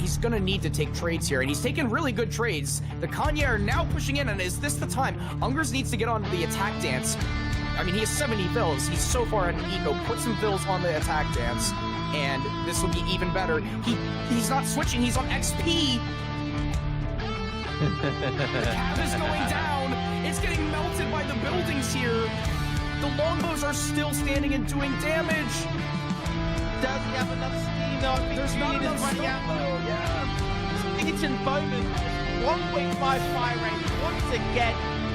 he's gonna need to take trades here, and he's taking really good trades. The Kanye are now pushing in, and is this the time? Ungers needs to get on the attack dance. I mean, he has 70 fills. He's so far ahead in eco. Put some fills on the attack dance, and this will be even better. He's not switching. He's on XP. The cab is going down. It's getting melted by the buildings here. The longbows are still standing and doing damage. Does he have enough steam though? There's not enough running stuff, out. though. Yeah. Eaton Bowman, 1.5 fire rate once again,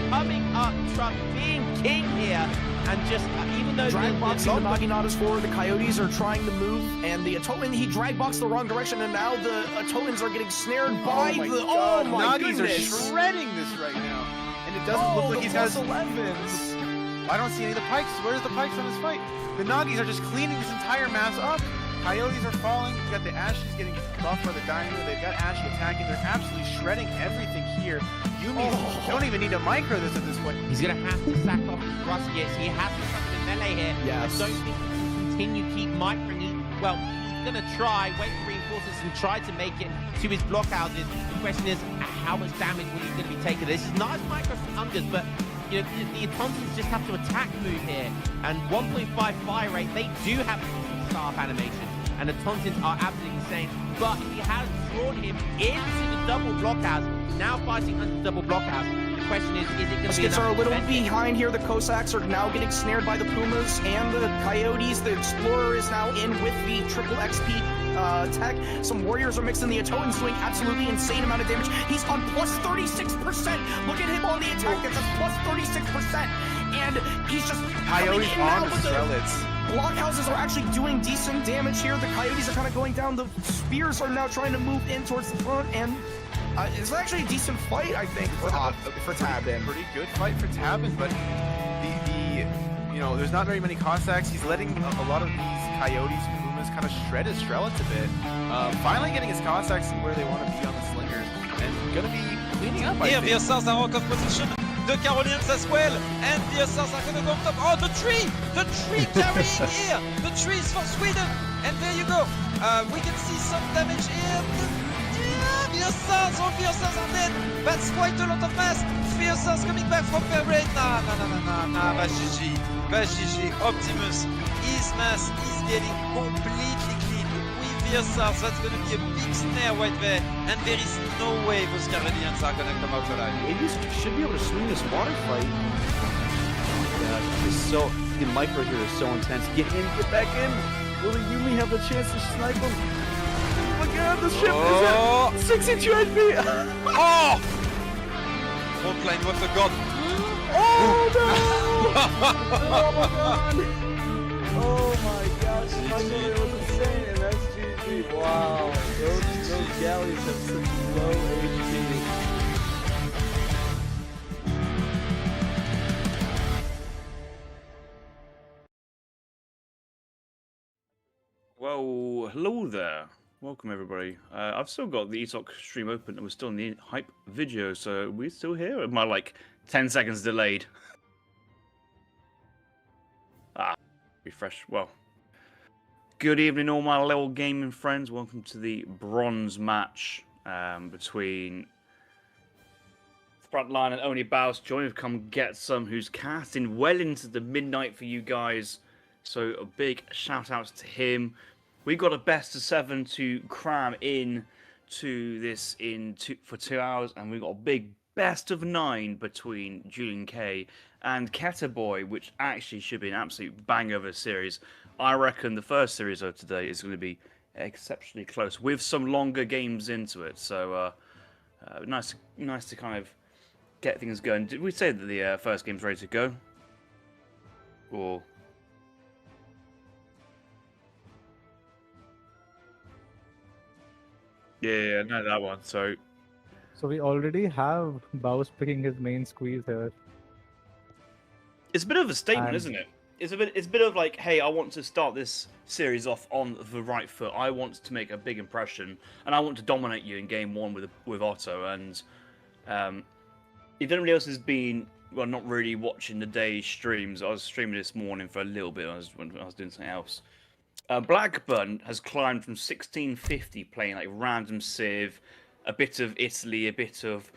coming up, Trump being king here, and just even though drag boxing the Naginatas forward, the Coyotes are trying to move, and the Ottoman, he drag boxed the wrong direction, and now the Ottomans are getting snared by the. Oh my Nagis goodness! are shredding this right now, and it doesn't look like he's got his 11s. I don't see any of the pikes. Where's the pikes on this fight? The Nagis are just cleaning this entire mass up. Coyotes are falling. You've got the Ashes getting buffed by the Dynamo. They've got Ashy attacking. They're absolutely shredding everything here. Yumi don't even need to micro this at this point. He's going to have to sack off his Ruskets. He has to suck in melee here. Yes. I don't think he can continue keep microing. Well, he's going to try, wait for reinforcements and try to make it to his blockhouses. The question is, how much damage will he going to be taking? This is nice micro from Ungers, but you know, the Tontons just have to attack move here. And 1.5 fire rate, they do have staff animation. And the Tontons are absolutely insane. But he has drawn him into the double blockhouse. Now fighting under the double blockhouse. The question is it going to be Muskets are a little behind here. The Cossacks are now getting snared by the Pumas and the Coyotes. The Explorer is now in with the triple XP tech. Some warriors are mixing. The Ottomans doing absolutely insane amount of damage. He's on plus 36%. Look at him on the attack. That's plus 36%. And he's just Coyotes on the Strelets. Blockhouses are actually doing decent damage here. The Coyotes are kind of going down. The Spears are now trying to move in towards the front, and it's actually a decent fight, I think, for Tabin. Pretty good fight for Tabin, but you know, there's not very many Cossacks. He's letting a lot of these Coyotes and Pumas kind of shred his Strelets a bit. Finally getting his Cossacks where they want to be on the Slingers, and gonna be cleaning up. Here, the Esacs are out of position. The Carolians as well, and the Esacs are going to go up top. Oh, the tree carrying here. The tree is for Sweden, and there you go. We can see some damage here. The Esacs, all the Esacs are dead. That's quite a lot of mass. The Esacs coming back from their raid. Nah, GG. Optimus, his mass is getting completely clean. With the Esacs, that's going to be a big snare right there, and there is no way those Carolians are going to come out alive. Maybe should be able to swing this water fight. It's so the micro here is so intense. Get in, get back in. Will the Yumi have a chance to snipe him? Oh my god, the ship is at 62 HP. Oh! Frontline, what a god! Oh no! Oh my god! Oh my gosh, it was insane, and that's GG. Wow, those galleys have such low HP. Well, hello there. Welcome everybody. I've still got the ESOC stream open and we're still in the hype video, so we're still here. Am I like 10 seconds delayed? Refresh. Well, good evening all my little gaming friends. Welcome to the bronze match between Frontline and OnlyBaus. Join me, come get some, who's casting well into the midnight for you guys. So a big shout out to him. We got a best of 7 to cram in to this for 2 hours, and we got a big best of 9 between JulianK and Keturboy, which actually should be an absolute bang of a series. I reckon the first series of today is going to be exceptionally close with some longer games into it. So nice to kind of get things going. Did we say that the first game's ready to go? Or yeah, I know that one. So we already have Baus picking his main squeeze here. it's a bit of a statement, isn't it? It's a bit of like, hey, I want to start this series off on the right foot. I want to make a big impression, and I want to dominate you in game 1 with Otto. And if anybody else has been, well, not really watching the day's streams, I was streaming this morning for a little bit. I was doing something else. Blackburn has climbed from 1650 playing like random Civ, a bit of Italy, a bit of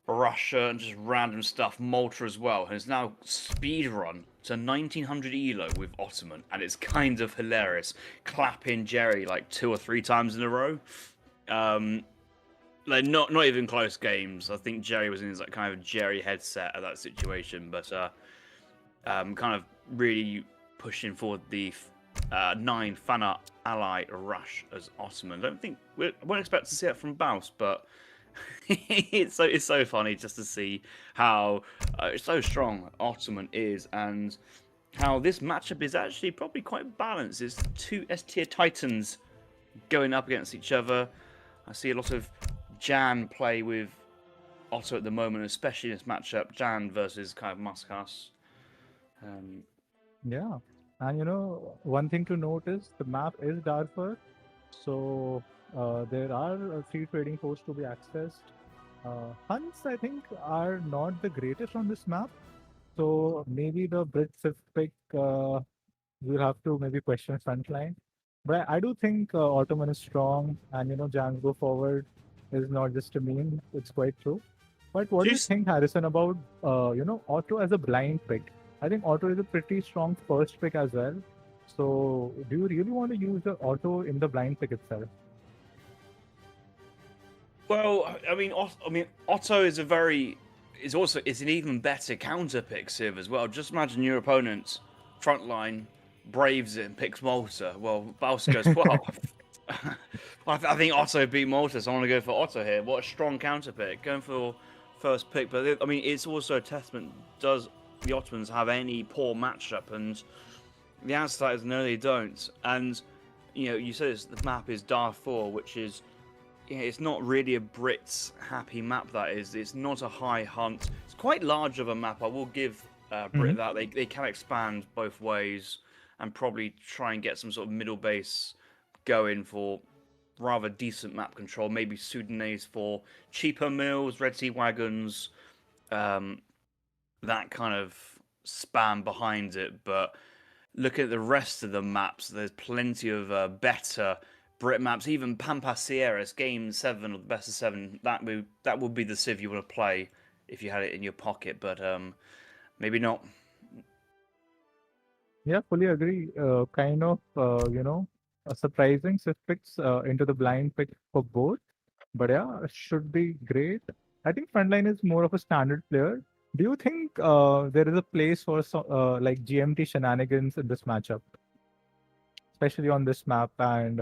Russia, and just random stuff. Malta as well, and has now speedrun to 1900 elo with Ottoman, and it's kind of hilarious. Clapping Jerry like 2 or 3 times in a row. Like not even close games. I think Jerry was in his like kind of Jerry headset at that situation, but kind of really pushing forward the 9 Fana ally rush as Ottoman. I won't expect to see it from Baus, but it's so funny just to see how so strong Ottoman is and how this matchup is actually probably quite balanced. It's 2 S-tier titans going up against each other. I see a lot of Jan play with Otto at the moment, especially in this matchup, Jan versus kind of Muskas. Yeah, and one thing to note is the map is Darfur, so there are 3 trading posts to be accessed. Hunts, I think, are not the greatest on this map, so maybe the Brits pick we'll have to maybe question Frontline. But I do think Ottoman is strong, and Jan go forward is not just a meme; it's quite true. But what do you think, Harrison, about Otto as a blind pick? I think Otto is a pretty strong first pick as well. So, do you really want to use the Otto in the blind pick itself? Well, I mean, Otto is it's an even better counter pick Civ as well. Just imagine your opponent Frontline braves it and picks Malta. Well, Baus goes, well, I think Otto beat Malta, so I want to go for Otto here. What a strong counter pick, going for first pick. But I mean, it's also a testament. Does the Ottomans have any poor matchup? And the answer to that is no, they don't. And you said the map is Darfur, which is it's not really a Brits happy map. That is, it's not a high hunt. It's quite large of a map. I will give Brit that they can expand both ways and probably try and get some sort of middle base going for rather decent map control. Maybe Sudanese for cheaper mills, Red Sea wagons, that kind of spam behind it. But look at the rest of the maps. There's plenty of better Brit maps. Even Pampas Sierras, game 7 or the best of 7. That would be the Civ you want to play if you had it in your pocket. But maybe not. Yeah, fully agree. Kind of, a surprising Civ picks into the blind pick for both. But yeah, it should be great. I think Frontline is more of a standard player. Do you think there is a place for like GMT shenanigans in this matchup, especially on this map, and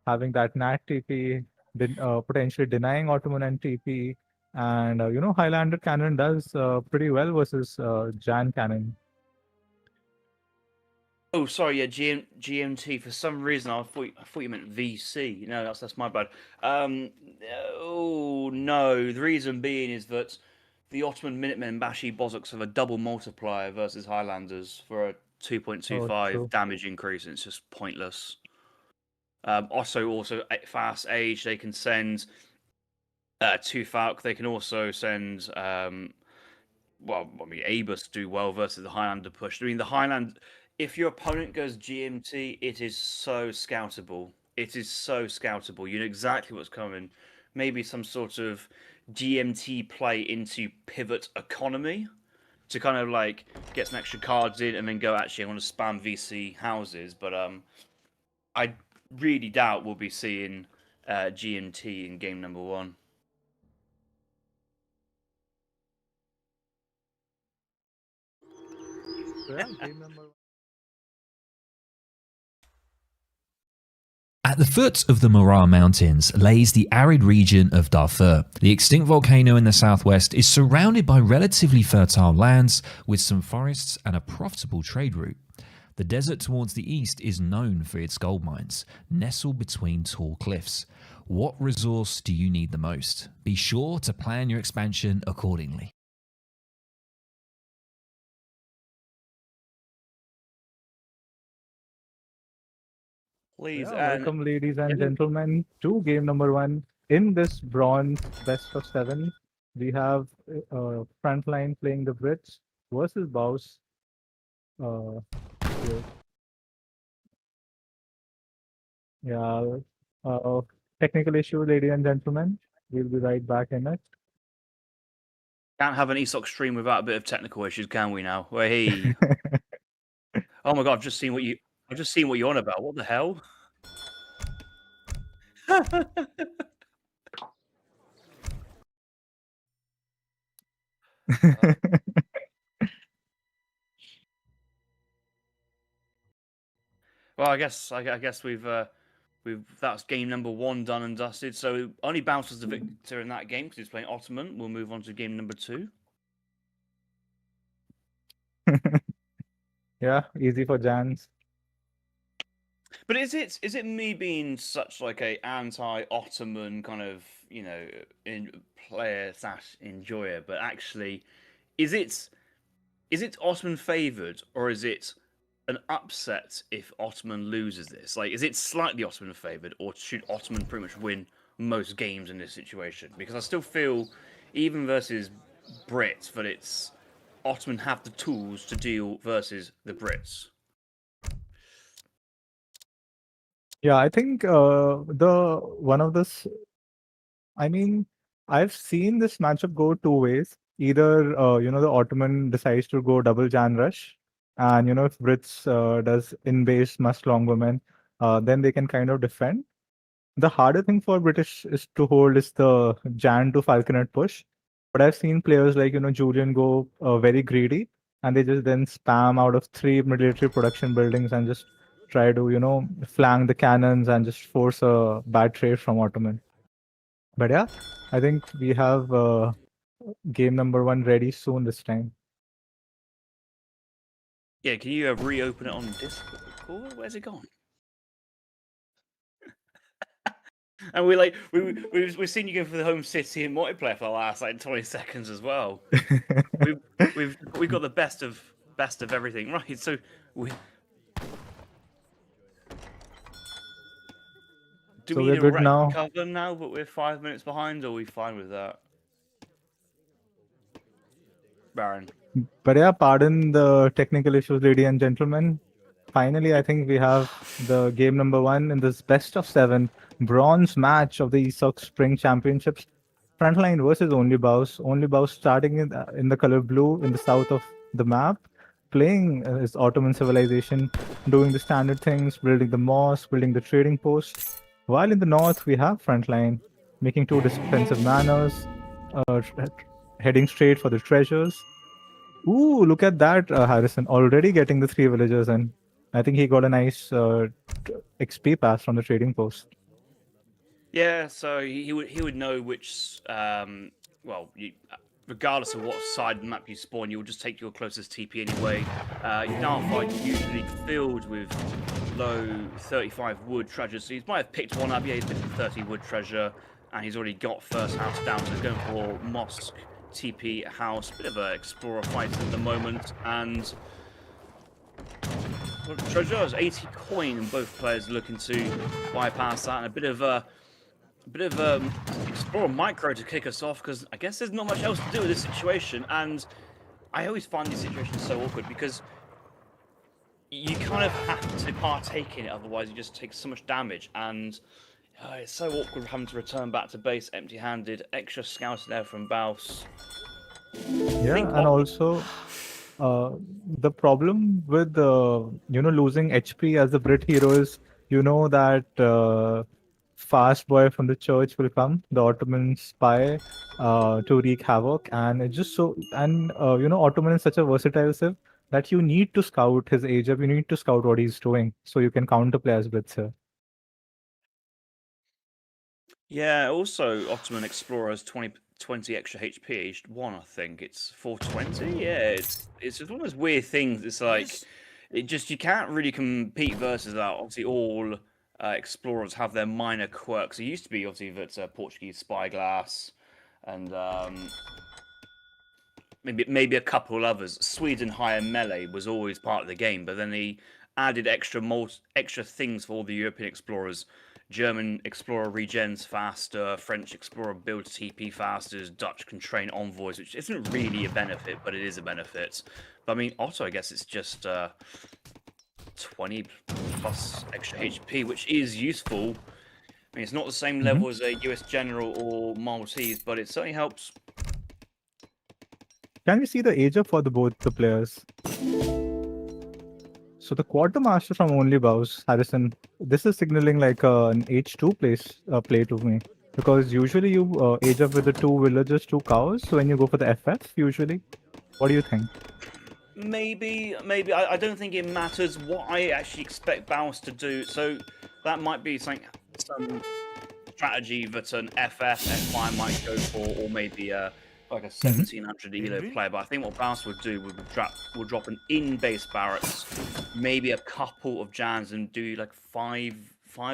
having that Nat TP, potentially denying Ottoman and TP, and Highlander Cannon does pretty well versus Jan Cannon. Oh, sorry, yeah, GMT. For some reason, I thought you meant VC. No, that's my bad. Oh no, the reason being is that the Ottoman Minutemen and Bashi Bozoks have a double multiplier versus Highlanders for a 2.25 damage increase, and it's just pointless. Also fast age. They can send 2 Falk. They can also send Abus do well versus the Highlander push. I mean, the Highland. If your opponent goes GMT, it is so scoutable. It is so scoutable. You know exactly what's coming. Maybe some sort of GMT play into pivot economy to kind of like get some extra cards in and then go, actually, I want to spam VC houses. But I really doubt we'll be seeing GMT in game number 1. Yeah, game number 1. At the foot of the Mora Mountains lays the arid region of Darfur. The extinct volcano in the southwest is surrounded by relatively fertile lands with some forests and a profitable trade route. The desert towards the east is known for its gold mines, nestled between tall cliffs. What resource do you need the most? Be sure to plan your expansion accordingly. Please, welcome, ladies and gentlemen, to game number 1 in this bronze best of 7. We have Frontline playing the Brits versus Baus. Yeah. Uh, Technical issue, ladies and gentlemen. We'll be right back in it. Can't have an ESOC stream without a bit of technical issues, can we now? Hey. Oh my god, I've just seen what you're on about. What the hell? Well, I guess that's game number 1 done and dusted. So OnlyBaus was the victor in that game because he's playing Ottoman. We'll move on to game number 2. Yeah, easy for Jans. But is it me being such like a anti-Ottoman kind of in player / enjoyer? But actually, is it Ottoman favoured, or is it an upset if Ottoman loses this? Like, is it slightly Ottoman favoured, or should Ottoman pretty much win most games in this situation? Because I still feel, even versus Brits, that it's Ottoman have the tools to deal versus the Brits. Yeah, I think I mean, I've seen this matchup go 2 ways. Either the Ottoman decides to go double Jan rush, and if Brits does in base must long women, then they can kind of defend. The harder thing for British is to hold is the Jan to Falconet push. But I've seen players like Julian go very greedy, and they just then spam out of 3 military production buildings and just try to flank the cannons and just force a bad trade from Ottoman. But yeah, I think we have game number 1 ready soon this time. Yeah, can you reopen it on Discord? Where's it gone? And we've seen you go for the home city in multiplayer for the last 20 seconds as well. we've got the best of everything, right? So do we need a wreck cover now, but we're 5 minutes behind, or are we fine with that? Baron. But yeah, pardon the technical issues, ladies and gentlemen. Finally, I think we have the game number 1 in this best of 7 bronze match of the ESOC Spring Championships. Frontline versus OnlyBaus. OnlyBaus starting in the color blue in the south of the map, playing his Ottoman civilization, doing the standard things, building the mosque, building the trading post. While in the north, we have Frontline making 2 defensive manors, heading straight for the treasures. Ooh, look at that, Harrison, already getting the 3 villagers in. I think he got a nice XP pass from the trading post. Yeah, so he would know which, regardless of what side of the map you spawn, you will just take your closest TP anyway. Your downfight is usually filled with low 35 wood treasures, so he might have picked one up. Yeah, he's picked a 30 wood treasure, and he's already got first house down, so he's going for mosque, TP, house, bit of an explorer fight at the moment, and treasure is 80 coin, and both players looking to bypass that, and a bit of explorer micro to kick us off, because I guess there's not much else to do with this situation. And I always find these situations so awkward because you kind of have to partake in it, otherwise you just take so much damage, and it's so awkward having to return back to base empty-handed. Extra scouts there from Baus. Yeah, and also the problem with losing HP as the Brit hero is that fast boy from the church will come, the Ottoman spy, to wreak havoc, and it's just so. And Ottoman is such a versatile civ that you need to scout his age up, you need to scout what he's doing, so you can counterplay as Brits here. Yeah, also Ottoman Explorer has 20 extra HP aged 1, I think. It's 420. Yeah, it's just one of those weird things. It's like you can't really compete versus that. Obviously, all explorers have their minor quirks. It used to be obviously that Portuguese spyglass and maybe a couple others. Sweden higher melee was always part of the game, but then he added extra things for all the European explorers. German explorer regens faster, French explorer builds TP faster, Dutch can train envoys, which isn't really a benefit, but it is a benefit. But I mean, Otto, I guess it's just 20 plus extra HP, which is useful. I mean, it's not the same level as a US General or Maltese, but it certainly helps. Can we see the age up for both the players? So the quartermaster from OnlyBaus, Harrison, this is signaling like an H2 play to me. Because usually you age up with the 2 villagers, 2 cows. So when you go for the FF, usually, what do you think? Maybe. I don't think it matters what I actually expect Baus to do. So that might be some strategy that an FF, F5 might go for, or maybe like a 1700 elo player. But I think what Baus would do would drop an in-base barracks, maybe a couple of Jans, and do like 5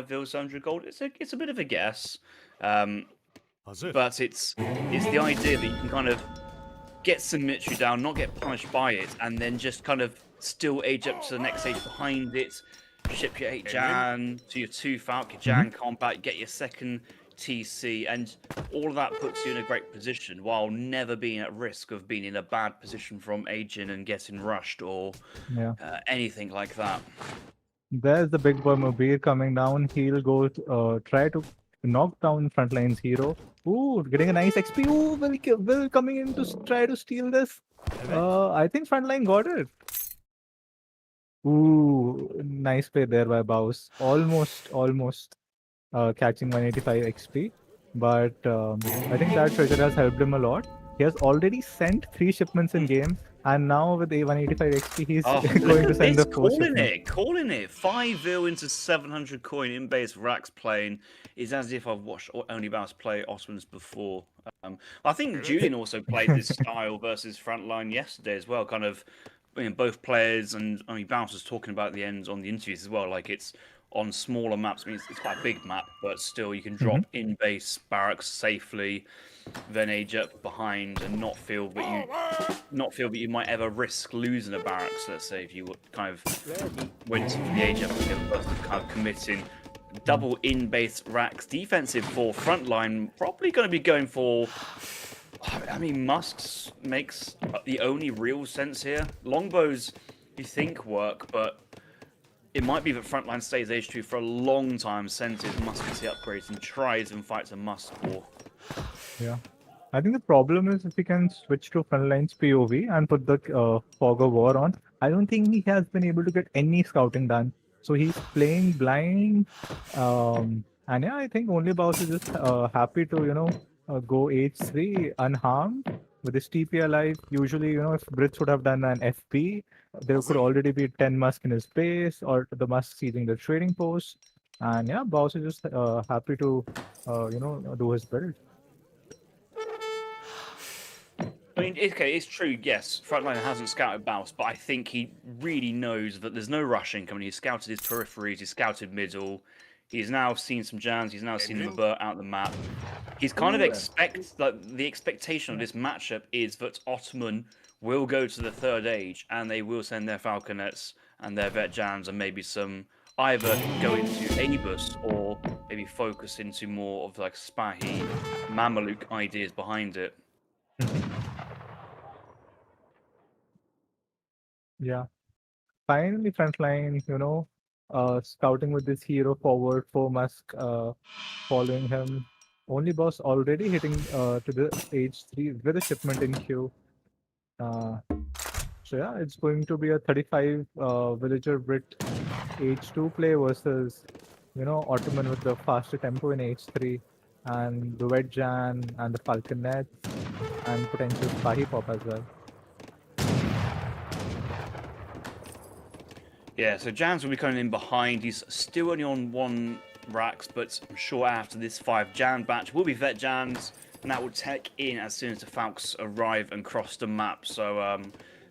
vils 100 gold. It's a bit of a guess, but it's the idea that you can kind of get some military down, not get punished by it, and then just kind of still age up to the next stage behind it, ship your 8 Jan to your 2 Falcon Jan combat, get your second TC, and all of that puts you in a great position while never being at risk of being in a bad position from aging and getting rushed or anything like that. There's the big boy Mubir coming down. He'll go try to knock down Frontline's hero. Ooh, getting a nice XP. Ooh, Will coming in to try to steal this. I think Frontline got it. Ooh, nice play there by Baus. Almost catching 185 XP. But I think that treasure has helped him a lot. He has already sent 3 shipments in game. And now with a 185 XP, he's going to send the 4 shipment. Calling it. 5 vil into 700 coin in base Rax playing is as if I've watched OnlyBaus play Ottomans before. I think Julian also played this style versus Frontline yesterday as well. Kind of, both players, and OnlyBaus was talking about the ends on the interviews as well. Like it's on smaller maps. I mean, it's quite a big map, but still you can drop in base barracks safely, then age up behind and not feel that you might ever risk losing a barracks. Let's say if you kind of went for the age up versus kind of committing double in base racks. Defensive for Frontline, probably going to be going for, I mean, Musks makes the only real sense here. Longbows you think work, but it might be that Frontline stays H2 for a long time, sends his musketeer upgrades and tries and fights a Musk war. Yeah. I think the problem is if we can switch to Frontline's POV and put the Fog of War on, I don't think he has been able to get any scouting done. So he's playing blind. And yeah, I think OnlyBaus is just happy to, go H3 unharmed with his TP alive. Usually, if Brits would have done an FP, there could already be 10 Musk in his base or the Musk seizing the trading post. And yeah, Baus is just happy to, do his build. I mean, okay, it's true, yes, Frontline hasn't scouted Baus, but I think he really knows that there's no rushing coming. He's scouted his peripheries, he's scouted middle, he's now seen some Jans, he's now seen the Burt out the map. He's kind of the expectation of this matchup is that Ottoman will go to the third age and they will send their Falconets and their Vet Jans and maybe some either go into Abus or maybe focus into more of like Spahi, Mameluke ideas behind it. Yeah. Finally, Frontline, scouting with this hero forward, 4 Musk following him. OnlyBaus already hitting to the stage 3 with a shipment in queue. So yeah, it's going to be a 35 villager Brit H2 play versus, Ottoman with the faster tempo in H3 and the Wet Jan and the Falconet and potential Spahi pop as well. Yeah, so Jans will be coming in behind. He's still only on 1 racks, but I'm sure after this 5 Jan batch will be Vet Jans, and that will tech in as soon as the Falcons arrive and cross the map. So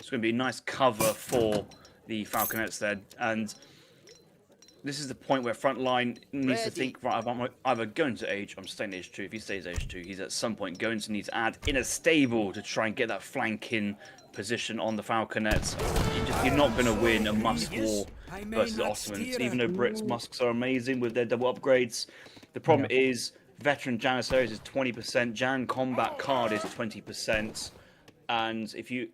it's going to be a nice cover for the Falconets there. And this is the point where Frontline needs to think, right, I'm either going to age, I'm staying H2. If he stays H2, he's at some point going to need to add in a stable to try and get that flanking position on the Falconets. You're not going to win a Musk war versus the Ottomans, even though Brits' Musks are amazing with their double upgrades. The problem is veteran Janissaries is 20%, Jan combat card is 20%, and if you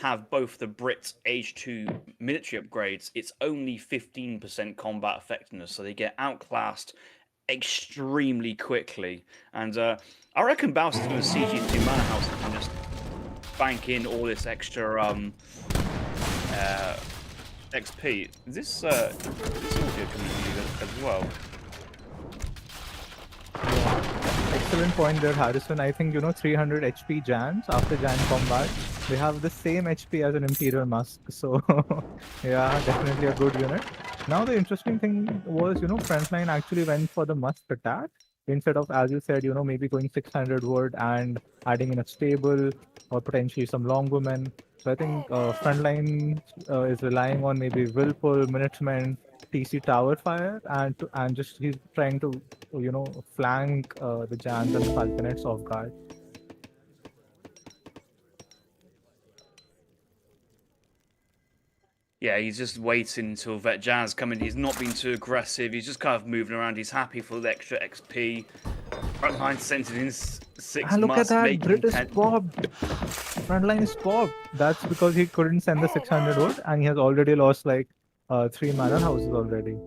have both the Brit Age 2 military upgrades, it's only 15% combat effectiveness, so they get outclassed extremely quickly. And I reckon Baus is going to siege these 2 mana houses and just bank in all this extra XP. Is this audio coming to you as well? Excellent point there, Harrison. I think, 300 HP Jans after Jan combat. They have the same HP as an Imperial Musk. So, yeah, definitely a good unit. Now, the interesting thing was, Frontline actually went for the Musk attack. Instead of, as you said, maybe going 600 wood and adding in a stable or potentially some long women. So I think Frontline is relying on maybe Willful, Minutemen, TC Tower Fire, and just he's trying to, flank the Jans and the Falconets off guard. Yeah, he's just waiting until Vet Jazz coming. He's not been too aggressive. He's just kind of moving around. He's happy for the extra XP. Frontline sent in 6 And look at months, that, making Brit is 10. popped. Frontline is popped. That's because he couldn't send the 600 wood, and he has already lost like 3 manor houses already.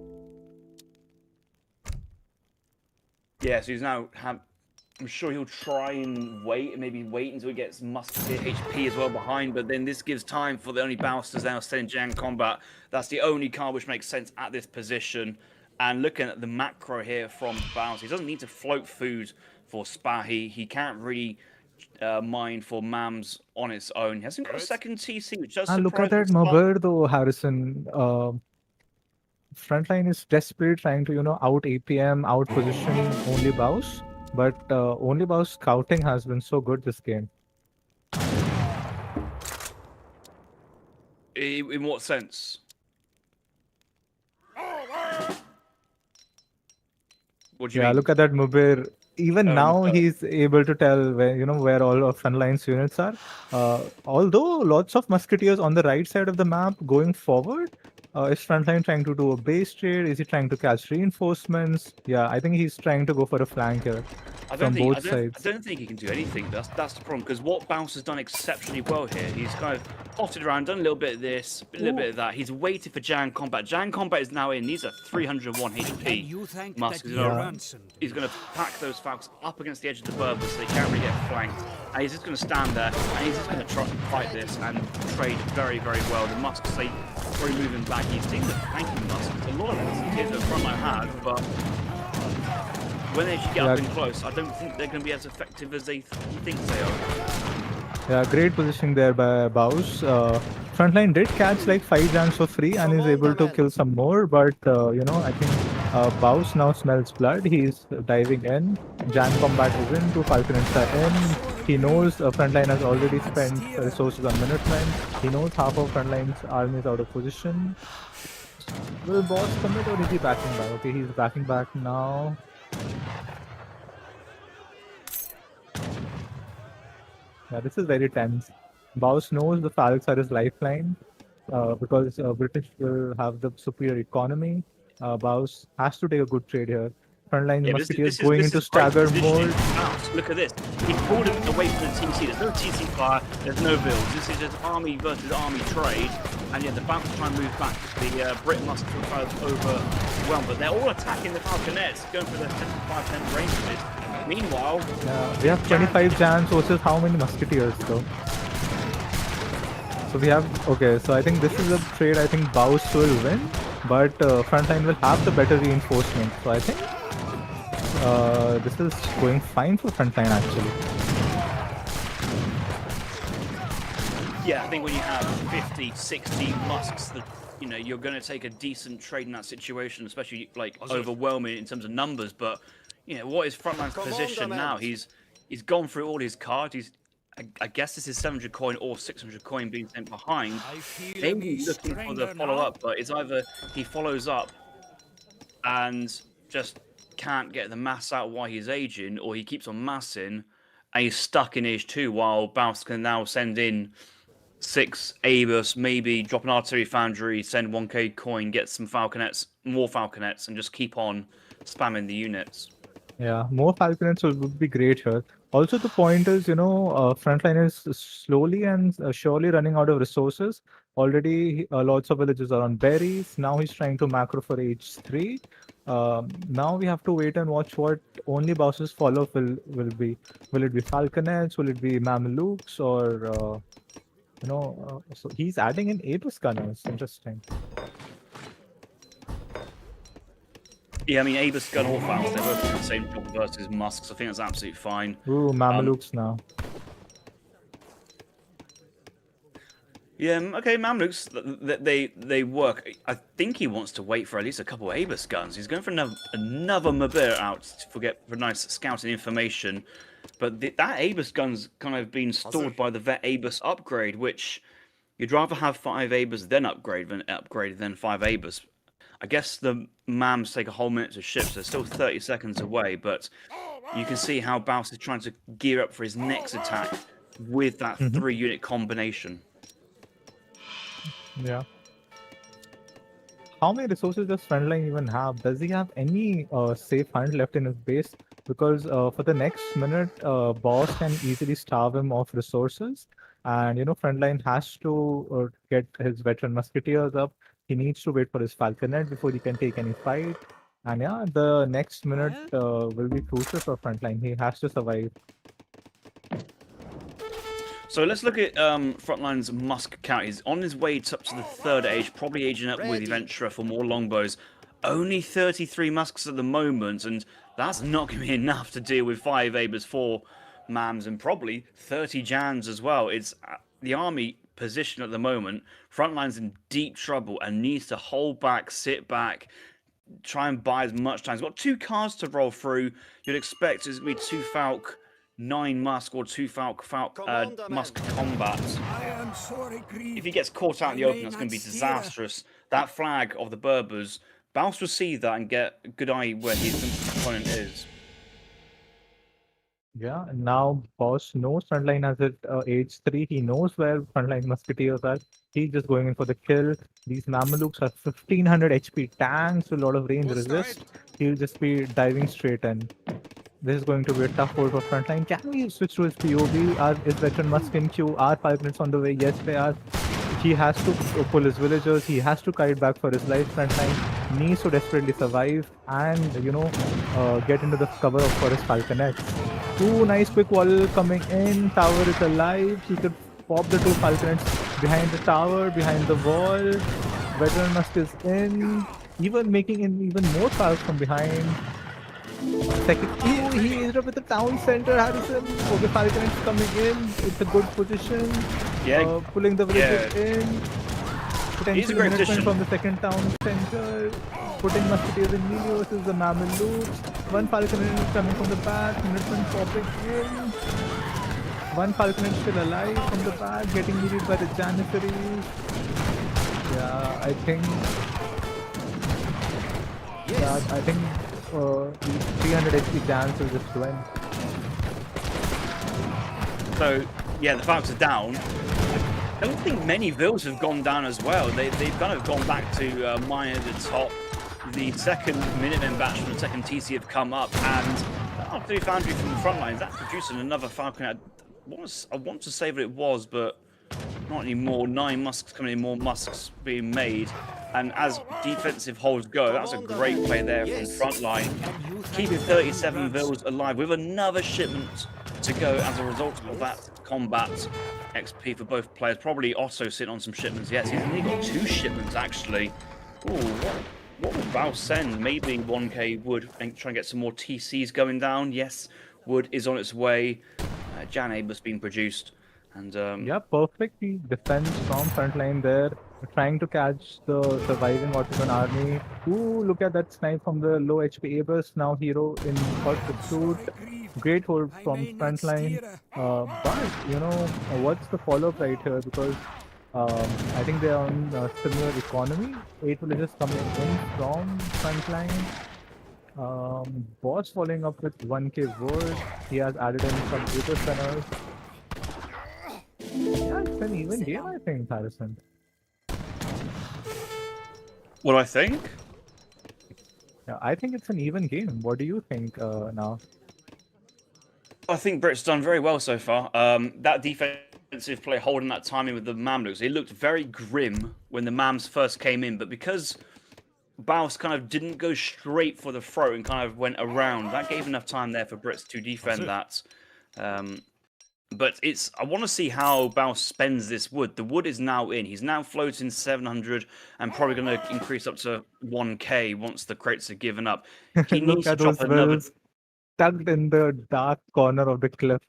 Yeah, so he's now I'm sure he'll try and maybe wait until he gets Musketeer HP as well behind, but then this gives time for the only Baus to now send Jan combat. That's the only card which makes sense at this position. And looking at the macro here from Baus, he doesn't need to float food for Spahi. He can't really mine for Mams on its own. He hasn't got a second TC, which does And look at surprise that me. Mabur though, Harrison. Frontline is desperately trying to, out APM, out position OnlyBaus. But OnlyBaus scouting has been so good this game. In what sense? What do you mean? Look at that Mubir. Even now he's able to tell where all of Frontline's units are. Although lots of musketeers on the right side of the map going forward. Is Frontline trying to do a base trade? Is he trying to catch reinforcements? Yeah, I think he's trying to go for a flank here from both sides. I don't think he can do anything. That's the problem, because what Baus has done exceptionally well here, he's kind of potted around, done a little bit of this, a little bit of that. He's waited for Jan combat. Jan combat is now in. These are 301 HP. Musk is he's going to pack those Falcons up against the edge of the Berber so they can't really get flanked. And he's just going to stand there, and he's just going to try to fight this and trade very, very well. The Musks, they probably moving back. He's seen the flanking Musks. A lot of them kids that Frontline had, but when they actually get up in close, I don't think they're going to be as effective as he thinks they are. Yeah, great positioning there by Baus. Frontline did catch like 5 Jans for free and is able to kill some more, but I think Baus now smells blood. He's diving in. Jan combat is in, 2 Falconets are in. He knows Frontline has already spent resources on Minutemen. He knows half of Frontline's army is out of position. Will Baus commit or is he backing back? Okay, he's backing back now. Yeah, this is very tense. Baus knows the Falcons are his lifeline because British will have the superior economy. Baus has to take a good trade here. Frontline musketeers going into stagger mode. Look at this. He pulled it away from the TC. There's no TC fire. There's no builds. This is just army versus army trade. And yet the Baus try and move back. The Brit musketeer fire overwhelmed, but they're all attacking the Falconets, going for their 10 ranges. Meanwhile, we have 25 Jans versus how many musketeers though? So we have, okay, so I think this is a trade I think Baus will win, but Frontline will have the better reinforcement. So I think this is going fine for Frontline actually. Yeah, I think when you have 50, 60 Musks, you're going to take a decent trade in that situation, especially like overwhelming in terms of numbers. But what is Frontline's position now? He's gone through all his cards. I guess this is 700 coin or 600 coin being sent behind. Maybe looking for the follow-up, but it's either he follows up and just can't get the mass out while he's aging, or he keeps on massing and he's stuck in age 2 while Baus can now send in 6 Abus, maybe drop an artillery foundry, send 1k coin, get some Falconets, more Falconets, and just keep on spamming the units. Yeah, more Falconets would be great here. Also, the point is, Frontline is slowly and surely running out of resources. Already, lots of villages are on berries. Now he's trying to macro for H3. Now we have to wait and watch what OnlyBaus's follow-up will be. Will it be Falconets? Will it be Mamelukes? Or, so he's adding in Apis gunners. Interesting. Yeah, I mean, Abus gun or Faust, they're both doing the same job versus Musks. I think that's absolutely fine. Ooh, Mamelukes now. Yeah, okay, Mamluks, they work. I think he wants to wait for at least a couple of Abus guns. He's going for another Mabir out for nice scouting information. But that Abus gun's kind of been stalled by the Vet Abus upgrade, which you'd rather have 5 Abus then upgrade than 5 Abus. I guess the Mams take a whole minute to ship, so they're still 30 seconds away, but you can see how Baus is trying to gear up for his next attack with that 3-unit combination. Yeah. How many resources does Frontline even have? Does he have any safe hunt left in his base? Because for the next minute, Boss can easily starve him of resources. And, Frontline has to get his veteran musketeers up. He needs to wait for his Falconet before he can take any fight. And yeah, the next minute will be crucial for Frontline. He has to survive. So let's look at Frontline's Musk count. He's on his way up to the 3rd age, probably aging up with Adventurer for more longbows. Only 33 Musks at the moment, and that's not going to be enough to deal with 5 Abers, 4 Mams, and probably 30 Jans as well. It's the army position at the moment. Frontline's in deep trouble and needs to hold back, sit back, try and buy as much time. He's got 2 cars to roll through. You'd expect it's going to be 2 Falk, 9 Musk, or 2 Falk Musk combats. If he gets caught out in the open, that's going to be disastrous. That flag of the Berbers, Baus will see that and get a good eye where his opponent is. Yeah, and now Boss knows Frontline has it age 3. He knows where Frontline Musketeers are. He's just going in for the kill. These Mamelukes are 1500 HP tanks with a lot of range resist. He'll just be diving straight in. This is going to be a tough hold for Frontline. Can we switch to his POV? Is veteran Musk in queue? Are Falconets on the way? Yes, they are. He has to pull his villagers. He has to kite back for his life. Frontline needs to desperately survive and, get into the cover for his Falconets. 2 nice quick wall coming in. Tower is alive. He could pop the 2 Falconets behind the tower, behind the wall. Veteran Musk is in. Even making in even more Falcons from behind. Second, he is up at the town center, Harrison. Okay, Falconets coming in. It's a good position. Yeah. Pulling the villagers in. Potentially great position from the second town center. Putting musketeers in melee versus the Mamelukes. 1 Falconet is coming from the back. Minutemen popping in. 1 Falconet still alive from the back, getting melee by the Janissaries. Yeah, I think. Yeah, I think. These 300 HP Jans will just win. So, yeah, the Falcons are down. I don't think many vills have gone down as well. They've kind of gone back to mine at the top. The second Minutemen batch from the second TC have come up, and after the Foundry from the front lines, that's producing another Falcon. I want to say what it was, but not anymore. 9 Musks coming in, more Musks being made. And as defensive holds go, that's a great play there from Frontline. Keeping 37 vills alive with another shipment to go as a result of that combat. XP for both players. Probably Otto sitting on some shipments. Yes, he's only got 2 shipments actually. Ooh, what would Baus send? Maybe 1K Wood and try and get some more TCs going down. Yes, Wood is on its way. Jan Abus being produced. And yeah, perfect defense from Frontline there. Trying to catch the surviving Ottoman army. Ooh, look at that snipe from the low HP Abus. Now hero in hot pursuit. Great hold from Frontline. But, what's the follow-up right here? Because I think they're on similar economy. 8 villages coming in from Frontline. Boss following up with 1K wood. He has added in some Abus centers. Yeah, it's an even game, I think, Harrison. what do I think? Yeah, I think it's an even game. What do you think now? I think Brit's done very well so far. That defensive play, holding that timing with the Mamluks, it looked very grim when the Mams first came in, but because Baus kind of didn't go straight for the throat and kind of went around, that gave enough time there for Brits to defend that. But I want to see how Baus spends this wood. The wood is now in. He's now floating 700 and probably going to increase up to 1k once the crates are given up. He Look needs to at drop those another. wells tucked in the dark corner of the cliff.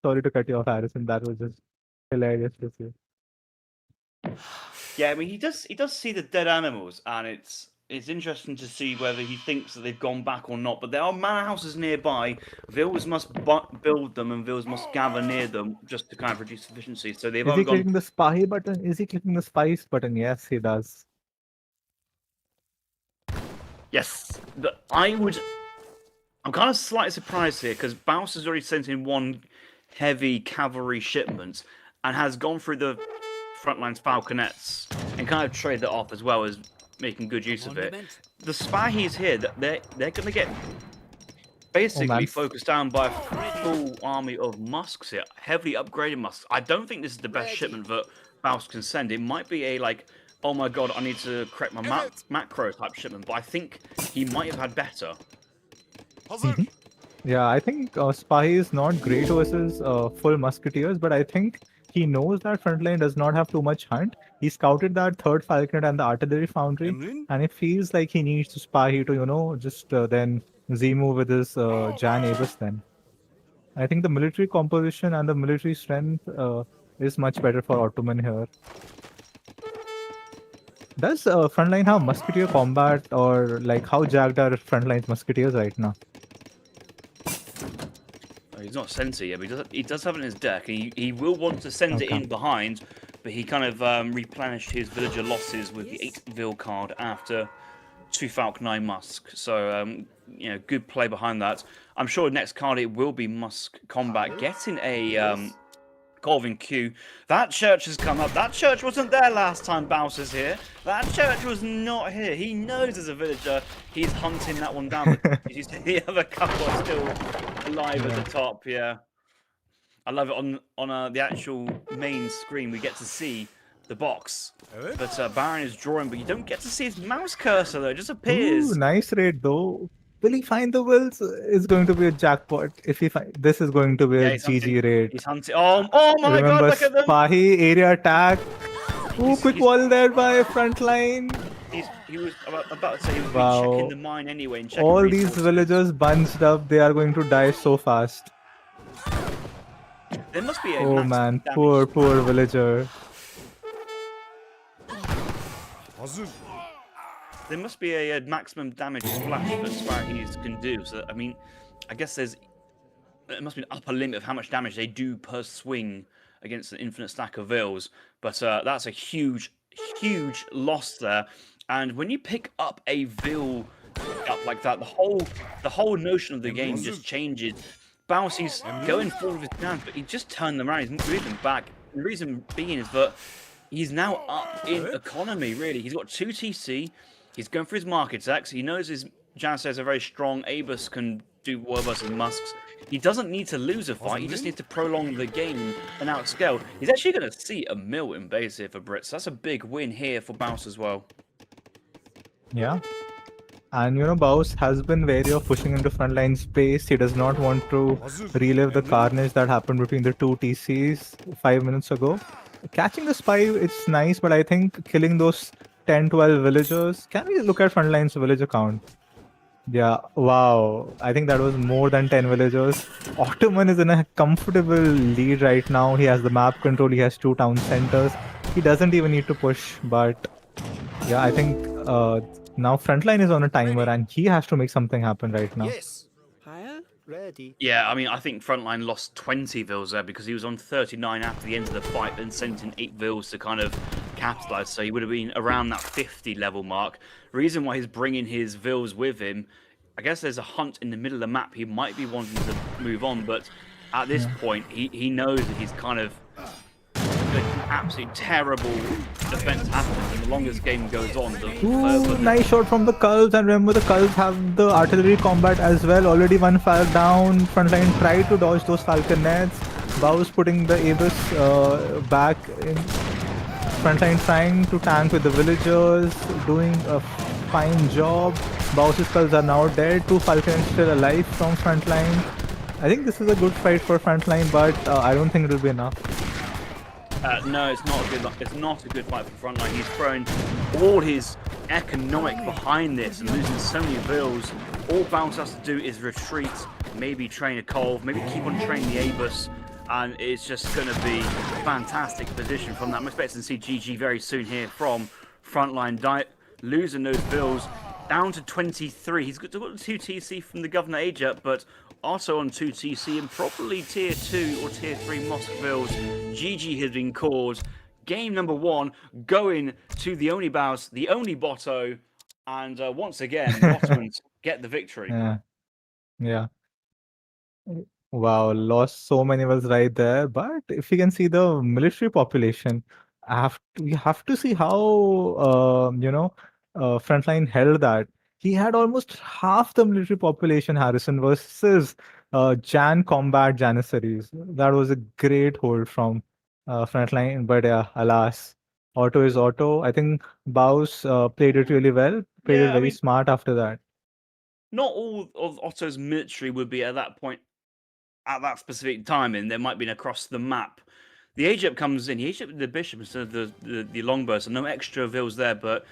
Sorry to cut you off, Harrison. That was just hilarious to see. Yeah, I mean, he does see the dead animals, and it's interesting to see whether he thinks that they've gone back or not. But there are manor houses nearby. Vils must build them, and Vils must gather near them just to kind of reduce efficiency. So they've Is either he gone. clicking the spy button? Is he clicking the spice button? Yes, he does. Yes, but I'm kind of slightly surprised here because Baus has already sent in one heavy cavalry shipment and has gone through the Frontline's falconets and kind of trade that off as well as making good use of it. The Spahis here, they're going to get basically focused down by a full army of musks here, heavily upgraded musks. I don't think this is the best shipment that Baus can send. It might be a like, oh my god, I need to correct my macro type shipment, but I think he might have had better. Yeah, I think Spy is not great versus full musketeers, but I think he knows that Frontline does not have too much hunt. He scouted that third falconet and the artillery foundry, and it feels like he needs to Spy to, just then Z-move with his Jan Avis then. I think the military composition and the military strength is much better for Ottoman here. Does Frontline have musketeer combat, or like how jacked are Frontline's musketeers right now? He's not sent it yet, but he does have it in his deck. He will want to send it in behind, but he kind of replenished his villager losses with the 8 Vil card after 2 Falcon 9 Musk. So, good play behind that. I'm sure next card it will be Musk Combat getting a Corvin Q. That church has come up. That church wasn't there last time Baus is here. That church was not here. He knows as a villager he's hunting that one down. You see the other couple are still alive at the top. Yeah, I love it on the actual main screen. We get to see the box, but Baron is drawing, but you don't get to see his mouse cursor though. It just appears. Ooh, nice raid though. Will he find the wills? It's going to be a jackpot. If he this is going to be a GG raid. He's hunting. Oh my god! Look at them. Spahi area attack. Ooh, quick wall there by Frontline. He was about to say he was checking the mine anyway. And checking all these villagers bunched up. They are going to die so fast. There must be a oh man, poor villager. There must be a maximum damage splash that Spahis can do. So, I mean, I guess there must be an upper limit of how much damage they do per swing against an infinite stack of Vils. But that's a huge loss there. And when you pick up a Vil up like that, the whole notion of the game just changes. Baus, he's going forward with his plans, but he just turned them around. He's moving back. The reason being is that he's now up in economy, really. He's got 2 TC. He's going for his market attacks. He knows his Janissaries are very strong. Abus can do war versus Musks. He doesn't need to lose a fight. He just needs to prolong the game and outscale. He's actually going to see a mill in base here for Brits. That's a big win here for Baus as well. Yeah. And Baus has been wary of pushing into Frontline space. He does not want to relive the carnage that happened between the 2 TCs 5 minutes ago. Catching the spy, it's nice, but I think killing those 10-12 villagers. Can we look at Frontline's villager count? Yeah, wow. I think that was more than 10 villagers. Ottoman is in a comfortable lead right now. He has the map control. He has 2 town centers. He doesn't even need to push. But yeah, I think now Frontline is on a timer and he has to make something happen right now. Yes. Ready. Yeah, I mean, I think Frontline lost 20 Vils there because he was on 39 after the end of the fight, then sent in 8 Vils to kind of capitalize. So he would have been around that 50 level mark. Reason why he's bringing his Vils with him, I guess there's a hunt in the middle of the map. He might be wanting to move on, but at this point, he knows that he's kind of absolutely terrible defense happens, and the longer this game goes on, the Ooh, further. nice shot from the Culls, and remember the Culls have the artillery combat as well. Already one fire down. Frontline tried to dodge those Falcon nets. Baus putting the Abyss back in. Frontline trying to tank with the villagers, doing a fine job. Baus's Culls are now dead. 2 Falcons still alive from Frontline. I think this is a good fight for Frontline, but I don't think it will be enough. No, it's not a good. It's not a good fight for Frontline. He's thrown all his economic behind this and losing so many vills. All Baus has to do is retreat, maybe train a Colv, maybe keep on training the Abus, and it's just going to be a fantastic position from that. I'm expecting to see GG very soon here from Frontline, losing those vills down to 23. He's got 2 TC from the Governor Ajut, but also on 2 TC and probably tier 2 or tier 3 Mosque vills. GG has been called. Game number 1 going to the OnlyBaus, the only Botto, and once again, the Ottoman get the victory. Yeah. Yeah. Wow, lost so many wells right there. But if you can see the military population, we have to see how Frontline held that. He had almost half the military population, Harrison, versus Jan combat Janissaries. That was a great hold from Frontline, but yeah, alas, Otto is Otto. I think Baus played it really well, played it very smart after that. Not all of Otto's military would be at that point, at that specific time, and there might be across the map. The Ajut comes in, he Ajut with the Bishop instead of the Longbow, so no extra vills there, but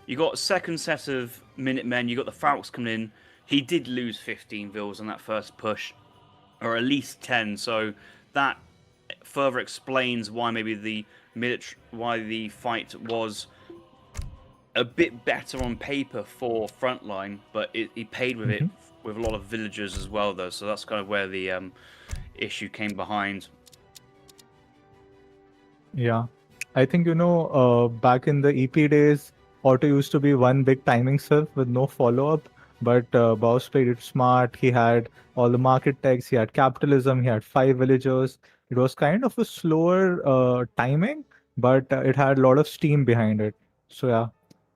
you got a second set of Minutemen, you got the Falcons coming in. He did lose 15 vills on that first push, or at least 10, so that further explains why maybe why the fight was a bit better on paper for Frontline, but he paid with it with a lot of villagers as well, though. So that's kind of where the issue came behind. Yeah, I think back in the EP days, Otto used to be one big timing surf with no follow-up, but Baus played it smart. He had all the market techs, he had capitalism, he had 5 villagers. It was kind of a slower timing, but it had a lot of steam behind it. So yeah,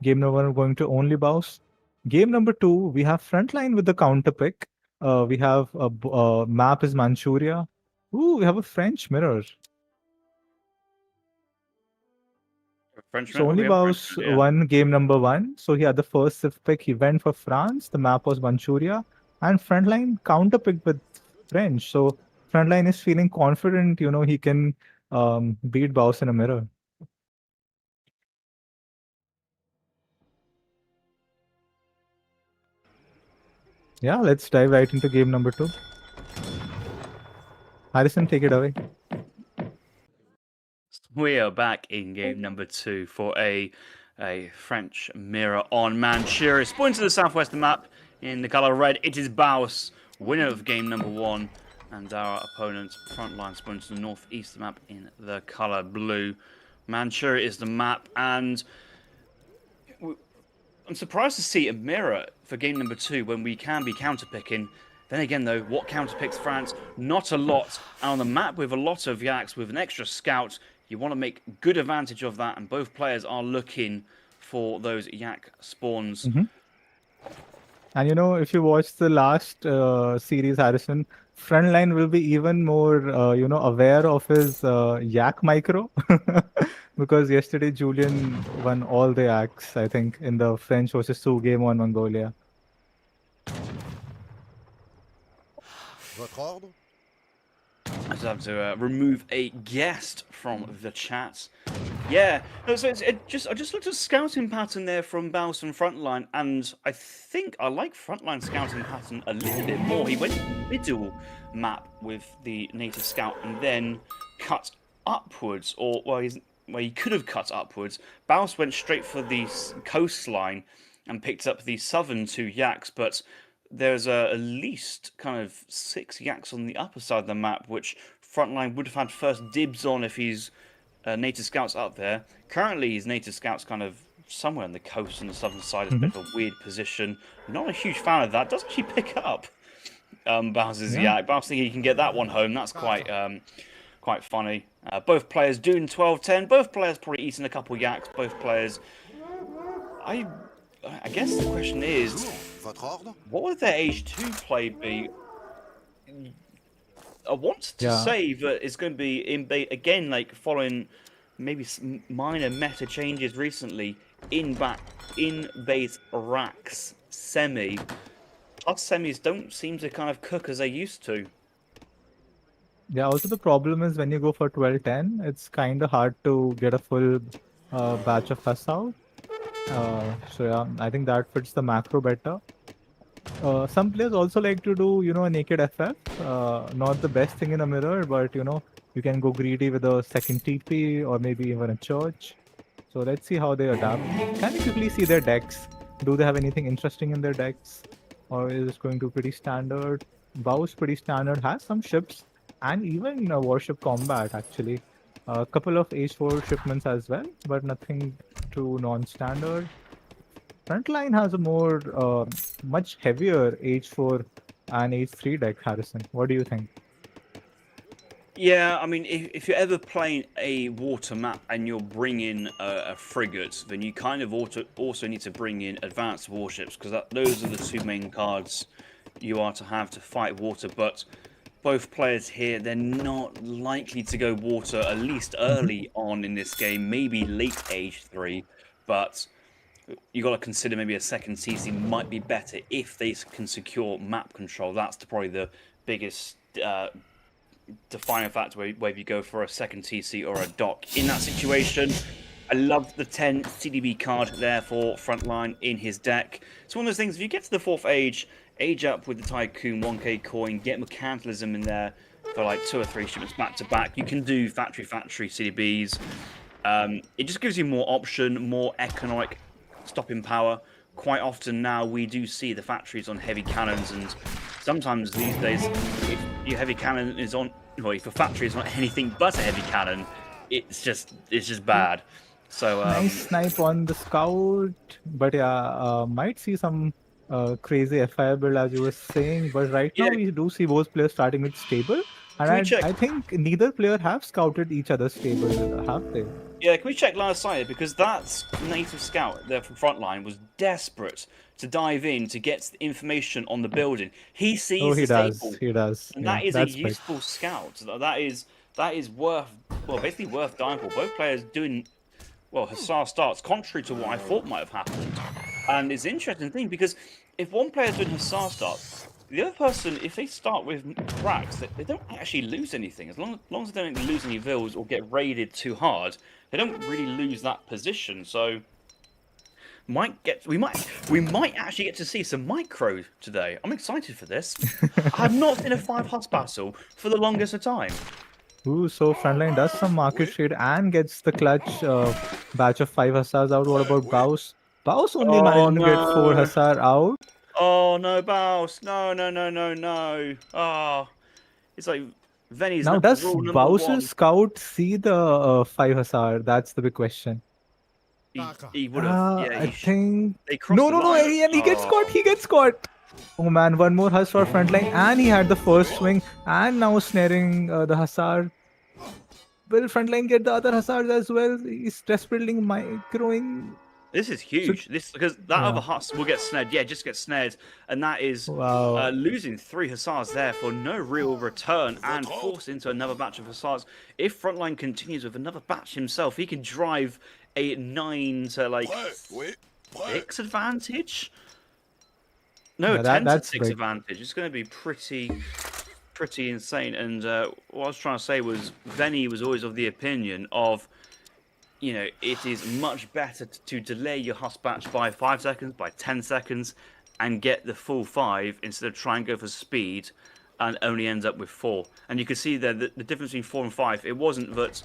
game number 1 going to only Baus. Game number 2, we have Frontline with the counter pick. We have a map is Manchuria. Ooh, we have a French mirror. So only Baus won game number 1. So he had the first Civ pick. He went for France. The map was Manchuria. And Frontline counter picked with French. So Frontline is feeling confident, he can beat Baus in a mirror. Yeah, let's dive right into game number 2. Harrison, take it away. We are back in game number 2 for a French mirror on Manchuria. Point to the southwestern map in the color red. It is Baus, winner of game number 1. And our opponent, Frontline, spun to the northeastern map in the color blue. Manchuria is the map, and I'm surprised to see a mirror for game number 2 when we can be counterpicking. Then again, though, what counterpicks France? Not a lot. And on the map with a lot of Yaks, with an extra scout, you want to make good advantage of that, and both players are looking for those Yak spawns. And if you watch the last series, Harrison, Frontline will be even more, aware of his Yak micro. Because yesterday Julian won all the Yaks, I think, in the French versus 2 game on Mongolia. I just have to remove a guest from the chat. Yeah, so I just looked at scouting pattern there from Baus and Frontline, and I think I like Frontline scouting pattern a little bit more. He went middle map with the native scout and then cut upwards, he could have cut upwards. Baus went straight for the coastline and picked up the southern 2 Yaks, but there's at least kind of 6 Yaks on the upper side of the map, which Frontline would have had first dibs on if his native scouts up there. Currently, his native scouts kind of somewhere on the coast on the southern side. Is a bit of a weird position. Not a huge fan of that. Does actually pick up Baus's Yak. Baus thinking he can get that one home. That's quite quite funny. Both players doing 12-10. Both players probably eating a couple yaks. Both players. I guess the question is, what would their H2 play be? I want to say that it's going to be in again, like following maybe some minor meta changes recently. In base racks semi. Plus semis don't seem to kind of cook as they used to. Yeah, also the problem is when you go for 12-10, it's kind of hard to get a full batch of us out. So yeah, I think that fits the macro better. Some players also like to do, a naked FF. Not the best thing in a mirror, but you can go greedy with a second TP or maybe even a church. So let's see how they adapt. Can you quickly see their decks? Do they have anything interesting in their decks? Or is it going to be pretty standard? Baus pretty standard, has some ships and even warship combat actually. A couple of H4 shipments as well, but nothing too non-standard. Frontline has a more, much heavier H4 and H3 deck, Harrison. What do you think? Yeah, I mean, if you're ever playing a water map and you're bringing a frigate, then you kind of also need to bring in advanced warships, because those are the two main cards you are to have to fight water. But both players here, they're not likely to go water, at least early on in this game, maybe late age 3, but you got to consider maybe a second CC might be better if they can secure map control. That's probably the biggest defining factor where you go for a second TC or a dock in that situation. I love the 10 CDB card there for Frontline in his deck. It's one of those things, if you get to the 4th age up with the Tycoon 1k coin, get Mercantilism in there for like 2 or 3 shipments back to back. You can do factory CDBs. It just gives you more option, more economic stopping power. Quite often now we do see the factories on heavy cannons, and sometimes these days if your heavy cannon is on, or if your factory is not anything but a heavy cannon, it's just bad. So nice snipe on the scout, but yeah, might see some crazy FI build as you were saying, but right now we do see both players starting with stable, and I think neither player have scouted each other's stable, have they? Yeah, can we check line of sight? Because that native scout there from Frontline was desperate to dive in to get the information on the building. He sees he does. And that is a useful scout. That is worth, well, basically worth dying for. Both players doing, well, Hussar starts, contrary to what I thought might have happened. And it's an interesting thing, because if one player is doing Hussar starts, the other person, if they start with racks, they don't actually lose anything. As long as they don't lose any vills or get raided too hard, they don't really lose that position. So we might actually get to see some micro today. I'm excited for this. I have not seen a 5 Huss battle for the longest of time. Ooh, so Frontline does some market trade and gets the clutch batch of 5 Hussars out. What about Baus? Baus only managed to get 4 Hussar out. Oh no, Baus! No! Oh, it's like Venny's. Now, does Baus's scout see the 5 Hussar? That's the big question. He would have. I think. No, he gets caught. He gets caught. Oh man, one more Huss for Frontline, and he had the first swing, and now snaring the Hussar. Will Frontline get the other Hussars as well? He's stress building, microing. This is huge. Because that other Huss will get snared. Yeah, just get snared, and that is losing 3 Hussars there for no real return and forced into another batch of Hussars. If Frontline continues with another batch himself, he can drive a 9 to like 6 advantage. No, 10 to 6 advantage. It's going to be pretty insane. And what I was trying to say was, Venny was always of the opinion of, it is much better to delay your Huss batch by 5 seconds, by 10 seconds, and get the full 5 instead of try and go for speed and only ends up with 4. And you can see there the difference between 4 and 5. It wasn't that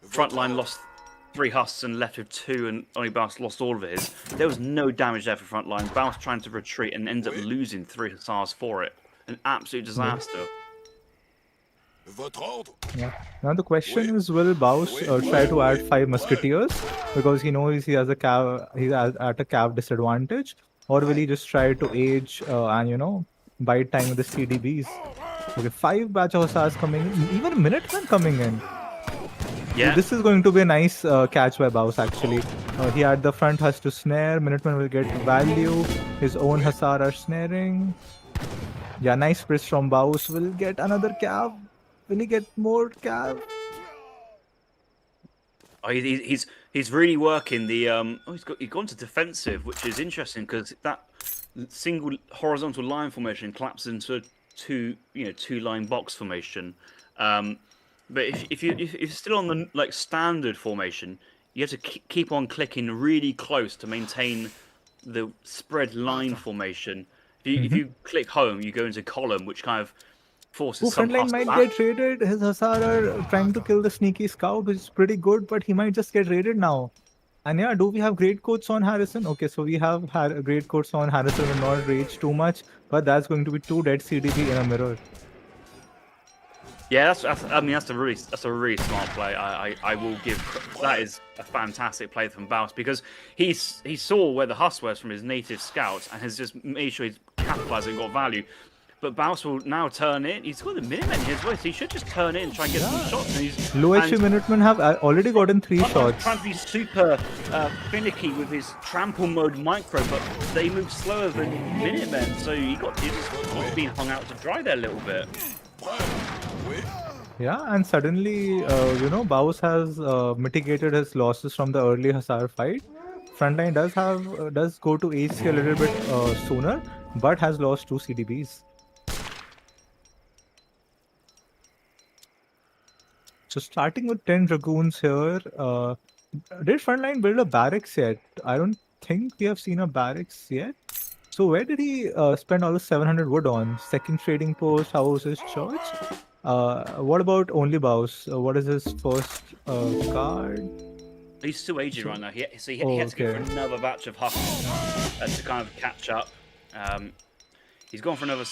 Frontline lost 3 Huss and left with 2 and OnlyBaus lost all of his. There was no damage there for Frontline. Baus trying to retreat and ends up losing 3 Hussars for it. An absolute disaster. Yeah. Now the question is, will Baus try to add 5 musketeers because he knows he has a he's at a cav disadvantage, or will he just try to age and bide time with the CDBs? Okay, 5 batch of Hussars coming in. Even Minutemen coming in. Yeah. This is going to be a nice catch by Baus actually. He at the front has to snare. Minuteman will get value. His own Hussar are snaring. Yeah, nice press from Baus. Will get another cav. Will he get more cav? Oh, he's really working the he's gone to defensive, which is interesting because that single horizontal line formation collapses into a two line box formation. But if you're still on the like standard formation, you have to keep on clicking really close to maintain the spread line formation. If you click home, you go into column, which kind of forces some Frontline might get raided. His Hussar are trying to kill the sneaky scout, which is pretty good, but he might just get raided now. And yeah, do we have great coats on Harrison? Okay, so we have had great coats on Harrison will not rage too much, but that's going to be 2 dead CDB in a mirror. Yeah, that's a really smart play. I will give that is a fantastic play from Baus because he saw where the Huss was from his native scout and has just made sure he's capitalized and got value. But Baus will now turn in. He's got the Minutemen here as well, so he should just turn in and try and get some shots. And Low HP Minutemen have already gotten 3 shots. Trying to be super finicky with his trample mode micro, but they move slower than Minutemen, so he's just being hung out to dry there a little bit. Yeah, and suddenly, Baus has mitigated his losses from the early Hussar fight. Frontline does go to AC a little bit sooner, but has lost 2 CDBs. So starting with 10 Dragoons here, did Frontline build a barracks yet? I don't think we have seen a barracks yet. So where did he spend all the 700 wood on? Second trading post, houses, church? What about OnlyBaus? What is his first card? He's still aging right now. He has to go for another batch of Huss to kind of catch up. He's gone for another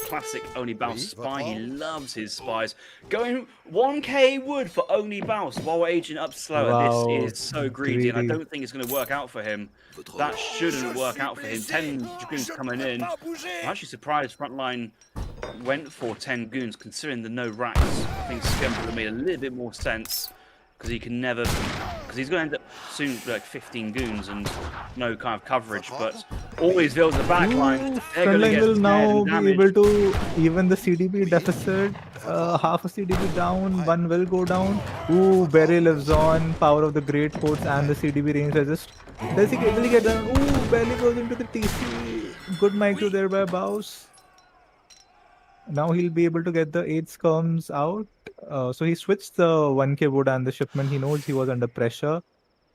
classic OnlyBaus spy. He loves his spies. Going 1k wood for OnlyBaus while we're aging up slower. Wow, this is so greedy, and I don't think it's going to work out for him. That shouldn't work out for him. 10 Dragoons coming in. I'm actually surprised Frontline went for 10 goons, considering the no racks. I think Scum would have made a little bit more sense. Because he can never, because he's going to end up soon with like 15 goons and no kind of coverage, but always builds the back line. Frontline will now be able to even the CDB deficit. Half a CDB down, 1 will go down. Ooh, Berry lives on. Power of the great coats and the CDB range resist. Does he really get down? Ooh, Berry goes into the TC. Good micro there by Baus. Now he'll be able to get the 8 skirms out. So he switched the 1k wood and the shipment. He knows he was under pressure.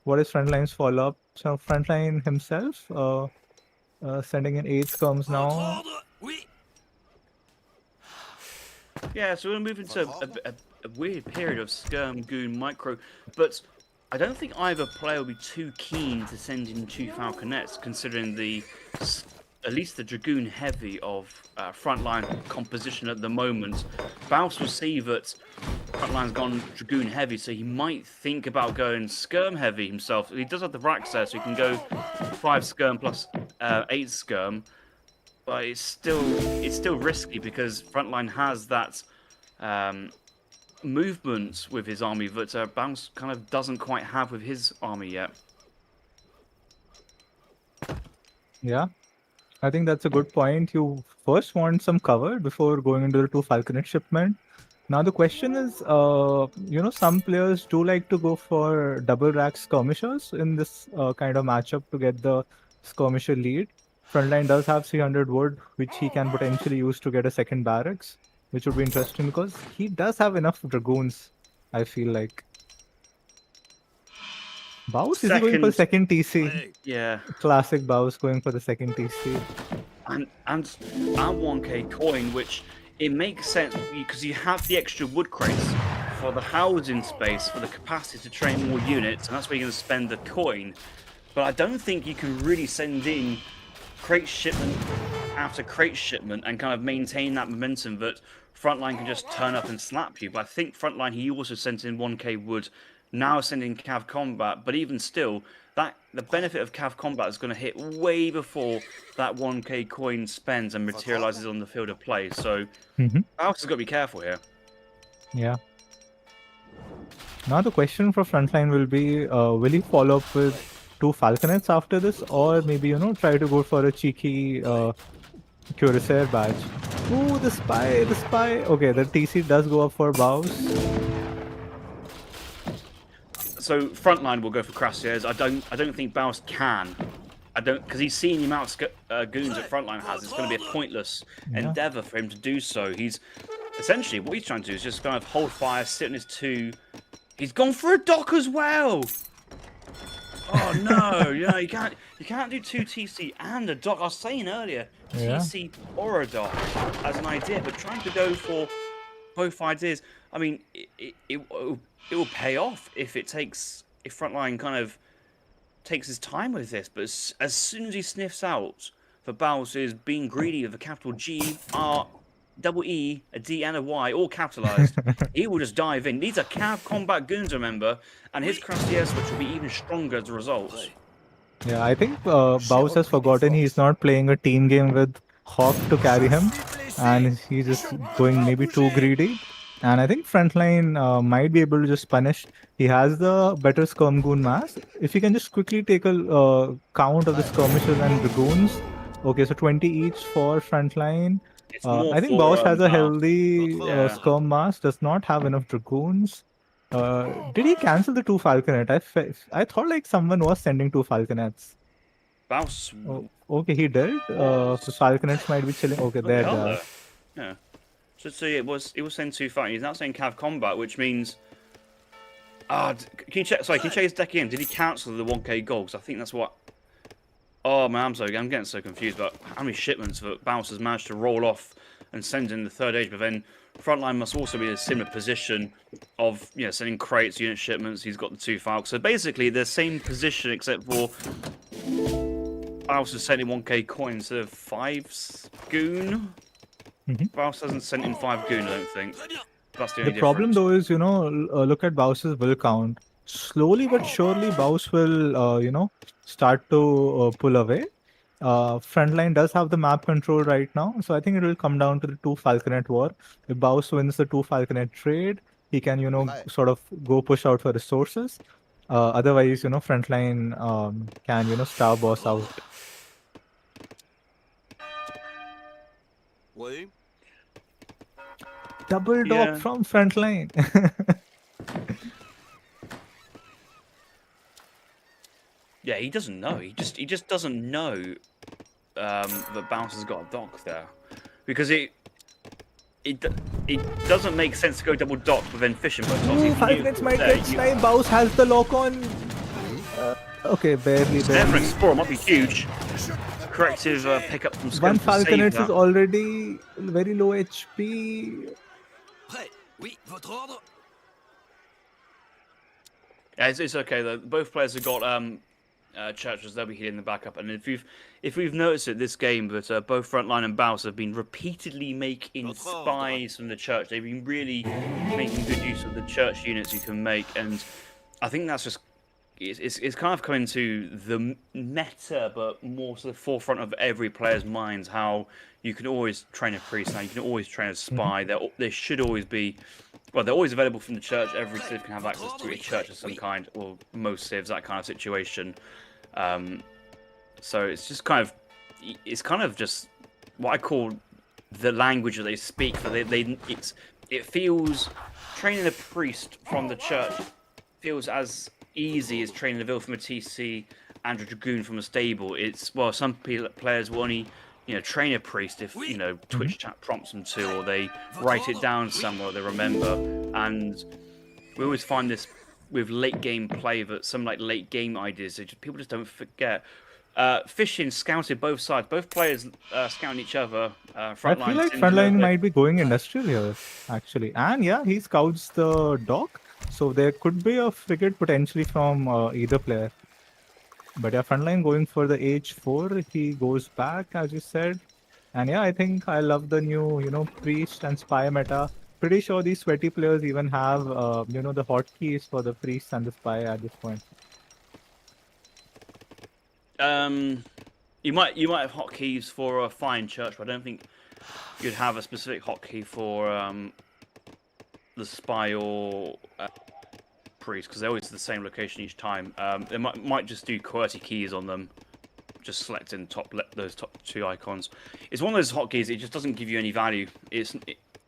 What is Frontline's follow-up? So Frontline himself sending in 8 skirms now. Yeah, so we're going to move into a weird period of skirm, goon, micro, but I don't think either player will be too keen to send in 2 falconets, considering at least the Dragoon heavy of Frontline composition at the moment. Baus will see that Frontline's gone Dragoon heavy, so he might think about going skirm heavy himself. He does have the racks there, so he can go 5 skirm plus 8 skirm, but it's still risky because Frontline has that movement with his army that Baus kind of doesn't quite have with his army yet. Yeah. I think that's a good point. You first want some cover before going into the 2 falconet shipment. Now the question is, some players do like to go for double rack skirmishers in this kind of matchup to get the skirmisher lead. Frontline does have 300 wood, which he can potentially use to get a second barracks, which would be interesting because he does have enough dragoons, I feel like. Baus is going for the second TC. Yeah. Classic Baus going for the second TC. And 1k coin, which it makes sense because you have the extra wood crates for the housing space, for the capacity to train more units, and that's where you're going to spend the coin. But I don't think you can really send in crate shipment after crate shipment and kind of maintain that momentum that Frontline can just turn up and slap you. But I think Frontline, he also sent in 1k wood now sending Cav Combat, but even still, that the benefit of Cav Combat is going to hit way before that 1k coin spends and materializes on the field of play. So, Baus has got to be careful here. Yeah. Now the question for Frontline will be, will he follow up with 2 Falconets after this, or maybe, try to go for a cheeky Cuirassier badge? Ooh, the spy. Okay, the TC does go up for Baus. So Frontline will go for Cuirassiers. I don't think Baus can. Because he's seen the amount of goons that Frontline has. It's going to be a pointless endeavor for him to do so. He's essentially what he's trying to do is just kind of hold fire, sit on his 2. He's gone for a dock as well. Oh no! You can't do 2 TC and a dock. I was saying earlier, TC or a dock as an idea, but trying to go for both ideas. I mean, it will pay off if Frontline kind of takes his time with this. But as soon as he sniffs out for Baus is being greedy with a capital G, R, double E, a D, and a Y, all capitalized, he will just dive in. These are Cav Combat goons, remember, and his Cuirassier switch will be even stronger as a result. Yeah, I think Baus has forgotten he's not playing a team game with Hawk to carry him, and he's just going maybe too greedy. And I think Frontline might be able to just punish. He has the better Skirm Goon mass. If he can just quickly take a count of the skirmishes and dragoons. Okay, so 20 each for Frontline. I think Baus has a healthy Skirm mass, does not have enough dragoons. Did he cancel the 2 Falconet? I thought like someone was sending 2 Falconets. Baus. Oh, okay, he did. So Falconets might be chilling. Okay, there they are. Yeah. So it was saying 2 fighting. He's now saying Cav Combat, which means. Can you check? Sorry, can you check his deck again? Did he cancel the 1k gold? 'Cause I think that's what. Oh man, I'm getting so confused about how many shipments that Baus has managed to roll off and send in the 3rd age. But then Frontline must also be in a similar position of sending crates, unit shipments. He's got the 2 Falcons. So basically, the same position except for Baus is sending 1k coins instead of 5 goon. Baus hasn't sent in 5 goon, I don't think. That's the only problem difference. though is, look at Baus's will count. Slowly but surely, Baus will, start to pull away. Frontline does have the map control right now, so I think it will come down to the 2 Falconet war. If Baus wins the 2 Falconet trade, he can, sort of go push out for resources. Otherwise, Frontline can, star Baus out. Double dock from Frontline. Yeah, he doesn't know. He just doesn't know that Baus has got a dock there, because it doesn't make sense to go double dock with then fishing boats. Ooh, Falconets might get sniped. Baus has the lock on. Okay, barely. Never Explorer might be huge. Corrective pickup from Scum. 1 Falconet is already very low HP. Yeah, it's okay though. Both players have got churches. They'll be hitting the backup. And if we've noticed it this game, that both Frontline and Baus have been repeatedly making spies from the church. They've been really making good use of the church units you can make, and I think that's just it's kind of coming to the meta, but more to the forefront of every player's minds. How you can always train a priest now. You can always train a spy. There should always be. Well, they're always available from the church. Every civ can have access to a church of some kind, or most civs, that kind of situation. So it's just kind of just what I call the language that they speak. It feels training a priest from the church feels as easy as training a Vil from a TC and a dragoon from a stable. Some players will only train a priest if Twitch chat prompts them to, or they write it down somewhere, or they remember. And we always find this with late game play, that some late game ideas people just don't forget. Fishing scouted both sides, both players scouting each other. I feel like Frontline might be going industrial here, actually. And yeah, he scouts the dock, so there could be a frigate potentially from either player. But yeah, Frontline going for the H4, he goes back, as you said. And yeah, I think I love the new, priest and spy meta. pretty sure these sweaty players even have, the hotkeys for the priest and the spy at this point. You might have hotkeys for a fine church, but I don't think you'd have a specific hotkey for the spy or priest, because they're always the same location each time. They might just do QWERTY keys on them, just selecting those top two icons. It's one of those hotkeys. It just doesn't give you any value.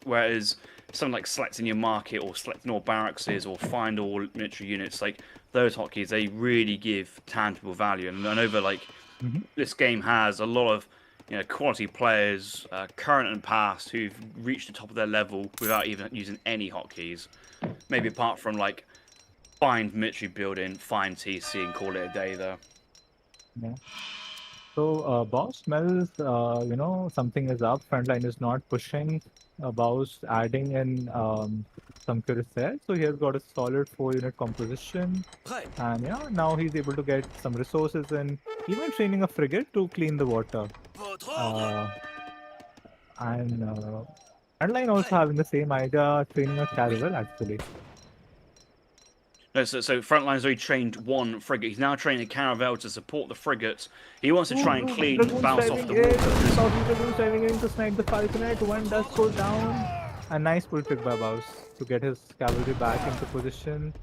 Whereas something like selecting your market or selecting all barracks or find all military units, like those hotkeys, they really give tangible value. And over this game has a lot of quality players, current and past, who've reached the top of their level without even using any hotkeys. Maybe apart from find military building, find TC, and call it a day though. Yeah. So Baus smells, something is up. Frontline is not pushing. Baus adding in some cuirassiers. So he has got a solid 4-unit composition. And yeah, now he's able to get some resources and even training a frigate to clean the water. Frontline also having the same idea, training a caravel actually. No, so Frontline's already trained one frigate. He's now training a caravel to support the frigate. He wants to try and clean Baus off the water. Dragoons diving in to snipe the falconet. One does go down. A nice pull trick by Baus to get his cavalry back into position.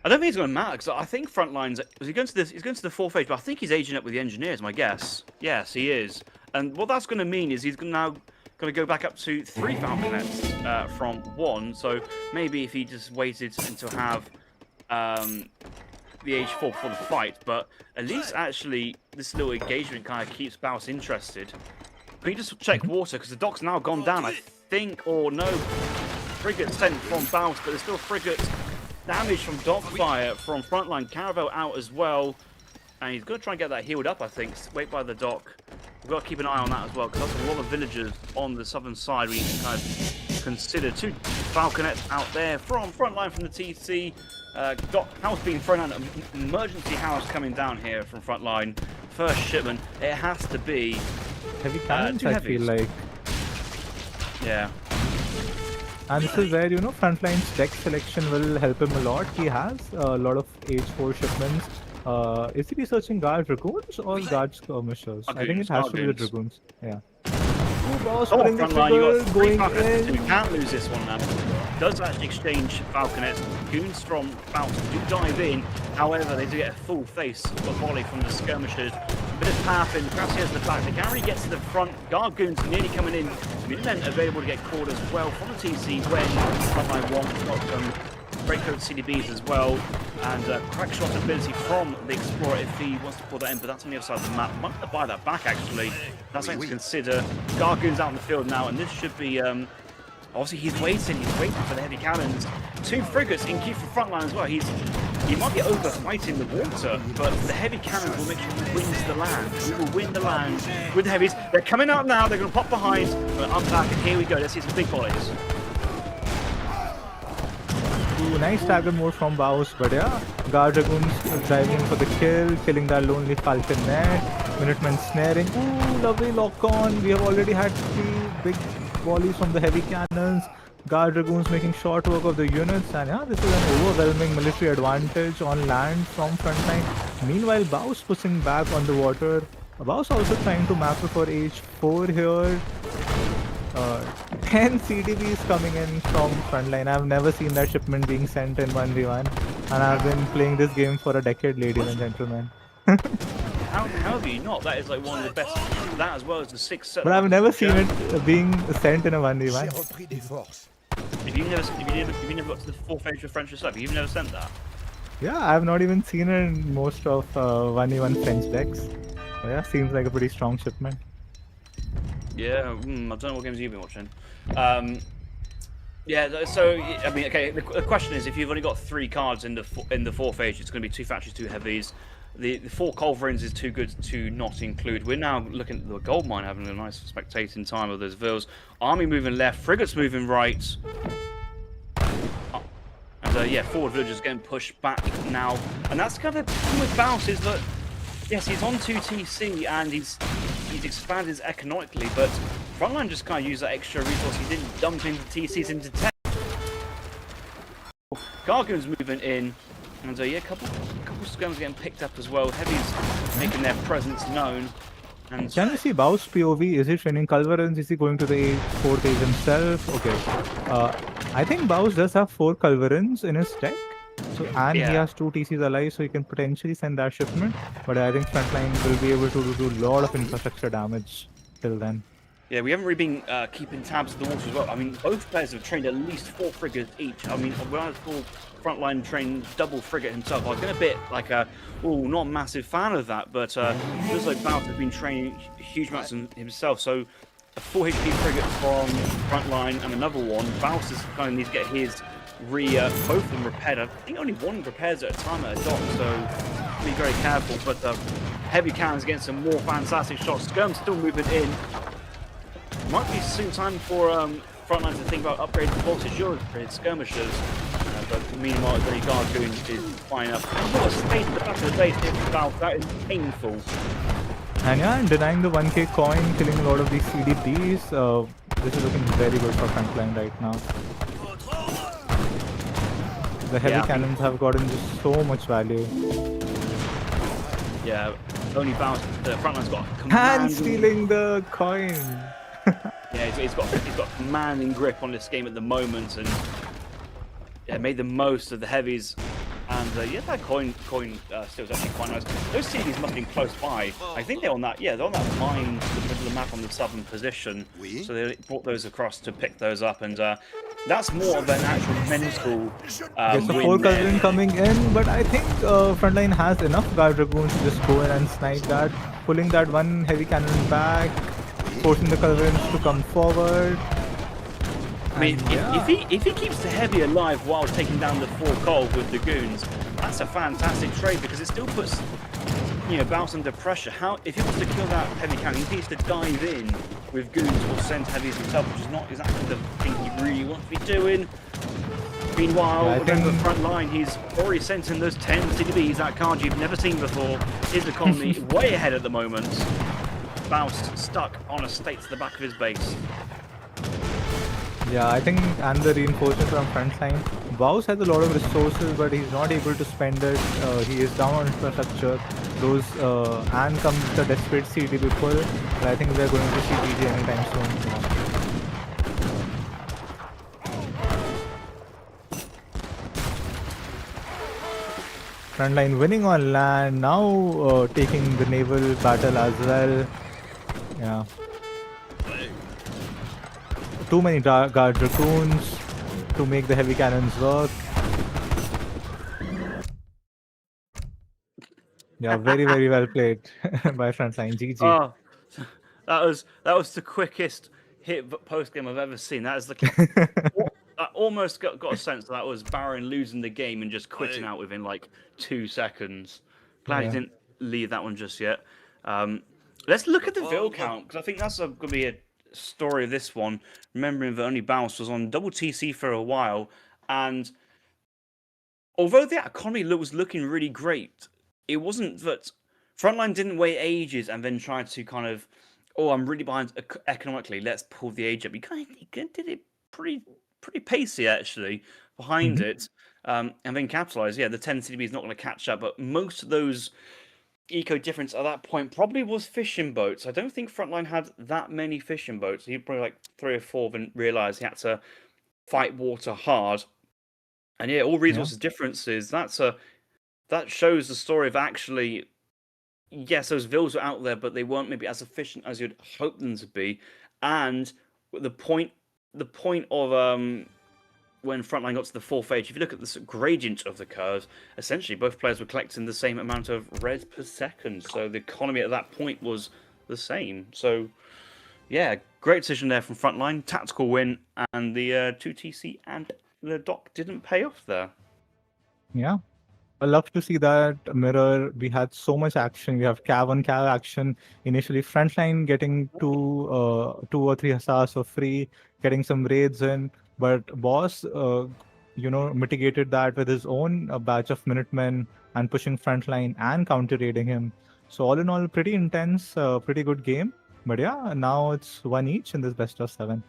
I don't think it's going to matter, because I think Frontline's... He's going to the 4th phase, but I think he's aging up with the engineers, my guess. Yes, he is. And what that's going to mean is he's now going to go back up to 3 falconets from 1. So maybe if he just waited until have the age 4 before the fight, but at least actually this little engagement kind of keeps Baus interested. Can you just check water, because the dock's now gone down, I think, or no, frigate sent from Baus, but there's still frigate damage from dock fire from Frontline. Caravel out as well, and he's going to try and get that healed up, I think. Wait by the dock. We've got to keep an eye on that as well, because that's a lot of villagers on the southern side we need to kind of consider. 2 falconets out there from Frontline from the TC. Dock house being thrown out, an emergency house coming down here from Frontline. First shipment, it has to be heavy cannons, I feel like. Yeah. And this is where, Frontline's deck selection will help him a lot. He has a lot of age 4 shipments. Is he researching guard dragoons or guard skirmishers? I think it has to be the dragoons. Yeah. Frontline, you got 3 falconets. You can't lose this one now. Does actually exchange falconets. Goons from Baus do dive in. However, they do get a full face of a volley from the skirmishers. A bit of paraffin. Gracias the back. The Gary gets to the front. Guard goons nearly coming in. Minutemen available to get caught as well from the TC when Frontline wants got some break code CDBs as well. And crack shot ability from the Explorer if he wants to pull that in, but that's on the other side of the map. Might have to buy that back actually. That's something to consider. Gargoons out in the field now, and this should be obviously he's waiting for the heavy cannons. 2 frigates in queue for Frontline as well. He might be over fighting the water, but the heavy cannons will make sure he wins the land. He will win the land with the heavies. They're coming out now, they're gonna pop behind. We're unpack, and here we go. Let's see some big volleys. Ooh, nice stagger move from Baus, but yeah, Guard Dragoons driving for the kill, killing that lonely falconet. Minutemen snaring. Ooh, lovely lock on. We have already had 3 big volleys from the heavy cannons. Guard Dragoons making short work of the units, and yeah, this is an overwhelming military advantage on land from Frontline. Meanwhile, Baus pushing back on the water. Baus also trying to map for age 4 here. 10 CDBs coming in from Frontline. I've never seen that shipment being sent in 1v1, and I've been playing this game for a decade, ladies and gentlemen. How have you not? That is like one of the best. That as well as the 6 set. But I've never seen it being sent in a 1v1. If you never got to the 4th age of French stuff, you've never sent that. Yeah, I've not even seen it in most of 1v1 French decks. But yeah, seems like a pretty strong shipment. Yeah, I don't know what games you've been watching. Yeah, so I mean, okay. The question is, if you've only got 3 cards in the 4th age, it's going to be 2 factories, 2 heavies. The 4 culverins is too good to not include. We're now looking at the gold mine, having a nice spectating time of those vills. Army moving left, frigates moving right. And yeah, forward villagers getting pushed back now. And that's kind of the problem with Baus is that, yes, he's on 2 TC and he's expanded economically, but Frontline just kind of used that extra resource. He didn't dump into TCs into 10. Gargoon's moving in. And yeah, a couple skirms getting picked up as well. Heavies making their presence known. And Can we see Baus POV? Is he training Culverins? Is he going to the 4th age himself? Okay. I think Baus does have 4 Culverins in his deck. So, and he has 2 TCs alive, so he can potentially send that shipment. But I think Frontline will be able to do a lot of infrastructure damage till then. yeah, we haven't really been keeping tabs of the water as well. I mean, both players have trained at least 4 frigates each. I mean, when I saw Frontline train double frigate himself, I was getting a bit like not a massive fan of that, but it feels like Baus has been training huge amounts himself. So a 4 HP frigate from Frontline and another one. Baus is kind of needs to get his both of them repaired. I think only one repairs at a time at a dock, so be very careful. But heavy cannons getting some more fantastic shots. Skirm's still moving in. Might be soon time for Frontline to think about upgrading the voltage upgrade skirmishes. But meanwhile, the Gargoon is flying up. What a space at the back of the base here for Baus. That is painful. And yeah, and denying the 1k coin, killing a lot of these CDPs. This is looking very good for Frontline right now. The heavy cannons have gotten just so much value. Yeah, only Baus. The Frontline's got Hand commanding. stealing the coin. Yeah, he's got commanding grip on this game at the moment, and yeah, made the most of the heavies. And yeah, that coin still is actually quite nice. Those CDs must have been close by. I think they're on that. Yeah, they're on that mine in the middle of the map on the southern position. So they brought those across to pick those up, and that's more of an actual mental There's a win 4 there. Culverin coming in, but I think Frontline has enough guard dragoons to just go in and snipe that, pulling that 1 heavy cannon back, forcing the Culverins to come forward. I mean, if he keeps the heavy alive while taking down the 4 coal with the goons, that's a fantastic trade because it still puts Baus under pressure. If he wants to kill that heavy cannon, he needs to dive in with goons or send heavies himself, which is not exactly the thing he really wants to be doing. Meanwhile, within the front line, he's already sent in those 10 CDBs, that card you've never seen before. His economy way ahead at the moment. Baus stuck on a stake to the back of his base. Yeah, I think, and the reinforcement from Frontline. Baus has a lot of resources, but he's not able to spend it. He is down on infrastructure. Those and comes the desperate CDB pull. But I think we're going to see GG anytime soon. Frontline winning on land, now taking the naval battle as well. Yeah. Too many guard dragoons to make the heavy cannons work. Yeah, very well played by Frontline. GG. Oh, that was the quickest hit post game I've ever seen. That is the I almost got a sense that was Baron losing the game and just quitting out within like 2 seconds. Glad he didn't leave that one just yet. Let's look at the Vil count because I think that's going to be a story of this one. Remembering that only Baus was on double TC for a while, and although the economy was looking really great, it wasn't that Frontline didn't wait ages and then tried to kind of, I'm really behind economically, let's pull the age up. He kind of did it pretty pacey actually behind it, and then capitalize. Yeah, the 10 CDB is not going to catch up, but most of those eco difference at that point probably was fishing boats. I don't think Frontline had that many fishing boats. He probably like 3 or 4, then realized he had to fight water hard. And yeah, all resources differences. That shows the story of actually, yes, those vills were out there, but they weren't maybe as efficient as you'd hope them to be. And the point of when Frontline got to the 4th age, if you look at the gradient of the curves, essentially both players were collecting the same amount of red per second. So the economy at that point was the same. So yeah, great decision there from Frontline. Tactical win, and the 2 TC and the dock didn't pay off there. Yeah. I love to see that mirror. We had so much action. We have cav on cav action. Initially, Frontline getting 2 or 3 hussars for free, getting some raids in. But Boss, mitigated that with his own batch of Minutemen and pushing Frontline and counter raiding him. So all in all, pretty intense, pretty good game. But yeah, now it's 1 each in this best of 7.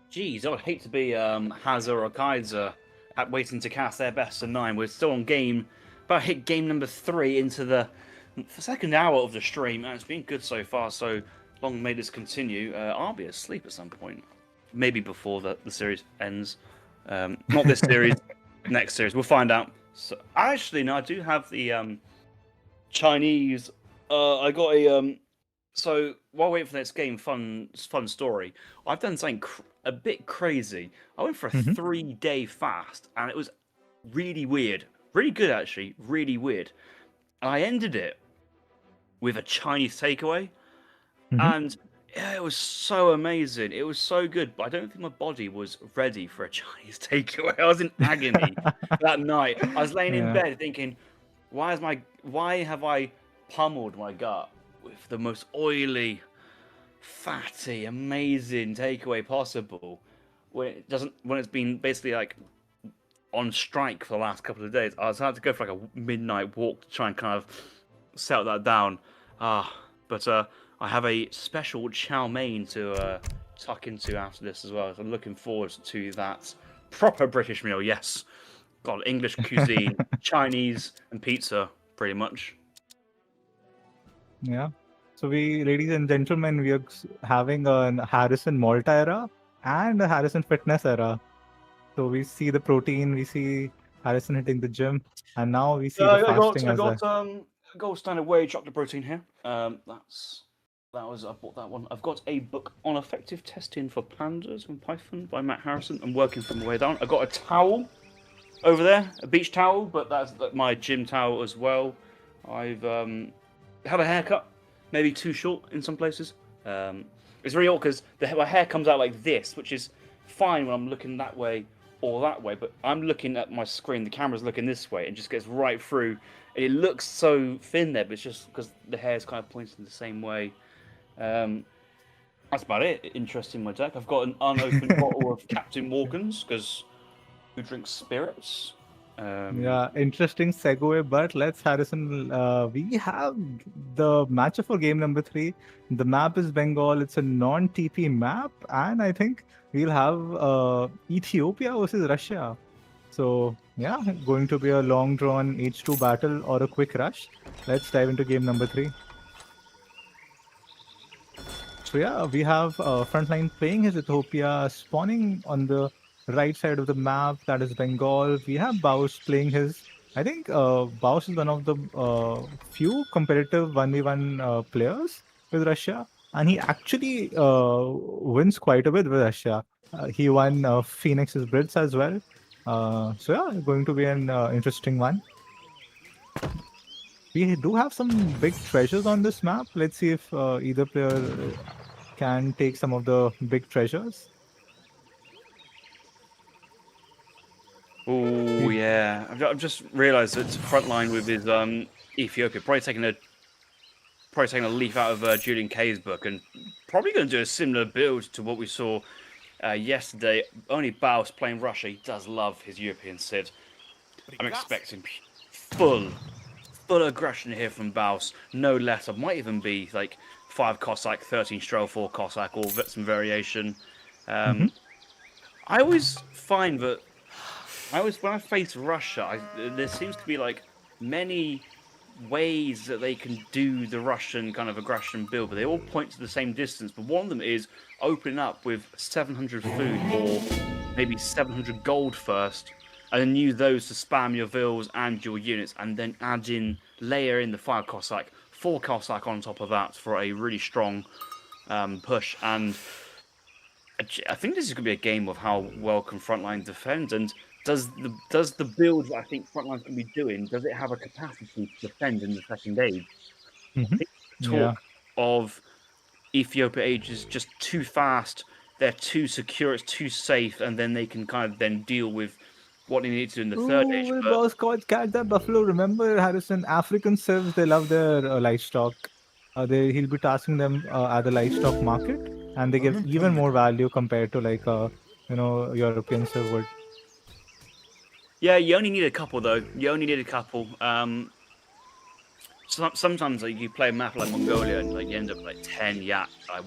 Jeez, I would hate to be Hazard or Kaiser at waiting to cast their best of 9. We're still on game, about hit game number 3 into the second hour of the stream, and it's been good so far. So long may this continue. I'll be asleep at some point, maybe before the series ends. Not this series, next series. We'll find out. So actually, no, I do have the Chinese. I got a So while waiting for the next game, fun story. I've done something a bit crazy. I went for a 3-day fast, and it was really weird, really good actually, really weird. And I ended it with a Chinese takeaway, and yeah, it was so amazing. It was so good, but I don't think my body was ready for a Chinese takeaway. I was in agony that night. I was laying in bed thinking, why have I pummeled my gut with the most oily, fatty, amazing takeaway possible when it's been basically like on strike for the last couple of days. I was had to go for like a midnight walk to try and kind of settle that down. But I have a special chow mein to tuck into after this as well. So I'm looking forward to that proper British meal. Yes, got English cuisine, Chinese, and pizza, pretty much. Yeah. So ladies and gentlemen, we are having a Harrison Malta era and a Harrison Fitness era. So we see the protein, we see Harrison hitting the gym, and now we see the fasting as well. I got gold standard whey chocolate protein here. I bought that one. I've got a book on effective testing for pandas and Python by Matt Harrison. I'm working from the way down. I got a towel over there, a beach towel, but that's my gym towel as well. I've had a haircut, maybe too short in some places. It's really awkward because my hair comes out like this, which is fine when I'm looking that way or that way, but I'm looking at my screen, the camera's looking this way, and just gets right through, and it looks so thin there, but it's just because the hair's kind of pointing the same way. That's about it. Interesting in my deck. I've got an unopened bottle of Captain Morgan's, because who drinks spirits? Yeah, interesting segue, but let's Harrison. We have the matchup for game number 3. The map is Bengal. It's a non-TP map, and I think we'll have Ethiopia versus Russia. So yeah, going to be a long-drawn H2 battle or a quick rush. Let's dive into game number 3. So yeah, we have Frontline playing his Ethiopia, spawning on the right side of the map, that is Bengal. We have Baus playing his. I think Baus is one of the few competitive 1v1 players with Russia, and he actually wins quite a bit with Russia. He won Phoenix's Blitz as well. So yeah, going to be an interesting one. We do have some big treasures on this map. Let's see if either player can take some of the big treasures. Oh yeah, I've just realised that Frontline with his Ethiopia probably taking a leaf out of JulianK's book, and probably going to do a similar build to what we saw yesterday. Only Baus playing Russia. He does love his European Sid. I'm expecting full aggression here from Baus. No less. It might even be like 5 Cossack, 13 Stroll, 4 Cossack, or some variation. I always find that when I face Russia, there seems to be like many ways that they can do the Russian kind of aggression build, but they all point to the same distance. But one of them is opening up with 700 food or maybe 700 gold first, and then use those to spam your vills and your units, and then layer in the 5 Cossack, 4 Cossack on top of that for a really strong push. And I think this is going to be a game of how well can Frontline defend, and does the build that I think Frontline's going to be doing, does it have a capacity to defend in the second age? I think talk of Ethiopia age is just too fast, they're too secure, it's too safe, and then they can kind of then deal with what they need to do in the third age. Boss caught catch that buffalo. Remember, Harrison, African civs, they love their livestock. He'll be tasking them at the livestock market, and they give even more value compared to like European civ would. Yeah, you only need a couple though. You only need a couple. sometimes like, you play a map like Mongolia and like you end up like 10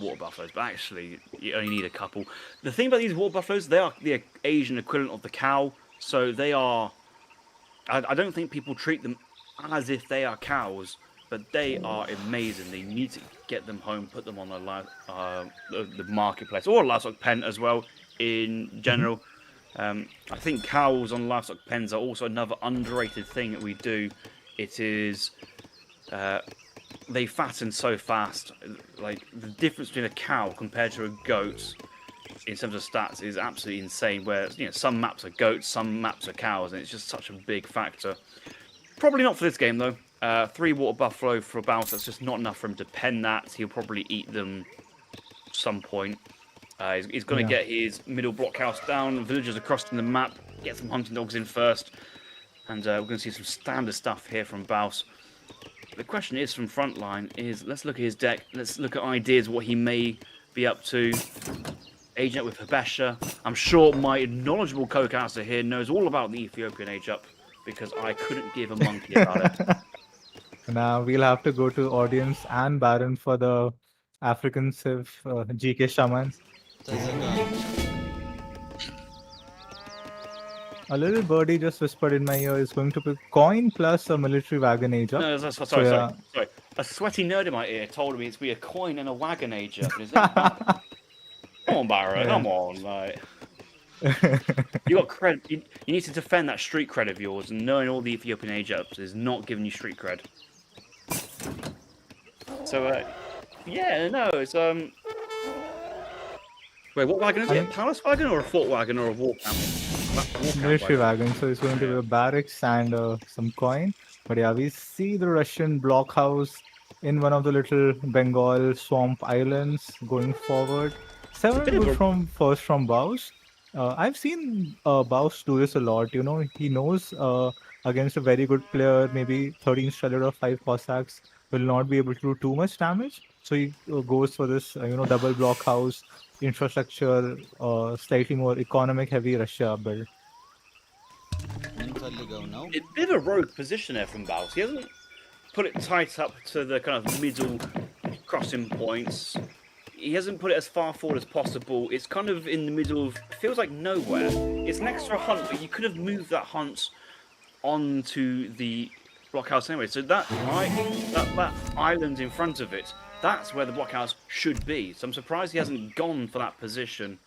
water buffaloes, but actually you only need a couple. The thing about these water buffaloes, they are the Asian equivalent of the cow, so they are. I don't think people treat them as if they are cows, but they are amazing. They need to get them home, put them on the marketplace or livestock pen as well. In general, I think cows on livestock pens are also another underrated thing that we do. It is. They fatten so fast. Like the difference between a cow compared to a goat in terms of stats is absolutely insane. Where some maps are goats, some maps are cows, and it's just such a big factor. Probably not for this game though. 3 water buffalo for BaUS. That's just not enough for him to pen that. He'll probably eat them at some point. He's going to get his middle blockhouse down. Villagers are crossing the map. Get some hunting dogs in first, and we're going to see some standard stuff here from BaUS. The question is from Frontline is, let's look at his deck. Let's look at ideas what he may be up to. Age up with Habesha. I'm sure my knowledgeable co-caster here knows all about the Ethiopian age up because I couldn't give a monkey about it. Now we'll have to go to audience and Baron for the African Civ GK Shaman. A little birdie just whispered in my ear is going to be coin plus a military wagon age up. No, sorry. A sweaty nerd in my ear told me it's be a coin and a wagon age up. Come on, Baron, come on, like. You got cred. You need to defend that street cred of yours, and knowing all the Ethiopian age ups is not giving you street cred. So, yeah, no, it's Wait, what wagon is it? A palace wagon or a fort wagon or a war camp? Military wagon, so it's going to be a barracks and some coin. But yeah, we see the Russian blockhouse in one of the little Bengal swamp islands going forward. 7 good from BaUS. I've seen BaUS do this a lot. He knows against a very good player, maybe 13 Strelid or 5 Cossacks will not be able to do too much damage. So he goes for this, double blockhouse, infrastructure, slightly more economic heavy Russia build. It's a bit of a rogue position there from BaUS. He hasn't put it tight up to the kind of middle crossing points. He hasn't put it as far forward as possible. It's kind of in the middle of, feels like nowhere. It's next to a hunt, but you could have moved that hunt onto the blockhouse anyway. So that island in front of it, that's where the blockhouse should be. So I'm surprised he hasn't gone for that position.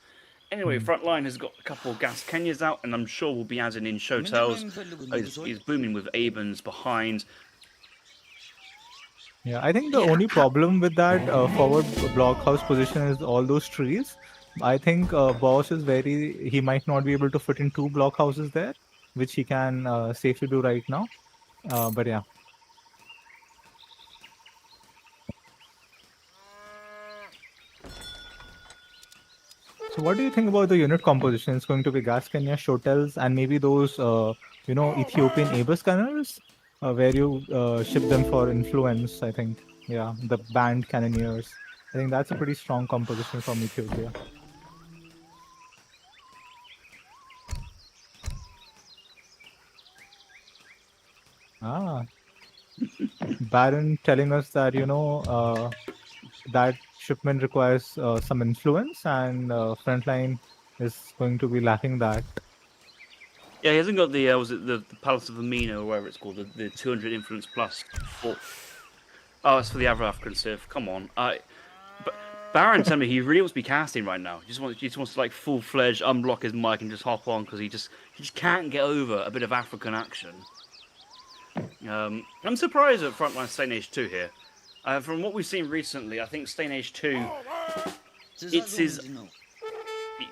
Anyway, Frontline has got a couple of gas Kenyas out, and I'm sure we'll be adding in Shotels. He's booming with Abens behind. Yeah, I think the only problem with that forward blockhouse position is all those trees. I think BaUS is he might not be able to fit in 2 blockhouses there, which he can safely do right now. But yeah. So what do you think about the unit composition? It's going to be gas Kenya, Shotels, and maybe those, Ethiopian Abus gunners, where you ship them for influence, I think. Yeah, the band cannoneers. I think that's a pretty strong composition from Ethiopia. Baron telling us that, that shipment requires some influence, and Frontline is going to be lacking that. Yeah, he hasn't got the the Palace of Amina or whatever it's called, the 200 influence plus. Oh, it's for the other African Civ. Come on, but Baron told me he really wants to be casting right now. He just wants to like full-fledged unblock his mic and just hop on because he just can't get over a bit of African action. I'm surprised at Frontline Stain Age 2 here. From what we've seen recently, I think Stain Age 2, it's his.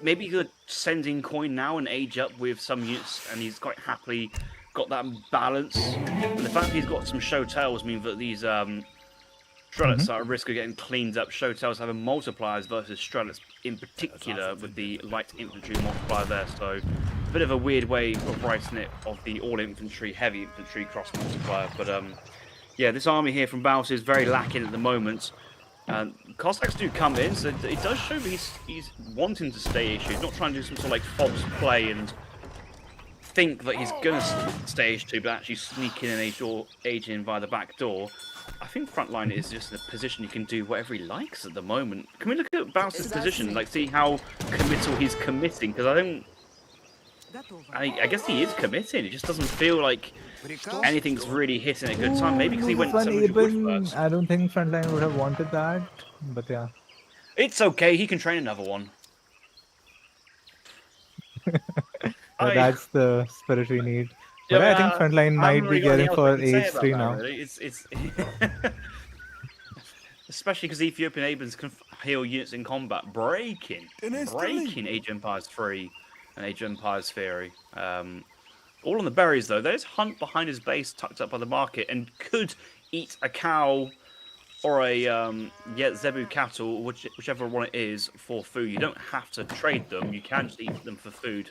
Maybe he could send in coin now and age up with some units, and he's quite happily got that balance. And the fact he's got some Shotels mean that these Strelets are at risk of getting cleaned up. Shotels having multipliers versus Strelets in particular with the light infantry multiplier there. So a bit of a weird way of writing it of the all infantry, heavy infantry cross multiplier. But yeah, this army here from BaUS is very lacking at the moment. Cossacks do come in, so it does show that he's wanting to stay issue. He's not trying to do some sort of like false play and think that he's going to stage 2, but actually sneak in an age in via the back door. I think Frontline is just in a position he can do whatever he likes at the moment. Can we look at Baus's position, like see how committal he's committing? Because I guess he is committing. It just doesn't feel like anything's really hitting at a good time. Maybe because he went One 700 wood Eben, first. I don't think Frontline would have wanted that, but yeah. It's okay. He can train another one. That's the spirit we need. But I think Frontline might be getting for age 3 now. Really. It's especially because Ethiopian Abens can heal units in combat, breaking Age Empires 3 and Age Empires Theory. All on the berries though. There's Hunt behind his base, tucked up by the market, and could eat a cow or a Zebu cattle, whichever one it is, for food. You don't have to trade them. You can just eat them for food.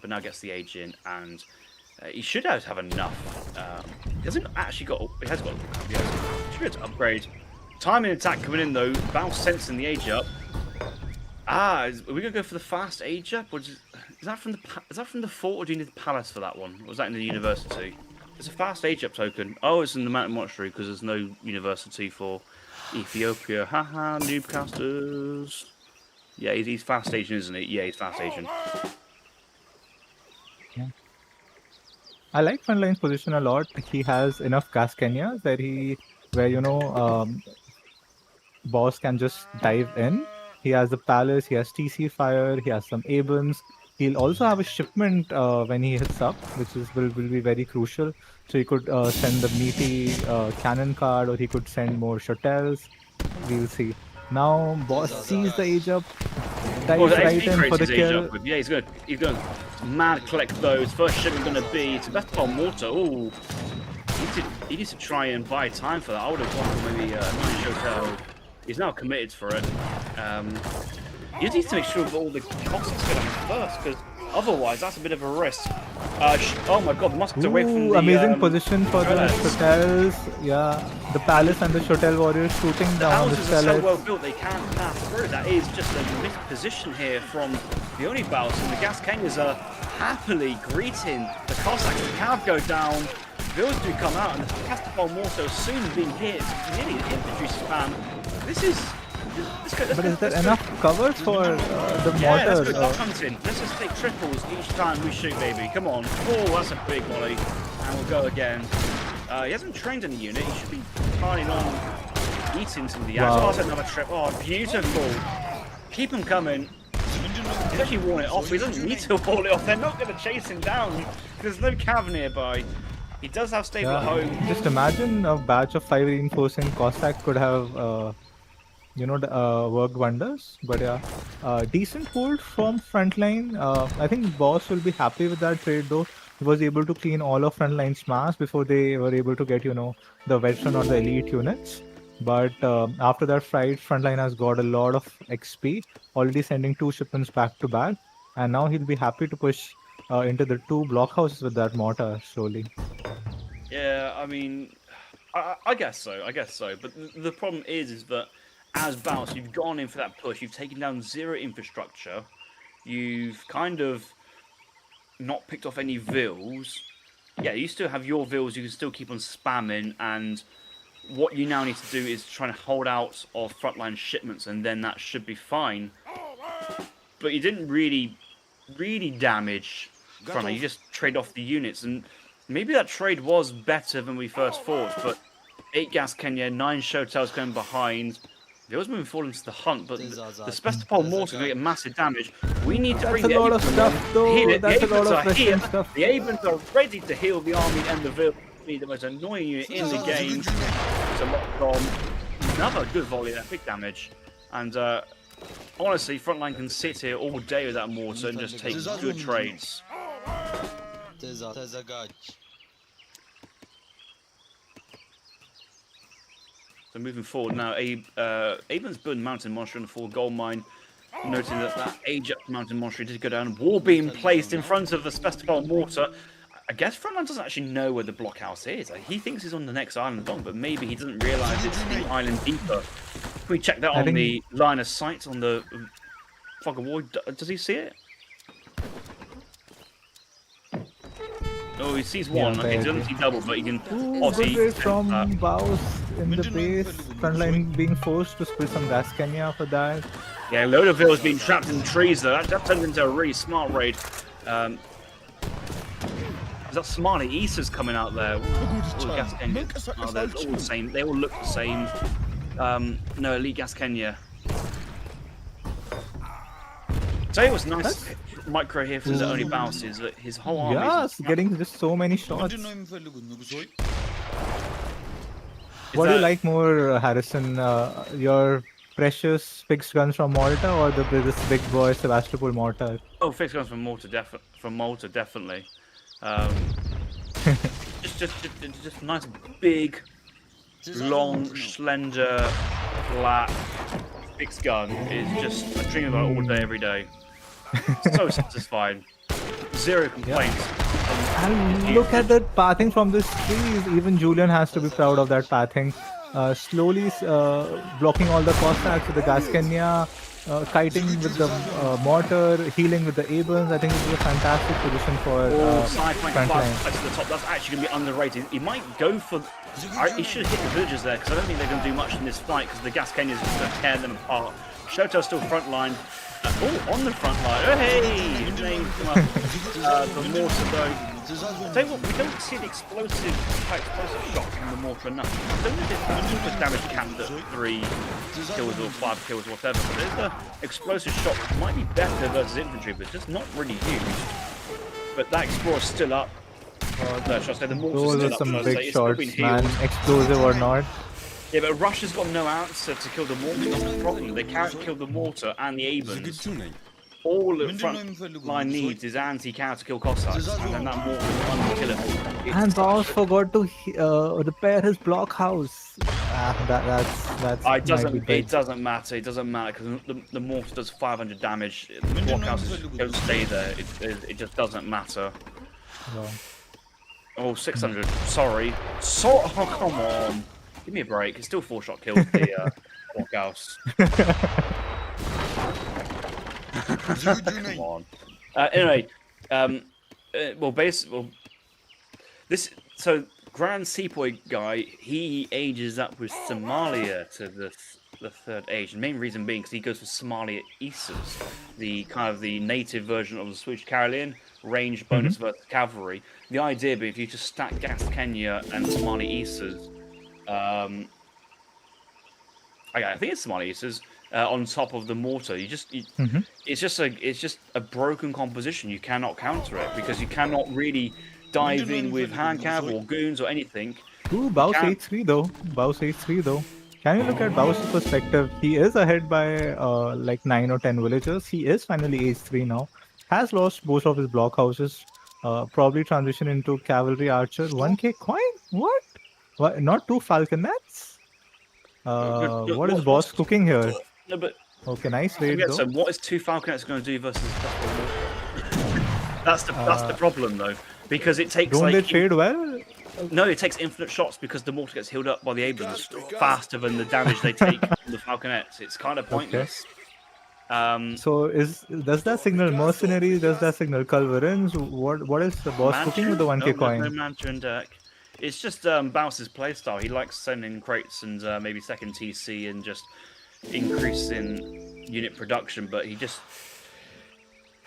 But now gets the age in, and he should have enough. He hasn't actually got. He has got. He should be able to upgrade. Timing attack coming in though. Baus sensing the age up. Are we gonna go for the fast age up, or is that from the fort, or do you need the palace for that one? Or was that in the university? It's a fast age up token. Oh, it's in the mountain monastery because there's no university for Ethiopia. Haha, noobcasters. Yeah, he's fast aging, isn't he? Yeah, he's fast aging. I like Frontline's position a lot. He has enough gas Kenyas where boss can just dive in. He has the palace, he has TC fire, he has some Abens. He'll also have a shipment when he hits up, which will be very crucial. So he could send the meaty cannon card, or he could send more shuttles. We'll see. Now boss sees the age up, dives right in for the kill. Yeah, he's gonna mad collect those. First shipment gonna be to Bethel Mortar. Ooh, he needs to try and buy time for that. I would have wanted maybe a nice hotel. He's now committed for it. You need to make sure that all the costs get on first, because otherwise that's a bit of a risk. Oh my god, the muskets away from the amazing position for the hotels. Yeah, the palace and the hotel warriors shooting down the houses are so sellers. well built they can't pass through. That is just a missed position here from the OnlyBaus, and the Gas Kenyas are happily greeting the Cossacks. The cav go down, Bills do come out, and the Castafel Morto soon being hit. Nearly an infantry spam. This is. But is there enough cover for the Yeah, mortar? let's go duck hunting. Let's just take triples each time we shoot, baby. Come on. Oh, that's a big volley. And we'll go again. He hasn't trained any unit. He should be planning on eating some of the ads. Oh, that's another trip. Oh, beautiful. Keep him coming. He's actually worn it off. He doesn't need to wall it off. They're not going to chase him down. There's no cav nearby. He does have stable at home. Just imagine a batch of 5 reinforcing Cossack could have worked wonders. But yeah, decent hold from Frontline. I think Boss will be happy with that trade though. He was able to clean all of Frontline's mass before they were able to get, the veteran or the elite units. But after that fight, Frontline has got a lot of XP, already sending 2 shipments back to back. And now he'll be happy to push into the 2 blockhouses with that mortar slowly. Yeah, I mean, I guess so. But the problem is that as Baus, you've gone in for that push. You've taken down 0 infrastructure. You've kind of not picked off any vills. Yeah, you still have your vills. You can still keep on spamming. And what you now need to do is try and hold out of Frontline shipments, and then that should be fine. But you didn't really damage Frontline. You just trade off the units, and maybe that trade was better than we first thought. But 8 Gas Kenya, 9 Showtails going behind. They was moving forward into the hunt, but the Special Mortar going to get massive damage. We need to bring a lot of stuff, though. That's a lot of Western stuff. The Abens are ready to heal the army and the Vil. The most annoying unit in the game. It's a lot gone. Another good volley there, big damage. And honestly, Frontline can sit here all day with that mortar and just take good trades. So moving forward now, Aben's building Mountain Monastery on the 4 gold mine, noting that age-up Mountain Monastery did go down. Wall being placed in front of the Special Mortar. I guess Frontline doesn't actually know where the blockhouse is. He thinks he's on the next island along, but maybe he doesn't realise it's the island deeper. Can we check that on the line of sight on the Fog of War? Does he see it? Oh, he sees one. Okay, he doesn't see double, but he can. Ooh, Obviously, good race from Baus in the base. Frontline being forced to split some gas Kenya for that. yeah, Lodeville's been trapped in the trees though. That turned into a really smart raid. Is that Smiley? Issa's coming out there. Ooh, Gas Kenya. Oh, they're all the same. They all look the same. No, Elite Gas Kenya. Tell you what's nice, micro here for the OnlyBaus is that his whole army. Yes, getting just so many shots. is What do you that- like more, Harrison? Your precious fixed guns from Malta or this big boy Sevastopol mortar? Oh, fixed guns from Malta, definitely. Just nice, big, long, slender, flat fixed gun is just I dream about it all day, every day. So satisfying. Zero complaints. And look at that pathing from this trees. Even Julian has to be proud of that pathing. Slowly blocking all the Cossacks with the gas Kenya, kiting with the mortar, healing with the Abels. I think this is a fantastic position for Side flank Frontline. to the top. That's actually going to be underrated. He might go for. He should hit the villagers there because I don't think they're going to do much in this fight because the gas Kenyans are just going to tear them apart. Shoto's still frontline. On the front line. Oh, hey! His name come up. The mortar though. Tell you what, we don't see the explosive shot from the mortar enough. I don't know if it's super damage capped at 3 kills or 5 kills or whatever, but there's the explosive shot which might be better versus infantry, but just not really used. But that explorer's still up. No, should I say the mortar's Those still are up. some Should I say big it's still been shots, man. healed. Explosive or not. Yeah, but Russia's got no answer to kill the mortar. That's the problem. They can't kill the mortar and the Abens. All the front line needs is anti-cow to kill Cossacks, and then that mortar is unkillable. And Baus forgot to repair his blockhouse. That's It doesn't matter. It doesn't matter because the mortar does 500 damage. The blockhouses don't stay there. It just doesn't matter. Oh, 600. Sorry. Oh, come on. Give me a break. It's still 4-shot kills the blockhouse. Come on. Anyway, so Grand Sepoy guy, he ages up with Somalia to the third age. The main reason being because he goes for Somalia Isas, the kind of the native version of the Swedish Karelian, range bonus versus cavalry. The idea being if you just stack Gas Kenya and Somali Isas, I think it's Somali Isas, on top of the mortar. It's just a broken composition. You cannot counter it because you cannot really dive in with hand cav or goons or anything. Ooh, Baus H3 though. Baus H3 though. Can you look at Baus' perspective? He is ahead by like 9 or 10 villagers. He is finally H3 now. Has lost both of his blockhouses. Probably transition into cavalry archer. 1k coin? What? Not 2 falconets? What is boss cooking here? No, but Okay, nice raid though. so what is 2 falconets going to do versus? That's the problem though, because it takes Don't like they trade well? no, it takes infinite shots because the mortar gets healed up by the Abrams faster than the damage they take from the falconets. It's kind of pointless. So does that signal mercenaries? Does that signal culverins? What is the boss cooking with the 1k coin? No Mantra in deck. It's just Baus's playstyle. He likes sending crates and maybe second TC and just increasing unit production, but he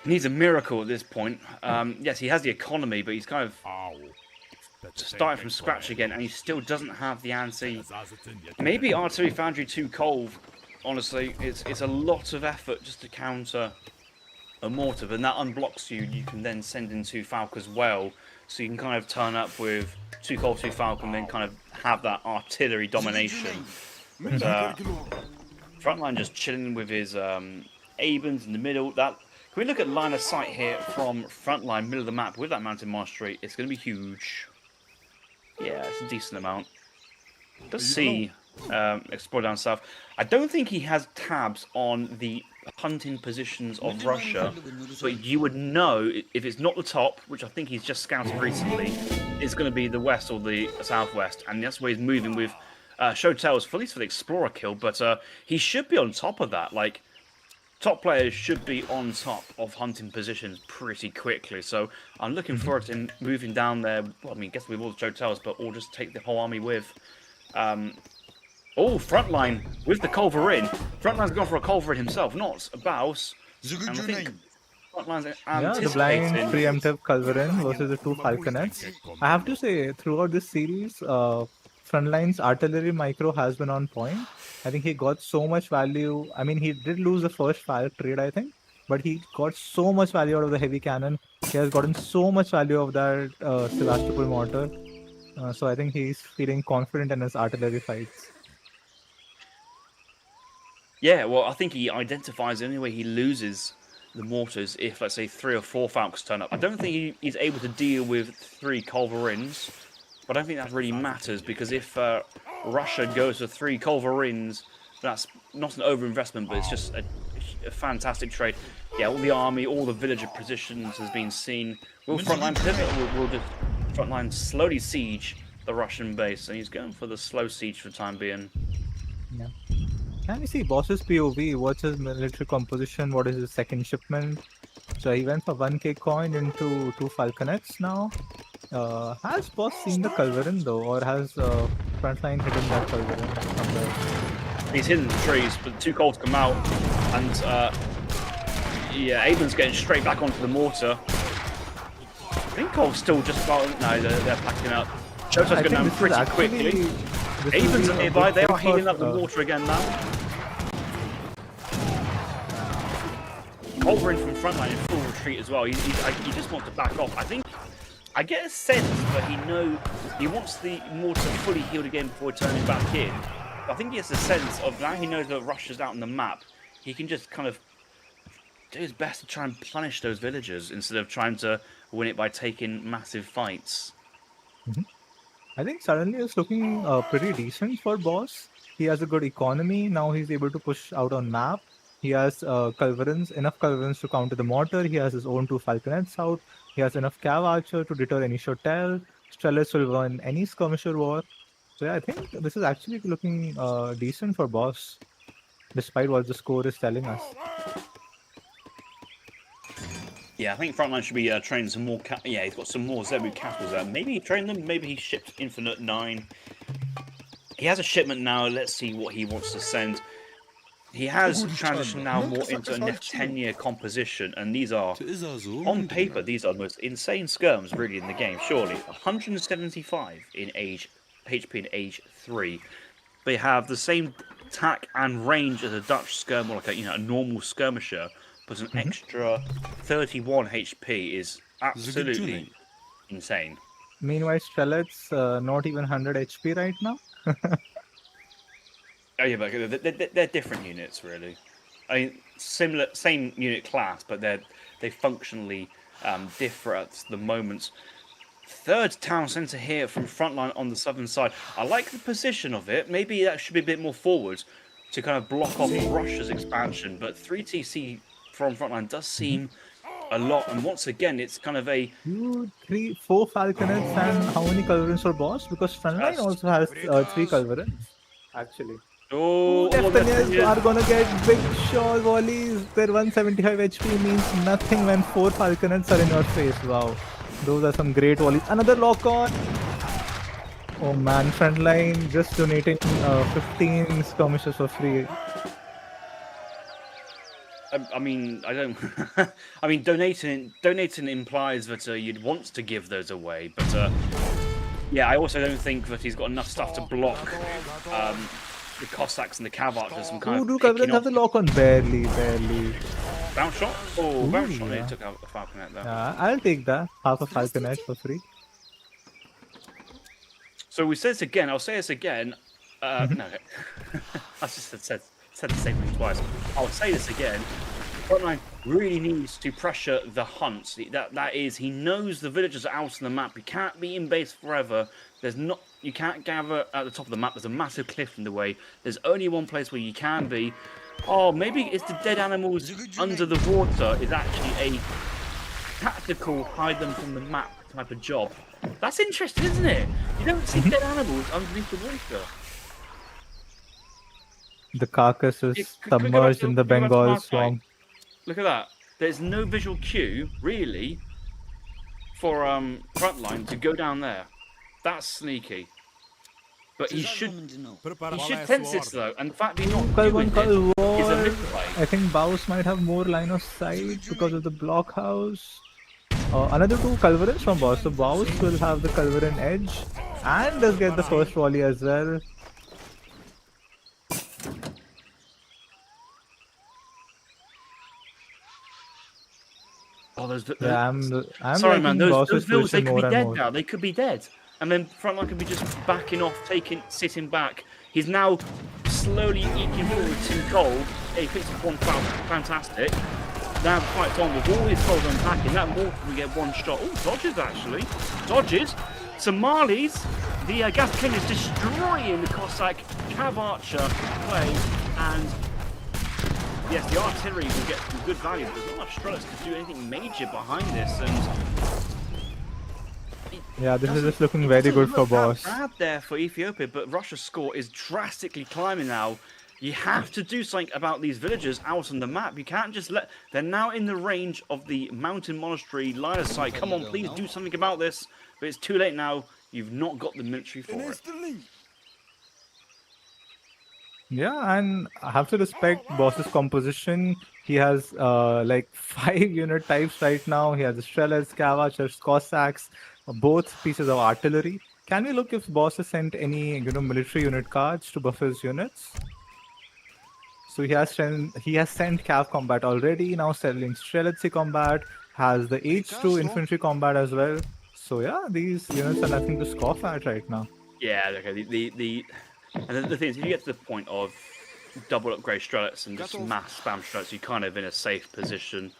needs a miracle at this point. Yes, he has the economy, but he's kind of starting from scratch again, and he still doesn't have the anti. Maybe Artillery Foundry 2 Colv. Honestly, it's a lot of effort just to counter a mortar, but that unblocks you. You can then send in 2 Falcon as well, so you can kind of turn up with 2 Colv, 2 Falcon, then kind of have that artillery domination. But, Frontline just chilling with his Abens in the middle. Can we look at line of sight here from Frontline, middle of the map with that mountain mastery? It's going to be huge. Yeah, it's a decent amount. Does see explore down south. I don't think he has tabs on the hunting positions of Russia, but you would know if it's not the top, which I think he's just scouted recently, it's going to be the west or the southwest, and that's where he's moving with. Show tells, at least for the explorer kill, but he should be on top of that. Like, top players should be on top of hunting positions pretty quickly. So I'm looking forward to him moving down there. Well, I mean, I guess with all the hotels, but or just take the whole army with. Oh, Frontline with the Culverin. Frontline's gone for a Culverin himself, not a Baus. And I think Frontline's Yeah, the blind anticipating. preemptive Culverin versus the 2 Falconets. I have to say, throughout this series, Frontline's artillery micro has been on point. I think he got so much value. I mean, he did lose the first fire trade, I think, but he got so much value out of the heavy cannon. He has gotten so much value of that Sevastopol mortar. So I think he's feeling confident in his artillery fights. Yeah, well, I think he identifies the only way he loses the mortars if, let's say, 3 or 4 Falcons turn up. I don't think he's able to deal with 3 Culverins, but I don't think that really matters, because if Russia goes for 3 Culverins, that's not an overinvestment, but it's just a fantastic trade. Yeah, all the army, all the villager positions has been seen. Will Frontline pivot, or will just Frontline slowly siege the Russian base? And he's going for the slow siege for the time being. Yeah. Can we see Boss's POV? What's his military composition? What is his second shipment? So he went for 1k coin into 2 Falconets now. Has Boss seen the Culverin though, or has Frontline hidden that Culverin somewhere? He's hidden the trees, but the 2 Colts come out, and yeah, Aben's getting straight back onto the mortar. I think Colt's still just about. No, they're packing up. Shoto's going down pretty quickly. Aben's are nearby. They are healing up the mortar again now. Culverin from Frontline in full retreat as well. He just wants to back off. I get a sense that he wants the mortar fully healed again before turning back in. But I think he has a sense of now he knows that Russia's out on the map. He can just kind of do his best to try and punish those villagers instead of trying to win it by taking massive fights. I think suddenly it's looking pretty decent for Boss. He has a good economy. Now he's able to push out on map. He has Culverins, enough Culverins to counter the mortar. He has his own 2 Falconets out. He has enough Cav Archer to deter any Shotel. Strellis will win any skirmisher war. So yeah, I think this is actually looking decent for Boss, despite what the score is telling us. Yeah, I think Frontline should be training some more. Yeah, he's got some more Zebu castles there. Maybe he trained them. Maybe he shipped Infinite 9. He has a shipment now. Let's see what he wants to send. He has transitioned now more into a 10-year composition, and these are, on paper, these are the most insane skirms really in the game. Surely 175 in age HP in age 3. They have the same attack and range as a Dutch skirm, or like a normal skirmisher, but an extra 31 HP is absolutely insane. Meanwhile, Strelets not even 100 HP right now. Oh yeah, but they're different units, really. I mean, same unit class, but they functionally differ at the moment. Third town centre here from Frontline on the southern side. I like the position of it. Maybe that should be a bit more forward to kind of block off Russia's expansion. But 3TC from Frontline does seem a lot. And once again, it's kind of a 2, 3, 4 Falconets and how many Culverins for Boss? Because Frontline also has 3 Culverins, actually. Oh, Defenders are gonna get big shot volleys. Their 175 HP means nothing when 4 Falconets are in your face. Wow, those are some great volleys. Another lock on. Oh man, Frontline just donating 15 skirmishes for free. I mean, I don't. I mean, donating implies that you'd want to give those away, but yeah, I also don't think that he's got enough stuff to block the Cossacks and the Cav Archers from kind of do picking Culverins have the lock on? Barely. Bounce shot? Oh, bounce shot. yeah. He took out the Falconet there. I'll take that. Half a Falconet for free. So we say this again. I'll say this again. No, I just said the same thing twice. I'll say this again. Frontline really needs to pressure the hunt. That is, he knows the villagers are out on the map. You can't be in base forever. You can't gather at the top of the map. There's a massive cliff in the way. There's only one place where you can be. Oh, maybe it's the dead animals under the water is actually a tactical hide them from the map type of job. That's interesting, isn't it? You don't see dead animals underneath the water. The carcass is Yeah, go back submerged to- in the go back to Bengal last night. swamp. Look at that. There's no visual cue, really, for Frontline to go down there. That's sneaky. But he should sense this though, and the fact he's not doing it is a misplay. I think Baus might have more line of sight because of the blockhouse. Another 2 culverins from Baus. So Baus will have the culverin edge and does get the first volley as well. Oh, Yeah, I'm sorry, liking man. Baus's Those vills, they position could more be and dead more. now. They could be dead, and then Frontline could be just backing off, sitting back. He's now slowly eking forward 2 gold. He picks up 1 foul, fantastic. Now the fight's on with all his gold unpacking. That more we get 1 shot. Oh, dodges actually, dodges. Somalis. The Gaskin is destroying the Cossack Cav Archer play, and yes, the artillery will get some good value. There's not enough struts to do anything major behind this, and Yeah, this is just looking very good for Baus. bad there for Ethiopia, but Russia's score is drastically climbing now. You have to do something about these villagers out on the map. You can't just let... They're now in the range of the mountain monastery line of sight. Come on, please do something about this. But it's too late now. You've not got the military for it. Yeah, and I have to respect Baus's composition. He has like 5 unit types right now. He has the Strelets, Cav Archers, Cossacks, both pieces of artillery. Can we look if Baus has sent any military unit cards to buff his units? So he has sent Cav combat already. Now selling Streletsi combat, has the H2 infantry combat as well. So yeah, these units are nothing to scoff at right now. Yeah, okay. And the thing is, if you get to the point of double upgrade Strelets and just mass spam Strelets, you're kind of in a safe position.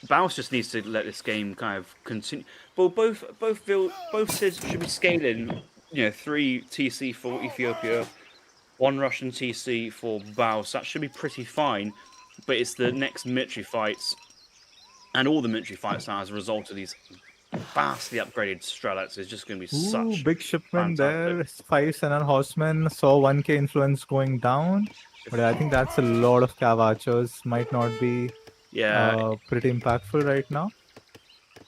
Baus just needs to let this game kind of continue. Well, both SIDs should be scaling. 3 TC for Ethiopia, 1 Russian TC for Baus. That should be pretty fine. But it's the next military fights, and all the military fights now as a result of these vastly upgraded Strelets is just going to be such Big shipment there. fantastic. 5 Senan horsemen. Saw 1k influence going down. But I think that's a lot of Cav Archers. Might not be pretty impactful right now.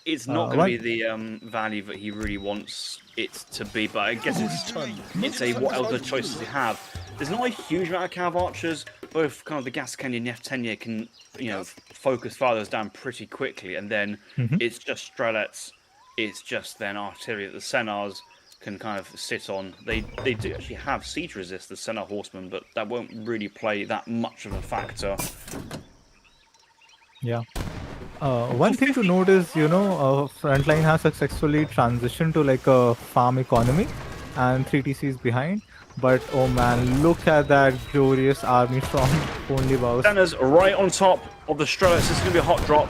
It's not going to be the value that he really wants it to be, but I guess it's a what other choices you have. There's not a huge amount of Cav Archers. Both kind of the Gascony and Neftenia can, focus fire those down pretty quickly, and then it's just Strelets, it's just then artillery that the Senars can kind of sit on. They do actually have siege resist, the Senar horsemen, but that won't really play that much of a factor. Yeah. One thing to note is, Frontline has successfully transitioned to like a farm economy, and 3 TCs behind. But oh man, look at that glorious army from OnlyBaus. Senars right on top of the Strelets. This is going to be a hot drop.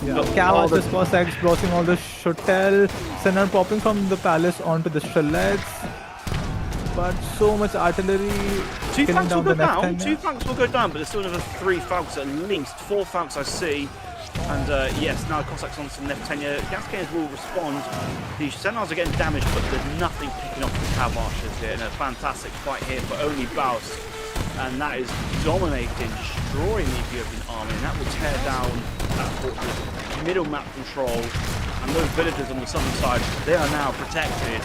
Yeah, Cav Archers, Cossacks blocking all the Shotel. Senar popping from the palace onto the Strelets. But so much artillery. 2 killing flanks will down go the down. Neftenia. 2 flanks will go down, but there's still another 3 flanks at least. 4 flanks I see. And yes, now the Cossacks on some Neftenia. Gascanes will respond. The Senars are getting damaged, but there's nothing picking up the Cav Archers here. And a fantastic fight here for OnlyBaus. And that is dominating, destroying the Ethiopian army. And that will tear down that fortress. Middle map control. And those villagers on the southern side, they are now protected.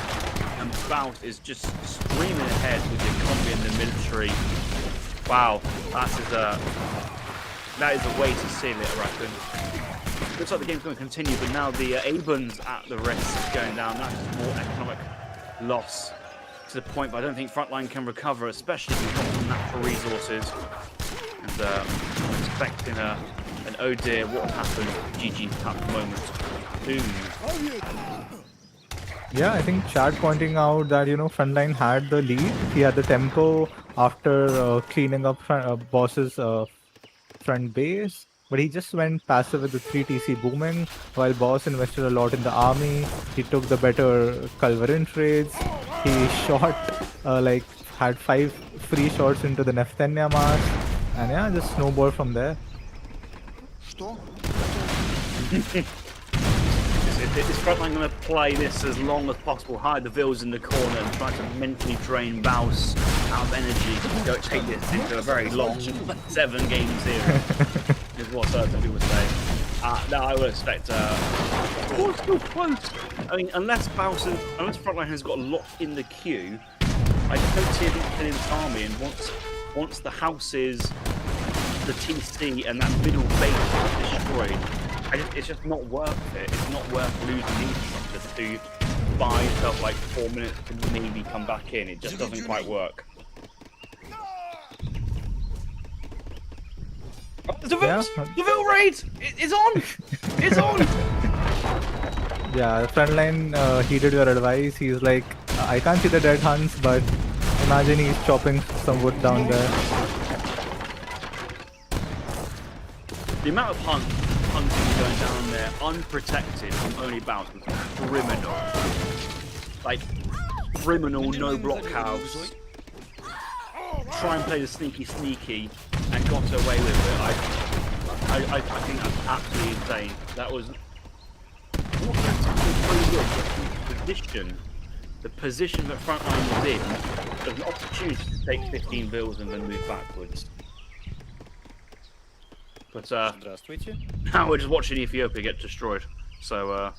And Baus is just screaming ahead with the economy and the military. Wow, that is a way to seal it, I reckon. Looks like the game's going to continue, but now the Abans at the risk of going down. That's more economic loss to the point, but I don't think Frontline can recover, especially if you've got some natural resources. And I'm expecting an oh dear, what will happen? GG at the moment. Boom. Yeah, I think Chad pointing out that Frontline had the lead. He had the tempo after cleaning up Baus's front base, but he just went passive with the 3 TC booming, while Baus invested a lot in the army. He took the better culverin trades. He shot had 5 free shots into the Neftenia mass, and yeah, just snowballed from there. This Is Frontline going to play this as long as possible, hide the Vils in the corner and try to mentally drain BAUS out of energy? Don't take this into a very long 7-game series, is what certain people say. No, I would expect. Still close. I mean, unless Frontline has got a lot in the queue, I don't see him killing this army. And once the houses, the TC, and that middle base is destroyed, it's just not worth it. It's not worth losing infrastructure to buy yourself like 4 minutes to maybe come back in. It just doesn't quite work. The Vil raid! It's on! It's on! Yeah, Frontline heeded your advice. He's like, I can't see the dead Huns, but imagine he's chopping some wood down there. The amount of hunting going down there unprotected from OnlyBaus was criminal. Like, criminal, no blockhouse. Try and play the sneaky and got away with it. I think that's absolutely insane. That was the position that Frontline was in. There's an opportunity to take 15 Vils and then move backwards. But now we're just watching Ethiopia get destroyed. So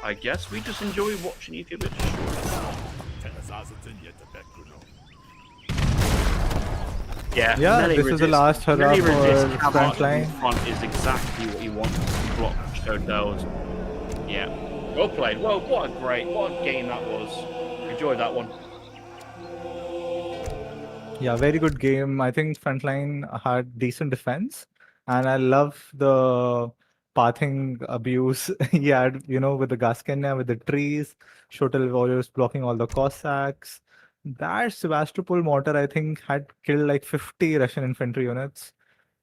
I guess we just enjoy watching Ethiopia get destroyed. Yeah, this is the last hurrah for Frontline. Front is exactly what you want to block Showdales. Yeah, well played. Well, what a game that was. Enjoyed that one. Yeah, very good game. I think Frontline had decent defense, and I love the pathing abuse he had, with the Gaskenya, with the trees, Shotel warriors blocking all the Cossacks. That Sevastopol mortar, I think, had killed like 50 Russian infantry units.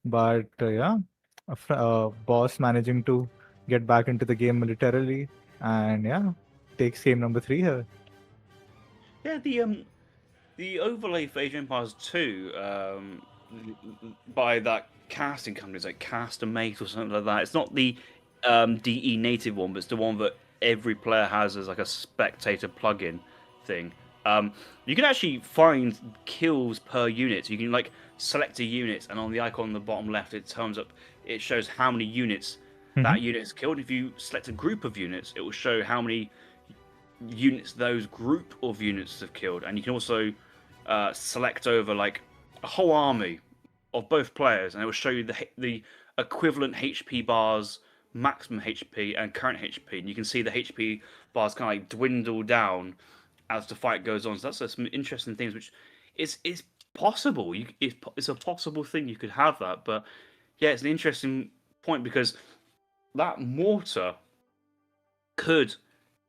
But BAUS managing to get back into the game militarily, and takes game number 3 here. Yeah, the overlay for Age of Empires 2 by that casting company, like Castamate or something like that. It's not the DE native one, but it's the one that every player has as like a spectator plugin thing. You can actually find kills per unit. So you can like select a unit, and on the icon on the bottom left, it shows how many units that unit has killed. If you select a group of units, it will show how many units those group of units have killed. And you can also select over like a whole army of both players, and it will show you the equivalent HP bars, maximum HP, and current HP. And you can see the HP bars kind of like dwindle down as the fight goes on. So that's some interesting things, which is possible. It's a possible thing you could have that. But yeah, it's an interesting point because that mortar could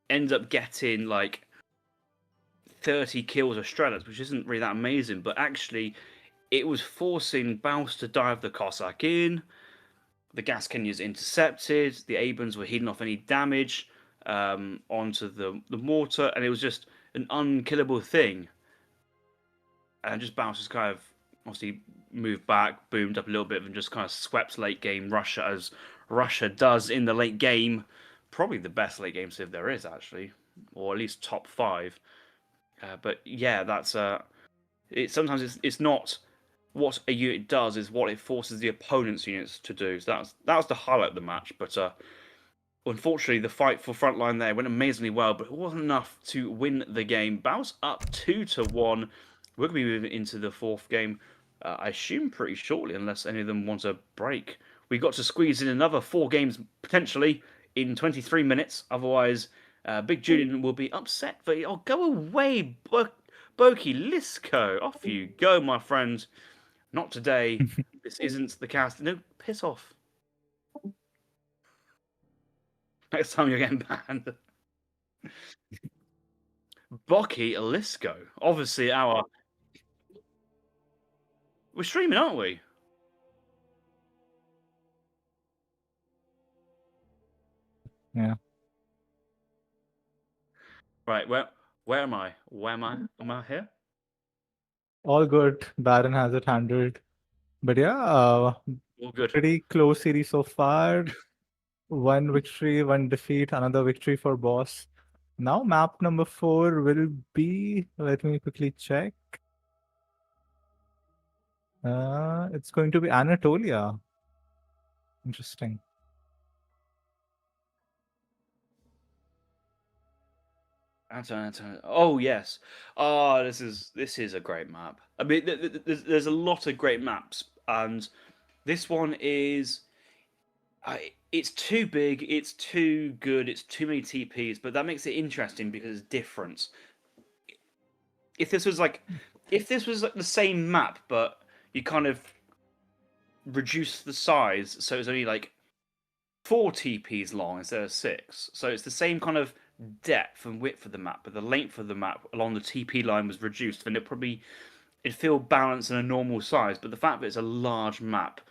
end up getting like 30 kills or shredders, which isn't really that amazing. But actually, it was forcing BAUS to dive the Cossack in. The Gaskenyas intercepted. The Abans were healing off any damage onto the mortar, and it was just an unkillable thing. And just BAUS just kind of obviously moved back, boomed up a little bit, and just kind of swept late game Russia, as Russia does in the late game. Probably the best late game civ there is, actually, or at least top 5. But yeah, that's sometimes it's not what a unit does, is what it forces the opponent's units to do. So that was the highlight of the match. But unfortunately, the fight for Frontline there went amazingly well, but it wasn't enough to win the game. BAUS up 2-1. We're going to be moving into the 4th game, I assume pretty shortly, unless any of them want a break. We got to squeeze in another 4 games, potentially, in 23 minutes. Otherwise, Big Julian will be upset. But go away, Boki Lisco. Off you go, my friend. Not today. This isn't the cast. No, piss off. Next time you're getting banned. Boki Lisco. Obviously, we're streaming, aren't we? Yeah. Right, where am I? Where am I? Am I here? All good. Baron has it handled. But yeah, All good. pretty close series so far. one victory, one defeat, another victory for boss. Now map number 4 will be, let me quickly check. It's going to be Anatolia. Interesting. Anton. Oh yes. Oh, this is a great map. I mean, there's a lot of great maps, and this one is. It's too big. It's too good. It's too many TPs, but that makes it interesting because it's different. If this was like the same map, but you kind of reduce the size, so it's only like 4 TPs long instead of 6. So it's the same kind of depth and width of the map, but the length of the map along the TP line was reduced, and it'd feel balanced in a normal size. But the fact that it's a large map,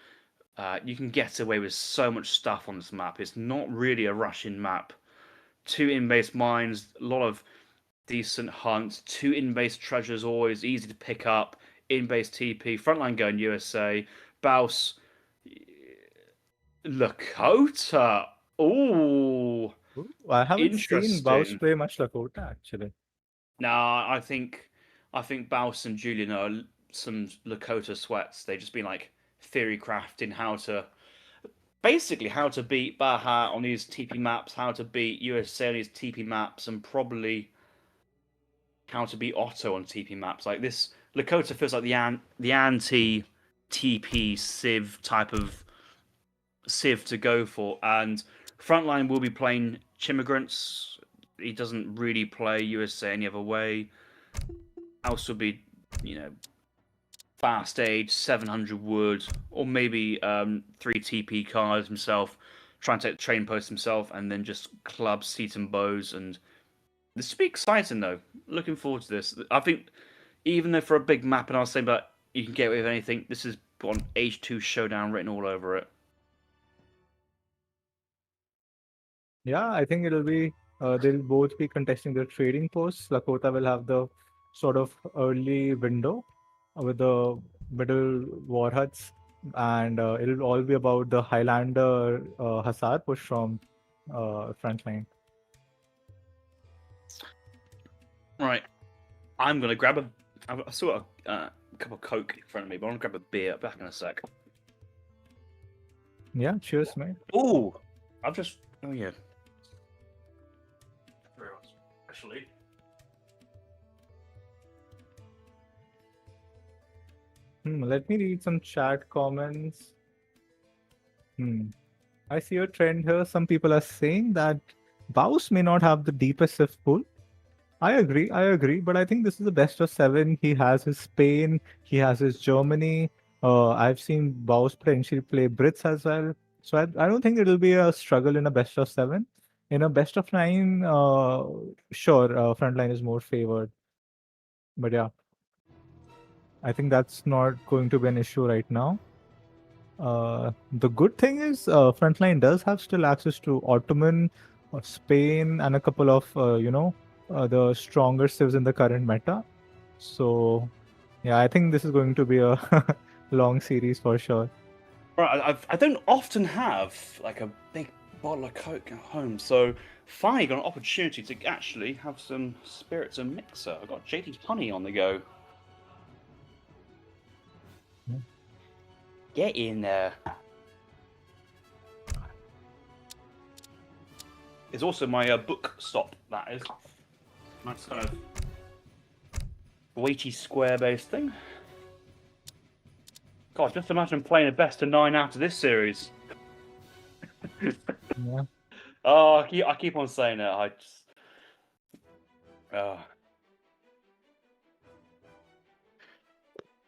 you can get away with so much stuff on this map. It's not really a rushing map. 2 in-base mines, a lot of decent hunts, 2 in-base treasures, always easy to pick up. In-base TP, Frontline going USA, Baus, Lakota. Ooh, I haven't seen Baus interesting. play much Dakota actually. Nah, I think Baus and Julian are some Lakota sweats. They've just been like theory crafting how to beat Baja on these TP maps, how to beat USA on these TP maps, and probably how to beat Otto on TP maps. Like this, Lakota feels like the anti TP Civ type of Civ to go for, and Frontline will be playing Chimmigrants. He doesn't really play USA any other way. Else would be, fast age, 700 wood, or maybe 3 TP cards himself, trying to take the train post himself, and then just club Seaton bows. And this should be exciting though. Looking forward to this. I think even though for a big map, and I was saying, but you can get away with anything, this is got an H2 showdown written all over it. Yeah, I think it'll be, they'll both be contesting their trading posts. Lakota will have the sort of early window with the middle war huts, and it'll all be about the Highlander Hussar push from Frontline. Right, I'm gonna grab I saw a cup of Coke in front of me, but I'm gonna grab a beer. Back in a sec. Yeah, cheers, mate. Oh yeah. Actually. Let me read some chat comments. I see a trend here. Some people are saying that Baus may not have the deepest Civ pool. I agree, but I think this is the best of 7. He has his Spain, he has his Germany. I've seen Baus potentially play Brits as well. So I don't think it'll be a struggle in a best of 7. In a best of 9, sure, Frontline is more favored. But yeah, I think that's not going to be an issue right now. The good thing is Frontline does have still access to Ottoman, Spain, and a couple of, the stronger civs in the current meta. So yeah, I think this is going to be a long series for sure. Right, I don't often have like a big bottle of Coke at home, so finally got an opportunity to actually have some spirits and mixer. I've got JD's Honey on the go. Get in there. It's also my book stop, that is. Nice kind of weighty square-based thing. God, just imagine playing a best of 9 after this series. Yeah. Oh, I keep on saying it.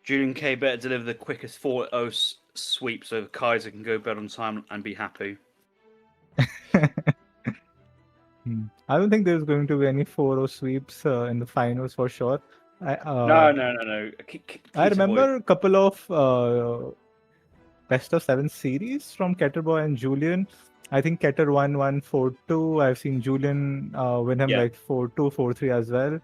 JulianK better deliver the quickest 4-0 sweep so Kaiser can go bed on time and be happy. I don't think there's going to be any 4-0 sweeps in the finals for sure. No. I remember a couple of best of 7 series from Keturboy and Julian. I think Keter won 4-2. I've seen Julian win him like 4-2, 4-3 as well.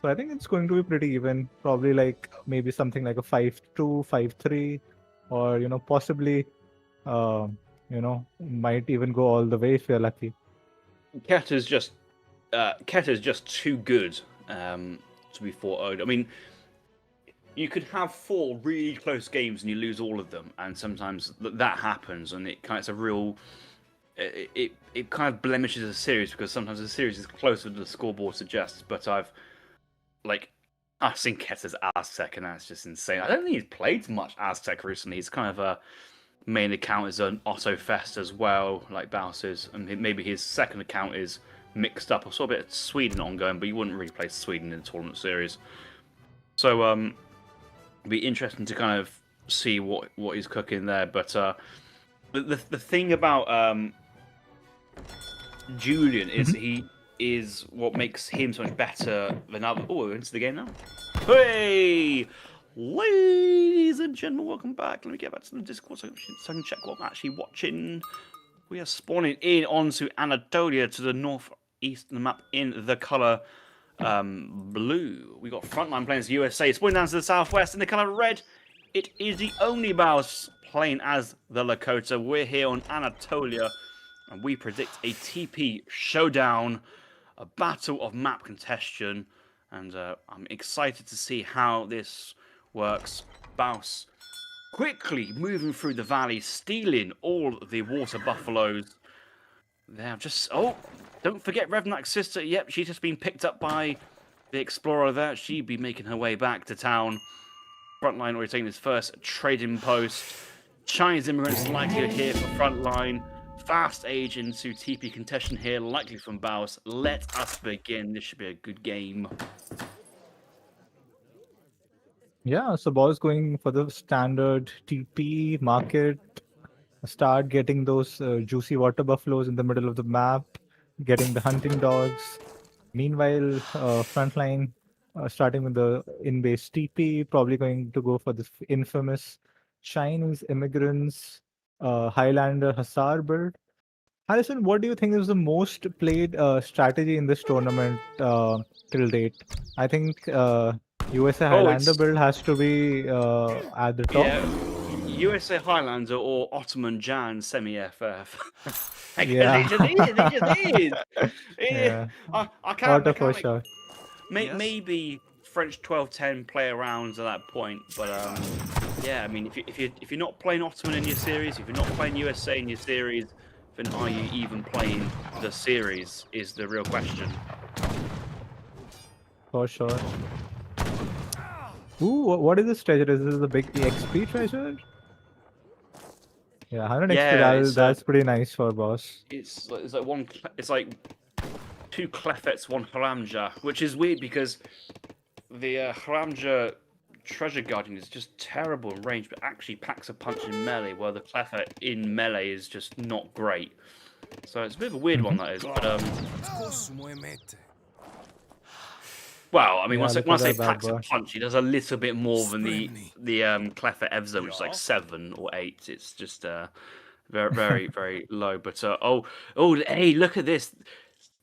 So I think it's going to be pretty even. Probably like maybe something like a 5-2, 5-3, or possibly might even go all the way if you're lucky. Keter's just too good to be 4-0'd. I mean, you could have 4 really close games and you lose all of them, and sometimes that happens, and it kind of blemishes a series because sometimes the series is closer than the scoreboard suggests. But I've seen Keter's Aztec, and that's just insane. I don't think he's played much Aztec recently. He's kind of a main account is an Otto Fest as well, like Baus's, and maybe his second account is mixed up. I saw a bit of Sweden ongoing, but you wouldn't really play Sweden in the tournament series. So it'd be interesting to kind of see what he's cooking there. But the thing about Julian is he is what makes him so much better than other. Oh, we're into the game now. Hey, ladies and gentlemen, welcome back. Let me get back to the Discord so I can check what I'm actually watching. We are spawning in onto Anatolia to the northeast of the map in the color blue. We got Frontline playing as USA, spawning down to the southwest in the color red. It is the OnlyBaus playing as the Dakota. We're here on Anatolia, and we predict a TP showdown, a battle of map contention, and I'm excited to see how this works. Baus quickly moving through the valley, stealing all the water buffaloes. They're just... Oh, don't forget Revnak's sister. Yep, she's just been picked up by the explorer there. She'd be making her way back to town. Frontline already taking his first trading post. Chinese immigrants likely here for Frontline. Fast age into TP contention here, likely from Baus. Let us begin. This should be a good game. Yeah, so Baus going for the standard TP market. Start getting those juicy water buffaloes in the middle of the map, getting the hunting dogs. Meanwhile, Frontline starting with the in-base TP, probably going to go for this infamous Chinese immigrants, Highlander Hussar build. Harrison, what do you think is the most played strategy in this tournament till date? I think USA Highlander build has to be at the top. Yeah. USA Highlander or Ottoman Jan semi-FF. Yeah. It is. Yeah. I can't. Auto for sure. Maybe French 12-10 play around at that point, but yeah. I mean, if you're not playing Ottoman in your series, if you're not playing USA in your series, then are you even playing the series? Is the real question. For sure. Ooh, what is this treasure? Is this the big XP treasure? Yeah, 100 XP. That's pretty nice for Baus. It's like 2 Clefets, 1 Haramja, which is weird because the Haramja Treasure Guardian is just terrible in range, but actually packs a punch in melee, while the Clefet in melee is just not great. So it's a bit of a weird one, that is. But well, I mean, Yeah, once I say bad packs a boy. punch, he does a little bit more than the Clefet Evzo, which is like 7 or 8. It's just very very low. But hey, look at this.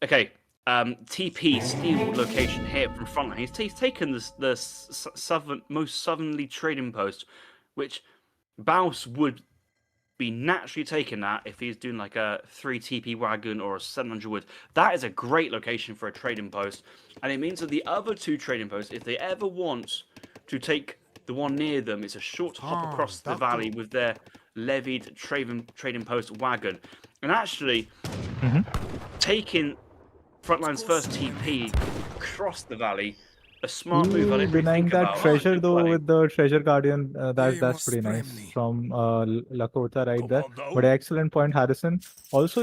Okay, TP steal location here from Frontline. He's taken the most southerly trading post, which Baus would be naturally taking that if he's doing like a 3 TP wagon or a 700 wood. That is a great location for a trading post, and it means that the other 2 trading posts, if they ever want to take the one near them, it's a short hop across the valley with their levied trading post wagon. And actually, taking Frontline's first TP across the valley, a smart move. I didn't really Denying think that about. treasure though with the treasure guardian, that's pretty nice from Lakota right there. But excellent point, Harrison. Also,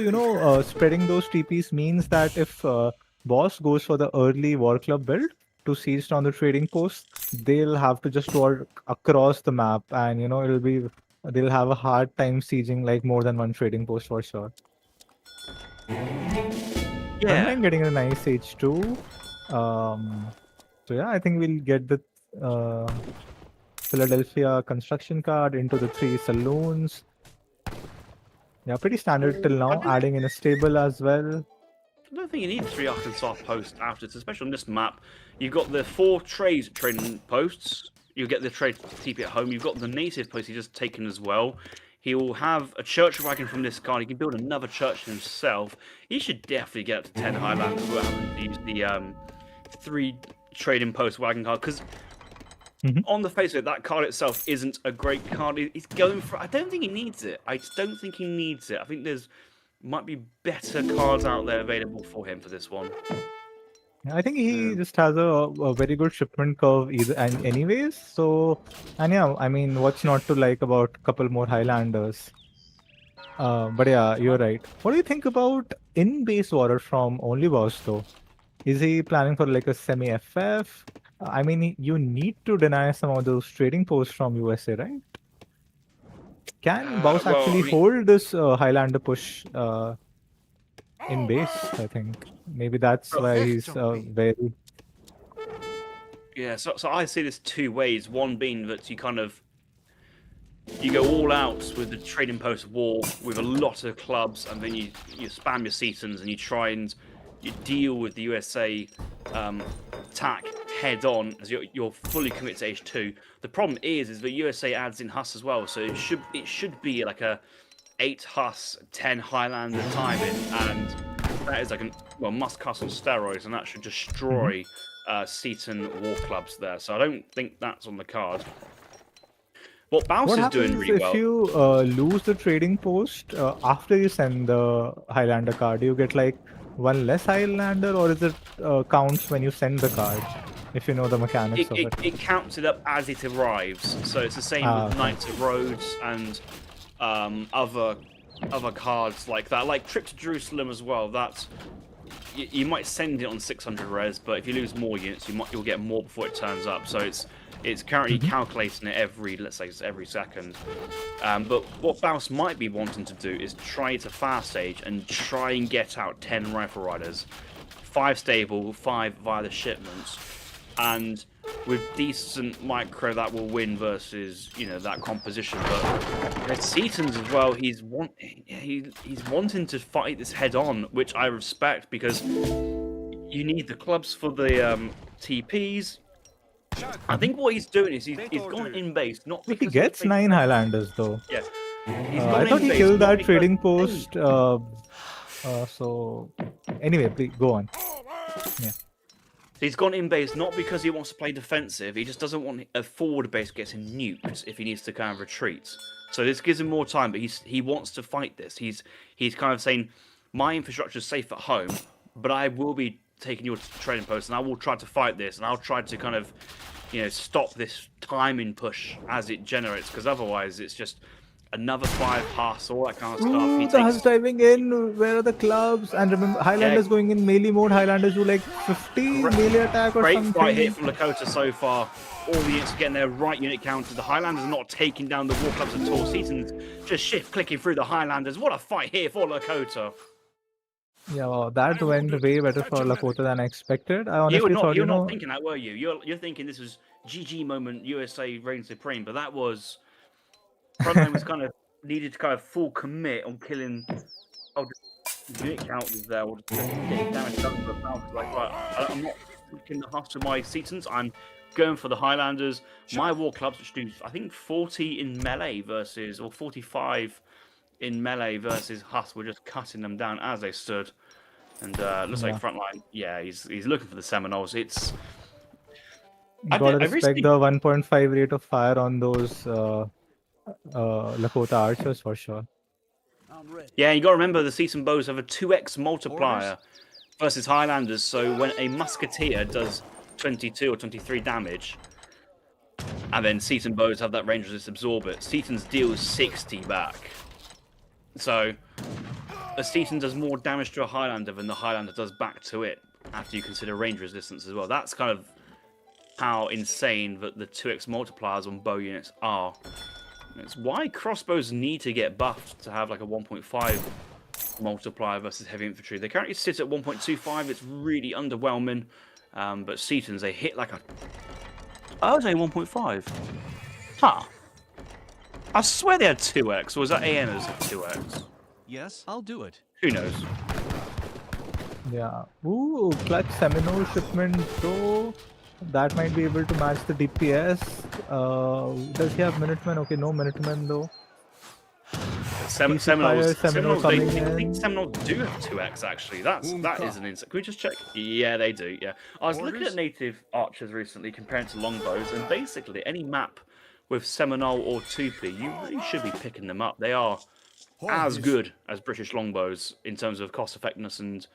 spreading those TPs means that if Baus goes for the early War Club build to siege on the trading post, they'll have to just walk across the map, and they'll have a hard time sieging like more than one trading post for sure. Yeah. I'm getting a nice H2. So yeah, I think we'll get the Philadelphia construction card into the 3 saloons. Yeah, pretty standard till now. Adding in a stable as well. I don't think you need 3 Arkansas posts after this, especially on this map. You've got the 4 trading posts. You get the trade TP at home. You've got the native post he's just taken as well. He will have a church wagon from this card. He can build another church himself. He should definitely get up to 10 Highlanders without having to use the 3 trading post wagon card. Because on the face of it, that card itself isn't a great card. He's going for... I don't think he needs it. I don't think he needs it. I think there's might be better cards out there available for him for this one. I think he just has a very good shipment curve anyways. So, and yeah, I mean, what's not to like about a couple more Highlanders? But yeah, you're right. What do you think about in-base water from OnlyBaus though? Is he planning for like a semi-FF? I mean, you need to deny some of those trading posts from USA, right? Can Baus actually hold this Highlander push in base? I think maybe that's why he's very... Yeah, so I see this 2 ways. One being that you go all out with the trading post war with a lot of clubs, and then you spam your Setons and you try and you deal with the USA attack head on as you're fully committed to H2. The problem is that USA adds in Huss as well, so it should be like a 8 Huss, 10 Highlander timing, and that is like a must cast on steroids, and that should destroy Seton war clubs there. So I don't think that's on the card. What Baus is doing really well. If you lose the trading post after you send the Highlander card, you get like 1 less Highlander, or is it counts when you send the card? If you know the mechanics of it. It counts it up as it arrives. So it's the same with Knights of Rhodes and other cards like that, like Trip to Jerusalem as well. That's you might send it on 600 res, but if you lose more units, you'll get more before it turns up. So it's currently calculating it let's say every second. But what Baus might be wanting to do is try to fast stage and try and get out 10 rifle riders, 5 stable, 5 via the shipments, and with decent micro that will win versus that composition. But there's Setons as well. He's wanting to fight this head on, which I respect, because you need the clubs for the TPs. I think what he's doing is he's gone in base, not because he gets 9 Highlanders though. Yes. I thought he killed that trading post. So anyway, please go on. Yeah. He's gone in base not because he wants to play defensive. He just doesn't want a forward base getting nuked if he needs to kind of retreat. So this gives him more time, but he wants to fight this. He's kind of saying, my infrastructure is safe at home, but I will be taking your trading post, and I will try to fight this, and I'll try to kind of stop this timing push as it generates, because otherwise it's just another 5 Huss, all that kind of stuff. The Huss diving in, where are the clubs? And remember, Highlanders going in melee mode. Highlanders do like 50 melee attack or something. Great fight hit from Dakota so far. All the units are getting their right unit counted. The Highlanders are not taking down the war clubs at all. Season's just shift clicking through the Highlanders. What a fight here for Dakota. Yeah, well, that went way better for Lakota than I expected. I honestly thought, you're not thinking that, were you? You're thinking this was GG moment, USA reigns supreme, but that was... Frontline was kind of needed to kind of full commit on killing. Unit count was there, or just getting damage done to the mouth. Like, right, I'm not taking the Huss to my Setons. I'm going for the Highlanders. My war clubs, which do I think 40 in melee versus, or 45 in melee versus Huss, were just cutting them down as they stood. And looks like Frontline. Yeah, he's looking for the Seminoles. It's. Gotta respect the 1.5 rate of fire on those. Lakota archers for sure. Yeah, you got to remember the Season bows have a 2x multiplier versus Highlanders, so when a musketeer does 22 or 23 damage, and then Season bows have that range resist absorb it, Seaton's deals 60 back. So a Seaton does more damage to a Highlander than the Highlander does back to it, after you consider range resistance as well. That's kind of how insane that the 2x multipliers on bow units are. It's why crossbows need to get buffed to have like a 1.5 multiplier versus heavy infantry. They currently sit at 1.25. It's really underwhelming. But Setons, they hit like a... I was saying 1.5. Huh. I swear they had 2x. Or was that AN's 2x? Yes, I'll do it. Who knows? Yeah. Ooh, clutch Seminole shipment though. That might be able to match the DPS. Does he have Minutemen? Okay, no Minutemen though. Fire, Seminole coming I think in. Seminole do have 2x actually. That is an insane. Can we just check? Yeah, they do. Yeah, I was looking at native archers recently comparing to longbows, and basically any map with Seminole or Tupi, you really should be picking them up. They are as good as British longbows in terms of cost effectiveness and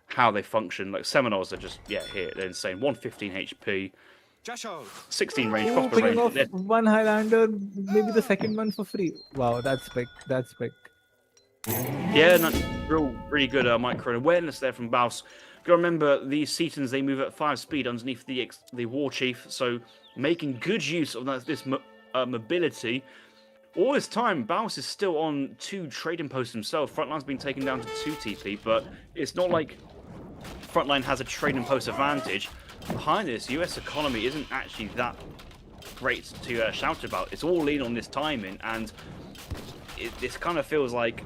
how they function. Like Seminoles are just here, they're insane. 115 HP, 16 range, Ooh, crossbow picking range. off one Highlander, maybe the second one for free. Wow, that's big. That's big. Yeah, no, really good micro awareness there from Baus. Got to remember, these Setons, they move at 5 speed underneath the War Chief, so making good use of this mobility. All this time, Baus is still on 2 trading posts himself. Frontline's been taken down to 2 TP, but it's not like Frontline has a trading post advantage. Behind this, US economy isn't actually that great to shout about. It's all lean on this timing, and this kind of feels like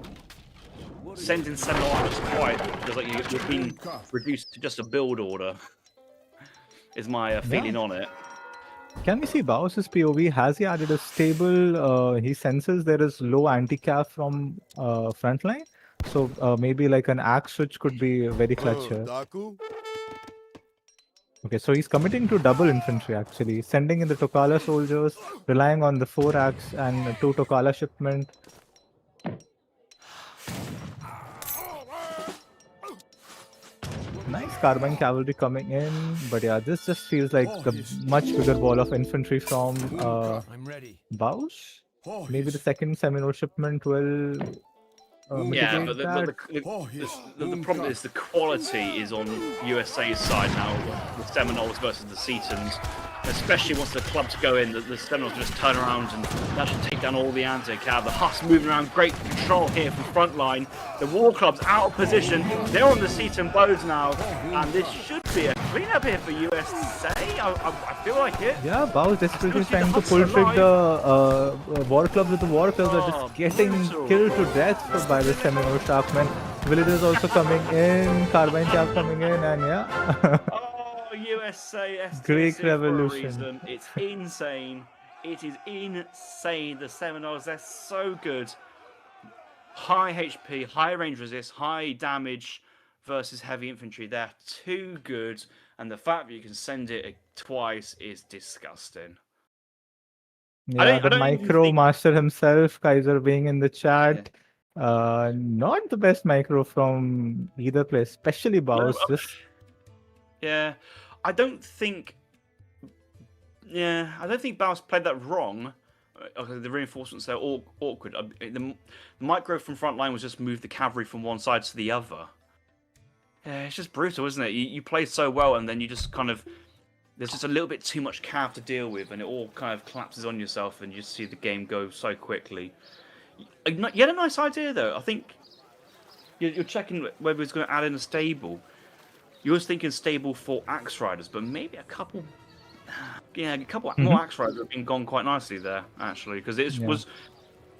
sending Seminole out quiet because like you're being reduced to just a build order. Is my feeling on it. Can we see Baus's POV? Has he added a stable? He senses there is low anti-cap from Frontline. So maybe like an axe switch could be very clutch here. Okay, so he's committing to double infantry actually, sending in the Tokala soldiers, relying on the 4 axe and 2 Tokala shipment. Nice carbine cavalry coming in, but yeah, this just feels like a much bigger wall of infantry from Baus. Maybe the second Seminole shipment will Yeah, mitigate but that. the problem is the quality is on USA's side now, the Seminoles versus the Setons. Especially once the clubs go in, the Seminoles just turn around and that should take down all the anti-cav. The Huss moving around, great control here from Frontline. The War Club's out of position. They're on the Seton bows now, and this should be a cleanup here for USA. I feel like it. Yeah, Baus desperately trying to pull trick the War Clubs with the War Clubs are just getting killed to death by the Seminole Sharkmen. Villagers also coming in, Carbine Cap coming in, and yeah. USA STS Greek for a Revolution. reason. It's insane. It is insane. The Seminoles, they're so good. High HP, high range resist, high damage versus heavy infantry. They're too good. And the fact that you can send it twice is disgusting. Yeah, the I don't micro think- master himself, Kaiser being in the chat. Not the best micro from either place, especially Baus. Just Yeah, I don't think Baus played that wrong. Okay, the reinforcements are all awkward. The micro from Frontline was just move the cavalry from one side to the other. Yeah, it's just brutal, isn't it? You play so well, and then you just kind of there's just a little bit too much cav to deal with, and it all kind of collapses on yourself, and you just see the game go so quickly. You had a nice idea though. I think you're checking whether it's going to add in a stable. You was thinking stable for axe riders, but maybe a couple more axe riders have been gone quite nicely there, actually, because it was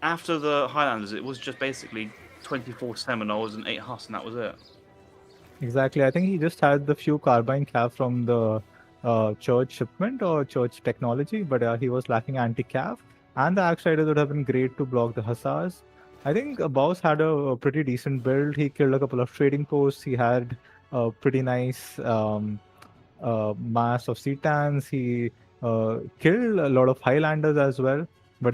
after the Highlanders, it was just basically 24 Seminoles and 8 Huss, and that was it. exactly. I think he just had the few carbine cav from the church shipment or church technology, but he was lacking anti-cav, and the axe riders would have been great to block the hussars. I think Baus had a pretty decent build. He killed a couple of trading posts. He had a pretty nice mass of Setans. He killed a lot of Highlanders as well. But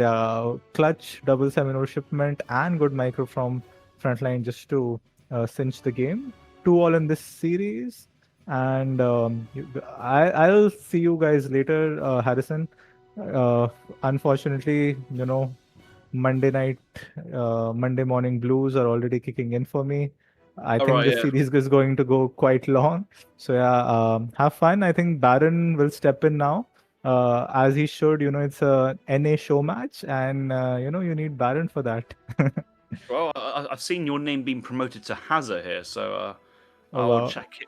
clutch, double Seminole shipment, and good micro from Frontline just to cinch the game. 2 all in this series. And I'll see you guys later, Harrison. Unfortunately, Monday morning blues are already kicking in for me. I think the series is going to go quite long. So yeah, have fun. I think Baron will step in now, as he should. It's a NA show match, and you need Baron for that. Well, I've seen your name being promoted to Hazard here, so Oh, I'll wow. check it.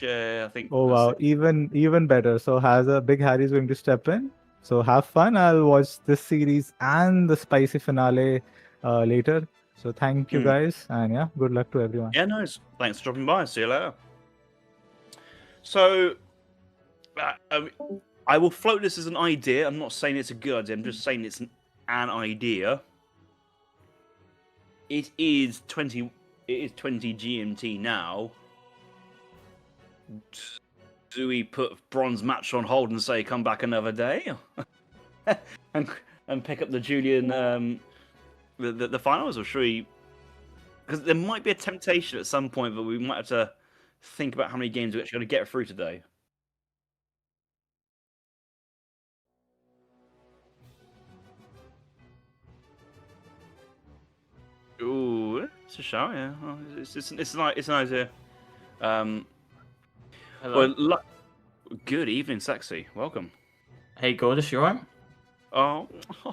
Yeah, I think. Oh wow, even better. So Big Harry is going to step in. So have fun. I'll watch this series and the spicy finale later. So thank you guys, and yeah, good luck to everyone. Yeah, no, thanks for dropping by. See you later. So, I will float this as an idea. I'm not saying it's a good idea. I'm just saying it's an idea. it is 20 GMT now. Do we put bronze match on hold and say come back another day, and pick up the Julian the finals, or should we? Because there might be a temptation at some point, but we might have to think about how many games we're actually going to get through today. Ooh, it's a shout, yeah. Oh, it's an idea. Hello. Well, good evening, sexy. Welcome. Hey, gorgeous, you alright? Oh,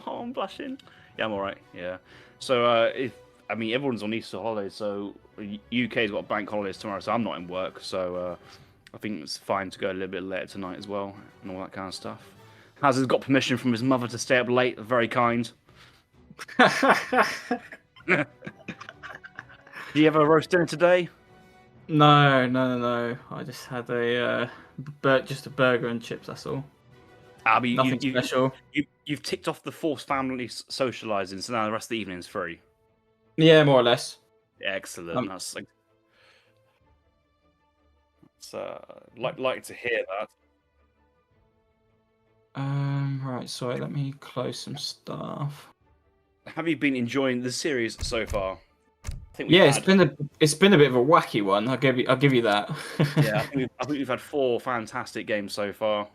I'm blushing. Yeah, I'm alright. Yeah. So, everyone's on Easter holidays, so UK's got bank holidays tomorrow, so I'm not in work. So, I think it's fine to go a little bit later tonight as well, and all that kind of stuff. Has got permission from his mother to stay up late. Very kind. Do you have a roast dinner today? No. I just had just a burger and chips. That's all. Abby, Nothing special. You've ticked off the forced family socialising, so now the rest of the evening's free. Yeah, more or less. Excellent. That's like to hear that. Right. Sorry. Let me close some stuff. Have you been enjoying the series so far? Yeah, it's been a bit of a wacky one. I'll give you that. Yeah, I think we've had 4 fantastic games so far.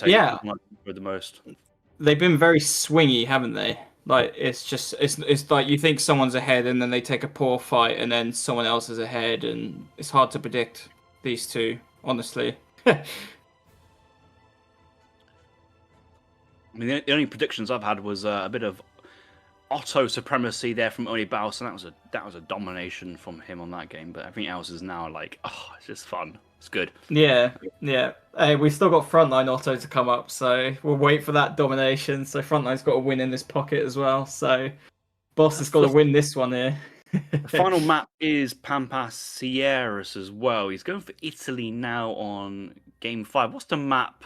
Yeah, for the most. They've been very swingy, haven't they? Like it's like you think someone's ahead, and then they take a poor fight, and then someone else is ahead, and it's hard to predict these two, honestly. I mean, the only predictions I've had was a bit of Otto supremacy there from OnlyBaus, and that was a domination from him on that game. But everything else is now like, oh, it's just fun. It's good. Yeah. Hey, we've still got Frontline Otto to come up, so we'll wait for that domination. So Frontline's got to win in this pocket as well. So Boss has got to win this one here. The final map is Pampas Sierras as well. He's going for Italy now on game 5. What's the map,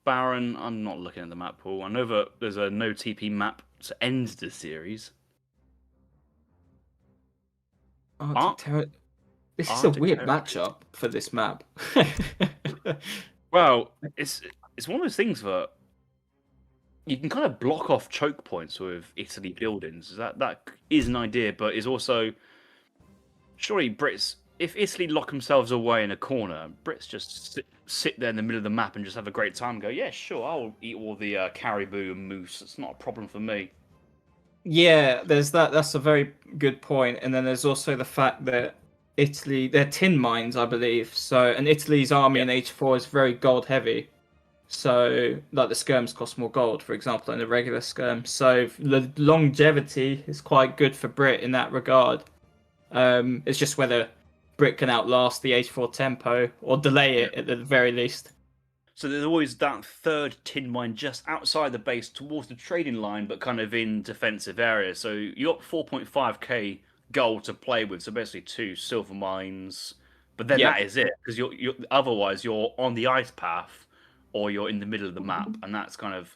Baron? I'm not looking at the map pool. I know that there's a no TP map to end the series. This is a weird matchup for this map. Well, it's one of those things that you can kind of block off choke points with Italy buildings. That is an idea, but is also surely Brits. If Italy lock themselves away in a corner, Brits just sit there in the middle of the map and just have a great time. And go, yeah, sure, I'll eat all the caribou and moose. It's not a problem for me. Yeah, there's that. That's a very good point. And then there's also the fact that Italy, they're tin mines, I believe. And Italy's army in H4 is very gold heavy. So, like the skirms cost more gold, for example, than the regular skirm. So the longevity is quite good for Brit in that regard. It's just whether Brit can outlast the H4 tempo or delay it at the very least. So there's always that third tin mine just outside the base towards the trading line, but kind of in defensive areas. So you got 4.5k gold to play with. So basically 2 silver mines, but then that is it, because you're otherwise you're on the ice path or you're in the middle of the map, and that's kind of,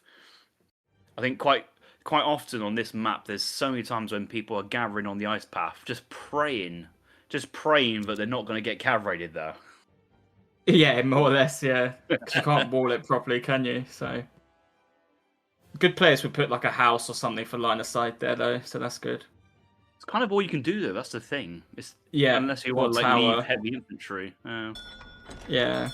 I think quite often on this map. There's so many times when people are gathering on the ice path, just praying that they're not going to get cav raided there. Yeah, more or less, yeah. 'Cause you can't wall it properly, can you? So good players would put like a house or something for line of sight there, though. So that's good. It's kind of all you can do, though. That's the thing. Unless you want leave heavy infantry. Yeah.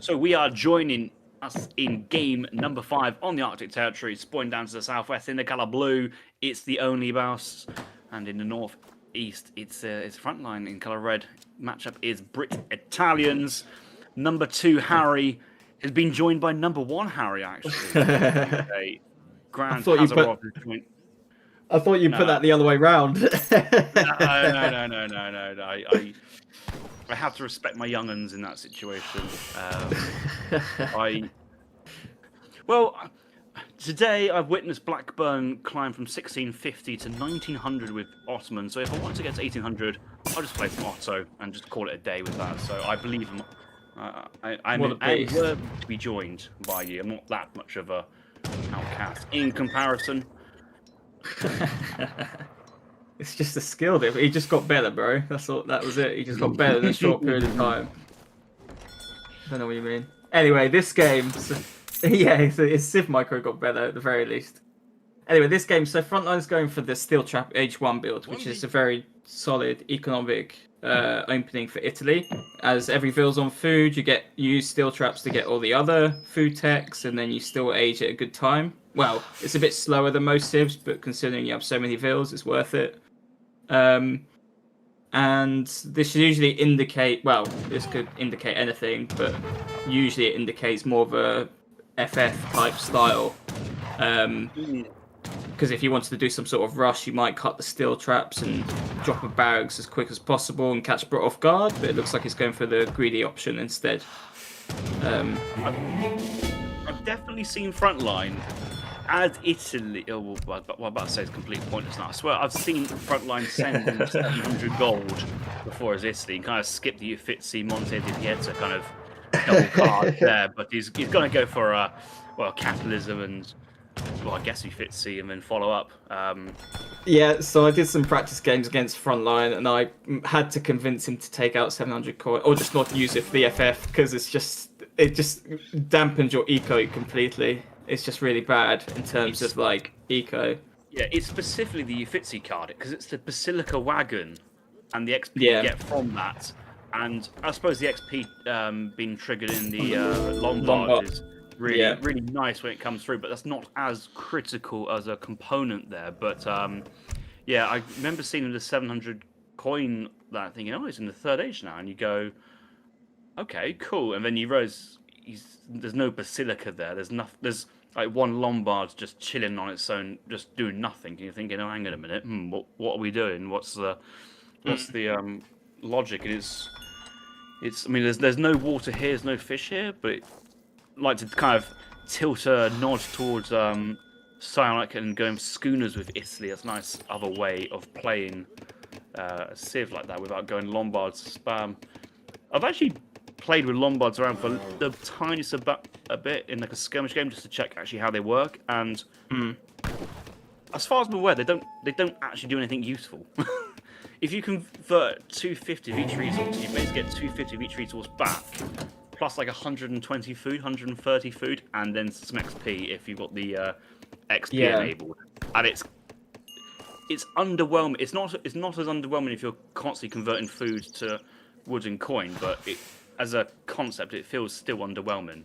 So we are joining us in game number 5 on the Arctic territory, spawning down to the southwest in the colour blue. It's the OnlyBaus, and in the northeast, it's Frontline in colour red. Matchup is Brit Italians. Number 2 Harry has been joined by number 1 Harry. Actually, Grand Hazarov is joined. I thought you put that the other way round. No. I have to respect my young'uns in that situation. Today I've witnessed Blackburn climb from 1650 to 1900 with Ottoman. So if I want to get to 1800, I'll just play some Otto and just call it a day with that. So I believe I'm worthy to be joined by you. I'm not that much of a outcast in comparison. It's just a skill difference. He just got better, bro. That's all. That was it. He just got better in a short period of time. I don't know what you mean. Anyway, this game, it's Civ Micro got better at the very least. Anyway, this game, so Frontline's going for the Steel Trap H1 build, which is a very solid economic opening for Italy. As every ville's on food, you use Steel Traps to get all the other food techs, and then you still age at a good time. Well, it's a bit slower than most civs, but considering you have so many villas, it's worth it. And this should usually indicate, well, this could indicate anything, but usually it indicates more of a FF type style. Because if you wanted to do some sort of rush, you might cut the steel traps and drop a barracks as quick as possible and catch Brot off guard, but it looks like it's going for the greedy option instead. I've definitely seen Frontline as Italy. Oh, well, what I'm about to say is complete pointless now. I swear I've seen Frontline send in 700 gold before as Italy and kind of skip the Uffizi Monte di Pieta kind of double card there, but he's going to go for capitalism and, well, I guess Uffizi and then follow up. Yeah, so I did some practice games against Frontline, and I had to convince him to take out 700 coin, or just not use it for the FF, because it just dampens your eco completely. It's just really bad in terms of like eco. Yeah, it's specifically the Uffizi card because it's the Basilica wagon and the XP you get from that. And I suppose the XP being triggered in the Lombard is really nice when it comes through, but that's not as critical as a component there. But yeah, I remember seeing the 700 coin that thinking, oh, it's in the third age now, and you go, okay, cool, and then you realize there's no Basilica there. There's like one Lombard just chilling on its own, just doing nothing. And you're thinking, oh, hang on a minute, what are we doing? What's the logic? It's. I mean, there's no water here, there's no fish here, but I'd like to kind of tilt a nod towards Psionic and going schooners with Italy. That's a nice other way of playing a Civ like that without going Lombards spam. I've actually played with Lombards around for the tiniest a bit in like a skirmish game just to check actually how they work, and as far as I'm aware, they don't actually do anything useful. If you convert 250 of each resource, you basically get 250 of each resource back, plus like 120 food, 130 food, and then some XP if you've got the XP enabled. And it's underwhelming. It's not as underwhelming if you're constantly converting food to wood and coin, but as a concept, it feels still underwhelming.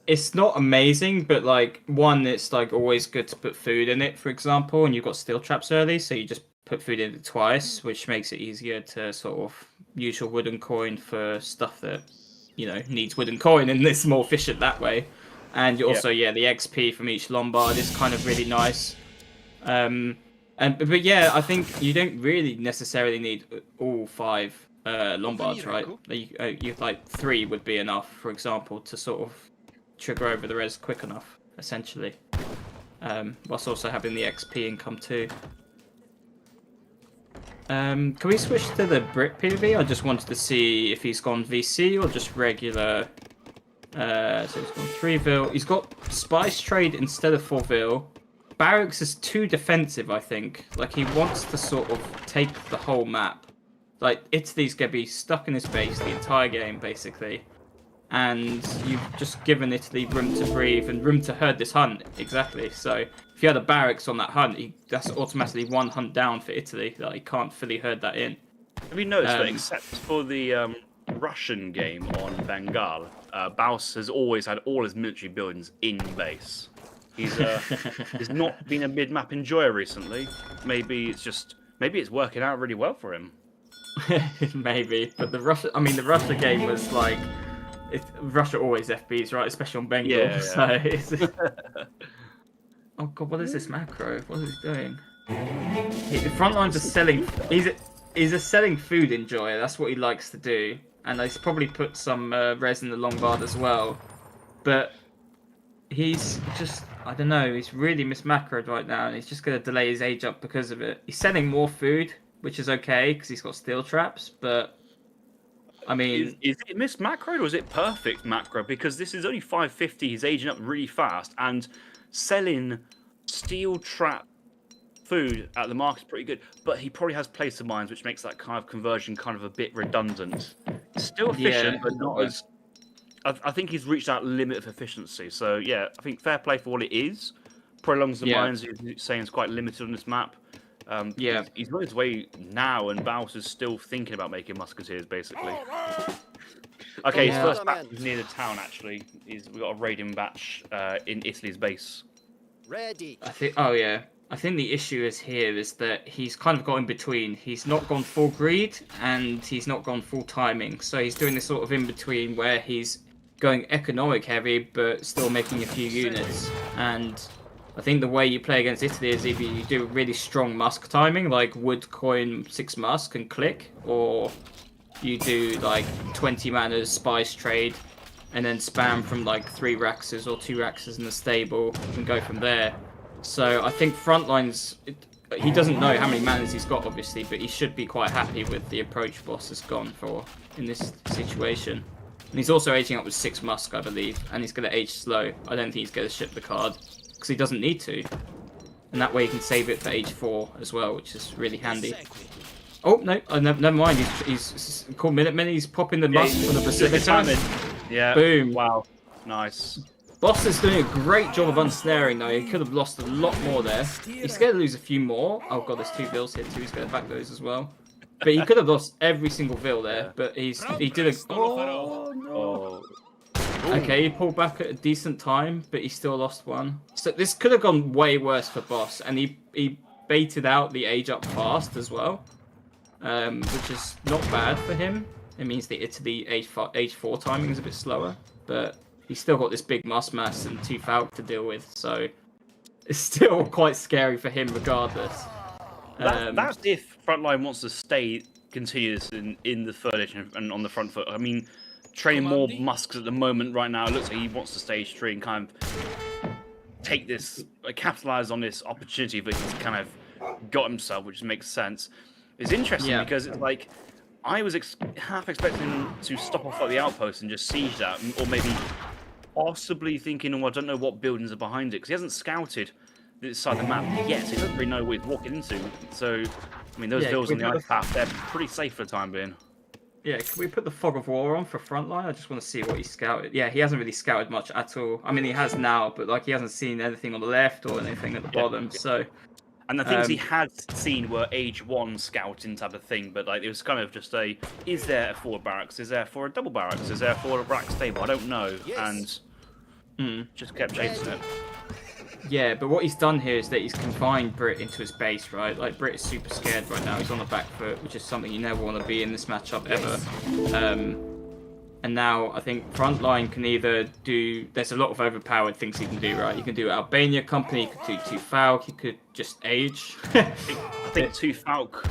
It's not amazing, but like it's like always good to put food in it, for example, and you've got steel traps early, so you just put food in it twice, which makes it easier to sort of use your wooden coin for stuff that, needs wooden coin, and it's more efficient that way. And also, the XP from each Lombard is kind of really nice. But yeah, I think you don't really necessarily need all 5 Lombards, right? Cool. You like 3 would be enough, for example, to sort of trigger over the res quick enough, essentially. Whilst also having the XP income too. Can we switch to the Brit PvP? I just wanted to see if he's gone VC or just regular. So he's gone 3 Vil. He's got Spice Trade instead of 4 Vil. Barracks is too defensive, I think. Like, he wants to sort of take the whole map. Like, Italy's going to be stuck in his base the entire game, basically. And you've just given Italy room to breathe and room to herd this hunt. Exactly. So if you had a barracks on that hunt, that's automatically 1 hunt down for Italy. Like, he can't fully herd that in. Have you noticed that except for the Russian game on Bengal, Baus has always had all his military buildings in base. He's not been a mid-map enjoyer recently. Maybe it's working out really well for him. Maybe, but the Russia game was like. Russia always FBs, right? Especially on Bengal. Yeah. So it's... Oh god, what is this macro? What is he doing? The Frontline's a selling. He's a selling food enjoyer. That's what he likes to do, and he's probably put some res in the Lombard as well. But he's just, I don't know. He's really mismacroed right now, and he's just going to delay his age up because of it. He's selling more food, which is okay because he's got steel traps, but. I mean, is it missed macro or is it perfect macro? Because this is only 550. He's aging up really fast and selling steel trap food at the market is pretty good, but he probably has placer mines, which makes that kind of conversion kind of a bit redundant. It's still efficient, but not as. I think he's reached that limit of efficiency. So yeah, I think fair play for what it is. Prolongs the mines, he's saying it's quite limited on this map. He's on his way now, and Baus is still thinking about making musketeers, basically. Okay, his first batch is near the town. Actually, we got a raiding batch in Italy's base. Ready. I think. Oh yeah. I think the issue is that he's kind of got in between. He's not gone full greed and he's not gone full timing. So he's doing this sort of in between where he's going economic heavy but still making a few units. And I think the way you play against Italy is either you do really strong musk timing, like wood, coin, 6 musk and click, or you do like 20 manners, spice trade, and then spam from like 3 Raxes or 2 Raxes in the stable and go from there. So I think Frontline's, he doesn't know how many manners he's got obviously, but he should be quite happy with the approach Boss has gone for in this situation. And he's also aging up with 6 musk, I believe, and he's going to age slow. I don't think he's going to ship the card, because he doesn't need to. And that way he can save it for age 4 as well, which is really handy. Oh, no, never mind, he's called Minutemen, he's popping the musk for the Pacifica. Yeah, boom. Wow, nice. Boss is doing a great job of unsnaring though. He could have lost a lot more there. He's going to lose a few more. Oh god, there's 2 vills here too. He's going to back those as well. But he could have lost every single vill there. But he did a. Oh no. Okay, he pulled back at a decent time, but he still lost 1. So this could have gone way worse for Boss, and he baited out the age up fast as well, which is not bad for him. It means the Italy age 4 timing is a bit slower, but he's still got this big mass and 2 Falcons to deal with, so it's still quite scary for him regardless. That's if Frontline wants to continue this in the 3rd edition and on the front foot. I mean, training more musks at the moment right now. It looks like he wants to stage 3 and kind of take this, capitalize on this opportunity that he's kind of got himself, which makes sense. It's interesting because it's like, I was half expecting him to stop off at the outpost and just siege that, or maybe possibly thinking, oh, I don't know what buildings are behind it, because he hasn't scouted this side of the map yet, so he doesn't really know what he's walking into. So, I mean, those builds on the ice path, they're pretty safe for the time being. Yeah, can we put the Fog of War on for Frontline? I just want to see what he scouted. Yeah, he hasn't really scouted much at all. I mean, he has now, but like he hasn't seen anything on the left or anything at the bottom, so... And the things he had seen were age 1 scouting type of thing, but like it was kind of just is there a forward barracks? Is there for a double barracks? Is there for a barracks stable? I don't know, and just kept chasing it. Yeah, but what he's done here is that he's confined Brit into his base, right? Like Brit is super scared right now. He's on the back foot, which is something you never want to be in this matchup ever. And now I think Frontline can either do... There's a lot of overpowered things he can do, right? You can do Albania Company, you could do 2 Falc, you could just age. I think 2 Falc.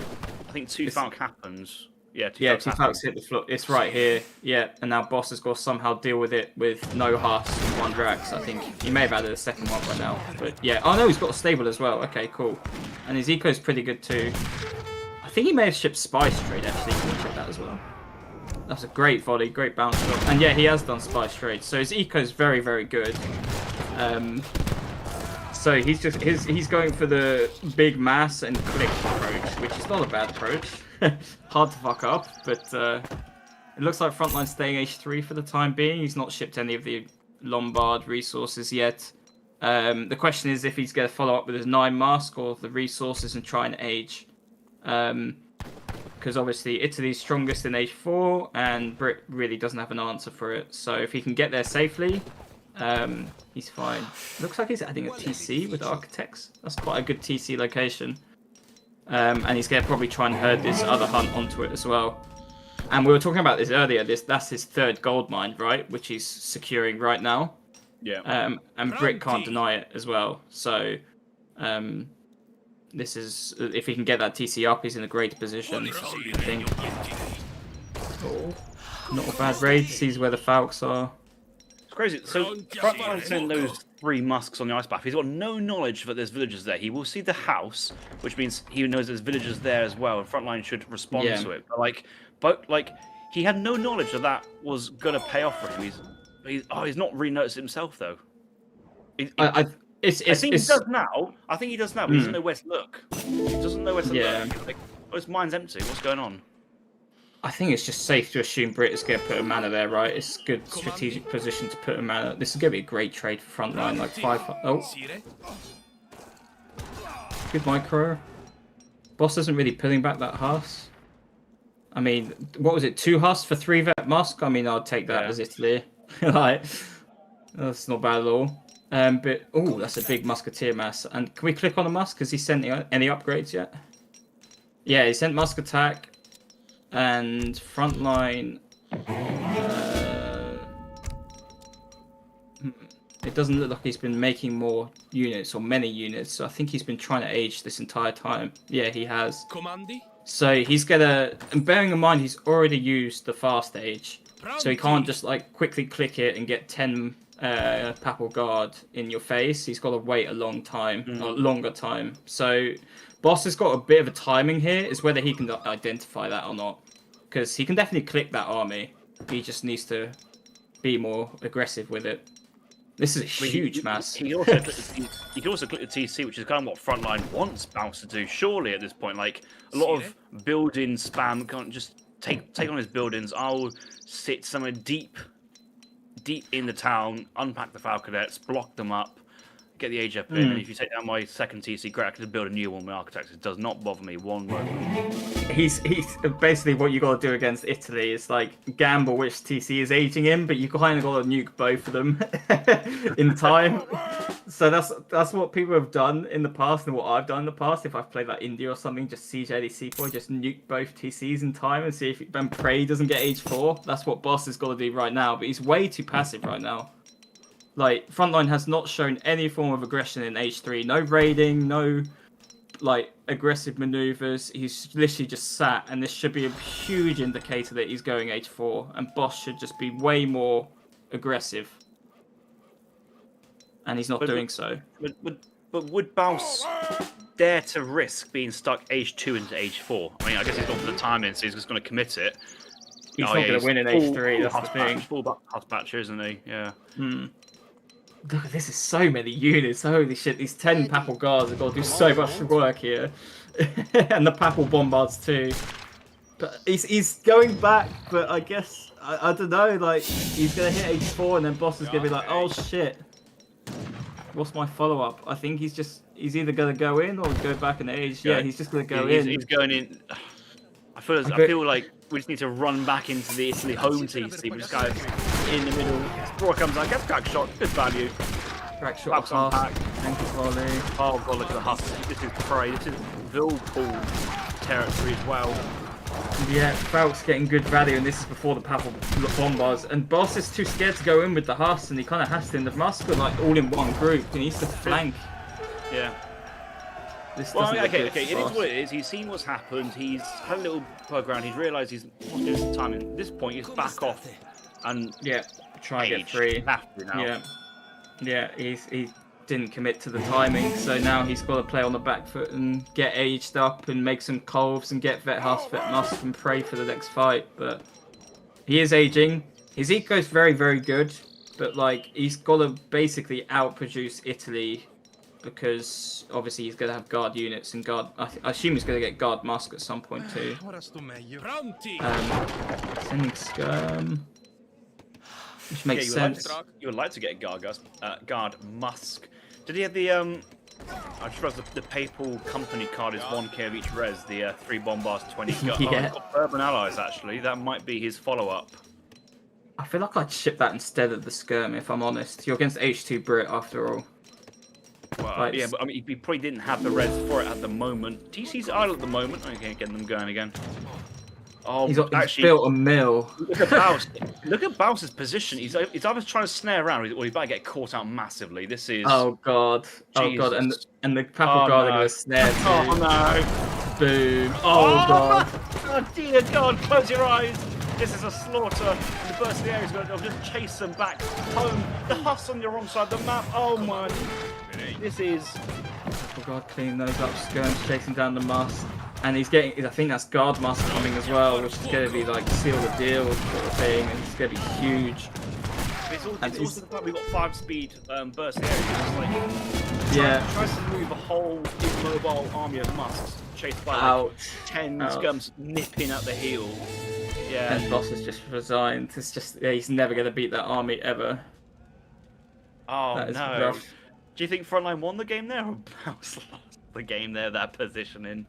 I think 2 Falc happens. Yeah, 2 Falcs hit the floor. It's right here. Yeah, and now Boss has got to somehow deal with it with no Husk and 1 Drax. I think he may have added a second one by now. But yeah, oh no, he's got a stable as well. Okay, cool. And his eco's pretty good too. I think he may have shipped Spice Trade actually. Can we check that as well? That's a great volley, great bounce shot. And yeah, he has done Spice Trade, so his eco's very, very good. So he's going for the big mass and click approach, which is not a bad approach. Hard to fuck up, but it looks like Frontline's staying H3 for the time being. He's not shipped any of the Lombard resources yet. The question is if he's going to follow up with his 9 mask or the resources and try and age. Because obviously Italy's strongest in H4 and Brit really doesn't have an answer for it. So if he can get there safely, he's fine. Looks like he's adding a TC with Architects. That's quite a good TC location. And he's going to probably try and herd this other hunt onto it as well. And we were talking about this earlier. That's his 3rd gold mine, right? Which he's securing right now. Yeah. And Brit can't deny it as well. So... this is, if he can get that TC up, he's in a great position, I think. Oh, not a bad raid, sees where the Falcs are. It's crazy. So, Frontline's in those 3 musks on the ice path. He's got no knowledge that there's villagers there. He will see the house, which means he knows there's villagers there as well, and Frontline should respond to it. But he had no knowledge that was going to pay off for him. He's not really noticed it himself, though. I think he does now. I think he does now, but he doesn't know where to look. He doesn't know where to look. Like, oh, his mind's empty. What's going on? I think it's just safe to assume Brit is going to put a mana there, right? It's a good strategic position to put a mana. This is going to be a great trade for Frontline, like 5... Oh. Good micro. Boss isn't really pulling back that Husk. I mean, what was it? 2 Husks for 3 Vet Musk? I mean, I'd take that as Italy. Like, that's not bad at all. But, oh, that's a big Musketeer mass. And can we click on the Musk? Has he sent any upgrades yet? Yeah, he sent Musk attack. And Frontline... it doesn't look like he's been making more units or many units. So I think he's been trying to age this entire time. Yeah, he has. So he's gonna... And bearing in mind, he's already used the fast age. So he can't just like quickly click it and get 10 Papal Guard in your face. He's got to wait a long time, or longer time. So Boss has got a bit of a timing here, is whether he can identify that or not. Because he can definitely click that army. He just needs to be more aggressive with it. This is a huge mass. He can also click the TC, which is kind of what Frontline wants Baus to do, surely, at this point. Like, a lot of building spam, can't just take on his buildings. I'll sit somewhere deep in the town, unpack the Falconets, block them up, get the age up in, and if you take down my second TC, great, I can build a new one with Architects. It does not bother me one moment. He's basically what you got to do against Italy is like gamble which TC is aging in, but you kind of got to nuke both of them in time. So that's what people have done in the past and what I've done in the past. If I've played like India or something, just siege ADC4, just nuke both TCs in time and see if Ben Prey doesn't get age 4. That's what Boss has got to do right now, but he's way too passive right now. Like, Frontline has not shown any form of aggression in H3. No raiding, no, like, aggressive maneuvers. He's literally just sat, and this should be a huge indicator that he's going H4, and Boss should just be way more aggressive. And he's not doing so. But would Baus dare to risk being stuck H2 into H4? I mean, I guess he's gone for the timing, so he's just going to commit it. He's not going to win in H3, that's the thing. Full Husk Batcher, isn't he? Yeah. Look, this is so many units. Holy shit, these 10 Papal Guards have got to do so much work here. And the Papal Bombards too. But he's going back, but I guess, I don't know, like, he's going to hit H4 and then Boss is going to be like, oh shit. What's my follow-up? I think he's either going to go in or go back and age. Yeah, he's just going to go in. He's going in. I feel like we just need to run back into the Italy home TC, which guy in the middle. Explorer comes out, gets crack shot, good value. Crack shot, pack. Ankle volley. Oh god, look at the Husk. This is prey. This is Vilpool territory as well. Yeah, Falk's getting good value, and this is before the Papal Bombards. And Boss is too scared to go in with the Husk, and he kind of has to in the Musk, like all in one group. He needs to flank. Yeah. Okay, it is what it is. He's seen what's happened. He's had a little poke around. He's realised he's wants to do some time. At this point, he's back off and try and get free. Now. Yeah. He didn't commit to the timing, so now he's got to play on the back foot and get aged up and make some Colves and get Vet Husk, Vet Musk, and pray for the next fight. But he is aging. His eco is very, very good, but like he's got to basically outproduce Italy. Because obviously he's going to have guard units and guard. I assume he's going to get guard Musk at some point too. Sending Skirm, which makes sense. You would like to get guard Musk. Did he have the I just realized the Papal Company card is 1k of each res. The 3 Bombards, 20 guard. Yeah. Oh, he's got Urban Allies actually. That might be his follow-up. I feel like I'd ship that instead of the Skirm if I'm honest. You're against H2 Brit after all. Well, yeah, but I mean, he probably didn't have the res for it at the moment. TC's idle at the moment. Okay, getting them going again. Oh, he's built a mill. Look at Baus. Look at Baus's position. He's either trying to snare around or he's about to get caught out massively. This is. Oh god. Oh god. And the Papal Guard are going to snare too. Oh no. Boom. Oh god. Oh dear God! Close your eyes. This is a slaughter. And the burst of the air is going to just chase them back home. The Husk on the wrong side of the map. Oh my. This is. Oh god, clean those up. Skirm's chasing down the Musk. And he's getting. I think that's Guard Musk coming as well, which is going to be like seal the deal sort of thing. And it's going to be huge. It's also the fact we've got 5-speed burst areas. Like, Yeah. Tries to move a whole immobile army of musks, chased by like Ouch. 10 Ouch. scums nipping at the heel. Yeah. And Boss has just resigned. It's just, yeah, he's never going to beat that army ever. Oh That is no. rough. Do you think Frontline won the game there, or Baus lost the game there, that positioning?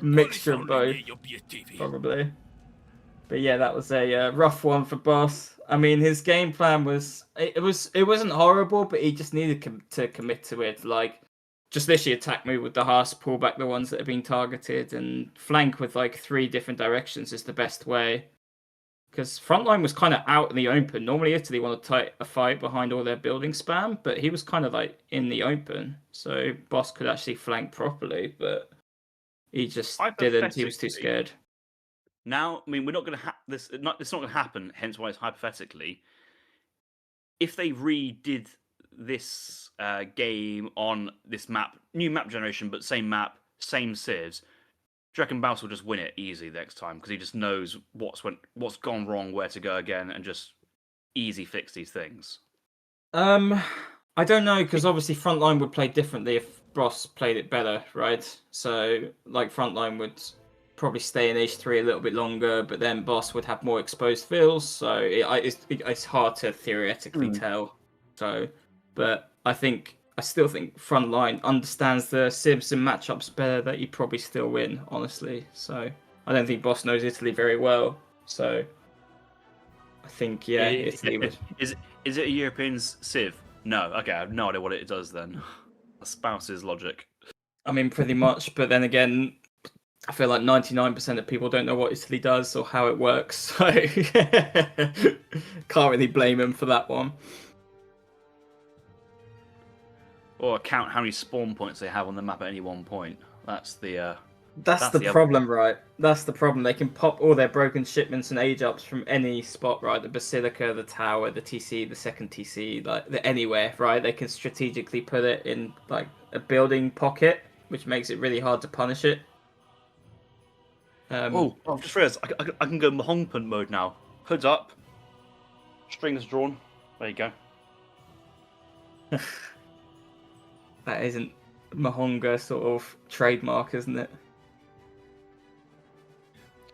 Mixture of both, probably. But yeah, that was a rough one for Boss. I mean, his game plan it wasn't horrible, but he just needed to commit to it. Like, just literally attack move with the Haas, pull back the ones that have been targeted, and flank with like 3 different directions is the best way. Because Frontline was kind of out in the open. Normally, Italy want to a fight behind all their building spam, but he was kind of like in the open, so Boss could actually flank properly, but he just didn't. He was too scared. Now, I mean, we're not going to it's not going to happen. Hence, why it's hypothetically. If they redid this game on this map, new map generation, but same map, same civs, do you reckon Baus will just win it easy next time because he just knows what's gone wrong, where to go again, and just easy fix these things? I don't know, because obviously Frontline would play differently if Boss played it better, right? So like Frontline would probably stay in H3 a little bit longer, but then Boss would have more exposed fields, so it's hard to theoretically tell. So, but I still think Frontline understands the civs and matchups better, that he probably still win, honestly. So I don't think Boss knows Italy very well. So I think, yeah, Italy would. Is it a European civ? No. Okay, I have no idea what it does then. Spouse's logic. I mean, pretty much, but then again, I feel like 99% of people don't know what Italy does or how it works, so can't really blame him for that one. Or count how many spawn points they have on the map at any one point. That's the problem, right? That's the problem. They can pop all their broken shipments and age ups from any spot, right? The Basilica, the Tower, the TC, the second TC, like anywhere, right? They can strategically put it in like a building pocket, which makes it really hard to punish it. I've just realised I can go Mahong punt mode now. Hoods up, strings drawn. There you go. That isn't Mahonga sort of trademark, isn't it?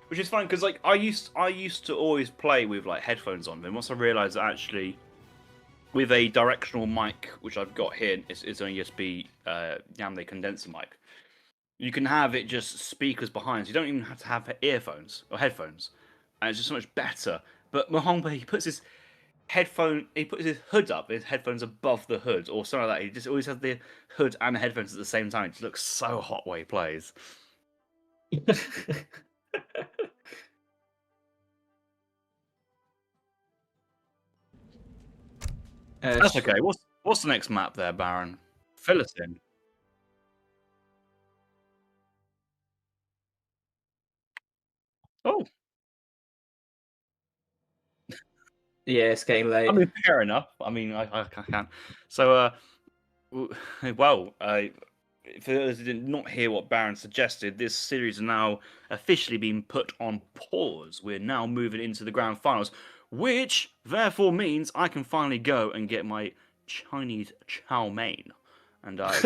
Which is fine because like I used to always play with like headphones on. Then once I realised that actually with a directional mic, which I've got here, it's only USB Yamde condenser mic. You can have it just speakers behind, so you don't even have to have earphones or headphones, and it's just so much better. But Mahongba, he puts his hood up, his headphones above the hood, or something like that. He just always has the hood and the headphones at the same time. It just looks so hot while he plays. That's okay. What's the next map there, Baron? Fill us in. Oh. Yeah, it's getting late. I mean, fair enough. I mean, I can't. So, well, for those who did not hear what Baron suggested, this series is now officially being put on pause. We're now moving into the grand finals, which therefore means I can finally go and get my Chinese chow mein. And I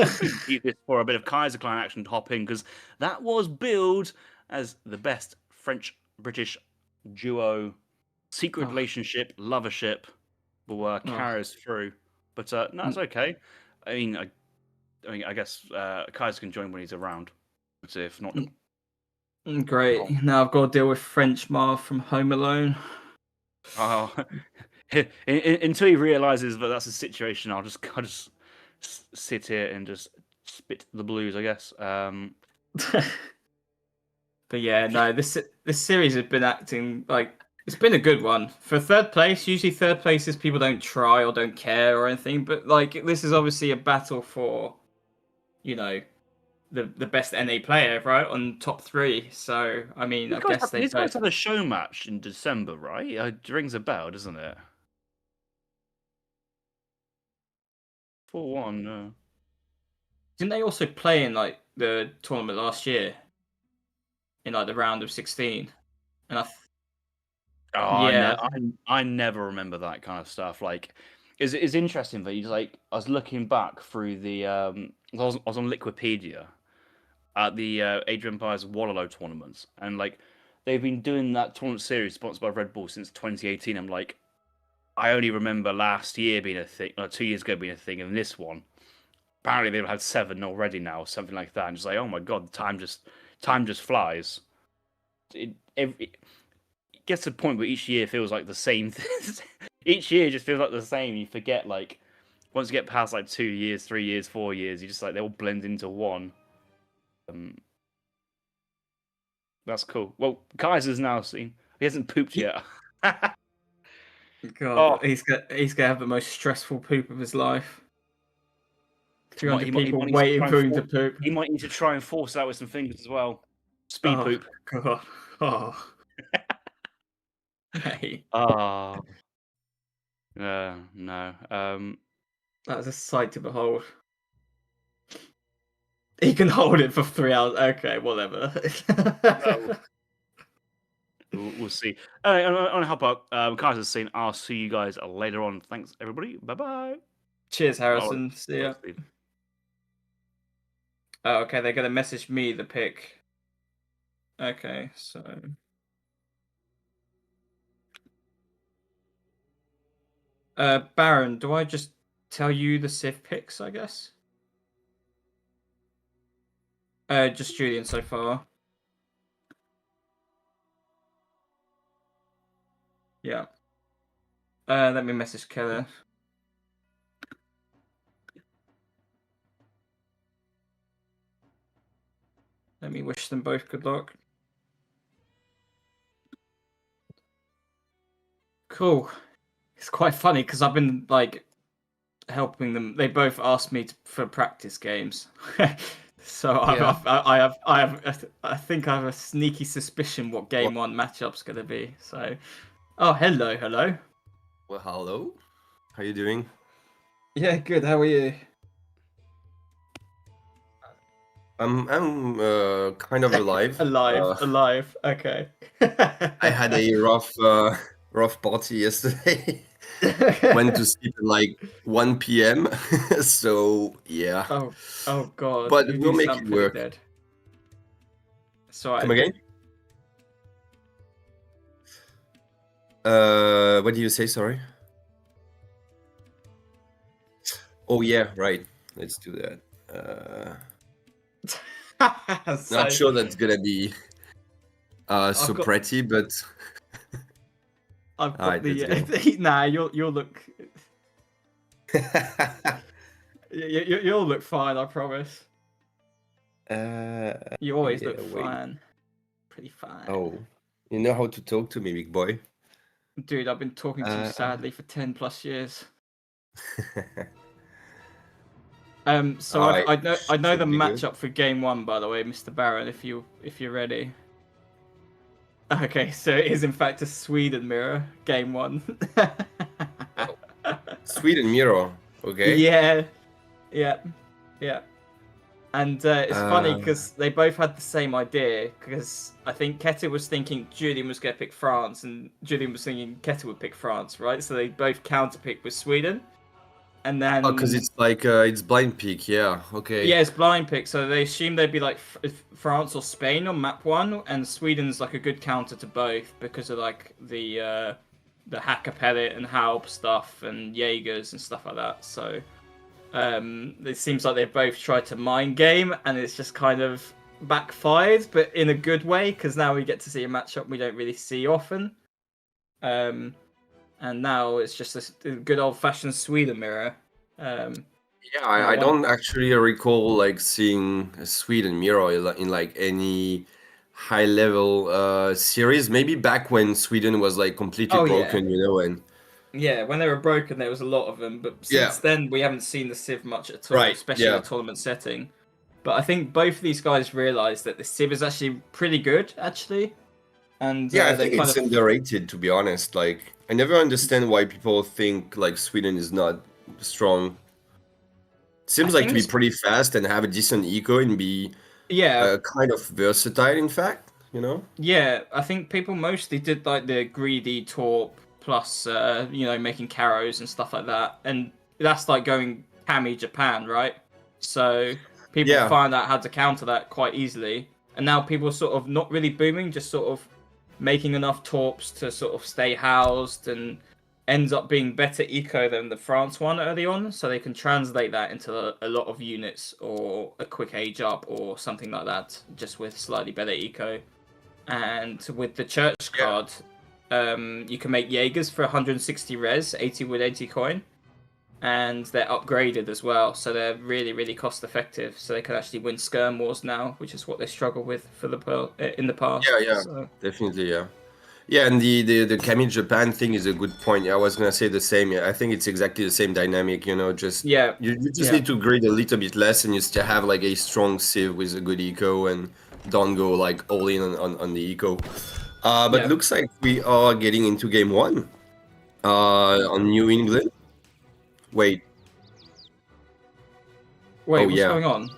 keep this for a bit of Kaiser Clan action to hop in, because that was billed as the best French-British duo secret relationship, lovership will carry us through. But no, it's okay. I mean, I guess Kaiser can join when he's around. But if not... Great. Now I've got to deal with French Marv from Home Alone. Oh, until he realises that that's a situation, I'll just sit here and just spit the blues, I guess. But yeah, no, this series has been acting like it's been a good one for third place. Usually, third places people don't try or don't care or anything, but like this is obviously a battle for, you know, the best NA player, right, on top 3. So I mean, I guess these guys had a show match in December, right? It rings a bell, doesn't it? 4-1. No. Didn't they also play in like the tournament last year? In like the round of 16, and I never remember that kind of stuff. Like, It's interesting that he's like, I was looking back through the I was on Liquipedia at the Age of Empires Wallow tournaments, and like they've been doing that tournament series sponsored by Red Bull since 2018. I'm like, I only remember last year being a thing, or 2 years ago being a thing, and this one apparently they've had 7 already now, something like that. And just like, oh my god, time just flies. It gets to the point where each year feels like the same thing. Each year just feels like the same. You forget, like, once you get past like 2 years, 3 years, 4 years, you just like they all blend into one. That's cool. Well, Kaiser's now seen. He hasn't pooped yet. God, he's gonna have the most stressful poop of his life. 300 people waiting for him to poop. He might need to try and force it out with some fingers as well. Speed poop. God. Oh. Hey. Oh. No. That was a sight to behold. He can hold it for 3 hours. Okay, whatever. We'll see. I want to help out. Kaiser's saying, I'll see you guys later on. Thanks, everybody. Bye-bye. Cheers, Harrison. See ya. Oh, okay, they're going to message me the pick. Okay, so... Baron, do I just tell you the Civ picks, I guess? Just Julian so far. Yeah. Let me message Keller. Let me wish them both good luck. Cool. It's quite funny because I've been like helping them. They both asked me for practice games, so I think I have a sneaky suspicion what game one matchup's gonna be. So, oh hello. Well, hello. How you doing? Yeah, good. How are you? I'm kind of alive. alive. Okay. I had a rough party yesterday. Went to sleep at like 1 p.m. So yeah. Oh god. But we'll make it work. Dead. So Come again? What do you say? Sorry. Oh yeah, right. Let's do that. Not sure that's gonna be so pretty, but I've got the nah. You'll look. You'll look fine. I promise. You always look fine. Pretty fine. Oh, you know how to talk to me, big boy. Dude, I've been talking to you sadly for 10+ years. So I know the matchup for game one, by the way, Mr. Baron. If you're ready. Okay, so it is in fact a Sweden mirror game one. Sweden mirror, okay. Yeah. And it's funny because they both had the same idea. Because I think Keter was thinking Julian was going to pick France, and Julian was thinking Keter would pick France, right? So they both counterpicked with Sweden. And then... Oh, because it's like, it's blind pick, yeah, okay. Yeah, it's blind pick, so they assume they'd be like France or Spain on map 1, and Sweden's like a good counter to both because of like the hacker pellet and Halb stuff and Jaegers and stuff like that. So it seems like they both tried to mind game, and it's just kind of backfired, but in a good way, because now we get to see a matchup we don't really see often. And now it's just a good old-fashioned Sweden mirror. Yeah, I don't actually recall like seeing a Sweden mirror in like any high-level series. Maybe back when Sweden was like completely broken, you know, and yeah, when they were broken, there was a lot of them. But since then, we haven't seen the Civ much at all, especially in a tournament setting. But I think both of these guys realised that the Civ is actually pretty good, actually. And yeah, I think it's underrated, to be honest. Like, I never understand why people think like Sweden is not strong. It seems like to be pretty fast and have a decent eco and be kind of versatile, in fact, you know? Yeah, I think people mostly did like the greedy torp plus making carrows and stuff like that, and that's like going Kami Japan, right? So people find out how to counter that quite easily, and now people are sort of not really booming, just sort of making enough torps to sort of stay housed, and ends up being better eco than the France one early on, so they can translate that into a lot of units or a quick age up or something like that, just with slightly better eco. And with the church card, you can make Jaegers for 160 res, 80 wood, 80 coin, and they're upgraded as well, so they're really, really cost effective. So they can actually win skirm wars now, which is what they struggle with for in the past. Yeah, so. Definitely, yeah. Yeah, and the Kami Japan thing is a good point. I was gonna say the same. Yeah, I think it's exactly the same dynamic. Just you just need to grid a little bit less, and you still have like a strong civ with a good eco, and don't go like all in on the eco. But looks like we are getting into game 1 on New England. Wait, what's going on?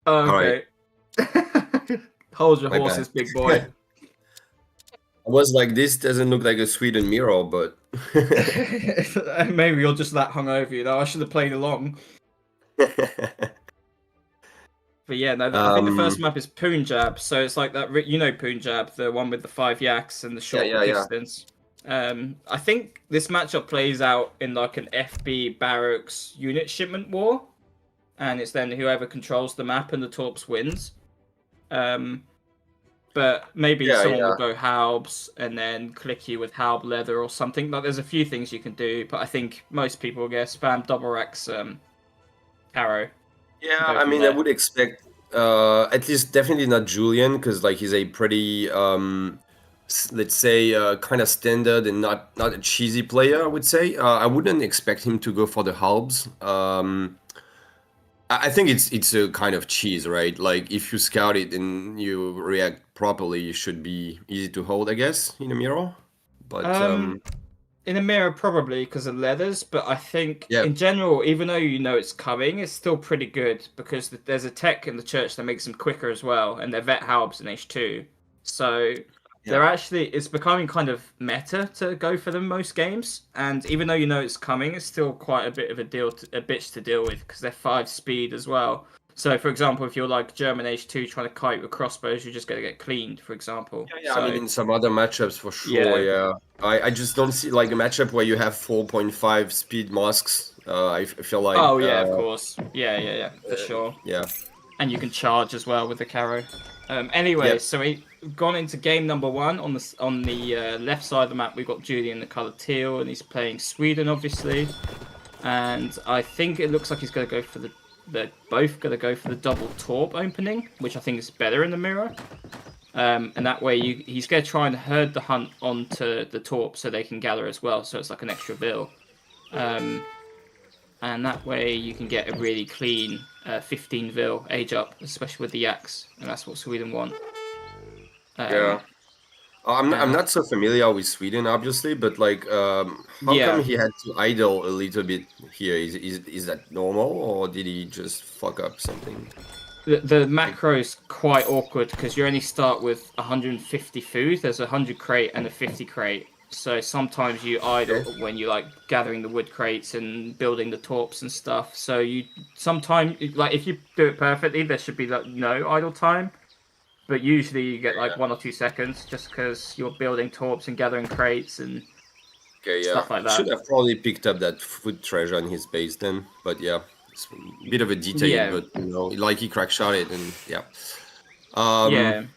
Okay. Right. Hold your My horses, bad. big boy. I was like, this doesn't look like a Sweden mirror, but Maybe you're just that hungover, I should have played along. But yeah, no, I think the first map is Punjab, so it's like that, Punjab, the one with the 5 yaks and the short distance. I think this matchup plays out in like an FB barracks unit shipment war, and it's then whoever controls the map and the torps wins. But maybe someone will go Halbs and then click you with Halb leather or something. Like, there's a few things you can do, but I think most people will get spam double Rex Caro. Yeah, I mean, I would expect at least definitely not Julian, because like he's a pretty let's say kind of standard and not a cheesy player, I would say. I wouldn't expect him to go for the halbs. I think it's a kind of cheese, right? Like if you scout it and you react properly, it should be easy to hold, I guess, in a mirror. But in a mirror, probably because of leathers, but I think in general, even though it's coming, it's still pretty good because there's a tech in the church that makes them quicker as well, and they're vet halbs in H2. So they're actually, it's becoming kind of meta to go for them most games, and even though it's coming, it's still quite a bit of a bitch to deal with because they're 5 speed as well. So, for example, if you're like German H2 trying to kite with crossbows, you're just going to get cleaned, for example. Yeah, so, I mean, in some other matchups, for sure, I just don't see like a matchup where you have 4.5 speed masks. I feel like... Oh, yeah, of course. Yeah, for sure. Yeah. And you can charge as well with the Caro. Anyway, so we've gone into game number 1. On the left side of the map, we've got Julian, the colour teal, and he's playing Sweden, obviously. And I think it looks like he's going to go for they're both going to go for the double torp opening, which I think is better in the mirror. And that way he's going to try and herd the hunt onto the torp so they can gather as well, so it's like an extra bill. And that way you can get a really clean 15 vil age up, especially with the yaks, and that's what Sweden want. I'm not so familiar with Sweden, obviously, but like, how come he had to idle a little bit here? Is that normal, or did he just fuck up something? The macro is quite awkward because you only start with 150 food. There's a 100 crate and a 50 crate. So sometimes you idle when you're like gathering the wood crates and building the torps and stuff. So you sometimes, like, if you do it perfectly, there should be like no idle time. But usually you get like 1 or 2 seconds just because you're building torps and gathering crates and stuff like that. Should have probably picked up that food treasure in his base then. But yeah, it's a bit of a detail, but like he crack shot it and okay.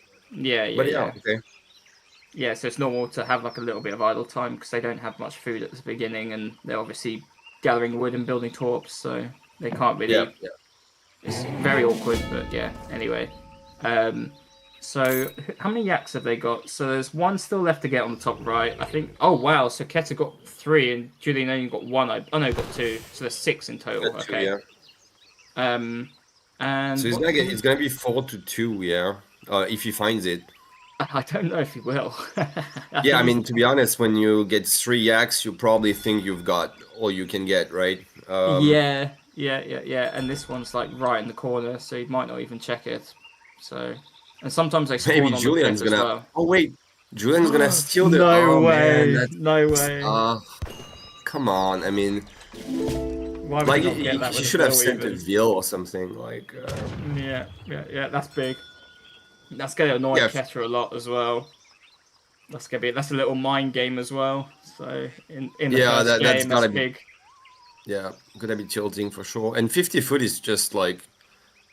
Yeah, so it's normal to have like a little bit of idle time because they don't have much food at the beginning, and they're obviously gathering wood and building torps, so they can't really. It's very awkward, but anyway. So how many yaks have they got? So there's 1 still left to get on the top right, I think. Oh wow! So Keter got 3 and Julian only got 1. Oh no, got 2. So there's 6 in total. Okay. And so it's gonna be 4-2, if he finds it. I don't know if he will. I mean, to be honest, when you get 3 yaks, you probably think you've got all you can get, right? Yeah. And this one's like right in the corner, so he might not even check it. So And sometimes they spawn Maybe on the Julian's cliff as gonna. well. Oh wait, Julian's gonna steal the. No oh, way! Man, that's... No way! Come on. I mean, Why would like you not get that he with should a have bow sent a even? veal or something. Like. Yeah. That's big. That's gonna annoy Keter a lot as well. That's a little mind game as well. So in the first game, that's big. Yeah, gonna be tilting for sure. And 50 foot is just like,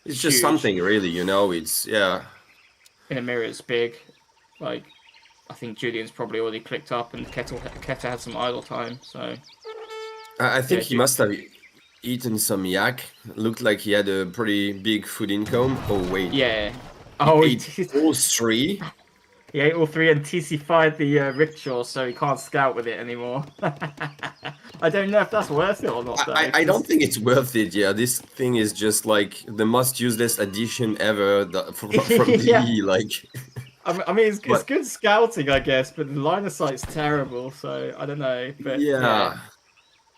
it's just Huge. something really, you know. It's In a mirror, it's big. Like, I think Julian's probably already clicked up, and Keter had some idle time. So I think he must have eaten some yak. Looked like he had a pretty big food income. Oh wait. Yeah. He ate all three. He ate all three and TC5'd the rickshaw, so he can't scout with it anymore. I don't know if that's worth it or not. Though, I don't think it's worth it. Yeah, this thing is just like the most useless addition ever from DE. Like, I mean, it's good scouting, I guess, but the line of sight's terrible. So I don't know. But yeah.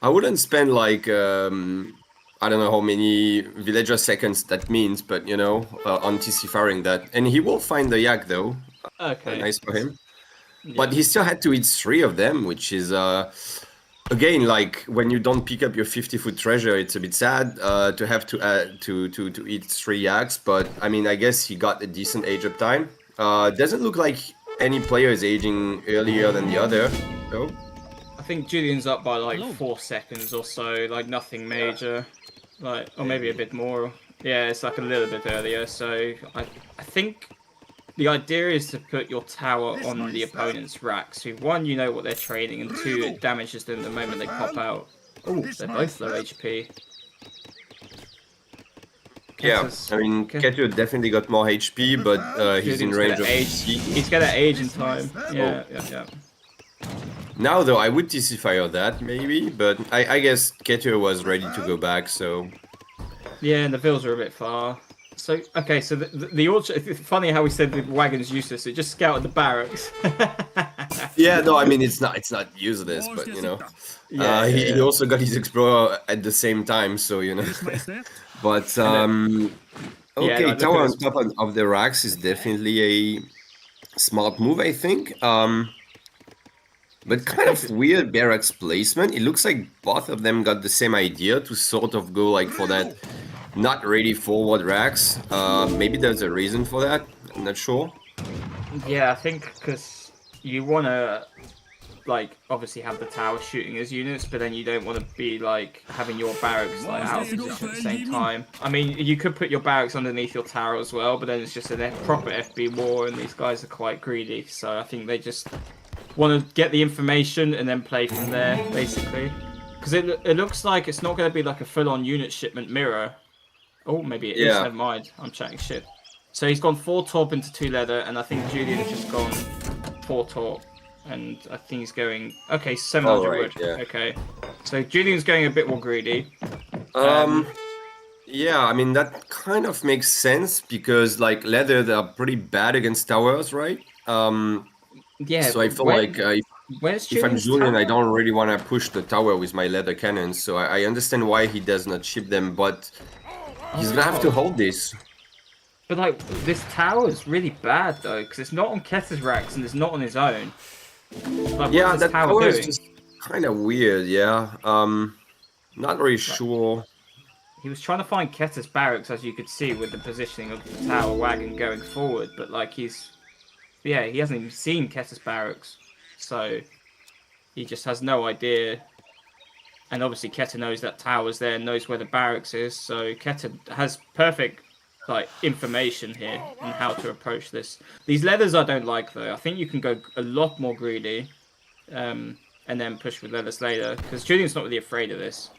I wouldn't spend like I don't know how many villager seconds that means, but you know, on TC firing that, and he will find the yak though. Okay. Nice for him. Yeah. But he still had to eat 3 of them, which is again, like when you don't pick up your 50-foot treasure, it's a bit sad to have to eat 3 yaks. But I mean, I guess he got a decent age up time. Doesn't look like any player is aging earlier than the other, though. I think Julian's up by like 4 seconds or so, like nothing major, like or maybe a bit more. Yeah, it's like a little bit earlier. So I think the idea is to put your tower on the opponent's rack. So 1, you know what they're trading, and 2, it damages them the moment they pop out. Oh, they're both low HP. Yeah, I mean, Ketur definitely got more HP, but he's in range of TC. He's gonna age in time. Yeah. Now, though, I would TC fire that, maybe, but I guess Ketur was ready to go back, so... Yeah, and the vills are a bit far. So, okay, so the orchard... It's funny how we said the wagon's useless. It just scouted the barracks. Yeah, no, I mean, it's not useless, but, you know... He also got his explorer at the same time, so, you know... But, okay, tower on top of the racks is definitely a smart move, I think. But kind of weird barracks placement. It looks like both of them got the same idea to sort of go like for that not really forward racks. Maybe there's a reason for that. I'm not sure. Yeah, I think because you want to like obviously have the tower shooting as units, but then you don't want to be like having your barracks like out of position at the same time. I mean, you could put your barracks underneath your tower as well, but then it's just a proper FB war, and these guys are quite greedy. So I think they just want to get the information and then play from there, basically. Because it looks like it's not going to be like a full-on unit shipment mirror. Oh, maybe it is. Never mind. I'm chatting shit. So he's gone 4 torp into 2 leather, and I think Julian's just gone 4 torp. And I think he's going... Okay, 700 wood. Yeah. Okay. So Julian's going a bit more greedy. Yeah, I mean, that kind of makes sense, because, like, leather, they are pretty bad against towers, right? Yeah. So I feel like if I'm Julian, I don't really want to push the tower with my leather cannons, so I understand why he does not ship them, but he's gonna have to hold this. But, like, this tower is really bad, though, because it's not on Keter's racks and it's not on his own. Like, yeah, that tower tower doing? is just kind of weird, yeah. Not really sure. He was trying to find Keter's barracks, as you could see, with the positioning of the tower wagon going forward, but, like, he hasn't even seen Keter's barracks, so he just has no idea. And obviously Keter knows that tower's there, knows where the barracks is, so Keter has perfect like information here on how to approach this. These leathers I don't like though. I think you can go a lot more greedy, and then push with leathers later, because Julian's not really afraid of this.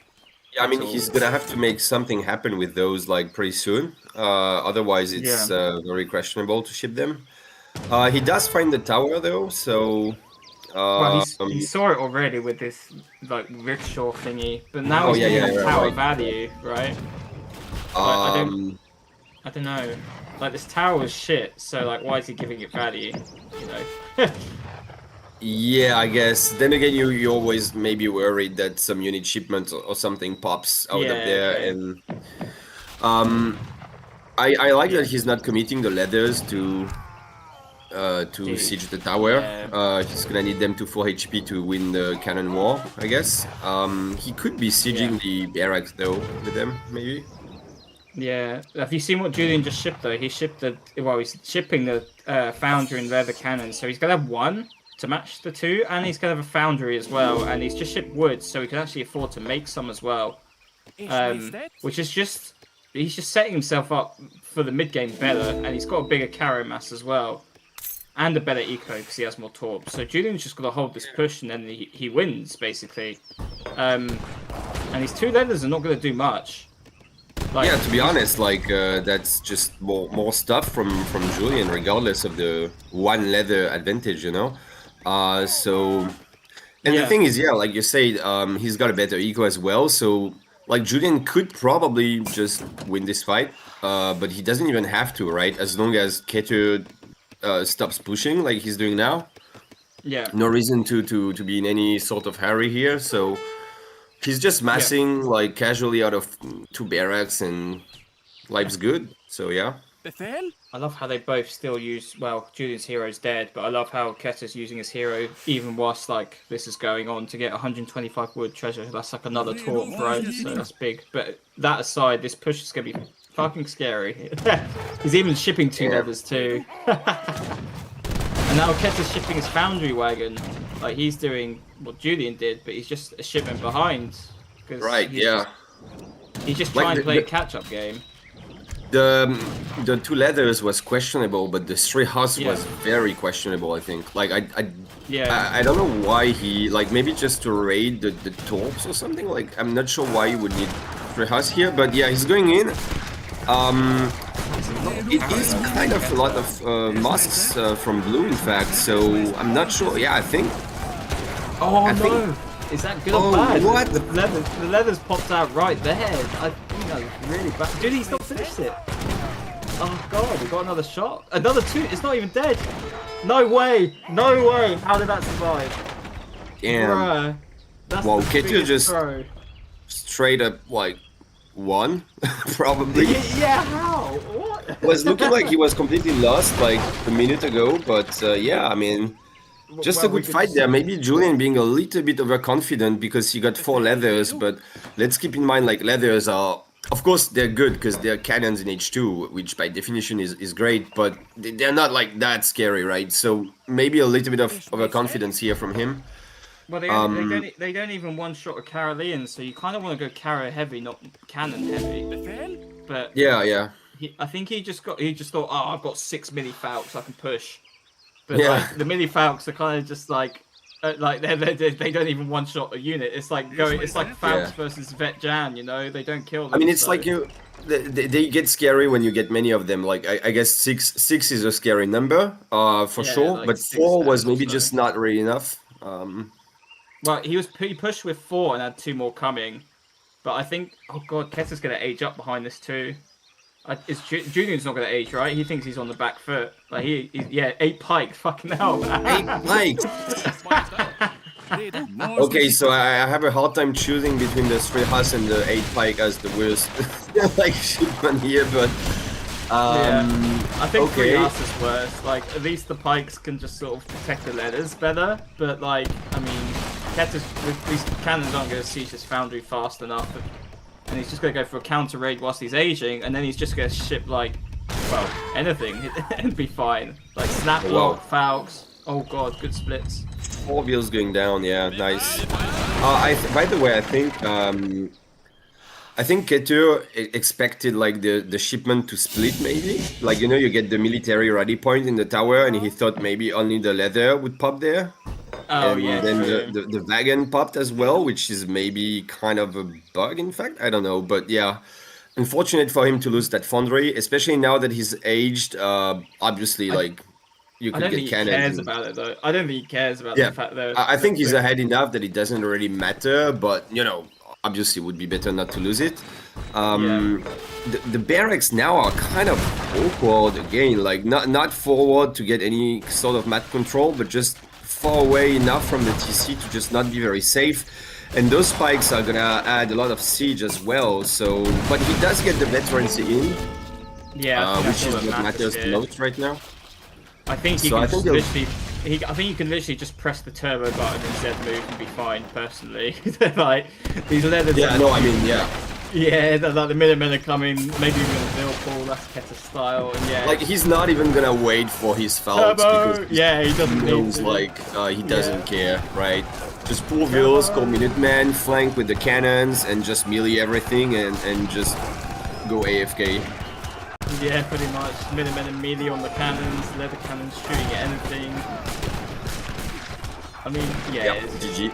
Yeah, I mean, he's gonna have to make something happen with those like pretty soon. Otherwise, it's very questionable to ship them. He does find the tower though, so. Well, he saw it already with this like rickshaw thingy, but now he's getting tower value, right? I don't know. Like, this tower is shit, so like, why is he giving it value? You know. Yeah, I guess. Then again, you always maybe worried that some unit shipment or something pops out of there, and I like that he's not committing the leathers to siege the tower. He's gonna need them to 4 HP to win the cannon war, I guess. He could be sieging the barracks though with them, maybe. Yeah. Have you seen what Julian just shipped though? He shipped he's shipping the foundry and leather cannon, so he's gonna have one to match the two, and he's gonna have a foundry as well, and he's just shipped wood, so he can actually afford to make some as well. Which is just he's just setting himself up for the mid game better, and he's got a bigger carry mass as well. And a better eco because he has more torp. So Julian's just got to hold this push and then he wins, basically. And his 2 leathers are not going to do much. Like, yeah, to be honest, like that's just more stuff from Julian, regardless of the 1 leather advantage, you know. The thing is, yeah, like you said, he's got a better eco as well. So like Julian could probably just win this fight, but he doesn't even have to, right? As long as Ketur stops pushing like he's doing now. Yeah. No reason to be in any sort of hurry here. So he's just massing like casually out of 2 barracks and life's good. So yeah. I love how they both still use, well, Julian's hero's dead, but I love how Ketur's using his hero even whilst like this is going on to get 125 wood treasure. That's like another torp, right? So that's big. But that aside, this push is going to be fucking scary. He's even shipping 2 leathers too. And now Ketur's shipping his foundry wagon. Like he's doing what Julian did, but he's just a shipment behind. Right, yeah. He's just trying to play a catch-up game. The 2 leathers was questionable, but the 3 horse was very questionable, I think. Like I don't know why he, like maybe just to raid the torps or something. Like I'm not sure why you would need 3 horse here, but yeah, he's going in. It is kind of a lot of masks from blue, in fact, so I'm not sure. Yeah, I think... Oh, no! Is that good or bad? What? The leathers popped out right there. I think that was really bad. Dude, he's not finished it. Oh, God, we got another shot. Another 2. It's not even dead. No way. No way. How did that survive? Damn. Bruh. That's well, Ketur just throw. straight up, like, won, probably. Yeah, how? What? It was looking like he was completely lost like a minute ago, but yeah, I mean, just a good fight there. Maybe Julian being a little bit overconfident because he got 4 leathers, but let's keep in mind, like, leathers are, of course, they're good because they're cannons in H2, which by definition is great, but they're not like that scary, right? So maybe a little bit of overconfidence here from him. Well, they don't even one-shot a Carolean, so you kind of want to go Caro heavy, not cannon heavy. But yeah. I think he just thought, oh, I've got 6 mini falcons I can push. But like the mini falcons are kind of just like they don't even one-shot a unit. It's like Falcons versus Vet Jan, you know? They don't kill them. I mean, it's like they get scary when you get many of them. Like I guess six is a scary number, for sure. Like but 4 was maybe just not really enough. Well, he pushed with 4 and had 2 more coming, but I think, oh god, Ketur's gonna age up behind this too. Julian's not gonna age, right? He thinks he's on the back foot. Like 8 pike, fucking hell. 8 pike. Okay, so I have a hard time choosing between the 3 Huss and the 8 pike as the worst like shipment here, but I think 3 Huss is worse. Like at least the pikes can just sort of protect the letters better, but like I mean. Ketur's with these cannons aren't going to siege his foundry fast enough, and he's just going to go for a counter raid whilst he's aging, and then he's just going to ship like, well, anything and be fine. Like Snaplock, Falcons. Oh god, good splits. 4 wheels going down, yeah, nice. By the way, I think Ketur expected like the shipment to split maybe. Like you know, you get the military rally point in the tower, and he thought maybe only the leather would pop there. Oh, and then the wagon popped as well, which is maybe kind of a bug, in fact. I don't know, but yeah. Unfortunate for him to lose that foundry, especially now that he's aged. Obviously, like, you could get cannons. I don't think he cares about it, though. I don't think he cares about the fact that... I think he's ahead enough that it doesn't really matter, but, you know, obviously it would be better not to lose it. The barracks now are kind of awkward again, like, not forward to get any sort of map control, but just far away enough from the TC to just not be very safe, and those spikes are gonna add a lot of siege as well. So, but he does get the veterancy in. Yeah, I think which that's is all that what matters the here. most right now. I think you So can I think literally. I think you can literally just press the turbo button and Z move and be fine. Personally, like these leathers. Yeah, no, I mean, yeah. Yeah, like the Minutemen are coming. Maybe even a Millpool. That's Keta style. And yeah. Like he's not even gonna wait for his fouls Turbo! because Yeah, he doesn't need knows to. like he doesn't care, right? Just pull wheels, go Minuteman, flank with the cannons, and just melee everything and just go AFK. Yeah, pretty much. Minutemen and melee on the cannons, leather cannons shooting at anything. I mean, yeah, Yep, it's, GG.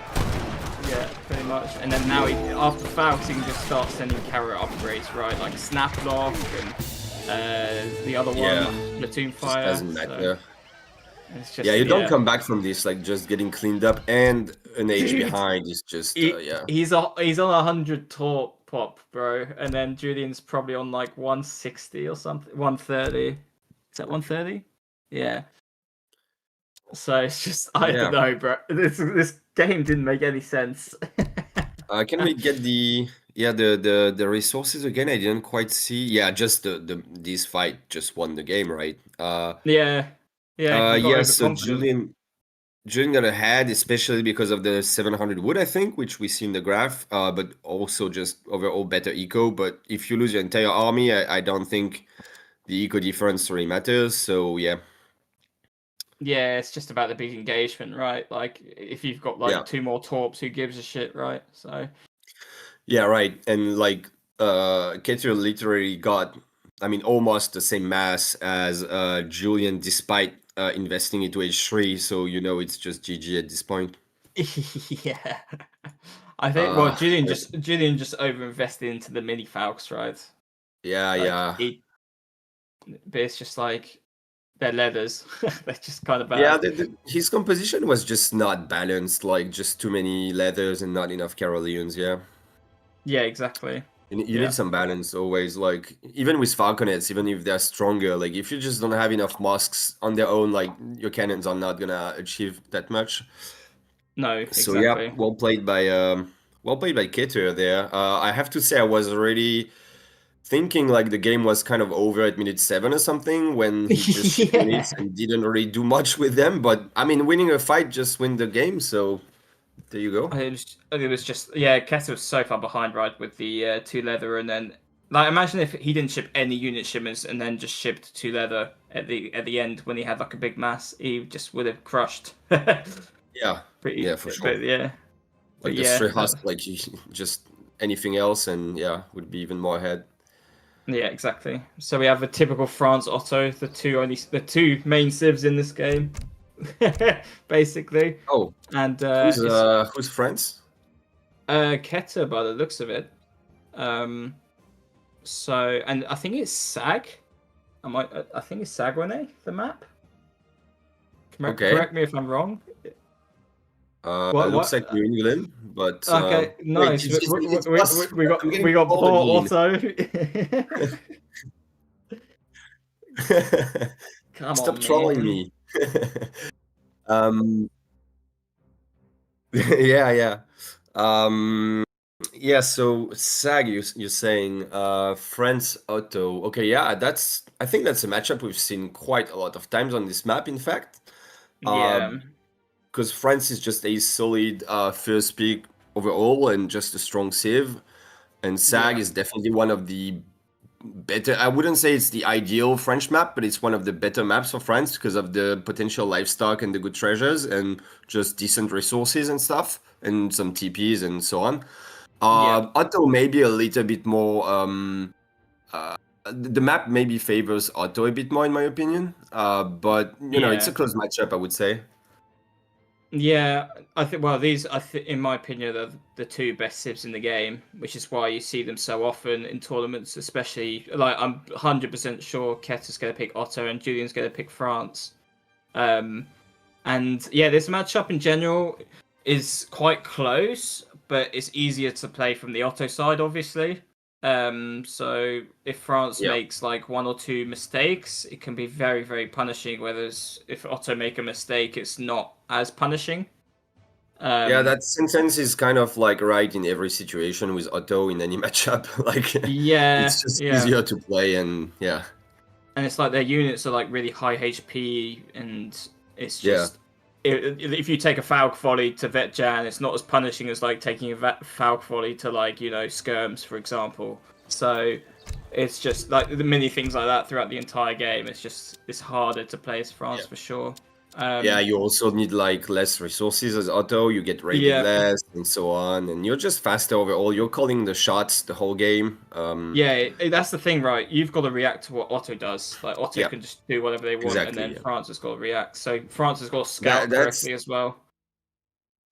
yeah, pretty much. And then now, after Falcons, he can just start sending carrot upgrades, right? Like Snap Lock and the other Yeah. one, Platoon Just Fire. doesn't so matter. it's just, Yeah, you don't come back from this like just getting cleaned up and an age Dude, behind is just yeah. He's on 100 torp pop, bro, and then Julian's probably on like 160 or something, 130. Is that 130? Yeah. So it's just I don't know, bro. This game didn't make any sense. Can we get the resources again? I didn't quite see. Yeah, just this fight just won the game, right? Yeah. Yeah. Yeah. So Julian got ahead, especially because of the 700 wood, I think, which we see in the graph. But also just overall better eco. But if you lose your entire army, I don't think the eco difference really matters. So yeah. Yeah, it's just about the big engagement, right? Like if you've got like 2 more torps, who gives a shit, right? So. Yeah, right. And like Ketur literally got, I mean, almost the same mass as Julian, despite investing into H3. So you know it's just GG at this point. Yeah. I think well Julian just over-invested into the mini Falcons, right? Yeah, like, but it's just like they're leathers. They're just kind of bad. Yeah, his composition was just not balanced, like just too many leathers and not enough Caroleans, yeah. Yeah, exactly. You need some balance always, like even with Falconets, even if they're stronger, like if you just don't have enough mosques on their own, like your cannons are not gonna achieve that much. No, So exactly. yeah, well played by Ketur there. I have to say I was already thinking like the game was kind of over at minute 7 or something when he just hit minutes and didn't really do much with them. But I mean, winning a fight just win the game. So there you go. It was just Ketur was so far behind, right, with the 2 leather, and then like imagine if he didn't ship any unit shipments and then just shipped 2 leather at the end when he had like a big mass, he just would have crushed. Yeah, yeah, for sure. But yeah, like the straight husk, like just anything else, and yeah, would be even more ahead. Yeah, exactly. So we have a typical France Otto, the two main civs in this game, basically. Oh, and who's France? Ketur, by the looks of it. So and I think it's Sag. I think it's Sagwane, the map. Correct me if I'm wrong. It looks like New England, but okay, nice. Wait, we got poor Otto. Come Stop on, trolling man. me. Yeah. Yeah, so Sag, you're saying France Otto. Okay, yeah, I think that's a matchup we've seen quite a lot of times on this map, in fact. Yeah. Because France is just a solid first pick overall and just a strong civ. And Sag is definitely one of the better, I wouldn't say it's the ideal French map, but it's one of the better maps for France because of the potential livestock and the good treasures and just decent resources and stuff and some TPs and so on. Otto maybe a little bit more, the map maybe favors Otto a bit more in my opinion, but you know, it's a close matchup, I would say. Yeah, I think. Well, in my opinion, are the 2 best civs in the game, which is why you see them so often in tournaments. Especially, like I'm 100% sure Ketur's going to pick Otto and Julian's going to pick France. And yeah, this matchup in general is quite close, but it's easier to play from the Otto side, obviously. So if France makes like 1 or 2 mistakes, it can be very, very punishing. Whereas if Otto make a mistake, it's not as punishing. Yeah, that sentence is kind of like right in every situation with Otto in any matchup. Like, it's just easier to play, and yeah. and it's like their units are like really high HP, and it's just if you take a Falc volley to Vet Jan, it's not as punishing as like taking a Falc volley to like skirms, for example. So it's just like the many things like that throughout the entire game. It's harder to play as France for sure. You also need like less resources as Otto. You get raided less and so on, and you're just faster overall. You're calling the shots the whole game. That's the thing, right? You've got to react to what Otto does. Like Otto can just do whatever they want, and then France has got to react. So France has got to scout correctly as well.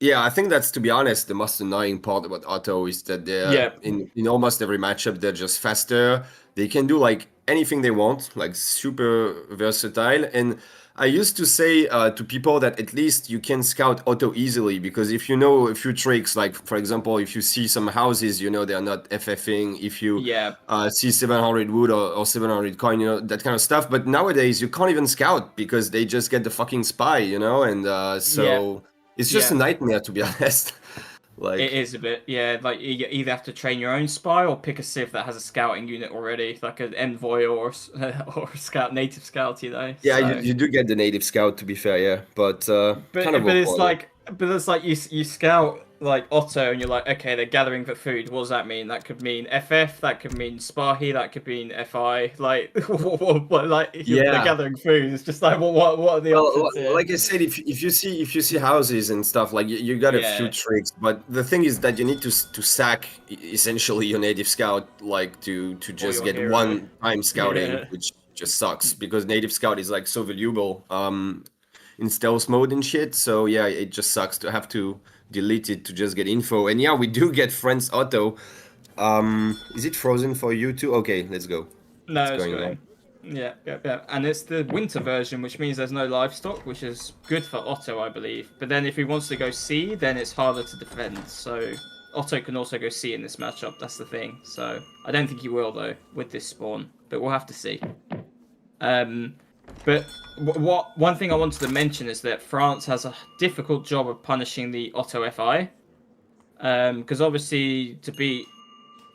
Yeah, I think that's, to be honest, the most annoying part about Otto is that they're in almost every matchup they're just faster. They can do like anything they want, like super versatile. And I used to say to people that at least you can scout Otto easily, because if you know a few tricks, like for example, if you see some houses, they're not FFing. If you see 700 wood or 700 coin, that kind of stuff. But nowadays you can't even scout because they just get the fucking spy, and it's just a nightmare, to be honest. Like it is a bit, like you either have to train your own spy or pick a civ that has a scouting unit already, like an envoy or scout, native scout, Yeah, so. you do get the native scout, to be fair, but it's like you scout like Otto and you're like, okay, they're gathering for food. What does that mean? That could mean FF, that could mean Spahi, that could mean FI. Like, they're gathering food. It's just like, what are the options here? Like I said, if you see houses and stuff, like you got a few tricks, but the thing is that you need to sack essentially your native scout, like to just get hero. one time scouting, which just sucks because native scout is like so valuable in stealth mode and shit. So yeah, it just sucks to have to delete it to just get info. And yeah, we do get friends Otto. Is it frozen for you too? Okay, let's go. No, it's going. Yeah. And it's the winter version, which means there's no livestock, which is good for Otto, I believe. But then if he wants to go sea, then it's harder to defend. So Otto can also go sea in this matchup. That's the thing. So I don't think he will though with this spawn, but we'll have to see. But one thing I wanted to mention is that France has a difficult job of punishing the Otto FI. Because obviously to beat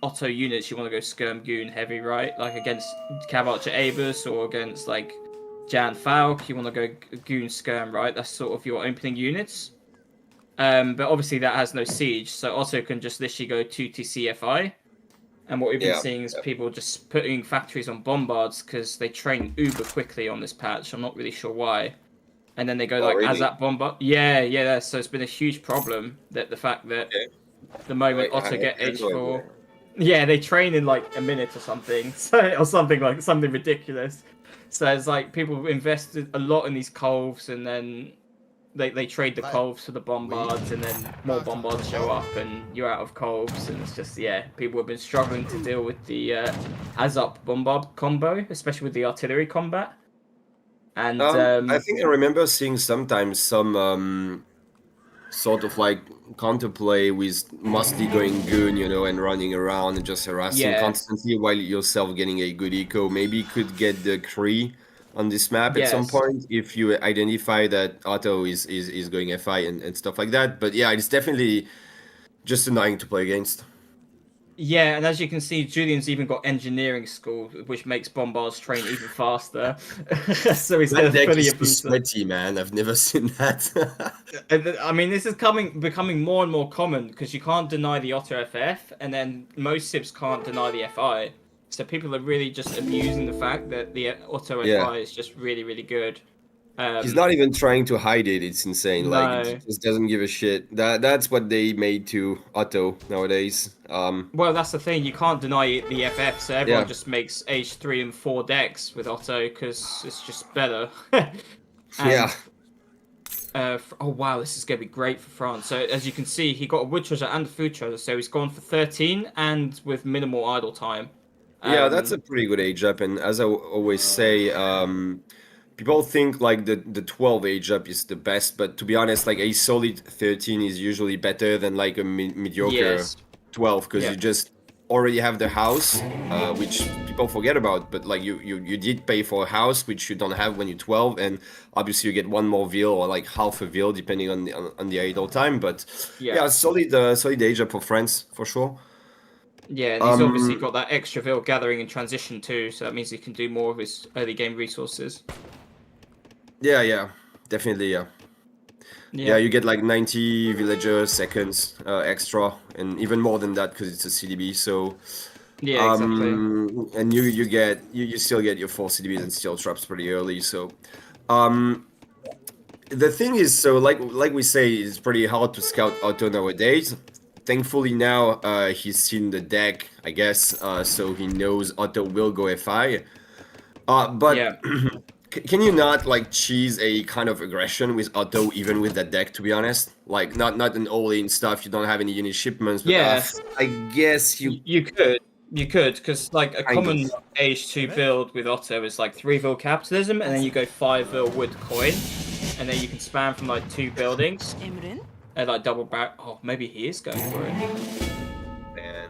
Otto units, you want to go Skirm Goon heavy, right? Like against Cav Archer Abus or against like Jan Falk, you want to go Goon Skirm, right? That's sort of your opening units. But obviously that has no siege, so Otto can just literally go 2TC FI. And what we've been seeing is people just putting factories on bombards because they train uber quickly on this patch. I'm not really sure why. And then they go as that bombard. Yeah. So it's been a huge problem that the fact that the moment Otto get H4, they train in like a minute or something, or something ridiculous. So it's like people invested a lot in these colves, and then they trade the colves for the bombards, and then more bombards show up and you're out of colves, and it's just people have been struggling to deal with the Azop bombard combo, especially with the artillery combat. And I think I remember seeing sometimes some sort of like counterplay with mostly going goon, and running around and just harassing constantly while yourself getting a good eco. Maybe you could get the Cree on this map at some point if you identify that Otto is going FI and stuff like that. But yeah, it's definitely just annoying to play against. Yeah, and as you can see, Julian's even got engineering school, which makes bombards train even faster. So he's that deck fully is so sweaty, man. I've never seen that. I mean, this is becoming more and more common because you can't deny the Otto FF, and then most civs can't deny the FI. So people are really just abusing the fact that the Otto FI is just really, really good. He's not even trying to hide it. It's insane. No. Like, he just doesn't give a shit. That's what they made to Otto nowadays. Well, that's the thing. You can't deny the FF, so everyone just makes H3 and 4 decks with Otto because it's just better. Oh wow, this is going to be great for France. So as you can see, he got a wood treasure and a food treasure, so he's gone for 13 and with minimal idle time. Yeah, that's a pretty good age up, and as I always say, people think like the 12 age up is the best, but to be honest, like a solid 13 is usually better than like a mediocre 12, because you just already have the house, which people forget about, but like you did pay for a house, which you don't have when you're 12, and obviously you get one more veal or like half a veal depending on the idle time. But solid age up for France for sure. Yeah, and he's obviously got that extra Vil gathering in transition too, so that means he can do more of his early game resources. Yeah, definitely, yeah. You get like 90 villager seconds extra, and even more than that because it's a CDB. So yeah, exactly. And you still get your 4 CDBs and steel traps pretty early. So the thing is, so like we say, it's pretty hard to scout Otto nowadays. Thankfully now he's seen the deck, I guess, so he knows Otto will go FI. But yeah. Can you not like cheese a kind of aggression with Otto even with that deck, to be honest? Like not an all-in stuff, you don't have any unit shipments, but Yeah. I guess you could, because like a common H2 build with Otto is like 3 Vil capitalism, and then you go 5 Vil wood coin, and then you can spam from like 2 buildings. And like double back. Oh, maybe he is going for it. Man.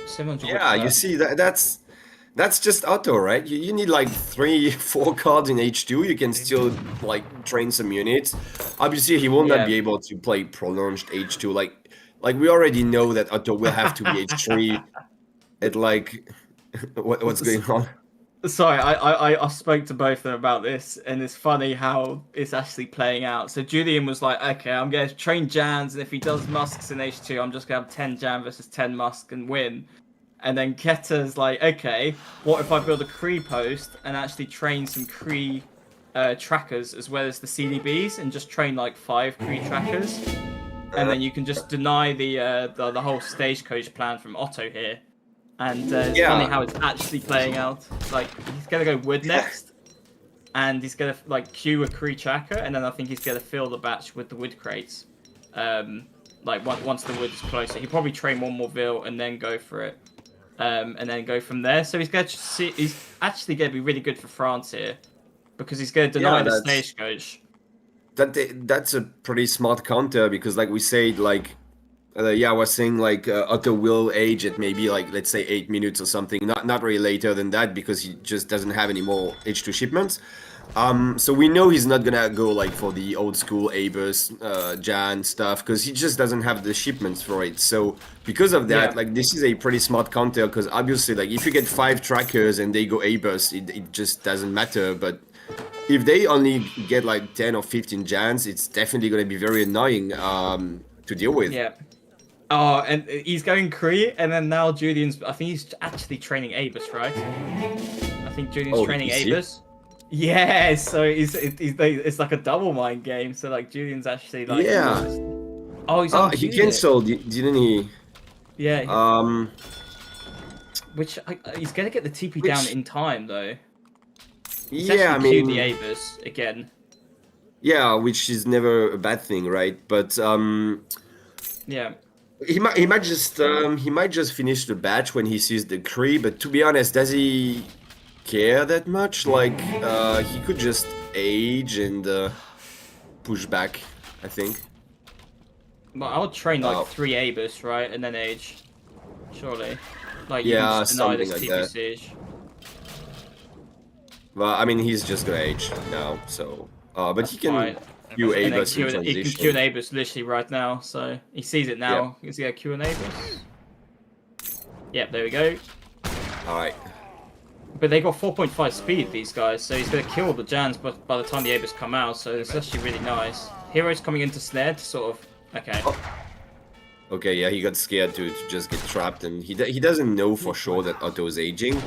700 Yeah, you see that's just Otto, right? You need like 3-4 cards in H2. You can still like train some units. Obviously, he will not be able to play prolonged H2. Like we already know that Otto will have to be H3. At like, what's going on? Sorry, I spoke to both of them about this, and it's funny how it's actually playing out. So Julian was like, okay, I'm going to train Jans, and if he does Musks in H2, I'm just going to have 10 Jan versus 10 Musk and win. And then Keta's like, okay, what if I build a Kree post and actually train some Kree trackers as well as the CDBs, and just train like 5 Kree trackers? And then you can just deny the whole stagecoach plan from Otto here. And it's funny how it's actually playing out. Like, he's going to go wood next, and he's going to like queue a Kree tracker, and then I think he's going to fill the batch with the wood crates. Like once the wood is closer, he'll probably train 1 more Vil and then go for it. And then go from there. So he's going to he's actually going to be really good for France here, because he's going to deny the stagecoach. That's a pretty smart counter, because like we said, like I was saying, like Otto will age at maybe like, let's say 8 minutes or something, not really later than that, because he just doesn't have any more H2 shipments. So we know he's not gonna go like for the old school Abus, Jan stuff, because he just doesn't have the shipments for it. So because of that, like this is a pretty smart counter, because obviously like if you get 5 trackers and they go Abus, it just doesn't matter. But if they only get like 10 or 15 Jans, it's definitely gonna be very annoying to deal with. Yeah. Oh, and he's going Kree, and then now Julian's, I think he's actually training Abus, right? I think Julian's training Abus. Yeah, so it's like a double mind game. So like Julian's actually like he cancelled, didn't he? Yeah. Which he's gonna get the TP down in time though. He's I mean, the Abus again. Yeah, which is never a bad thing, right? But yeah. He might just finish the batch when he sees the Kree, but to be honest, does he care that much? Like he could just age and push back, I think. Well, I would train like 3 Abus, right, and then age. Surely. Like you can just deny this TP siege. Well, I mean, he's just gonna age now, so but he can queue Abus in transition. He can queue an Abus literally right now, so he sees it now. He's gonna queue an Abus. Yep, there we go. Alright. But they got 4.5 speed, these guys, so he's gonna kill the Jans by the time the Abus come out, so it's actually really nice. Hero's coming into snare to sort of... Okay. Okay, yeah, he got scared to just get trapped, and he doesn't know for sure that Otto is aging.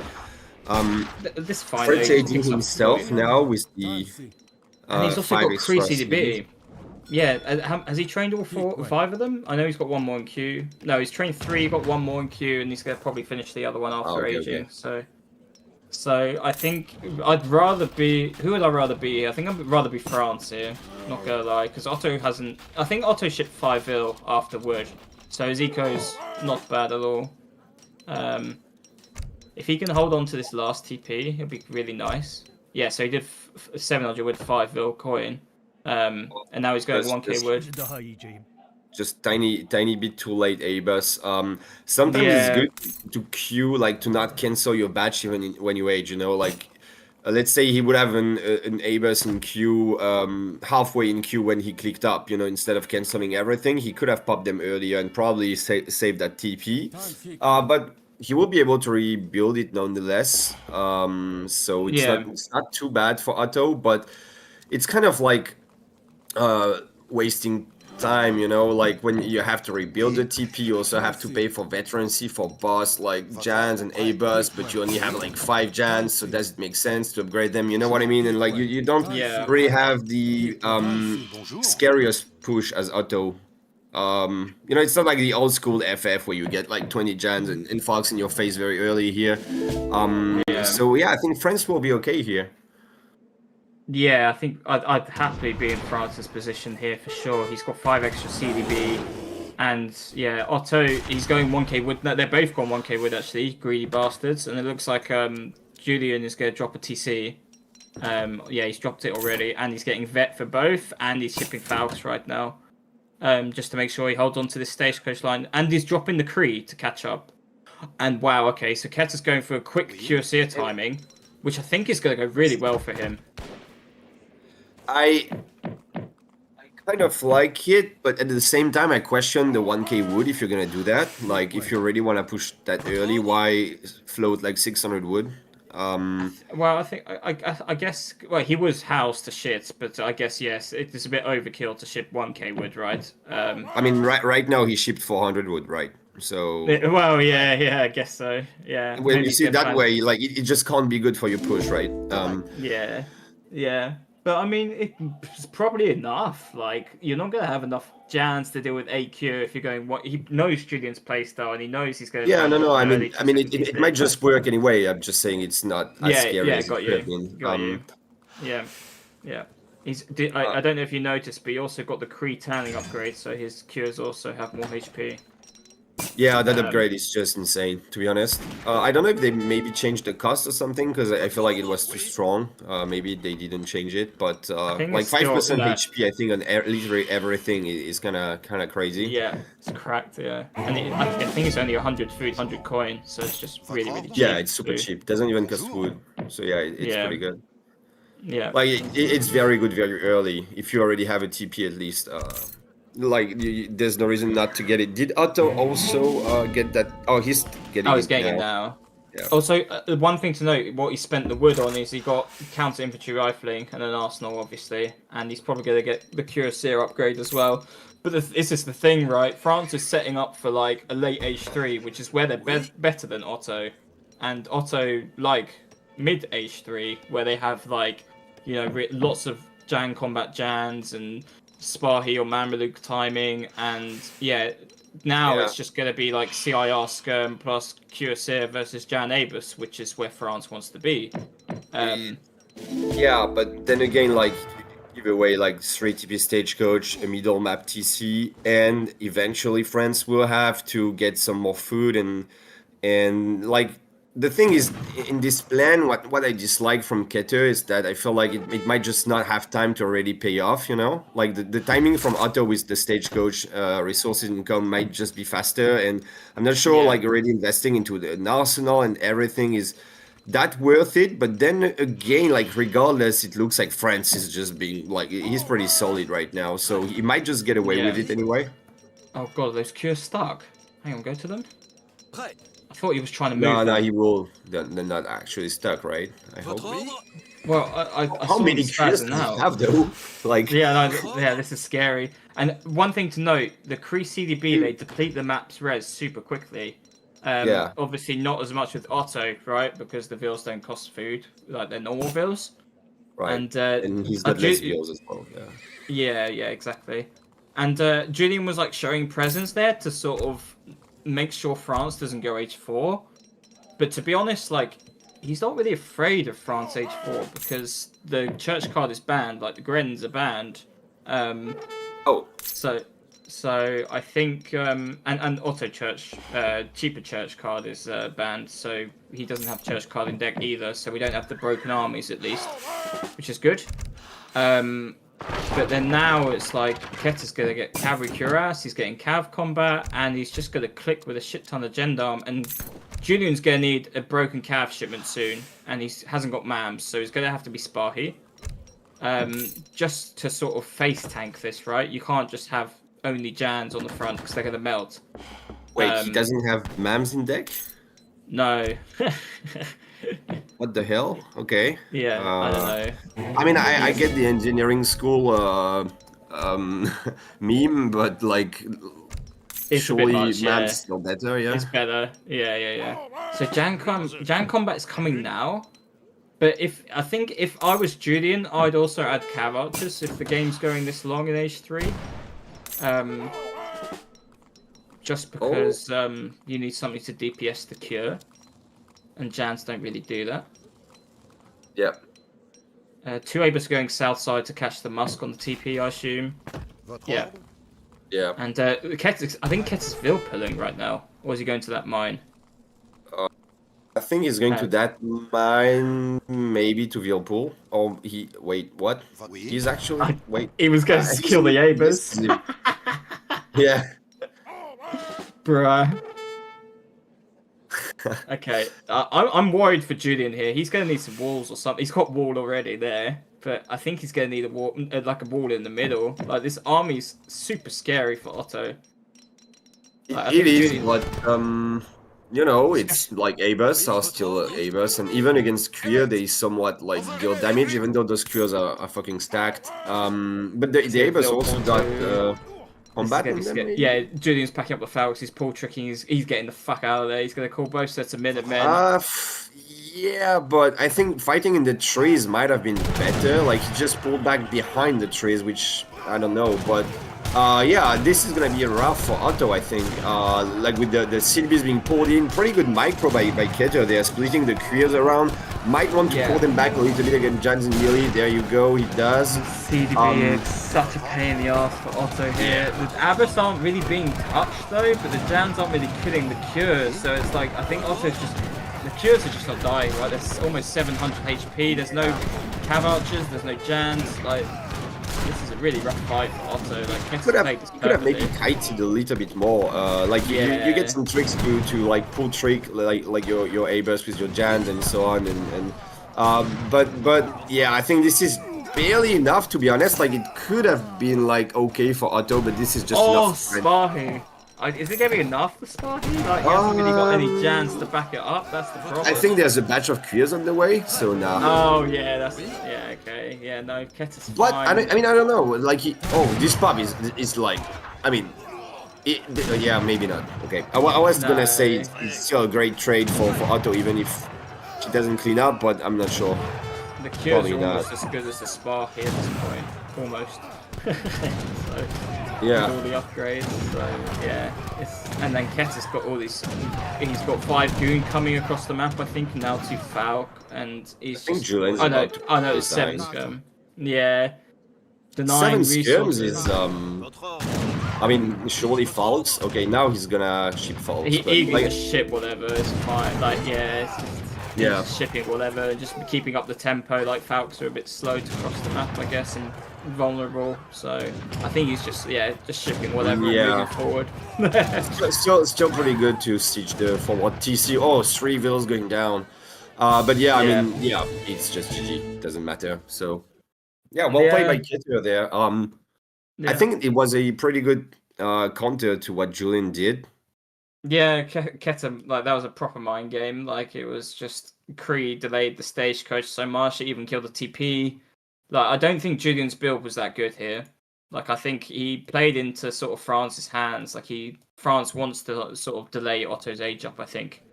This fine. Fred's aging himself now with the and he's also got Kree CDB. Yeah, has he trained all 5 of them? I know he's got 1 more in queue. No, he's trained 3, got 1 more in queue, and he's gonna probably finish the other one after aging. Okay. So I think I'd rather be... Who would I rather be? I think I'd rather be France here. Not gonna lie, because Otto hasn't... I think Otto shipped 5 Vil after Wood, so his eco's not bad at all. If he can hold on to this last TP, it'll be really nice. Yeah, so he did 700 with 5 Vil coin, and now he's going 1k Wood. Just tiny bit too late, Abus. Sometimes it's good to queue, like to not cancel your batch even when you age. You know, like let's say he would have an Abus in queue, halfway in queue when he clicked up. You know, instead of canceling everything, he could have popped them earlier and probably saved that TP. But he will be able to rebuild it nonetheless. So it's not too bad for Otto, but it's kind of like wasting time, you know, like when you have to rebuild the TP, you also have to pay for veterancy for boss like Jans and A-Bus, but you only have like 5 Jans, so does it make sense to upgrade them, you know what I mean? And like you don't really have the scariest push as Otto. You know, it's not like the old school FF where you get like 20 Jans and Fox in your face very early here. So yeah, I think France will be okay here. Yeah, I think I'd happily be in France's position here for sure. He's got 5 extra CDB, and yeah, Otto, he's going 1k wood. No, they're both gone 1k wood actually, greedy bastards. And it looks like Julian is going to drop a TC. Yeah, he's dropped it already, and he's getting vet for both, and he's shipping Falcons right now, just to make sure he holds on to this stagecoach line, and he's dropping the Cree to catch up. And wow, okay, so Ket is going for a quick Cuirassier timing, which I think is going to go really well for him. I kind of like it, but at the same time, I question the 1k wood if you're gonna do that. Like, if you really want to push that early, why float like 600 wood? Well, I think I guess well he was housed to shit, but I guess yes, it is a bit overkill to ship 1k wood, right? I mean, right now he shipped 400 wood, right? So well, yeah, I guess so. Yeah. When Maybe you see it that way, like it just can't be good for your push, right? Yeah. But I mean, it's probably enough. Like, you're not going to have enough Jans to deal with AQ if you're going. What he knows Julian's playstyle, and he knows he's going. Yeah, no. I mean, it might just work anyway. I'm just saying it's not as scary as got it could have been. Got you. Yeah. I don't know if you noticed, but he also got the Kree tanning upgrade, so his cures also have more HP. Yeah, that upgrade is just insane, to be honest. I don't know if they maybe changed the cost or something, because I feel like it was too strong. Maybe they didn't change it, but like 5% HP, I think on literally everything is kind of crazy. Yeah, it's cracked, yeah. And I think it's only 100 food, 100 coin, so it's just really cheap. Yeah, it's super cheap. Doesn't even cost wood, so yeah, it's pretty good. Yeah. Like, it's very good very early, if you already have a TP at least. Like, there's no reason not to get it. Did Otto also get that? Oh, he's getting it. Oh, he's getting it now. Yeah. Also, one thing to note, what he spent the wood on is he got counter infantry rifling and an arsenal, obviously, and he's probably going to get the Cuirassier upgrade as well. But this is the thing, right? France is setting up for like a late H3, which is where they're better than Otto, and Otto like mid H3, where they have like, you know, lots of Jan combat Jans and Spahi or Mameluke timing, and now it's just going to be like CIR Skirm plus Cuirassier versus Jan Abus, which is where France wants to be. Yeah, but then again, like, give away like 3 TP Stagecoach, a middle map TC, and eventually France will have to get some more food, and like, the thing is, in this plan, what I dislike from Keter is that I feel like it might just not have time to already pay off, you know? Like, the timing from Otto with the Stagecoach resources income might just be faster, and I'm not sure, like, already investing into an arsenal and everything is that worth it, but then again, like, regardless, it looks like France is just being, like, he's pretty solid right now, so he might just get away with it anyway. Oh god, those cures stuck. Hang on, go to them. I thought he was trying to move. No, he will. They're not actually stuck, right? I hope. Well, I how saw many cures now. have though? Like, this is scary. And one thing to note: the Kree CDB, they deplete the map's res super quickly. Obviously, not as much with Otto, right? Because the vills don't cost food like their normal vills. Right. And he's got less vills as well. Yeah, exactly. And Julian was like showing presence there to sort of make sure France doesn't go H4, but to be honest, like, he's not really afraid of France H4 because the church card is banned, like the Grens are banned. So I think and Otto church cheaper church card is banned, so he doesn't have church card in deck either. So we don't have the broken armies at least, which is good. But then now it's like Ket is going to get cavalry cuirass, he's getting cav combat, and he's just going to click with a shit ton of gendarme. And Julian's going to need a broken cav shipment soon, and he hasn't got mams, so he's going to have to be Spahi. Just to sort of face tank this, right? You can't just have only Jans on the front because they're going to melt. Wait, he doesn't have mams in deck? No. What the hell? Okay. Yeah, I don't know. I mean, I get the engineering school meme, but like, It's a bit surely much, yeah. Mav's still better, yeah. It's better. Yeah. So Jan Combat is coming now. But I think if I was Julian, I'd also add Cav Archers if the game's going this long in H3. Just because you need something to DPS the cure. And Jans don't really do that. Yeah. Two Abers going south side to catch the Musk on the TP, I assume. Yeah. Yeah. And I think Ket is Vil pulling right now. Or is he going to that mine? I think he's going to that mine, maybe to Vilpool. Or wait, what? He's actually, wait. He was going to kill the Abers. Yeah. Bruh. Okay, I'm worried for Julian here. He's going to need some walls or something. He's got wall already there, but I think he's going to need a wall, like a wall in the middle. Like, this army's super scary for Otto. Like, It is, but you know, it's like Abers are still Abers, and even against Queer, they somewhat like deal damage, even though those Queers are fucking stacked. But the Abers also got combat in them, maybe? Yeah, Julian's packing up the Falcons, he's pull tricking, he's getting the fuck out of there. He's going to call both sets of Minutemen. Yeah, but I think fighting in the trees might have been better. Like, he just pulled back behind the trees, which I don't know, but yeah, this is gonna be rough for Otto, I think. Like with the CDBs being pulled in, pretty good micro by Ketur. They're splitting the Queers around. Might want to pull them back a little bit against Jans and Melee. There you go, he does. CDB is such a pain in the ass for Otto here. The Abyss aren't really being touched though, but the Jans aren't really killing the Cures. So it's like, I think Otto's just, the Cures are just not dying, right? There's almost 700 HP. There's no Cav Archers, there's no Jans. Like, this is a really rough fight for Otto. Like, could have maybe kited a little bit more. Like you get some tricks to like pull trick like your Abers with your Jans and so on, and but yeah, I think this is barely enough, to be honest. Like, it could have been like okay for Otto, but this is just enough. Sparhy. Is it going to be enough for Sparky? Like, he hasn't really got any Jans to back it up. That's the problem. I think there's a batch of Queers on the way, so now. Oh yeah, okay. Yeah, no, Ketur's fine. But I mean, I don't know. Like, this pub is like, I mean, yeah, maybe not. Okay, I was gonna say it's still a great trade for Otto, even if she doesn't clean up, but I'm not sure. The Cure's are almost as good as the Sparky at this point, almost. So, yeah. With all the upgrades, so yeah. And then Ketur's got all these. He's got 5 Goon coming across the map, I think, now 2 Falc, and he's. I think Julian's I know, it's 7 Skirm. Yeah. The 7 9 Skirms is I mean, surely Falcs. Okay, now he's gonna ship Falcs. He can just ship whatever. It's fine. Like, yeah. Just shipping whatever, just keeping up the tempo. Like, Falcs are a bit slow to cross the map, I guess, and vulnerable. So I think he's just shipping whatever and moving forward. still pretty good to siege the forward TC. Oh, 3 Vils going down. But yeah, I mean, yeah, it's just GG. Doesn't matter. So yeah, well played by Ketur there. I think it was a pretty good counter to what Julian did. Yeah, Ketur, like, that was a proper mind game. Like, it was just Kree delayed the stagecoach so much, it even killed the TP. Like, I don't think Julian's build was that good here. Like, I think he played into sort of France's hands. Like, France wants to sort of delay Otto's age up, I think.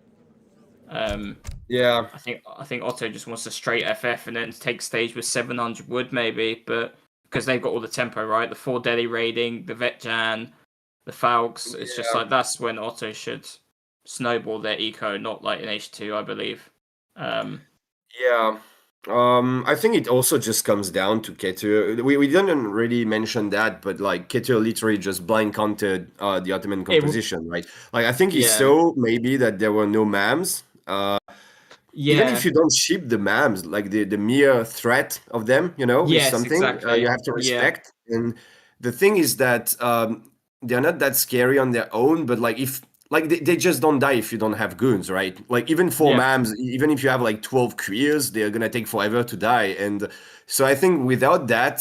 Yeah. I think Otto just wants to straight FF and then take stage with 700 wood maybe, but because they've got all the tempo, right? The 4 Delhi raiding, the Vet Jan, the Falcs. It's just like, that's when Otto should snowball their eco, not like in H2, I believe. Yeah. I think it also just comes down to Ketur. We didn't really mention that, but like, Ketur literally just blind countered the Ottoman composition, right? Like, I think he saw maybe that there were no mams. Even if you don't ship the mams, like the mere threat of them, is something you have to respect. And the thing is that they're not that scary on their own, but like, if they just don't die if you don't have goons, right? Like, even 4 mams, even if you have like 12 Queers, they're gonna take forever to die. And so I think without that,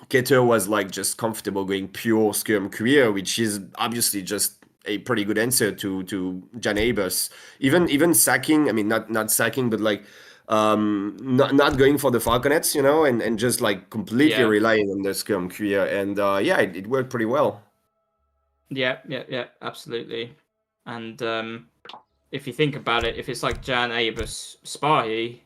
Ketur was like just comfortable going pure Skirm Queer, which is obviously just a pretty good answer to Jan Abus. Even sacking, I mean not sacking, but like not going for the falconets, you know, and just like completely relying on the skirm queer, and it worked pretty well. Yeah, absolutely. And if you think about it, if it's like Jan Abus Spahi,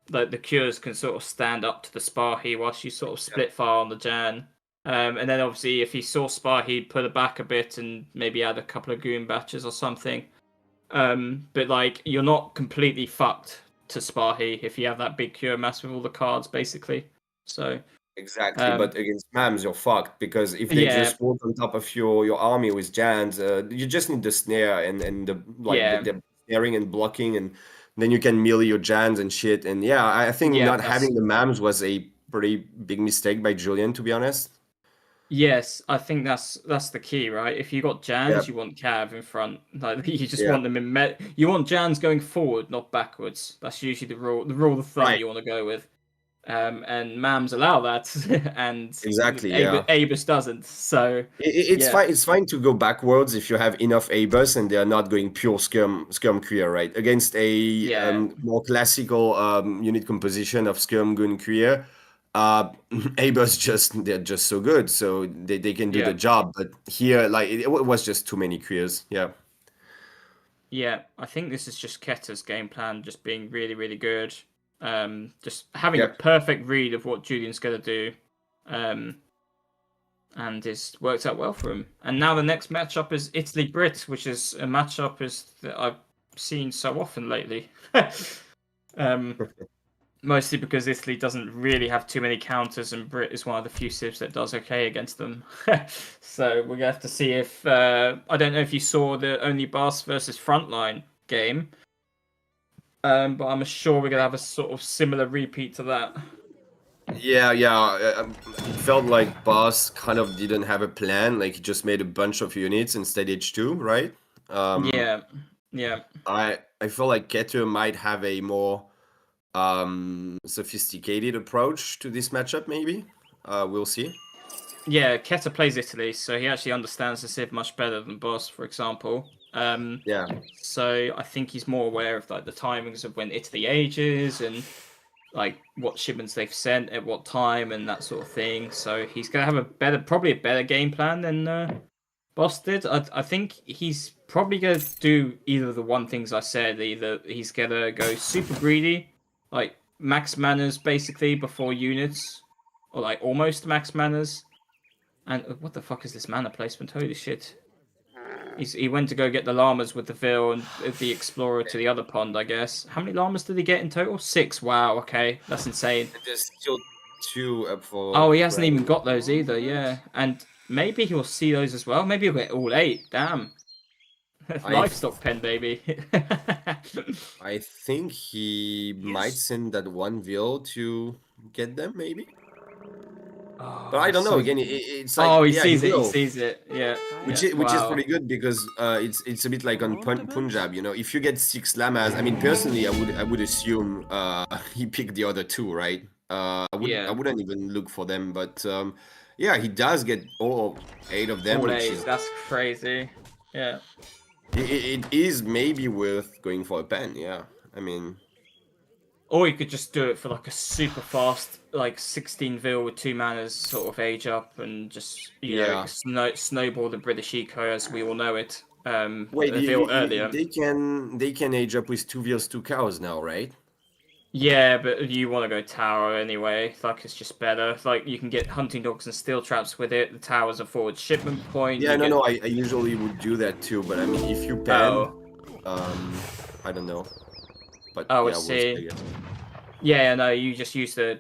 like the cures can sort of stand up to the Spahi whilst you sort of split fire on the Jan. And then obviously if he saw Spahi, put it back a bit and maybe add a couple of goon batches or something. But like you're not completely fucked to Spahi if you have that big cure mass with all the cards basically. So exactly, but against Mams you're fucked, because if they just walk on top of your army with Jans, you just need the snare and the snaring and blocking, and then you can melee your Jans and shit. And I think not having the Mams was a pretty big mistake by Julian, to be honest. Yes, I think that's the key, right? If you got Jans, you want Cav in front. Like you just want them in you want Jans going forward, not backwards. That's usually the rule of thumb you want to go with. And Mams allow that, and exactly, Abus doesn't. So it's fine. It's fine to go backwards if you have enough Abus and they are not going pure skirm queer, right? Against a more classical unit composition of skirm gun queer. Abus they're just so good, so they can do the job. But here, like it was just too many queers. Yeah, I think this is just Keta's game plan, just being really, really good. Just having a perfect read of what Julian's going to do, and it's worked out well for him. And now the next matchup is Italy-Brit, which is a matchup that I've seen so often lately. Mostly because Italy doesn't really have too many counters, and Brit is one of the few civs that does okay against them. So we're going to have to see if... I don't know if you saw the OnlyBaus versus Frontline game, but I'm sure we're going to have a sort of similar repeat to that. It felt like Baus kind of didn't have a plan. Like he just made a bunch of units in stage 2, right? Yeah. I feel like Ketur might have a more sophisticated approach to this matchup, maybe. We'll see. Yeah, Ketur plays Italy, so he actually understands the civ much better than Baus, for example. So I think he's more aware of like the timings of when Italy ages and like what shipments they've sent at what time and that sort of thing. So he's gonna have probably a better game plan than Baus did. I think he's probably gonna do either of the one things I said. Either he's gonna go super greedy, like max manners basically before units, or like almost max manners. And what the fuck is this mana placement? Holy shit. He went to go get the llamas with the Vil and the explorer to the other pond, I guess. How many llamas did he get in total? 6. Wow, okay. That's insane. There's still 2 up for... Oh, he hasn't even got those either, yeah. And maybe he'll see those as well. Maybe he'll get all 8. Damn. Livestock pen, baby. I think he might send that one Vil to get them, maybe? Oh, but I don't know. Again, it's like he sees it. He sees it. Yeah, which is pretty good, because it's a bit like on Punjab. You know, if you get 6 llamas, I mean, personally, I would assume he picked the other 2, right? I wouldn't even look for them, but he does get all 8 of them. All 8. That's crazy. Yeah. It is maybe worth going for a pen. Yeah, I mean. Or you could just do it for like a super fast, like 16 Vil with 2 manas sort of age up and just snowball the British eco as we all know it. Wait, earlier. They can age up with 2 Vils, 2 cows now, right? Yeah, but you want to go tower anyway. Like it's just better. Like you can get hunting dogs and steel traps with it. The tower's a forward shipment point. Yeah, I usually would do that too. But I mean, if you pen, I don't know. But, I see. You just use the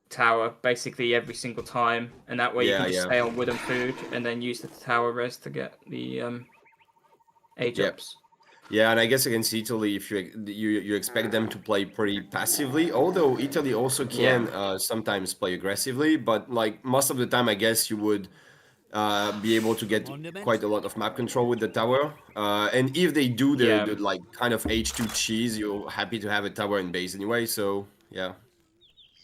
tower basically every single time, and that way you can just stay on wood and food, and then use the tower res to get the age ups. Yeah, and I guess against Italy, if you expect them to play pretty passively, although Italy also can sometimes play aggressively, but like most of the time, I guess you would be able to get quite a lot of map control with the tower. And if they do the like kind of H2 cheese, you're happy to have a tower in base anyway. So yeah.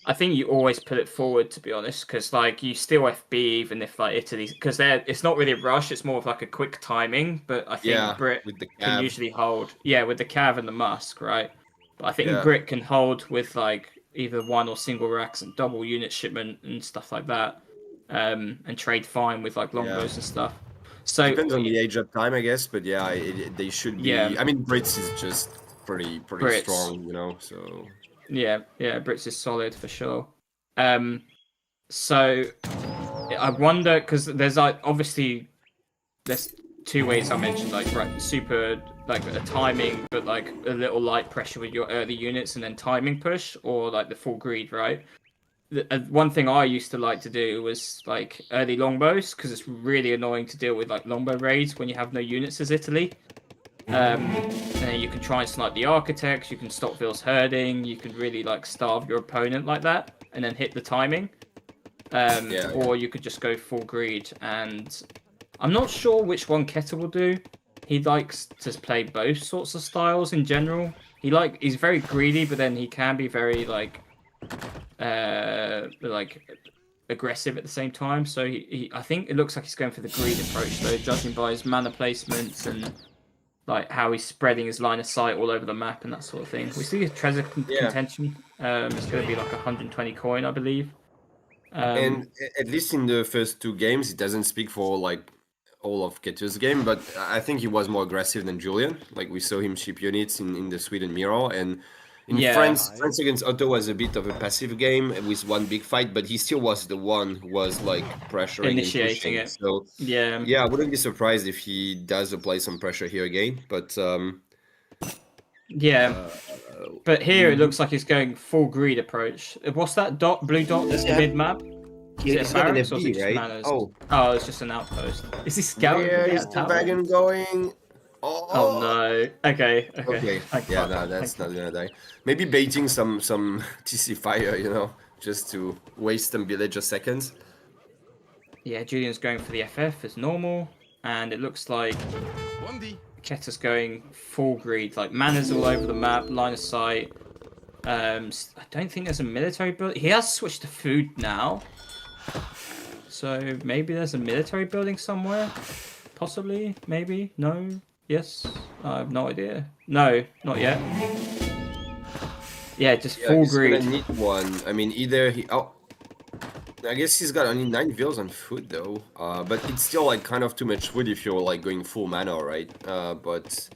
I think you always put it forward, to be honest, because like you still FB even if like Italy, because it's not really a rush. It's more of like a quick timing. But I think Brit with the can cav. usually hold. Yeah, with the Cav and the Musk, right? But I think Yeah. Brit can hold with like either one or single racks and double unit shipment and stuff like that, and trade fine with like longbows and stuff. So Depends on the age of time, I guess, but yeah, they should be. Yeah. I mean, Brits is just pretty Brits. strong, you know. So Yeah, Brits is solid for sure. So I wonder because there's like obviously there's two ways I mentioned, like super like a timing, but like a little light pressure with your early units and then timing push, or like the full greed, right? One thing I used to like to do was like early longbows because it's really annoying to deal with like longbow raids when you have no units as Italy. And you can try and snipe the architects, you can stop Vils herding, you can really like starve your opponent like that and then hit the timing. Or you could just go full greed, and I'm not sure which one Ketter will do. He likes to play both sorts of styles in general. He's very greedy, but then he can be very like aggressive at the same time. So I think it looks like he's going for the greed approach though, judging by his mana placements and like how he's spreading his line of sight all over the map and that sort of thing. We see a treasure contention. It's going to be like 120 coin, I believe. and at least in the first two games, it doesn't speak for like all of Ketter's game, but I think he was more aggressive than Julian. Like we saw him ship units in the Sweden mirror, and in France against Otto was a bit of a passive game with one big fight, but he still was the one who was like pressuring, initiating it. So yeah, I wouldn't be surprised if he does apply some pressure here again. But but here it looks like he's going full greed approach. What's that dot? Blue dot? That's mid map. Is it a barracks or is it just manners? Oh, it's just an outpost. Is he scouting? Yeah, is the wagon going? Oh no. Okay. Yeah, no, that's not gonna die. Maybe baiting some TC fire, you know, just to waste some villager seconds. Yeah, Julian's going for the FF as normal, and it looks like Ketter's going full greed, like manners all over the map, line of sight. I don't think there's a military build. He has switched to food now, so maybe there's a military building somewhere. Possibly, maybe, no. Yes, I have no idea. No, not yet. Yeah, just full greed. He's gonna need one. I mean, either he. Oh, I guess he's got only 9 vills on food though. But it's still like kind of too much food if you're like going full mana, right? But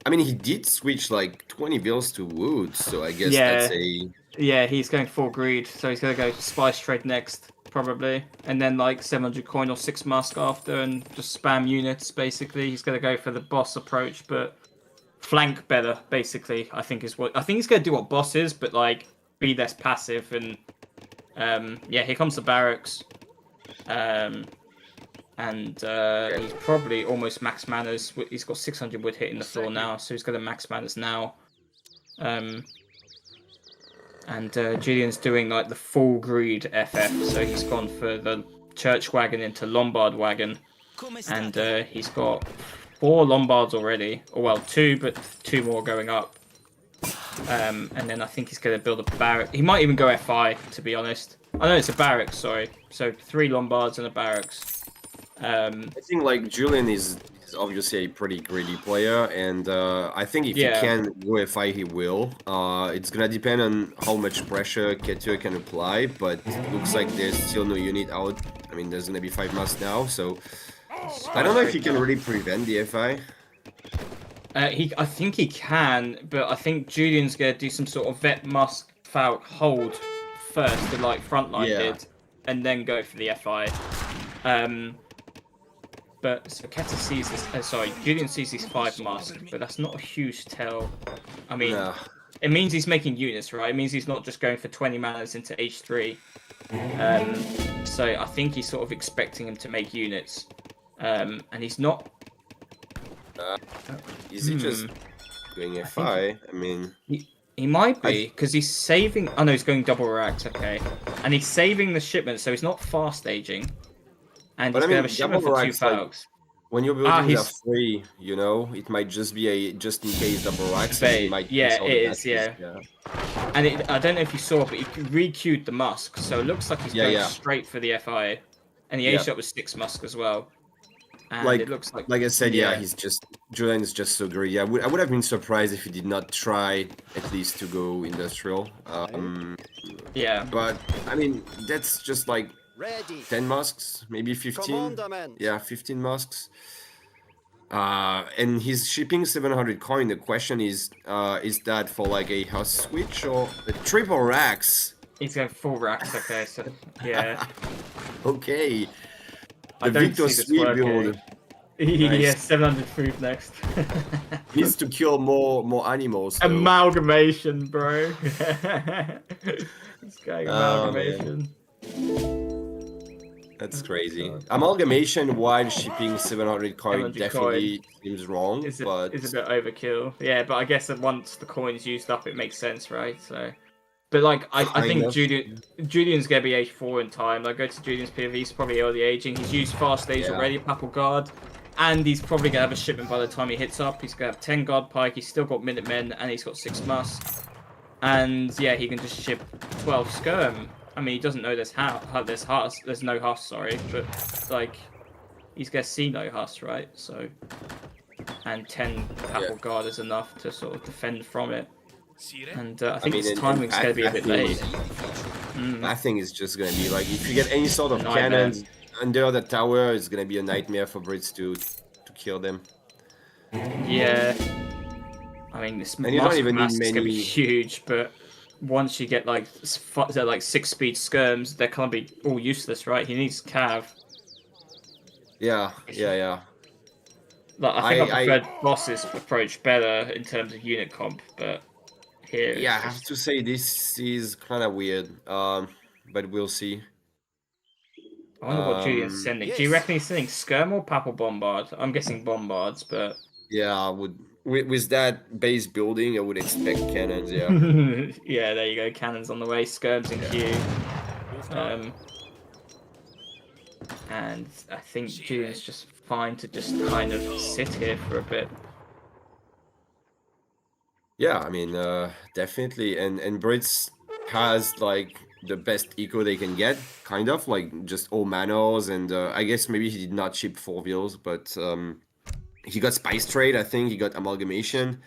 I mean, he did switch like 20 vills to wood, so I guess that's a. Yeah, he's going full greed, so he's gonna go spice trade next. Probably, and then like 700 coin or 6 mask after, and just spam units. Basically, he's gonna go for the boss approach, but flank better. Basically, I think he's gonna do what boss is, but like be less passive. And here comes the barracks, and he's probably almost max manners. He's got 600 wood hitting the floor now, so he's gonna max manners now. And Julian's doing like the full greed FF, so he's gone for the church wagon into Lombard wagon, and he's got 4 Lombards already, or well 2, but 2 more going up. And then I think he's going to build a barrack. He might even go FI, to be honest. Oh no, it's a barracks. Sorry, so 3 Lombards and a barracks. I think like Julian is obviously a pretty greedy player, and I think if he can go FI, he will. It's gonna depend on how much pressure Ketur can apply, but it looks like there's still no unit out. I mean, there's gonna be 5 masks now, so I don't know if he can really prevent the FI. I think he can, but I think Julian's gonna do some sort of vet musk Falk hold first, like Frontline did, and then go for the FI. But so Ketter sees this. Julian sees these 5 masks, but that's not a huge tell. I mean, it means he's making units, right? It means he's not just going for 20 manas into H3. So I think he's sort of expecting him to make units, and he's not. Is he just going FI? I mean, he might be because he's saving. Oh no, he's going double racks. Okay, and he's saving the shipment, so he's not fast aging. And he's going to have a shipment for 2 Falks. When you're building he's- a free, you know, it might just be a just in case double racks. Bait, Might yeah, miss all the it is, batteries, And I don't know if you saw, but he re-queued the Musk, so it looks like he's going straight for the FI. And the A shot was 6 Musk as well. And like it looks like I said, Julian is just so greedy. I would have been surprised if he did not try at least to go industrial. Yeah. But I mean, that's just like Ready. 10 musks, maybe 15. Commandment. Yeah, 15 musks. And he's shipping 700 coin. The question is that for like a house switch or a triple racks? He's going full racks, okay, so yeah. Okay. I The don't Victor see this Sweet working. build Yeah, 700 food next. needs to kill more animals. though. Amalgamation, bro. This guy Oh, man. amalgamation. That's crazy. Amalgamation while shipping 700 coin 700 definitely seems wrong, Is but a bit overkill. Yeah, but I guess that once the coin's used up, it makes sense, right? So, but like, I think Kind of. Julian's gonna be H4 in time. Like, go to Julian's POV. He's probably early aging. He's used fast stage already, Papal Guard, and he's probably gonna have a shipment by the time he hits up. He's gonna have 10 Guard Pike. He's still got Minutemen, and he's got 6 Musk. And yeah, he can just ship 12 Skirm. I mean, he doesn't know there's there's no Huss, sorry, but like, he's gonna see no Huss, right? So, and 10 Papal Guard is enough to sort of defend from it. And I think his timing's gonna be a bit late. I think it's just gonna be like if you get any sort of Nightmare. cannons under the tower, it's gonna be a nightmare for Brits to kill them. Yeah. I mean, this And you don't even mass need is gonna be many- huge, but once you get like 6-speed skirms, they're gonna be all useless, right? He needs cav. Yeah. Like, I think I I- preferred Boss's approach better in terms of unit comp, but here. Yeah, I it's have just- to say this is kind of weird. But we'll see. I wonder what Julian's sending. Do you reckon he's sending skirm or papal bombard? I'm guessing bombards, but Yeah, I would with that base building, I would expect cannons. Yeah. yeah, there you go. Cannons on the way, skirms in queue. And I think Julian's just fine to just kind of sit here for a bit. Yeah, I mean, definitely, and Brits has like the best eco they can get, kind of like just all manors, and I guess maybe he did not ship 4 wheels, but he got Spice Trade, I think he got Amalgamation.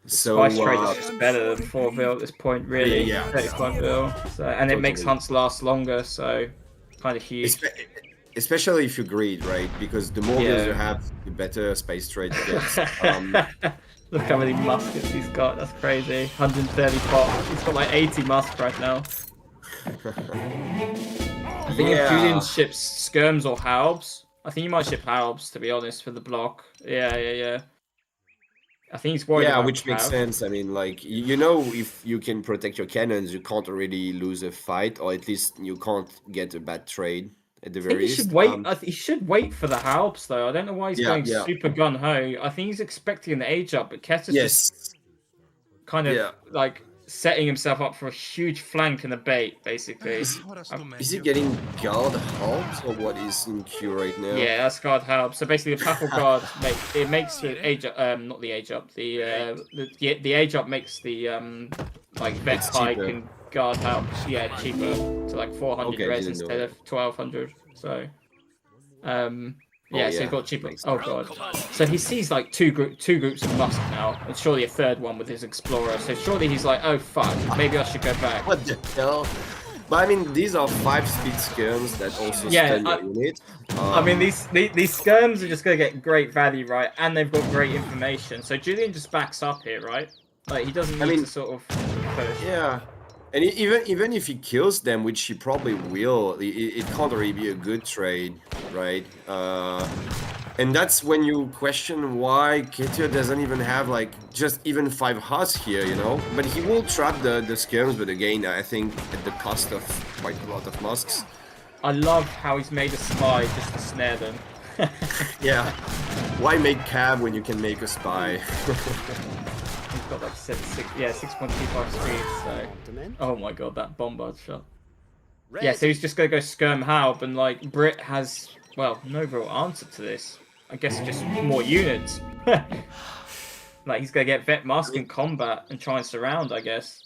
So Spice Trade is just better than 4 vil at this point, really. Yeah, 35 vil, so, and it makes Totally. hunts last longer, so kind of huge. especially if you greed, right? Because the more wheels you have, the better Spice Trade gets. Look how many muskets he's got. That's crazy. 130 pot. He's got like 80 musk right now. I think if Julian ships skirms or halbs, I think he might ship halbs, to be honest, for the block. Yeah. I think he's worried. Yeah, about which makes halb. sense. I mean, like, you know, if you can protect your cannons, you can't really lose a fight, or at least you can't get a bad trade at the I think very he least. should wait. He should wait for the halbs, though. I don't know why he's going super gun ho. I think he's expecting an age up, but Ketur's just kind of like setting himself up for a huge flank and a bait, basically. Is he getting guard halbs, or what is in queue right now? Yeah, that's guard halb. So basically, the papal guard makes the age up, not the age up. The age up makes the like vet It's pike cheaper. and guard halb cheaper to like 400 Okay, res didn't know instead of 1200. So yeah, so yeah, he got cheaper. makes Oh god. So he sees like two groups of musk now, and surely a third one with his explorer. So surely he's like, oh fuck, maybe I should go back. What the hell? But I mean, these are 5-speed skirms that also Yeah, stun your unit. I mean, these skirms are just going to get great value, right? And they've got great information. So Julian just backs up here, right? Like, he doesn't need to sort of push. Yeah. And even if he kills them, which he probably will, it can't really be a good trade, right? And that's when you question why Ketur doesn't even have like just even 5 Huss here, you know? But he will trap the skirms, but again, I think at the cost of quite a lot of musks. I love how he's made a spy just to snare them. Yeah. Why make cab when you can make a spy? He's got like 6.25 speed, so... Oh my god, that bombard shot. Yeah, so he's just going to go skirm halb, and like, Brit has, well, no real answer to this. I guess just more units. Like he's gonna get vet mask in combat and try and surround, I guess.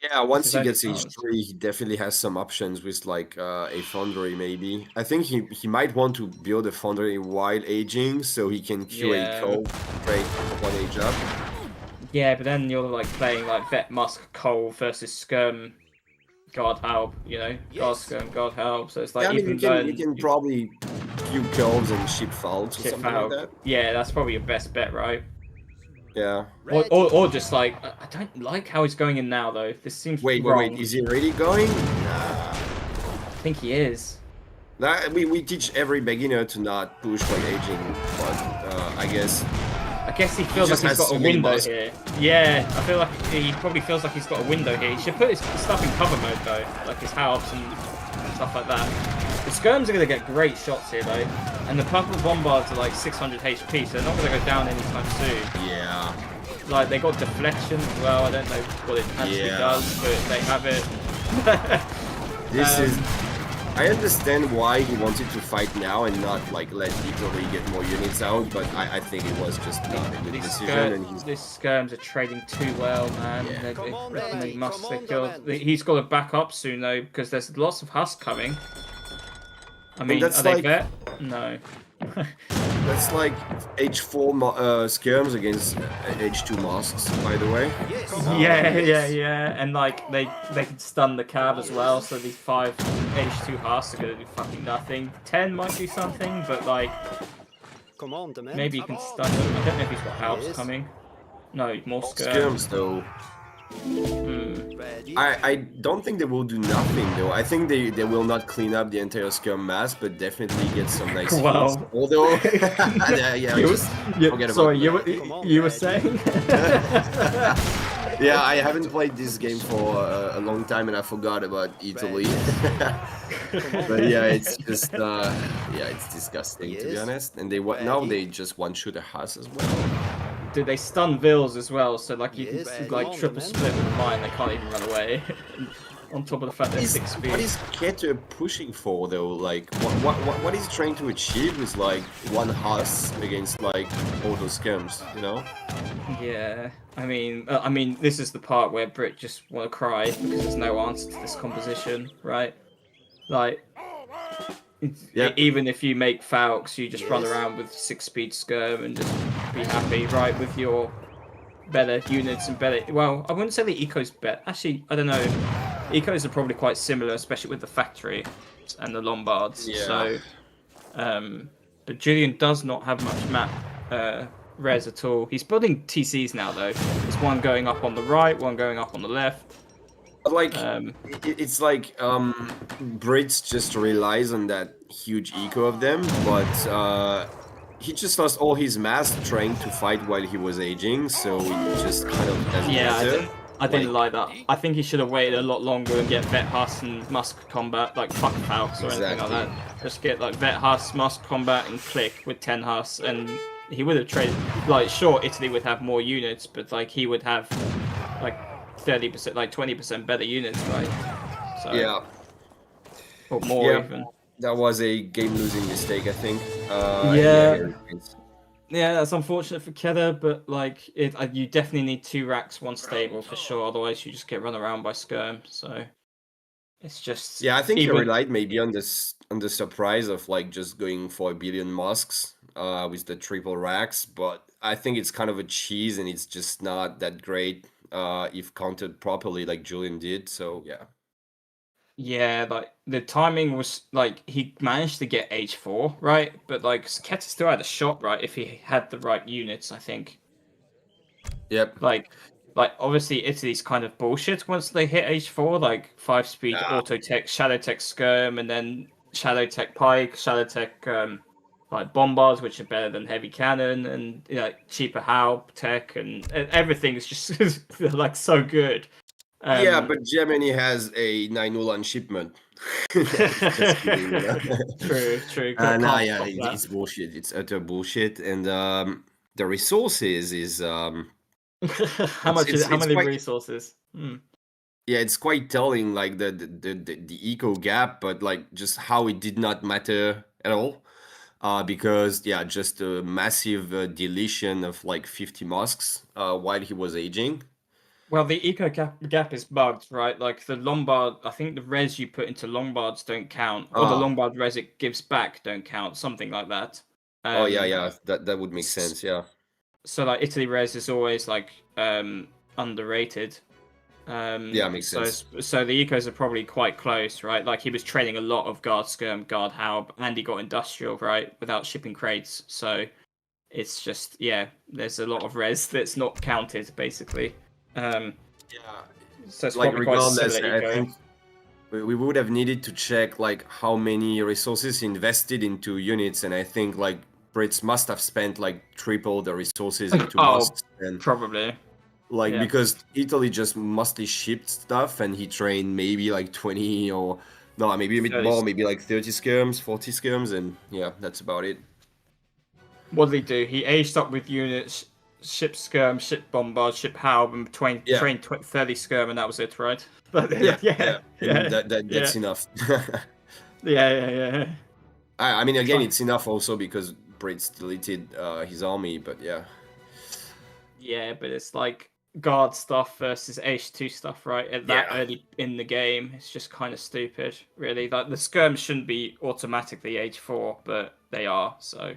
Yeah, once he only gets chance. H3, he definitely has some options with like a Foundry maybe. I think he might want to build a Foundry while aging so he can Q Yeah. a Cole straight one age up. Yeah, but then you're like playing like vet musk Cole versus Skirm guard help, you know, guard Skirm guard help. So it's like Yeah, I mean, even you can probably Q Coles and ship faults or shit something foul. like that. Yeah, that's probably your best bet, right? Yeah. Or just like I don't like how he's going in now though. This seems Wait, wrong. is he really going? I think he is. We teach every beginner to not push while aging, but I guess he feels like just he's has got so a many window masks. here. Yeah, I feel like he probably feels like he's got a window here. He should put his stuff in cover mode though, like his helps and stuff like that. The Skirms are going to get great shots here though, and the purple bombards are like 600 HP, so they're not going to go down anytime soon. Yeah. Like they got deflection as well. I don't know what it actually does, but they have it. This is. I understand why he wanted to fight now and not like let Italy get more units out, but I think it was just not a good decision. And These Skirms are trading too well, man. Yeah. They must. He's got to back up soon though, because there's lots of Husk coming. I mean, that's are they like- vet? No. That's like H4 skirms against H2 masks, by the way. Yeah, and like they can stun the cab as well. So these 5 H2 Husks are gonna do fucking nothing. 10 might do something, but like maybe he can stun them. I don't know if he's got helps coming. No, more Skirms though. Hmm. I don't think they will do nothing though. I think they will not clean up the entire skirm mass, but definitely get some nice Wow. hits. Although, forget Sorry, about that. you were saying? Yeah, I haven't played this game for a long time, and I forgot about Italy. But yeah, it's just it's disgusting to be honest. And now they just one-shoot a Huss as well. Dude, they stun Vils as well, so like you can like triple split with mine, they can't even run away. On top of the fact they're 6 speed. What is Ketur pushing for though? Like, what he's trying to achieve is like one Huss against like all those scams, you know? Yeah, I mean, this is the part where Brit just want to cry because there's no answer to this composition, right? Like, even if you make Falx, you just run around with 6-speed skirm and just be happy, right? With your better units and better. Well, I wouldn't say the eco's better. Actually, I don't know. Ecos are probably quite similar, especially with the factory and the Lombards. Yeah. So, but Julian does not have much map res at all. He's building TCs now, though. There's one going up on the right, one going up on the left. Like, it's like Brits just relies on that huge eco of them, but he just lost all his mass trying to fight while he was aging, so it just kind of doesn't matter. I didn't like that. I think he should have waited a lot longer and get Vet Huss and Musk combat, like fuck Falx or anything like that. Just get like Vet Huss, Musk combat, and click with 10 Huss, and he would have traded. Like, sure, Italy would have more units, but like he would have like 30%, like 20% better units, right? So, yeah. Or more even. That was a game-losing mistake, I think. Yeah, that's unfortunate for Kedah, but like you definitely need 2 racks, 1 stable for sure. Otherwise, you just get run around by skirm. So it's just I think he relied maybe on the surprise of like just going for 1 billion masks with the triple racks, but I think it's kind of a cheese and it's just not that great if counted properly, like Julian did. So yeah. Yeah, like the timing was like he managed to get H4 right, but like Kedah still had a shot, right, if he had the right units, I think. Yep. Like obviously Italy's kind of bullshit once they hit H4, like 5-speed auto tech, shadow tech skirm, and then shadow tech pike, shadow tech like bombards, which are better than heavy cannon, and cheaper Halb tech, and everything is just like so good. Yeah, but Germany has a 9-Ulan shipment. True. It's bullshit. It's utter bullshit, and the resources is how many resources? Yeah, it's quite telling, like the eco gap, but like just how it did not matter at all. because yeah, just a massive deletion of like 50 mosques while he was aging. Well, the eco gap is bugged, right? Like the Lombard, I think the res you put into Lombards don't count, or the Ah. Lombard res it gives back don't count, something like that. Oh yeah, that would make sense. Yeah. So like Italy res is always like underrated. Yeah, makes sense. So the ecos are probably quite close, right? Like he was training a lot of guard skirm, guard halb, and he got industrial, right, without shipping crates. So it's just there's a lot of res that's not counted basically. Yeah. So it's Like probably quite regardless, similar I eco. think we would have needed to check like how many resources invested into units, and I think like Brits must have spent like triple the resources into mosques, and Probably. like yeah. because Italy just mostly shipped stuff, and he trained maybe like 20 or no, maybe a bit 30. more, maybe like 30 skirms, 40 skirms, and yeah, that's about it. What did he do? He aged up with units, ship skirm, ship bombard, ship halb, and trained 30 skirm, and that was it, right? But And that's enough. yeah. I mean, again, Fine. it's enough also because Brits deleted his army, but yeah. Yeah, but it's like guard stuff versus H2 stuff, right? At that early in the game, it's just kind of stupid, really. Like the skirms shouldn't be automatically H4, but they are. So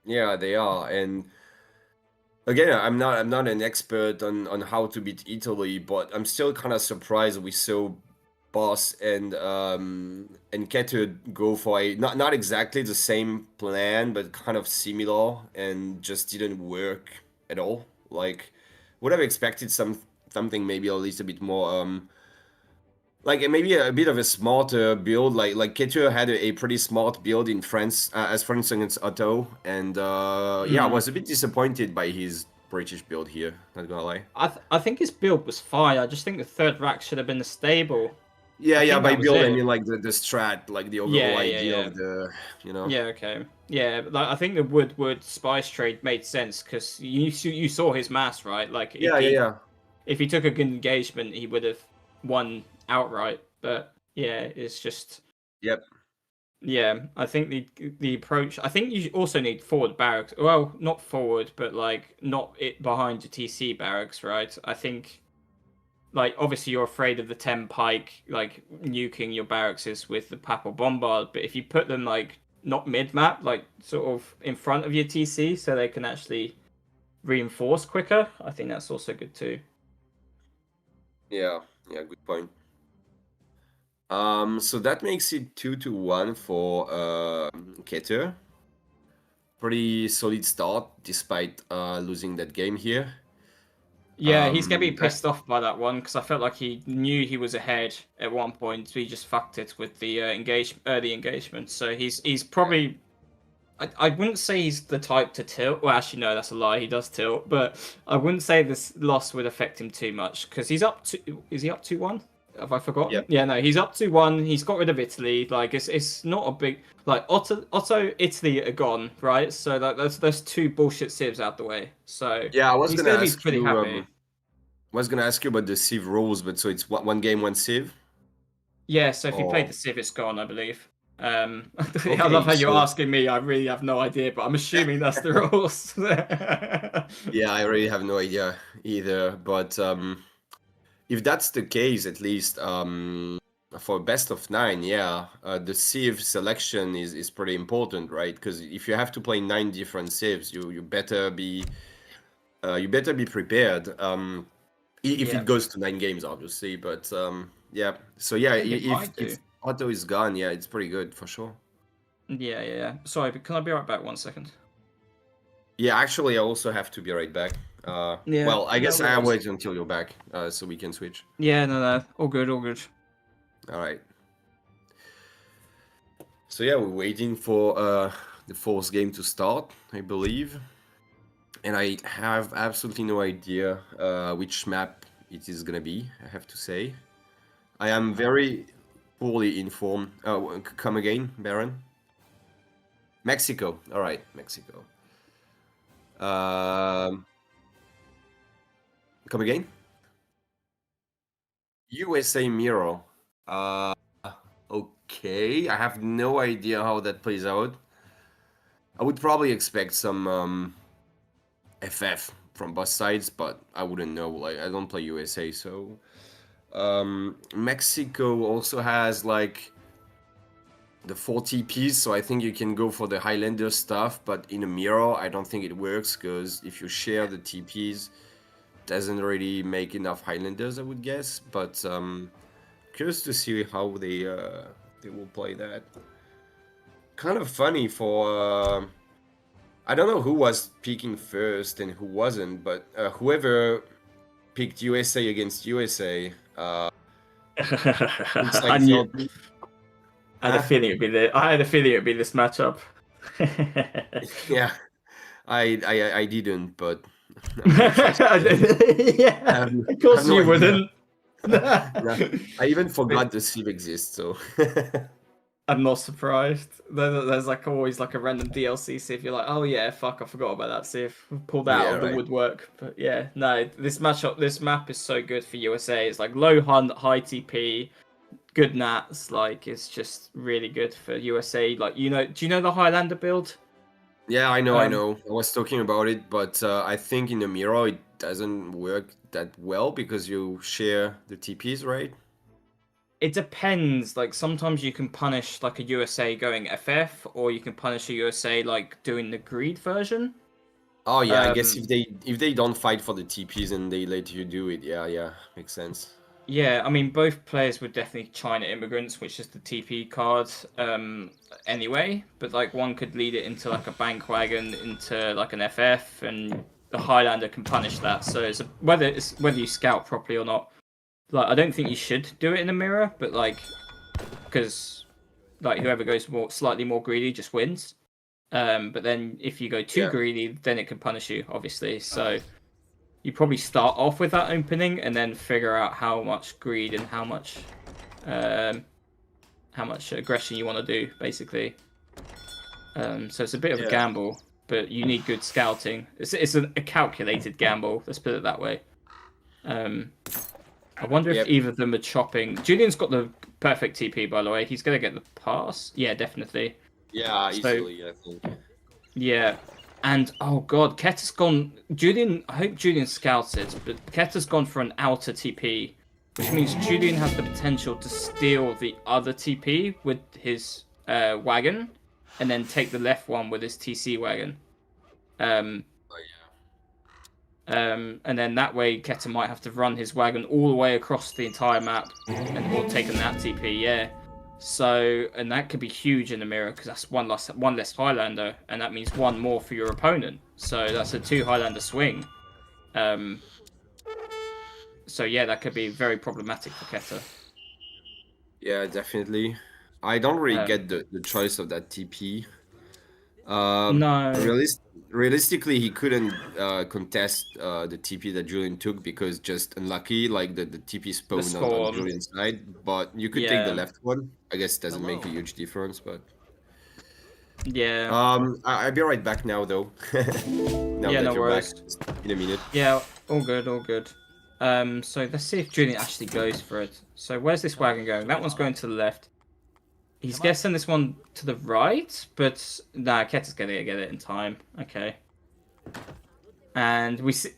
yeah, they are. And again, I'm not an expert on how to beat Italy, but I'm still kind of surprised we saw Boss and Ketur go for a not exactly the same plan, but kind of similar, and just didn't work at all. Like, would have expected something maybe a little bit more like maybe a bit of a smarter build. Like Ketur had a pretty smart build in France as France against Otto, and I was a bit disappointed by his British build here. Not gonna lie. I think his build was fine. I just think the third rack should have been the stable. Yeah, by that was build I it. mean like the strat, like the overall idea of the, you know. Yeah, okay. Yeah, like I think the wood spice trade made sense because you saw his mass, right? Like if he took a good engagement, he would have won outright. But yeah, it's just Yep. Yeah, I think the approach. I think you also need forward barracks. Well, not forward, but like not it behind your TC barracks, right? I think, like obviously you're afraid of the 10 pike, like nuking your barracks with the Papal Bombard. But if you put them like not mid map, like sort of in front of your TC, so they can actually reinforce quicker, I think that's also good too. Yeah, good point. So that makes it 2-1 for Ketur. Pretty solid start despite losing that game here. Yeah, he's gonna be pissed off by that one because I felt like he knew he was ahead at one point, so he just fucked it with the early engagement. So he's probably. I wouldn't say he's the type to tilt. Well, actually, no, that's a lie. He does tilt, but I wouldn't say this loss would affect him too much because he's up to. Is he up 2-1? Have I forgotten? Yep. Yeah, no, he's up 2-1. He's got rid of Italy. Like it's not a big like Otto, Italy are gone, right? So there's two bullshit civs out the way. So yeah, I was he's gonna be ask pretty you. happy. I was gonna ask you about the Civ rules, but so it's one game, one Civ. Yeah, so if you played the Civ, it's gone, I believe. I love how you're asking me. I really have no idea, but I'm assuming that's the rules. Yeah, I really have no idea either. But if that's the case, at least for best of 9, the Civ selection is pretty important, right? Because if you have to play 9 different Civs, you better be prepared. If it goes to 9 games, obviously, but yeah. So yeah, if Otto is gone, yeah, it's pretty good for sure. Yeah. Sorry, but can I be right back 1 second? Yeah, actually, I also have to be right back. Well, I guess I'll wait until you're back, so we can switch. Yeah, no, all good. All right. So yeah, we're waiting for the 4th game to start, I believe. And I have absolutely no idea which map it is gonna be, I have to say. I am very poorly informed. Come again, Baron? Mexico. All right, Mexico. Come again? USA Mirror. Okay, I have no idea how that plays out. I would probably expect some FF from both sides, but I wouldn't know. Like, I don't play USA, so Mexico also has like the 4 TPs, so I think you can go for the Highlander stuff, but in a mirror, I don't think it works, because if you share the TPs, doesn't really make enough Highlanders, I would guess. But curious to see how they will play that. Kind of funny for I don't know who was peaking first and who wasn't, but whoever picked USA against USA, it's like I had a feeling it'd be this matchup. yeah, I didn't, but yeah, of course you wouldn't. I even forgot the Civ exists, so I'm not surprised. There's like always like a random DLC Civ. You're like, oh yeah, fuck, I forgot about that Civ. Pulled out of the woodwork. But yeah, no, this map is so good for USA. It's like low hunt, high TP, good nats. Like, it's just really good for USA. Like, do you know the Highlander build? Yeah, I know. I was talking about it, but I think in the mirror it doesn't work that well because you share the TPs, right? It depends. Like, sometimes you can punish like a USA going FF, or you can punish a USA like doing the greed version. Oh yeah, I guess if they don't fight for the TPs and they let you do it, yeah, makes sense. Yeah, I mean, both players would definitely China Immigrants, which is the TP card, anyway. But like, one could lead it into like a bank wagon, into like an FF, and the Highlander can punish that. So it's whether you scout properly or not. Like, I don't think you should do it in a mirror, but like, because like whoever goes slightly more greedy just wins. But then if you go too greedy, then it can punish you, obviously. So you probably start off with that opening and then figure out how much greed and how much aggression you want to do, basically. So it's a bit of a gamble, but you need good scouting. It's a calculated gamble. Let's put it that way. I wonder if either of them are chopping. Julian's got the perfect TP, by the way. He's gonna get the pass. Yeah, definitely. Yeah, easily, I think. Yeah. And, oh god, Keta's gone... Julian, I hope Julian scouts it, but Keta's gone for an outer TP, which means Julian has the potential to steal the other TP with his wagon, and then take the left one with his TC wagon. And then that way, Keta might have to run his wagon all the way across the entire map, or take a that TP, yeah. So, and that could be huge in the mirror, because that's one less Highlander, and that means one more for your opponent. So that's a 2 Highlander swing. So yeah, that could be very problematic for Keta. Yeah, definitely. I don't really get the choice of that TP. No. Realistically, he couldn't contest the TP that Julian took because just unlucky, like the TP spawned on Julian's side. But you could take the left one. I guess it doesn't make a huge difference, but yeah. I'll be right back now, though. No worries. Back in a minute. Yeah, all good, all good. So let's see if Julian actually goes for it. So where's this wagon going? That one's going to the left. He's guessing this one to the right, but nah, Keta's gonna get it in time. Okay. And we see...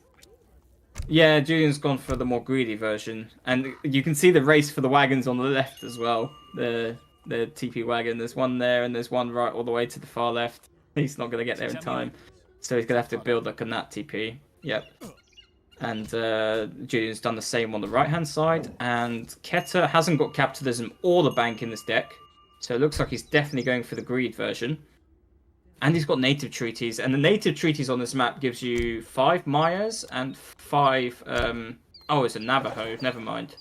Yeah, Julian's gone for the more greedy version. And you can see the race for the wagons on the left as well. The TP wagon. There's one there, and there's one right all the way to the far left. He's not gonna get there in time. So he's gonna have to build like a nat TP. Yep. And Julian's done the same on the right-hand side. And Keta hasn't got Capitalism or the bank in this deck. So it looks like he's definitely going for the greed version. And he's got native treaties. And the native treaties on this map gives you 5 Mayas and 5... oh, it's a Navajo. Never mind.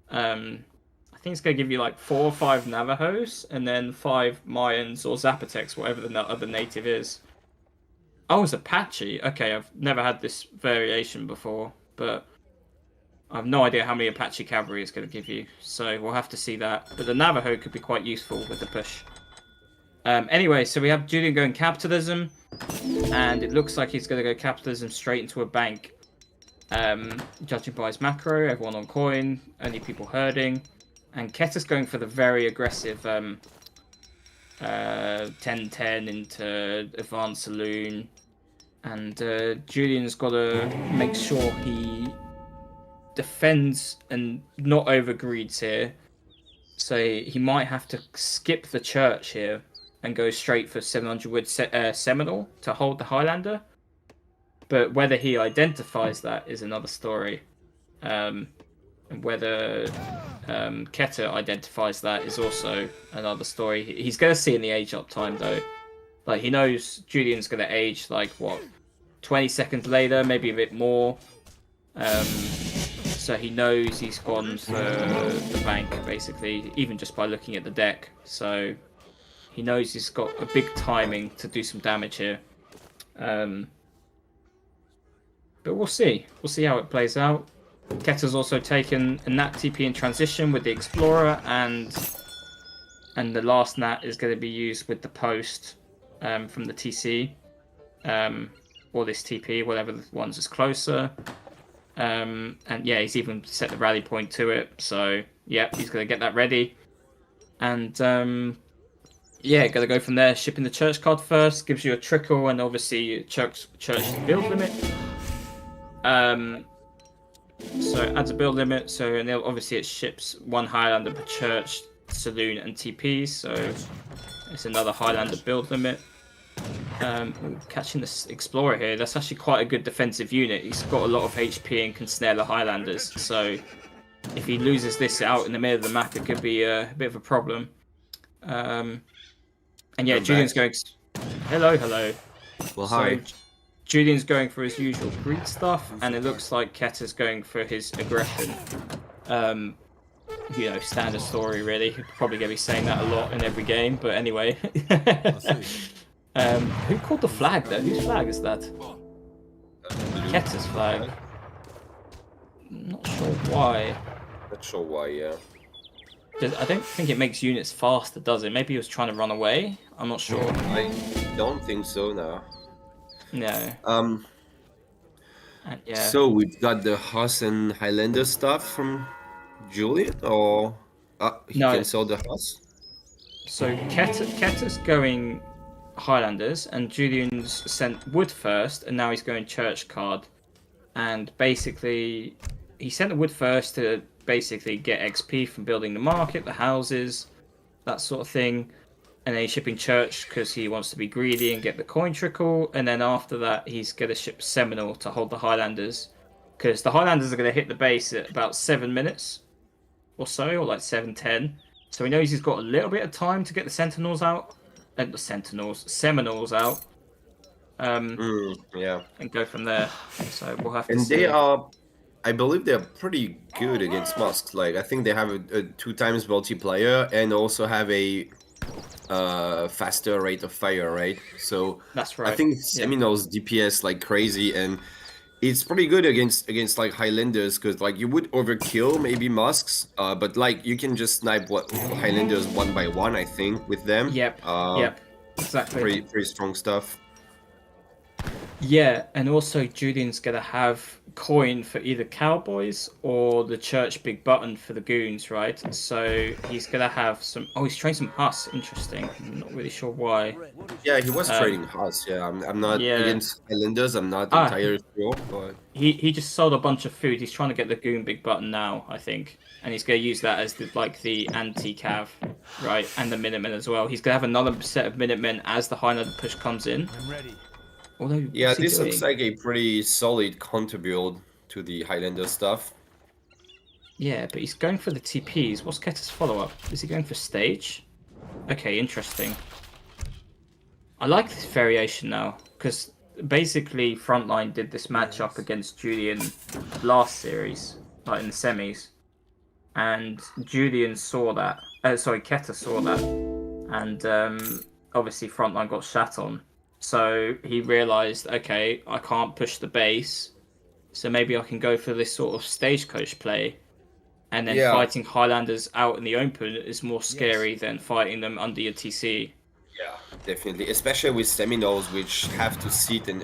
I think it's going to give you like 4 or 5 Navajos. And then 5 Mayans or Zapotecs, whatever the other native is. Oh, it's Apache. Okay, I've never had this variation before. But I have no idea how many Apache cavalry is going to give you, so we'll have to see that. But the Navajo could be quite useful with the push. Anyway, so we have Julian going Capitalism, and it looks like he's going to go Capitalism straight into a bank. Judging by his macro, everyone on coin, only people herding. And Keta's going for the very aggressive 10-10 into Advanced Saloon. And Julian's got to make sure he defends and not overgreeds here. So he might have to skip the church here and go straight for 700 wood Seminole to hold the Highlander. But whether he identifies that is another story. And whether Keter identifies that is also another story. He's going to see in the age up time though. Like, he knows Julian's going to age, like, what, 20 seconds later, maybe a bit more. So he knows he's gone for the bank, basically, even just by looking at the deck. So he knows he's got a big timing to do some damage here. But we'll see. We'll see how it plays out. Keter's also taken a Nat TP in transition with the Explorer, and the last Nat is going to be used with the post from the TC, or this TP, whatever the ones is closer. And yeah, he's even set the rally point to it. So yeah, he's going to get that ready. And yeah, going to go from there. Shipping the church card first gives you a trickle, and obviously church build limit. So adds a build limit. So and obviously it ships one Highlander per church, saloon, and TP. So it's another Highlander build limit. Catching this Explorer here, that's actually quite a good defensive unit. He's got a lot of HP and can snare the Highlanders. So if he loses this out in the middle of the map, it could be a bit of a problem. And yeah, Julian's going. Hello. Well, hi. So, Julian's going for his usual greed stuff, and it looks like Keter's going for his aggression. You know, standard story really. You're probably going to be saying that a lot in every game, but anyway. Who called the flag though? Whose flag is that? Keter's flag. Not sure why. Not sure why, yeah. I don't think it makes units faster, does it? Maybe he was trying to run away? I'm not sure. I don't think so, no. No. Yeah. So we've got the Huss and Highlander stuff from Julian, or he can sell the Huss? So Keter's going Highlanders, and Julian's sent wood first, and now he's going church card. And basically, he sent the wood first to basically get XP from building the market, the houses, that sort of thing. And then he's shipping church because he wants to be greedy and get the coin trickle. And then after that, he's going to ship Seminole to hold the Highlanders, because the Highlanders are going to hit the base at about 7 minutes or so, or like 7:10. So he knows he's got a little bit of time to get the Seminoles out. Seminoles out. Yeah. And go from there. So we'll have to and see. They are, I believe they're pretty good against Musks. Like, I think they have a 2x multiplier and also have a faster rate of fire, right? So that's right. I think Seminoles DPS like crazy, and it's pretty good against like Highlanders, because like you would overkill maybe Musks, but like you can just snipe Highlanders one by one, I think, with them. Yep. Exactly. Pretty strong stuff. Yeah, and also Julian's gonna have coin for either Cowboys or the Church Big Button for the Goons, right? So he's gonna have some. Oh, he's trading some Huss. Interesting. I'm not really sure why. Yeah, he was trading Huss. Yeah, I'm not against Highlanders. I'm not entirely sure, but he just sold a bunch of food. He's trying to get the Goon Big Button now, I think, and he's gonna use that as the anti-cav, right? And the Minutemen as well. He's gonna have another set of Minutemen as the Highlander push comes in. I'm ready. Although, yeah, this looks like a pretty solid counter build to the Highlander stuff. Yeah, but he's going for the TPs. What's Keter's follow-up? Is he going for stage? Okay, interesting. I like this variation now, because basically Frontline did this matchup against Julian last series, like in the semis. And Julian saw that. Keter saw that. And obviously Frontline got shat on. So he realised, okay, I can't push the base, so maybe I can go for this sort of stagecoach play. And then fighting Highlanders out in the open is more scary than fighting them under your TC. Yeah, definitely. Especially with Seminoles, which have to sit and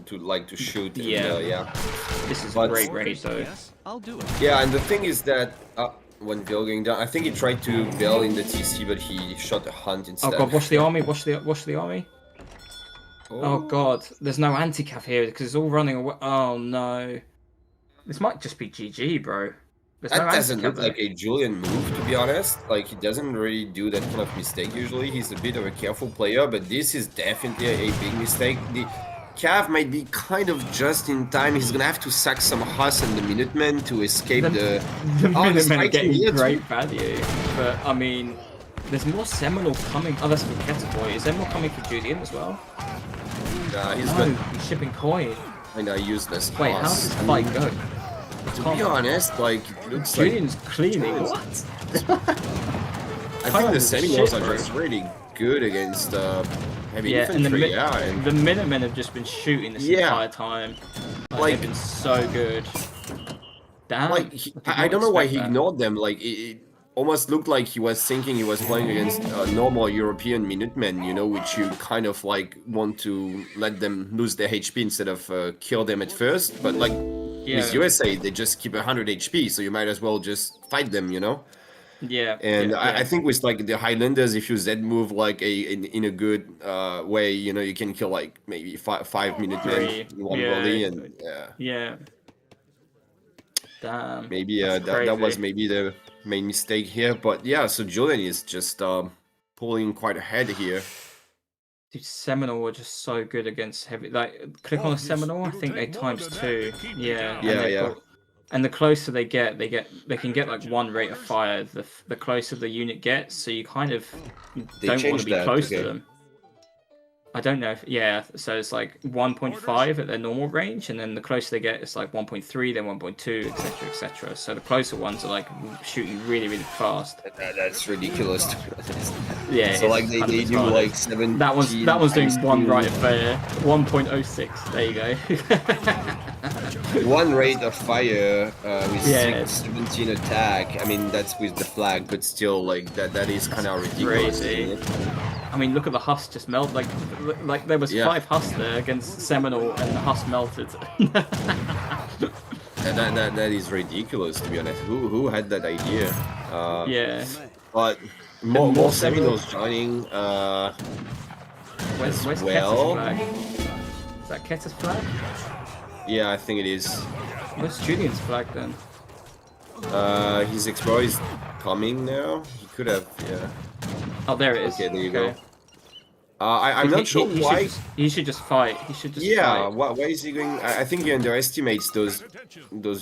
to shoot. Yeah. And, This is a great raid, though. Yes, I'll do it. Yeah, and the thing is that one veil going down. I think he tried to veil in the TC, but he shot a hunt Oh instead. god, watch the army, watch the army. Oh god, there's no anti-cav here because it's all running away. Oh no. This might just be GG, bro. There's That no doesn't anti-cav look there. like a Julian move, to be honest. Like, he doesn't really do that kind of mistake usually. He's a bit of a careful player, but this is definitely a big mistake. The Cav might be kind of just in time. He's gonna have to sack some Huss and the Minutemen to escape the... The Oh, he's Minutemen are fighting getting here too. great value, but I mean, there's more Seminole coming. Oh, that's for Keturboy. Is there more coming for Julian as well? Nah, he's No, got he's shipping coin. kind of useless Wait, how Huss. does this fight go? To be honest, like, it looks like... Julian's cleaning. What? I think the Shit, Seminoles are bro. just really good against heavy Yeah, and infantry, yeah. And the Minutemen have just been shooting this Yeah. entire time. Like, Like- they've been so good. Damn. like, I don't know why he ignored them. Like, it almost looked like he was thinking he was playing against normal European Minutemen, you know, which you kind of like want to let them lose their HP instead of kill them at first. But like with USA, they just keep 100 HP, so you might as well just fight them, you know. Yeah. And yeah, I think with like the Highlanders, if you Z move like in a good way, you know, you can kill like maybe five Minutemen Three. in one Yeah. volley, and Yeah. Damn. maybe That's that was crazy. maybe the main mistake here. But yeah, so Julian is just pulling quite ahead here. Dude, Seminole were just so good against heavy. Like, click on a Seminole. I think they times 2. Yeah. and Yeah, they've yeah. got- and the closer they can get like 1 rate of fire. The closer the unit gets, so you kind of They don't want changed to be that, close okay. to them. I don't know if, yeah, so it's like 1.5 at their normal range, and then the closer they get, it's like 1.3, then 1.2, etc, etc. So the closer ones are like shooting really, really fast. That's ridiculous, to be honest. Yeah. So it's like they kind of do retarded. like 17. That one's doing times 1 2. rate of fire, 1.06. There you go. 1 rate of fire with Yeah. 17 attack. I mean, that's with the flag, but still, like that is kind of ridiculous. Crazy. Isn't it? I mean, look at the Huss just melt. Like there was Yeah. 5 Huss there against Seminole, and the Huss melted. That is ridiculous, to be honest. Who had that idea? Yeah. But more more Seminoles. Seminoles joining. Where's well. Keter's flag? Is that Keter's flag? Yeah, I think it is. Where's Julian's flag then? His Explorer is coming now. He could have, yeah. Oh, there it is. Okay, there you Okay. go. I'm not sure why. He should just fight. He should just Yeah, fight. why is he going? I think he underestimates those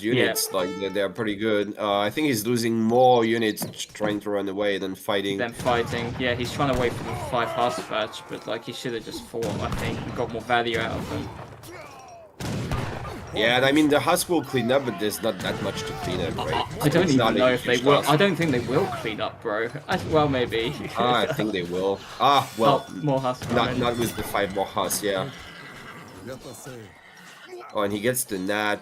units. Like they're pretty good. I think he's losing more units trying to run away than fighting. Them fighting. Yeah, he's trying to wait for the 5 Huss patch, but like he should have just fought. I think and got more value out of them. Yeah, and I mean the Huss will clean up, but there's not that much to clean up, right? I don't It's even not a know if they huge will. task. I don't think they will clean up, bro. Well, maybe. I think they will. Well, Oh, more Huss. not with the 5 more Huss, yeah. Oh, and he gets the Nat.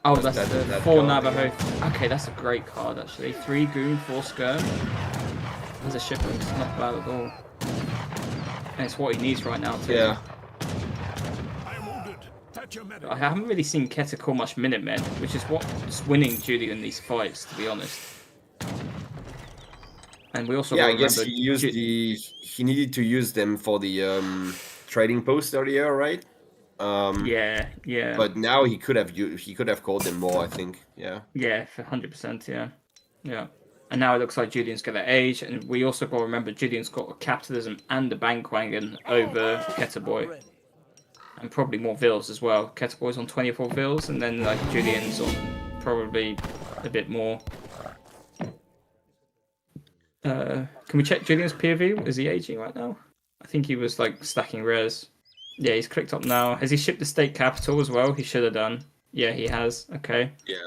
Oh, that's that- the that 4 card, Navajo. Okay, that's a great card actually. 3 Goon, 4 Skirm. As a shipper, it's not bad at all. And it's what he needs right now too. Yeah. I haven't really seen Keter call much Minutemen, which is what's winning Julian in these fights, to be honest. And we also Yeah, I gotta guess remember he used he needed to use them for the trading post earlier, right? Yeah. But now he could have called them more, I think. Yeah. Yeah, for 100%, yeah. And now it looks like Julian's gonna age, and we also got to remember Julian's got a capitalism and a Bankwagon over Keturboy. And probably more Vils as well. Keturboy's on 24 Vils, and then like Julian's on probably a bit more. Can we check Julian's POV? Is he aging right now? I think he was like stacking res. Yeah, he's clicked up now. Has he shipped the state capital as well? He should have done. Yeah, he has. Okay. Yeah.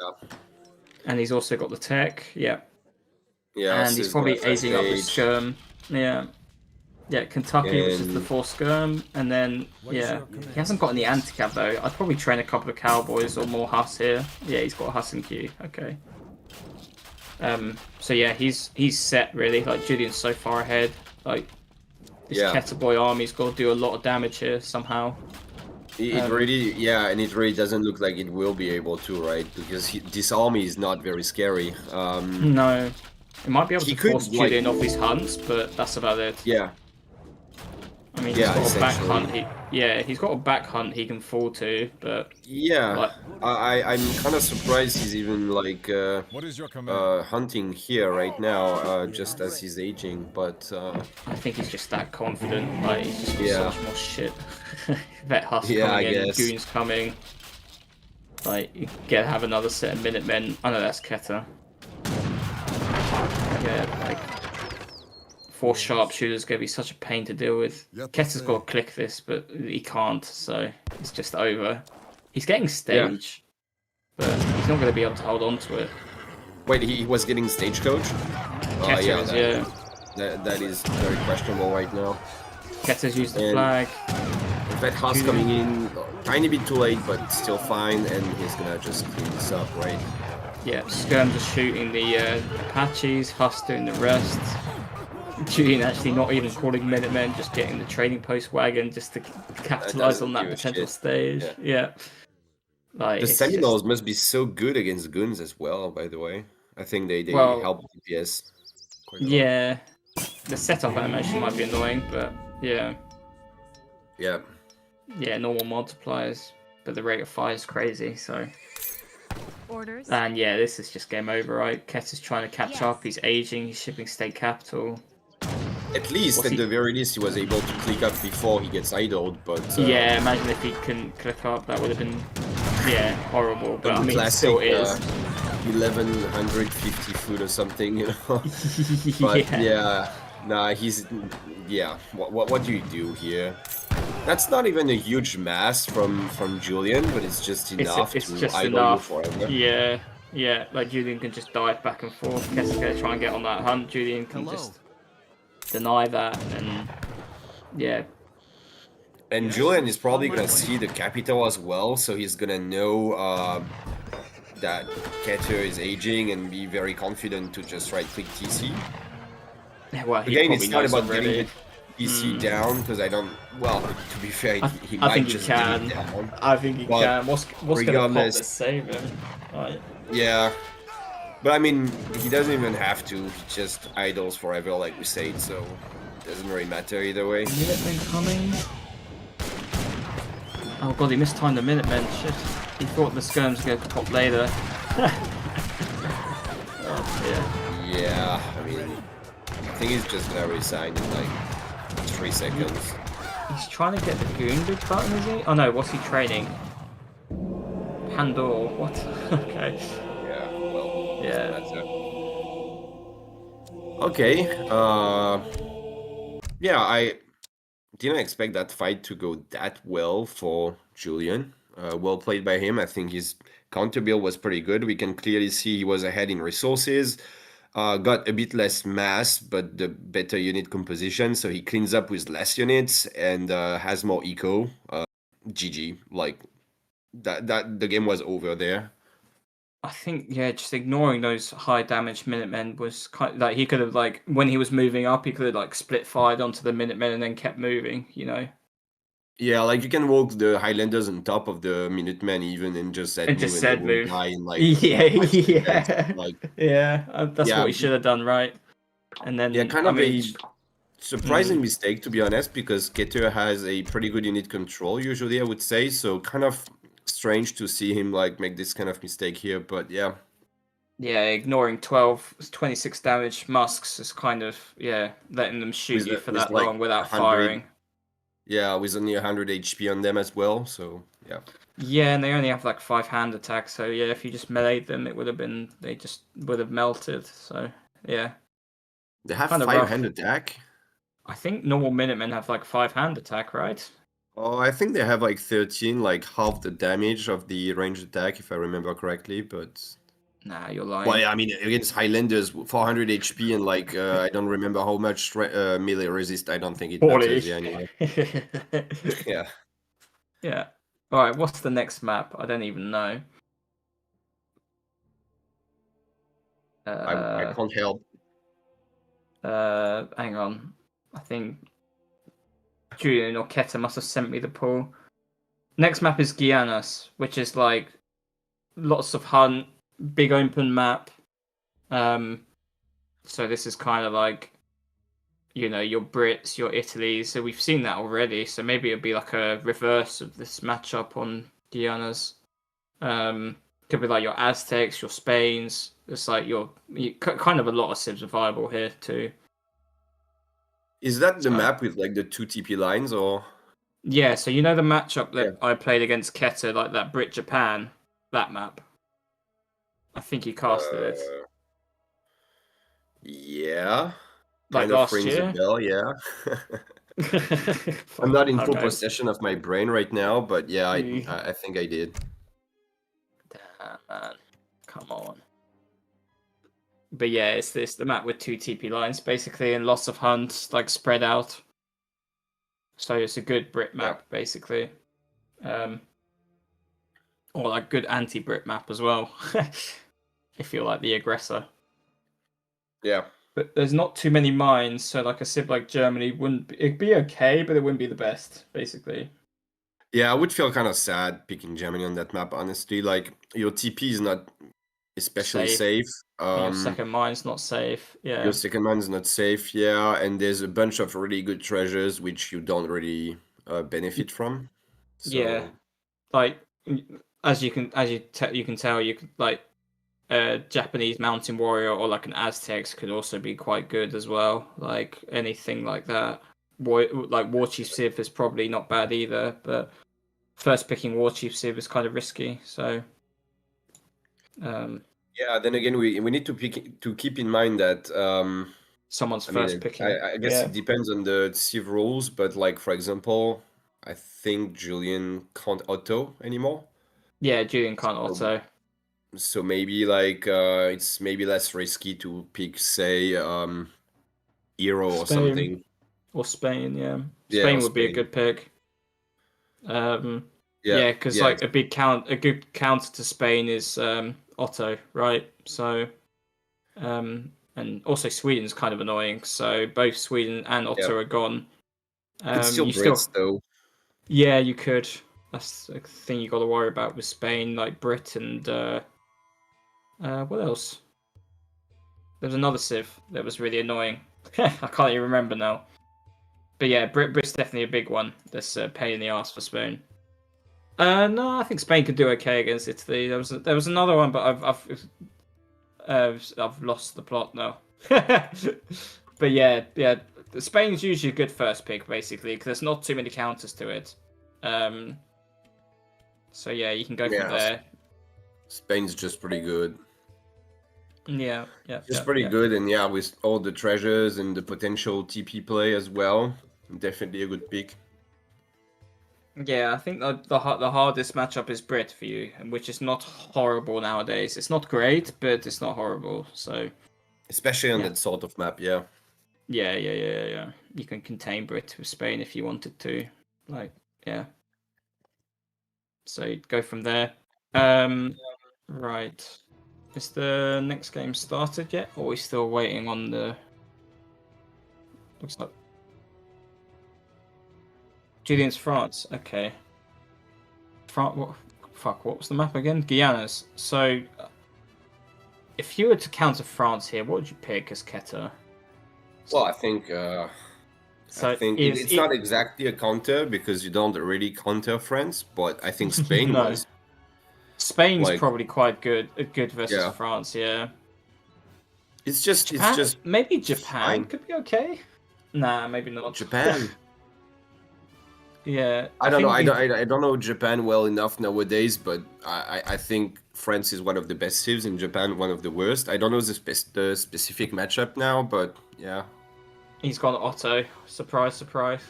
And he's also got the tech. Yeah. Yeah. And so he's probably got first aging up his age. skirm. Yeah. Yeah, Kentucky, which is the And- 4 skirm. And then, yeah. He hasn't got any anti-cav though. I'd probably train a couple of cowboys or more Huss here. Yeah, he's got a Huss in queue. Okay. So yeah, he's set really. Like Julian's so far ahead. Like this Yeah. Keturboy army's got to do a lot of damage here somehow. It really, yeah, and it really doesn't look like it will be able to, right? Because this army is not very scary. No. It might be able He to could, force like- Julian off his hunts, but that's about it. Yeah, I mean, Yeah, he's got a back essentially. hunt. He's got a back hunt he can fall to, but yeah. Like- I'm kind of surprised he's even like What is your command? hunting here right now, just as he's aging. But I think he's just that confident. Like, he's just got Yeah. so much more shit. Vet Husk Yeah, coming I in, guess. Julian's coming. Like, you get have another set of Minutemen. I know that's Keter. Yeah, like 4 sharpshooters gonna be such a pain to deal with. Keter's got to click this, but he can't, so it's just over. He's getting stage, but he's not gonna be able to hold on to it. wait, he was getting stagecoach. Keter Yeah, is, yeah. that is very questionable right now. Keter's used the And- flag. Vet Haas coming in, tiny bit too late, but still fine, and he's gonna just clean this up, right? Yeah, Skirm just shooting the Apaches, Huss doing the rest. Julian actually not even calling Minutemen, just getting the trading post wagon just to capitalize doesn't on that give a potential shit. stage. Yeah. Like, The it's Sentinels must be so good against guns as well, by the way. I think they Well, help DPS quite a lot. Yeah. The setup animation might be annoying, but yeah. Yeah. Yeah, normal multipliers, but the rate of fire is crazy, so. Orders. And yeah, this is just game over, right? Keter's trying to catch up, he's aging, he's shipping state capital. At least, What's at he- the very least, he was able to click up before he gets idled, but... Yeah, imagine if he couldn't click up, that would have been, yeah, horrible. But I mean, it classic, still is. 1150 foot or something, you know? But yeah, nah, he's... Yeah, what do you do here? That's not even a huge mass from Julian, but it's just enough it's to just idle enough. you forever. Yeah, yeah, like Julian can just dive back and forth. Kester's gonna try and get on that hunt. Julian can just deny that, and yeah. And Julian is probably gonna see the capital as well, so he's gonna know that Keter is aging and be very confident to just right-click TC. Yeah, well, he Again, probably it's not knows about already. getting the TC down, because I don't... Well, to be fair, he I might think he just get can. it down. I think he But can. What's gonna pop regardless- to save him? Right. Yeah. But I mean, he doesn't even have to, he just idles forever, like we said, so it doesn't really matter either way. Minutemen coming. Oh god, he mistimed the Minutemen. Shit. He thought the skirms were gonna pop later. Oh dear. Yeah, I mean, I think he's just gonna resign in like 3 seconds. He's trying to get the goon big button, is he? Oh no, what's he training? Pandor, what? Okay. Yeah, well, Yeah. doesn't matter. Okay, yeah, I didn't expect that fight to go that well for Julian. Well played by him. I think his counter build was pretty good. We can clearly see he was ahead in resources. Got a bit less mass, but the better unit composition, so he cleans up with less units and has more eco. GG, like that the game was over there. I think, yeah, just ignoring those high damage Minutemen was kind of, like, he could have, like, when he was moving up, he could have, like, split fired onto the Minutemen and then kept moving, you know? Yeah, like you can walk the Highlanders on top of the Minutemen even and just set And move just they said won't move. die in, like, Yeah, 5 yeah. seconds, like Yeah, that's Yeah. what he should have done, right? And then, yeah, kind I of mean, a surprising mistake to be honest, because Keter has a pretty good unit control usually, I would say. So kind of strange to see him like make this kind of mistake here, but yeah. yeah, ignoring 26 damage musks is kind of, yeah, letting them shoot With you the- for with, that like, long without 100 firing. Yeah, with only 100 HP on them as well, so yeah. Yeah, and they only have like 5 hand attacks, so yeah, if you just meleeed them, it would have been, they just would have melted, so yeah. They have Kinda 5 rough. hand attack. I think normal Minutemen have like 5 hand attack, right? Oh, I think they have like 13, like half the damage of the ranged attack, if I remember correctly, but... Nah, you're lying. Well, yeah, I mean, against Highlanders, 400 HP and like, I don't remember how much melee resist, I don't think it matters, yeah, anyway. Yeah. Yeah. Alright, what's the next map? I don't even know. I can't help. Hang on. I think Julian or Keter must have sent me the pool. Next map is Guianas, which is like lots of hunt, big open map. So this is kind of like, you know, your Brits, your Italy. So we've seen that already. So maybe it'll be like a reverse of this matchup on Guianas. Could be like your Aztecs, your Spains. It's like kind of a lot of Civs are viable here too. Is that the map with like the 2 TP lines or? Yeah, so you know the matchup that I played against Keter, like that Brit Japan, that map. I think you casted it. Yeah. Like Kind of last rings year? a bell, yeah. I'm not in full possession of my brain right now, but yeah, I think I did. Damn, man. Come on. But yeah, it's the map with 2 TP lines basically, and lots of hunts like spread out. So it's a good Brit map basically, or like good anti-Brit map as well. If you're like the aggressor. Yeah. But there's not too many mines, so like a Civ like Germany it'd be okay, but it wouldn't be the best basically. Yeah, I would feel kind of sad picking Germany on that map, honestly. Like, your TP is not especially safe. Your second mine's not safe, yeah. Your second mine's not safe, yeah. And there's a bunch of really good treasures which you don't really benefit from. So... Yeah, like as you can tell, you could like a Japanese mountain warrior or like an Aztecs could also be quite good as well. Like anything like that. Like Warchief Civ is probably not bad either, but first picking Warchief Civ is kind of risky. So, yeah. Then again, we need to keep in mind that someone's first picking. I guess it depends on the Civ rules, but like for example, I think Julian can't auto anymore. Yeah, Julian can't auto. So maybe like it's maybe less risky to pick, say, Hero or something. Or Spain, yeah. Spain would be a good pick. Yeah, because like a good counter to Spain is Otto, right? So, and also Sweden's kind of annoying. So both Sweden and Otto are gone. It's still Brits, though. Yeah, you could. That's the thing you got to worry about with Spain, like Brit and what else? There was another Civ that was really annoying. I can't even remember now. But yeah, Brit's definitely a big one. That's a pain in the ass for Spain. No, I think Spain could do okay against Italy. There was another one, but I've lost the plot now. But yeah, Spain's usually a good first pick basically because there's not too many counters to it. So yeah, you can go from there. Spain's just pretty good. Yeah. It's pretty good, and yeah, with all the treasures and the potential TP play as well, definitely a good pick. Yeah, I think the hardest matchup is Brit for you, which is not horrible nowadays. It's not great, but it's not horrible. So, especially on that sort of map, yeah. Yeah. You can contain Brit with Spain if you wanted to, like, yeah. So go from there. Right. Is the next game started yet, or are we still waiting on the... Looks like... Julian's France, okay. What was the map again? Guianas. So, if you were to counter France here, what would you pick as Keter? Well, I think it's not exactly a counter, because you don't really counter France, but I think Spain was. Spain's probably quite good versus France, yeah. It's just maybe Japan could be okay. Nah, maybe not. Japan. Yeah. I don't know. I don't know Japan well enough nowadays, but I think France is one of the best civs and Japan one of the worst. I don't know the specific matchup now, but yeah. He's gone Otto. Surprise, surprise.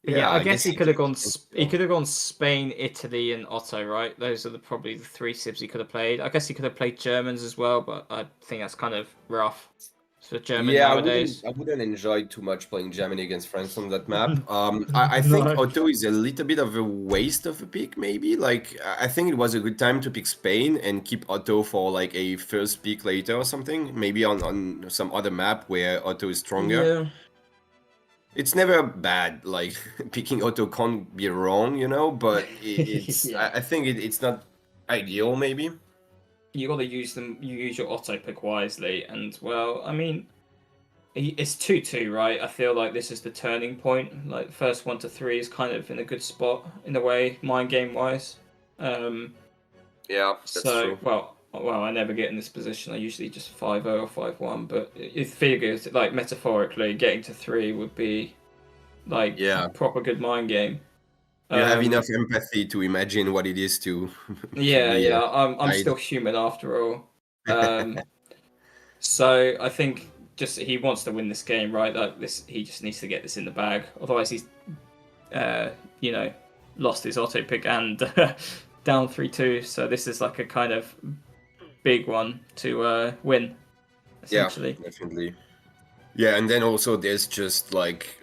Yeah, I guess he could have gone. He could have gone Spain, Italy, and Otto, right? Those are probably the 3 civs he could have played. I guess he could have played Germans as well, but I think that's kind of rough for German nowadays. I wouldn't enjoy too much playing Germany against France on that map. I think Otto is a little bit of a waste of a pick, maybe. Like, I think it was a good time to pick Spain and keep Otto for like a first pick later or something. Maybe on some other map where Otto is stronger. it's never bad. Like picking Otto can't be wrong, you know. But it's Yeah. I think it's not ideal, maybe. You got to use them. You use your auto pick wisely, and well, I mean, it's 2-2, right? I feel like this is the turning point. Like first 1 to 3 is kind of in a good spot in a way, mind game wise. Yeah, that's true. Well, I never get in this position. I usually just 5-0 or 5-1. But it figures like metaphorically, getting to 3 would be like a proper good mind game. You have enough empathy to imagine what it is to. Yeah. I'm still human after all. So I think just he wants to win this game, right? Like he just needs to get this in the bag. Otherwise, he's, lost his auto pick and down 3-2. So this is like a kind of big one to win. Essentially. Yeah, definitely. Yeah, and then also there's just like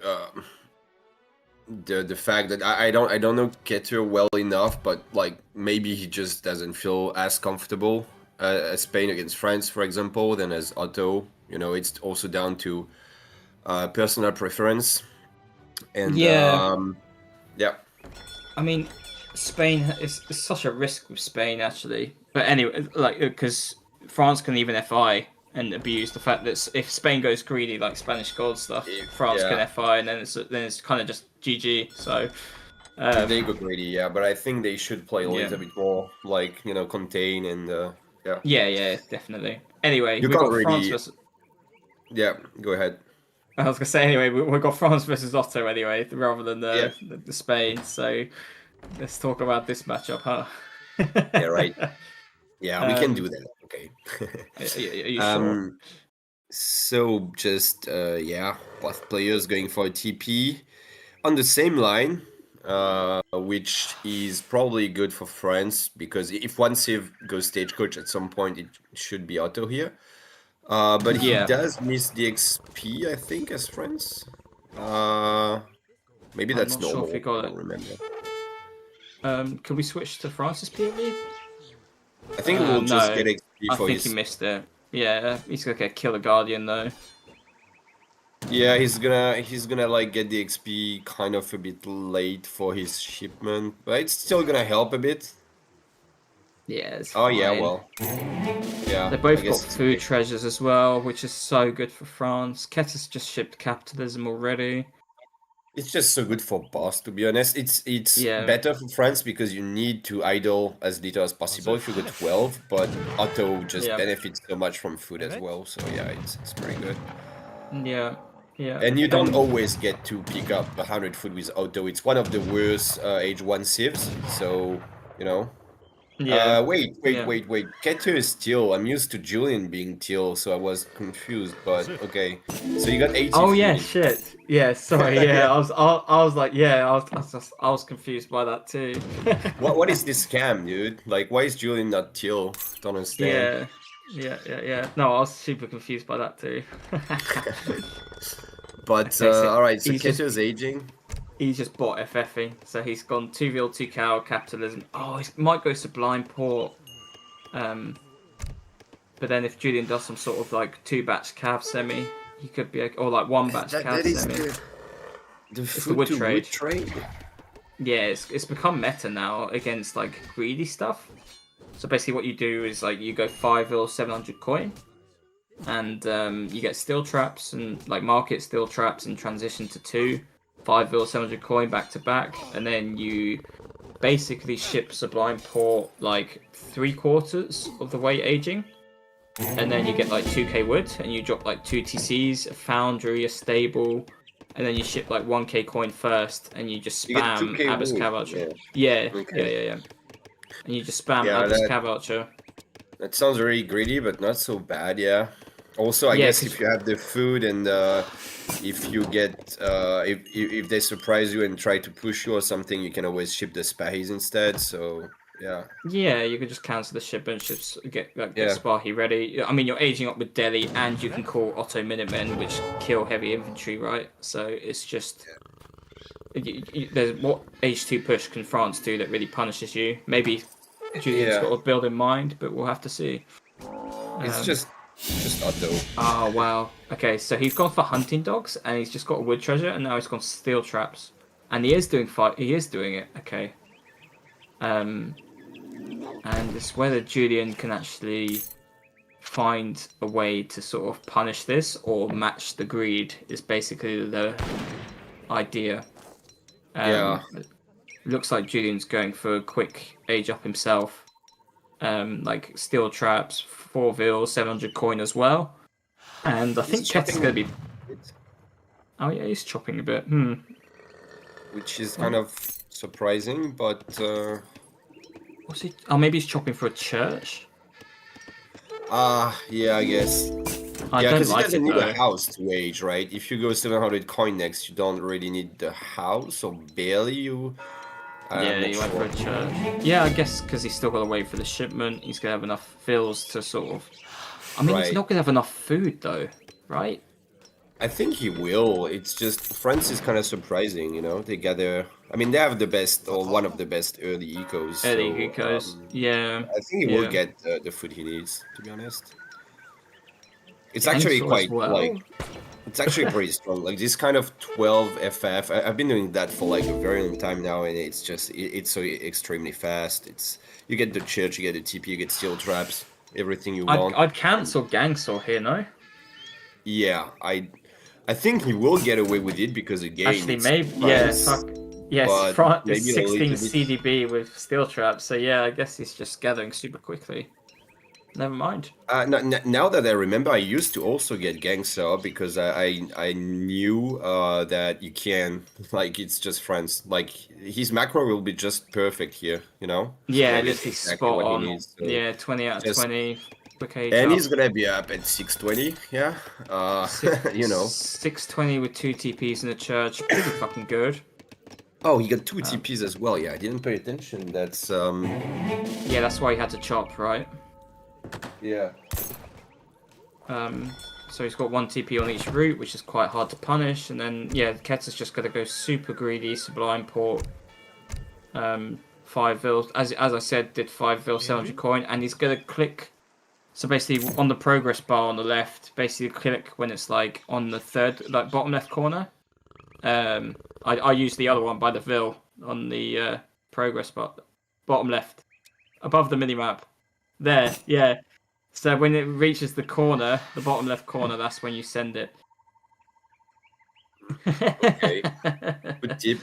the fact that I don't know Ketur well enough, but like maybe he just doesn't feel as comfortable as Spain against France, for example, than as Otto. You know, it's also down to personal preference. And yeah. I mean, Spain is such a risk with Spain actually. But anyway, like because France can even FI and abuse the fact that if Spain goes greedy like Spanish gold stuff, France can FI, and then it's kind of just GG. So they go greedy, yeah. But I think they should play a little bit more, like contain and Yeah, definitely. Anyway, you we've can't got really. France versus... Yeah, go ahead. I was gonna say anyway, we've got France versus Otto anyway, rather than the Spain. So let's talk about this matchup, huh? Yeah, right. Yeah, we can do that. Okay. Are you sure? So just both players going for a TP on the same line, which is probably good for France because if one Civ goes stagecoach at some point, it should be Otto here. But he does miss the XP, I think, as France. Maybe that's normal. Sure if got I don't remember. Can we switch to France's POV? I think we'll just get XP for I think he missed it. Yeah, he's gonna get Killer Guardian though. Yeah, he's gonna like get the XP kind of a bit late for his shipment, but it's still gonna help a bit. Yeah, it's fine. Yeah, they both got food treasures as well, which is so good for France. Ketur's just shipped capitalism already. It's just so good for boss, to be honest. It's better for France because you need to idle as little as possible if you go 12, but Otto just benefits so much from food as well, so yeah, it's pretty good. Yeah. And you don't always get to pick up 100 food with Otto. It's one of the worst age 1 civs, so, Yeah. Wait. Ketur is teal. I'm used to Julian being teal, so I was confused. But okay, so you got 80. Oh yeah, shit. Yeah, sorry. Yeah, I was like, I was confused by that too. What is this scam, dude? Like, why is Julian not teal? Don't understand. Yeah. No, I was super confused by that too. But all right, so Ketur's aging. He's just bought FFing, so he's gone 2v 2 cow capitalism. Oh, he might go Sublime Port. But then if Julian does some sort of like 2-batch cav semi, he could be or like 1-batch cav semi. It's the wood trade. Yeah, it's become meta now against like greedy stuff. So basically, what you do is like you go 5 or 700 coin, and you get steel traps and like market steel traps and transition to 2. 5 or 700 coin back to back, and then you basically ship Sublime Port like 3/4 of the way aging, and then you get like 2k wood, and you drop like 2 TCs, a foundry, a stable, and then you ship like 1k coin first, and you just spam Abyss Cav Archer. Yeah. And you just spam Abyss Cav Archer. That sounds very greedy, but not so bad, yeah. Also, I guess if you have the food and if you get if they surprise you and try to push you or something, you can always ship the Spahies instead. So yeah, you can just cancel the ship and get Spahi ready. I mean, you're aging up with Delhi, and you can call Otto Minutemen, which kill heavy infantry, right? So it's just there's what H2 push can France do that really punishes you. Maybe Julian's got a build in mind, but we'll have to see. It's just Just Otto. Oh wow. Okay, so he's gone for hunting dogs, and he's just got wood treasure, and now he's gone steel traps, and he is doing it. Okay. And it's whether Julian can actually find a way to sort of punish this or match the greed is basically the idea. Yeah. Looks like Julian's going for a quick age up himself. Like steel traps, 4 vil, 700 coin as well. And I think Ket's going to be... Oh yeah, he's chopping a bit. Which is kind of surprising, but... What's he... Oh, maybe he's chopping for a church? Yeah, I guess. I Yeah, don't because like he doesn't it, need though. a house to age, right? If you go 700 coin next, you don't really need the house, or barely you... Yeah, he went for a church. Yeah, I guess because he's still got to wait for the shipment. He's going to have enough fills to sort of... I mean, he's Right. not going to have enough food, though, right? I think he will. It's just France is kind of surprising, you know. They gather. I mean, they have the best or one of the best early ecos. Early so, ecos, yeah. I think he will Yeah. get the food he needs. To be honest, it's And actually so as quite well- like. It's actually pretty strong. Like this kind of 12 FF. I've been doing that for like a very long time now, and it's just it's so extremely fast. It's you get the church, you get the TP, you get steel traps, everything you want. I'd cancel Gangsaw here, no? Yeah, I think he will get away with it because again, Actually, it's maybe, France, yeah, fuck. Yes, but front maybe is a little 16 bit- CDB with steel traps, so yeah, I guess he's just gathering super quickly. Never mind. Now that I remember, I used to also get Gangster because I knew that you can, like, it's just France. Like, his macro will be just perfect here, you know? Yeah, Like, literally it's spot what he on. needs, so Yeah, 20 out of just- 20. Quick age And up. he's gonna be up at 620, yeah? You know. 620 with 2 TPs in the church. Pretty fucking good. Oh, he got 2 TPs as well, yeah, I didn't pay attention. That's, Yeah, that's why he had to chop, right? yeah. So he's got 1 TP on each route, which is quite hard to punish. And then, yeah, Kets is just going to go super greedy, Sublime Port. 5 vil, as I said, did 5 vil, 700 coin. And he's going to click. So basically, on the progress bar on the left, basically click when it's like on the third, like bottom left corner. I use the other one by the vil on the progress bar, bottom left, above the minimap. There, yeah. So when it reaches the corner, the bottom left corner, that's when you send it. Okay. Good tip.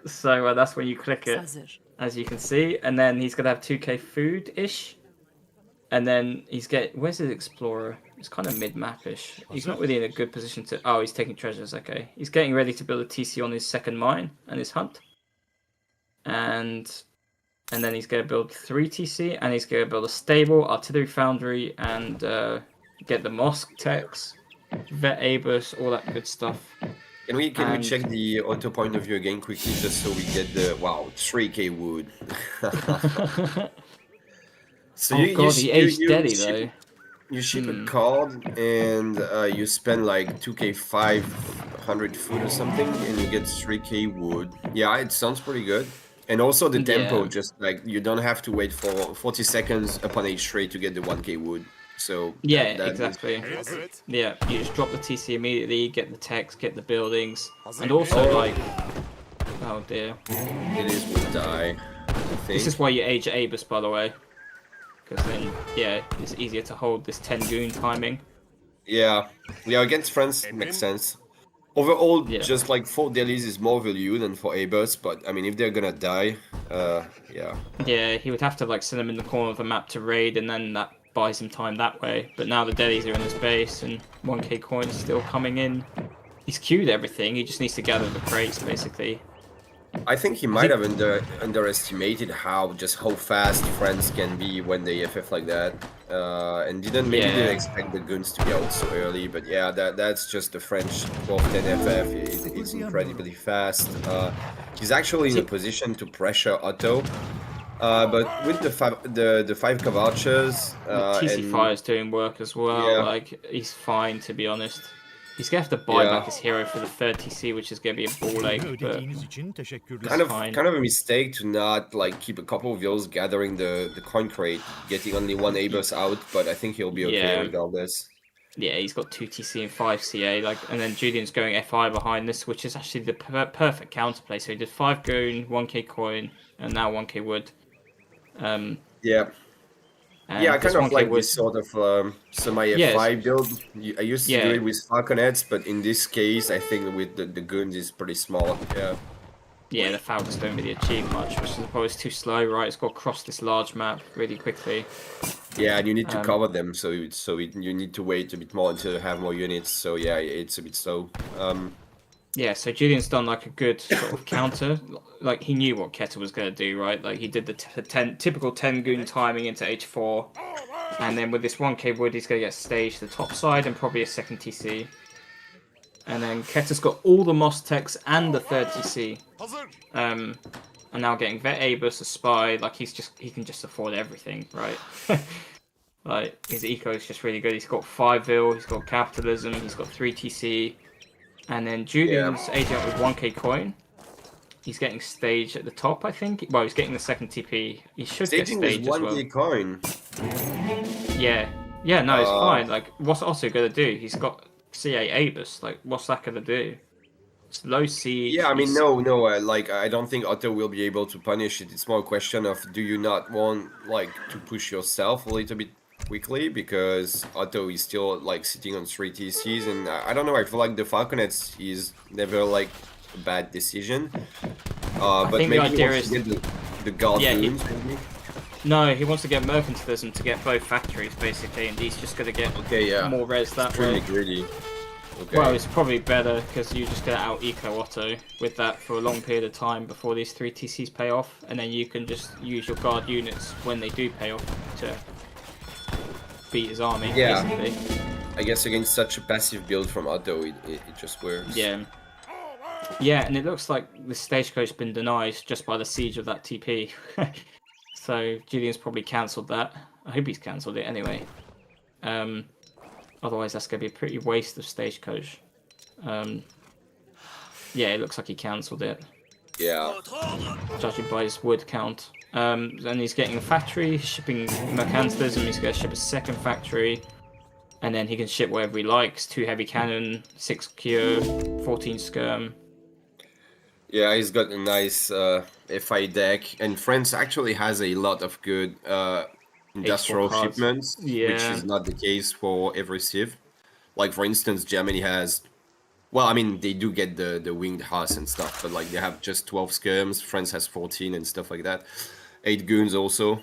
So that's when you click it, as you can see. And then he's going to have 2k food-ish. And then where's his Explorer? It's kind of mid-map-ish. He's not really in a good position to... Oh, he's taking treasures, okay. He's getting ready to build a TC on his second mine and his hunt. And then he's going to build 3 TC, and he's going to build a stable, artillery foundry, and get the mosque techs, vet abus, all that good stuff. Can we check the auto point of view again quickly, just so we get the 3k wood. So oh god, he aged Delhi ship, though. You ship a card and you spend like 2k 500 food or something, and you get 3k wood. Yeah, it sounds pretty good. And also the tempo, just like you don't have to wait for 40 seconds upon each trade to get the 1k wood. So yeah, that exactly. Yeah, you just drop the TC immediately, get the text, get the buildings, and also like, oh dear, it is will die. I think. This is why you age Abus, by the way, because then yeah, it's easier to hold this 10 goon timing. Yeah, against France it makes sense. Overall, just like 4 delis is more value than for Abus, but I mean, if they're gonna die, yeah. Yeah, he would have to like send them in the corner of the map to raid, and then that buys him time that way. But now the delis are in his base, and 1k coins still coming in. He's queued everything, he just needs to gather the crates, basically. I think he might have underestimated how fast France can be when they FF like that, and didn't expect the guns to be out so early. But yeah, that's just the French 12-10 FF. It's incredibly fast. He's actually in a position to pressure Otto, but with the 5 Cavarchas, TC Fire is doing work as well. Yeah. Like he's fine, to be honest. He's gonna have to buy Yeah. back his hero for the 30C, which is gonna be a ball ache, but fine. Kind of a mistake to not like keep a couple of those gathering the coin crate, getting only one Abus out, but I think he'll be okay Yeah. regardless. Yeah, he's got 2 TC and 5 CA, and then Julian's going FI behind this, which is actually the perfect counterplay. So he did 5 goon, 1k coin, and now 1k wood. Yeah. And Yeah, I this kind of 1K like wood- this sort of semi-FI build. I used to do Yeah. it with Falconets, but in this case, I think with the goons is pretty small. Yeah. Yeah, the Falcons don't really achieve much, which is probably too slow, right? It's got to cross this large map really quickly. Yeah, and you need to Um, cover them, so you need to wait a bit more until you have more units. So yeah, it's a bit slow. Yeah, so Julian's done like a good sort of counter. Like he knew what Keter was going to do, right? Like he did the typical 10 goon timing into H4. And then with this 1k wood, he's going to get staged to the top side and probably a second TC. And then Keter's got all the Moss techs and the third TC. And now getting Vet Abus, a spy, like he can just afford everything, right? Like his eco is just really good. He's got 5 vil, he's got capitalism, he's got 3 TC. And then Julian's aging up with 1k coin. He's getting staged at the top, I think. Well, he's getting the second TP. He should Staging get is staged as well. 1k coin. Yeah. Yeah, no, it's fine. Like, what's Otto going to do? He's got CA Abus. Like, what's that going to do? It's low siege. Yeah, I mean, no, like I don't think Otto will be able to punish it. It's more a question of do you not want like to push yourself a little bit quickly, because Otto is still like sitting on 3 TCs, and I don't know, I feel like the Falconets is never like a bad decision. But think maybe the he idea wants to is- get the guard Yeah, goons, maybe? No, he wants to get mercantilism to get both factories, basically, and he's just going to get Okay, yeah. more res that Extremely way. greedy. Okay. Well, it's probably better because you just get out eco Otto with that for a long period of time before these 3 TCs pay off, and then you can just use your guard units when they do pay off to beat his army, Yeah. basically. I guess against such a passive build from Otto, it just works. Yeah. Yeah, and it looks like the stagecoach's been denied just by the siege of that TP. So Julian's probably cancelled that. I hope he's cancelled it anyway. Otherwise, that's going to be a pretty waste of stagecoach. Yeah, it looks like he cancelled it, Yeah. judging by his wood count. And he's getting a factory, shipping mercantilism. He's going to ship a second factory, and then he can ship whatever he likes. 2 heavy cannon, 6 cure, 14 skirm. Yeah, he's got a nice FI deck, and France actually has a lot of good industrial cards. shipments, which Yeah. is not the case for every civ. Like for instance, Germany has, well, I mean they do get the winged horse and stuff, but like they have just 12 skirms. France has 14 and stuff like that. 8 goons also.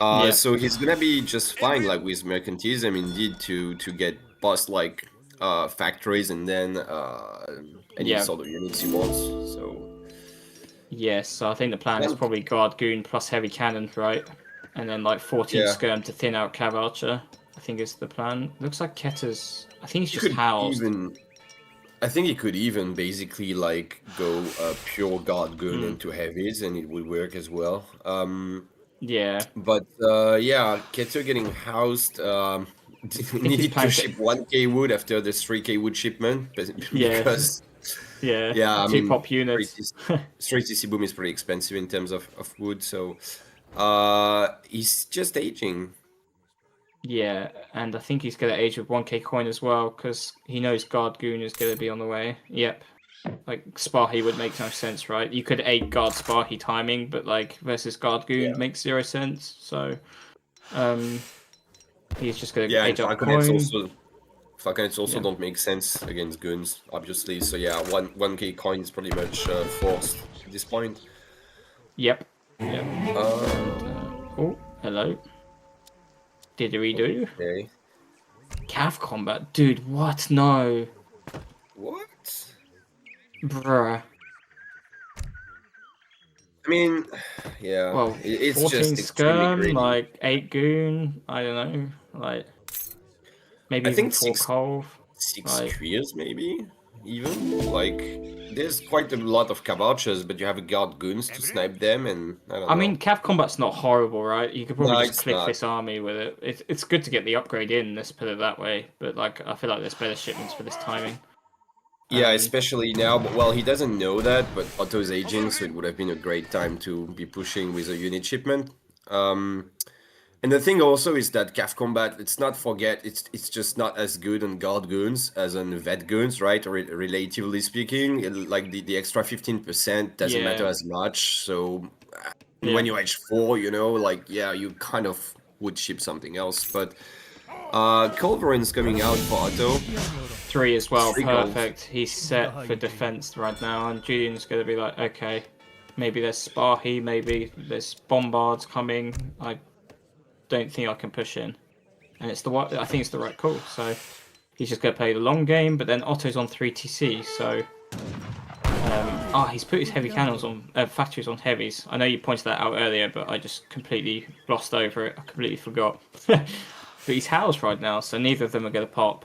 Yeah. So he's gonna be just fine, like with mercantilism, indeed, to get bust like factories and then any Yeah. sort of units he wants. So Yes, so I think the plan is probably guard goon plus heavy cannon, right? And then like 14 Yeah. skirm to thin out cav archer, I think is the plan. Looks like Ketter's, I think he's he just could housed. I think he could even basically like go pure guard goon into heavies, and it would work as well. Yeah, But yeah, Keto getting housed. Needed to planned ship 1k wood after the 3k wood shipment, Yeah. because yeah, I 2 mean, pop units. 3 TC boom is pretty expensive in terms of wood, so he's just aging. Yeah, and I think he's going to age with 1k coin as well, because he knows guard goon is going to be on the way. Yep. Like, Sparhy would make no sense, right? You could 8 guard Sparhy timing, but like, versus guard goon makes 0 sense, so he's just going to Yeah, and age up Falconets also don't make sense against goons, obviously. So yeah, 1k coin is pretty much forced at this point. Yep. Oh, hello. Didgeridoo. Okay. Cav combat, dude. What? No, What? bruh. I mean, yeah. Well, it's 14 just extremely skirm, greedy. like 8 goon. I don't know, like maybe I even think 4 cove. 6 like- queers maybe. even. Like, there's quite a lot of caboches, but you have guard goons to snipe them, and I don't know. I mean, cav combat's not horrible, right? You could probably No, just it's click not. this army with it. It's good to get the upgrade in, let's put it that way. But like, I feel like there's better shipments for this timing. Yeah, especially now. But, well, he doesn't know that, but Otto's aging, so it would have been a great time to be pushing with a unit shipment. And the thing also is that CAF combat, let's not forget, it's just not as good on guard goons as on vet goons, right? Relatively speaking, like the extra 15% doesn't matter as much. So when you're H4, you know, like, yeah, you kind of would ship something else. But Culverin's coming out for Otto. 3 as well, 3 goals. perfect. He's set for defense right now, and Julian's going to be like, okay, maybe there's Sparhy, maybe there's Bombards coming. I don't think I can push in, and I think it's the right call. So he's just going to play the long game, but then Otto's on 3 TC, so he's put his heavy cannons on factories on heavies. I know you pointed that out earlier, but I just completely glossed over it. I completely forgot. But he's housed right now, so neither of them are going to pop,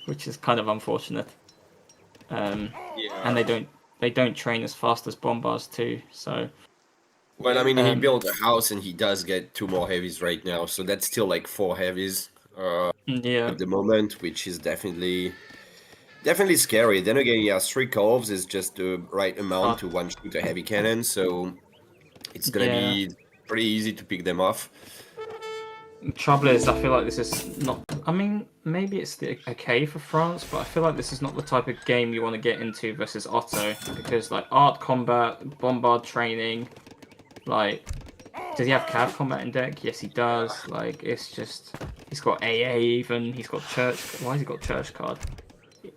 which is kind of unfortunate. And they don't train as fast as Bombards too, so. Well, I mean, he built a house and he does get 2 more heavies right now, so that's still like 4 heavies at the moment, which is definitely scary. Then again, yeah, 3 Corvs is just the right amount to one-shoot a heavy cannon, so it's gonna be pretty easy to pick them off. Trouble is, I feel like this is not. I mean, maybe it's okay for France, but I feel like this is not the type of game you want to get into versus Otto, because like art combat, bombard training, like, does he have cav combat in deck? Yes, he does. Like, it's just he's got AA even. He's got church. Why has he got church card?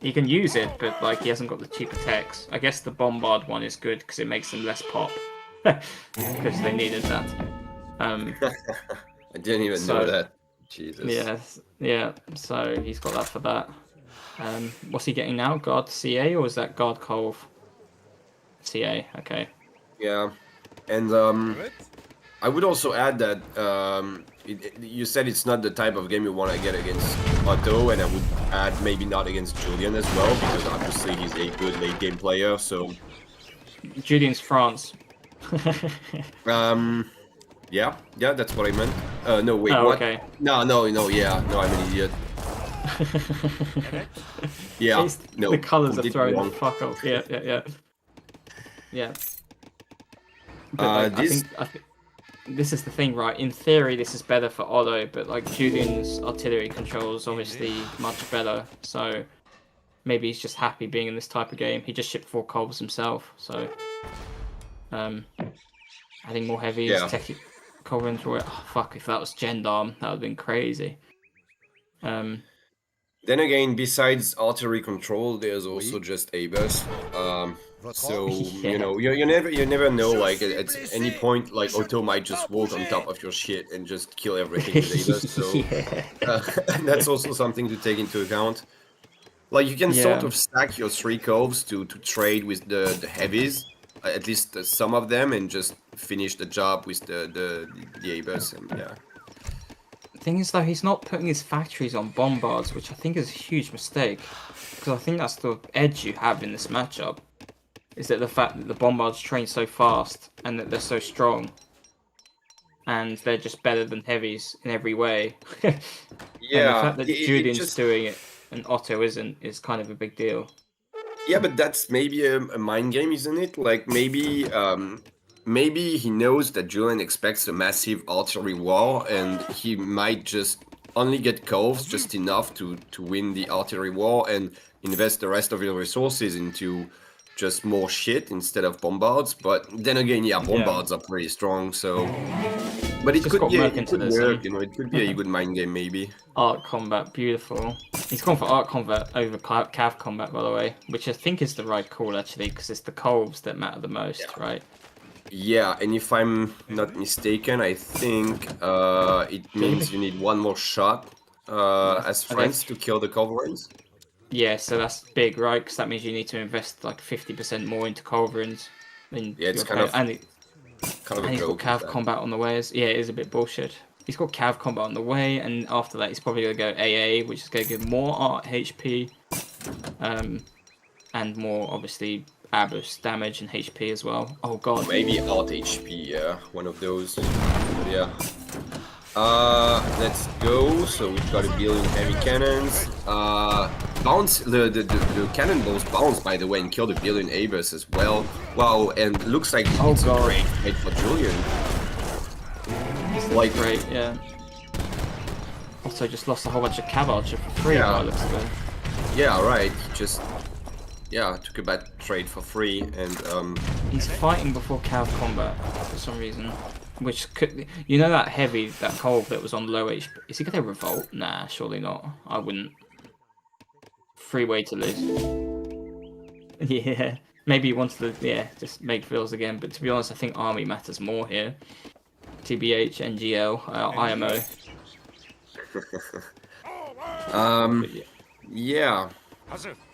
He can use it, but like he hasn't got the cheap attacks. I guess the bombard one is good because it makes them less pop, because they needed that. I didn't even know that. Jesus. Yeah. So he's got that for that. What's he getting now? Guard CA, or is that Guard Colv? CA. Okay. Yeah, and I would also add that you said it's not the type of game you want to get against Otto, and I would add maybe not against Julian as well, because obviously he's a good late game player. So Julian's France. Yeah, that's what I meant. No, wait, what? Okay. No, I'm an idiot. Yeah, no. The colours are completely throwing wrong. the fuck off. Yeah. But, I think this is the thing, right? In theory, this is better for Otto, but like Julian's artillery control is obviously much better. So maybe he's just happy being in this type of game. He just shipped 4 Colvs himself, so adding more heavies, Colvins were fuck. If that was Gendarme, that would have been crazy. Then again, besides artillery control, there's also just ABUS. So you know, you never know. Like at any point, like Otto might just walk on top of your shit and just kill everything with ABUS. So that's also something to take into account. Like you can sort of stack your 3 Corvs to trade with the heavies, at least some of them, and just finish the job with the ABUS, and The thing is, though, he's not putting his factories on bombards, which I think is a huge mistake, because I think that's the edge you have in this matchup, is that the fact that the bombards train so fast and that they're so strong, and they're just better than heavies in every way. And the fact that Julian's doing it and Otto isn't is kind of a big deal. Yeah, but that's maybe a mind game, isn't it? Like maybe he knows that Julian expects a massive artillery war, and he might just only get Corvs just enough to win the artillery war and invest the rest of your resources into just more shit instead of bombards. But then again, bombards are pretty strong, so. But it could be it could be a good mind game, maybe. Art combat, beautiful. He's gone for art combat over cav combat, by the way, which I think is the right call, actually, because it's the Corvs that matter the most, right? Yeah, and if I'm not mistaken, I think it means you need 1 more shot as friends to kill the Culverins. Yeah, so that's big, right? Because that means you need to invest like 50% more into Culverins. It's kind of a he's joke. got cav combat on the way. Yeah, it is a bit bullshit. He's got cav combat on the way, and after that he's probably going to go AA, which is going to give more art HP. and more obviously Abus damage and HP as well. Oh god. Maybe alt HP, yeah, one of those. Yeah. Let's go. So we've got a billion heavy cannons. Bounce the cannonballs bounce, by the way, and kill the billion Abus as well. Wow, and looks like it's a great hit for Julian. It's like great, yeah. Also just lost a whole bunch of cav archer for free. Yeah. By the looks of it. Yeah, right. Just took a bad trade for free, and he's fighting before cav combat for some reason. Which could, you know, that heavy, that Kolv that was on low HP. Is he gonna revolt? Nah, surely not. I wouldn't. Free way to lose. Yeah, maybe he wants to, just make fills again. But to be honest, I think army matters more here. TBH, NGL, IMO. Yeah.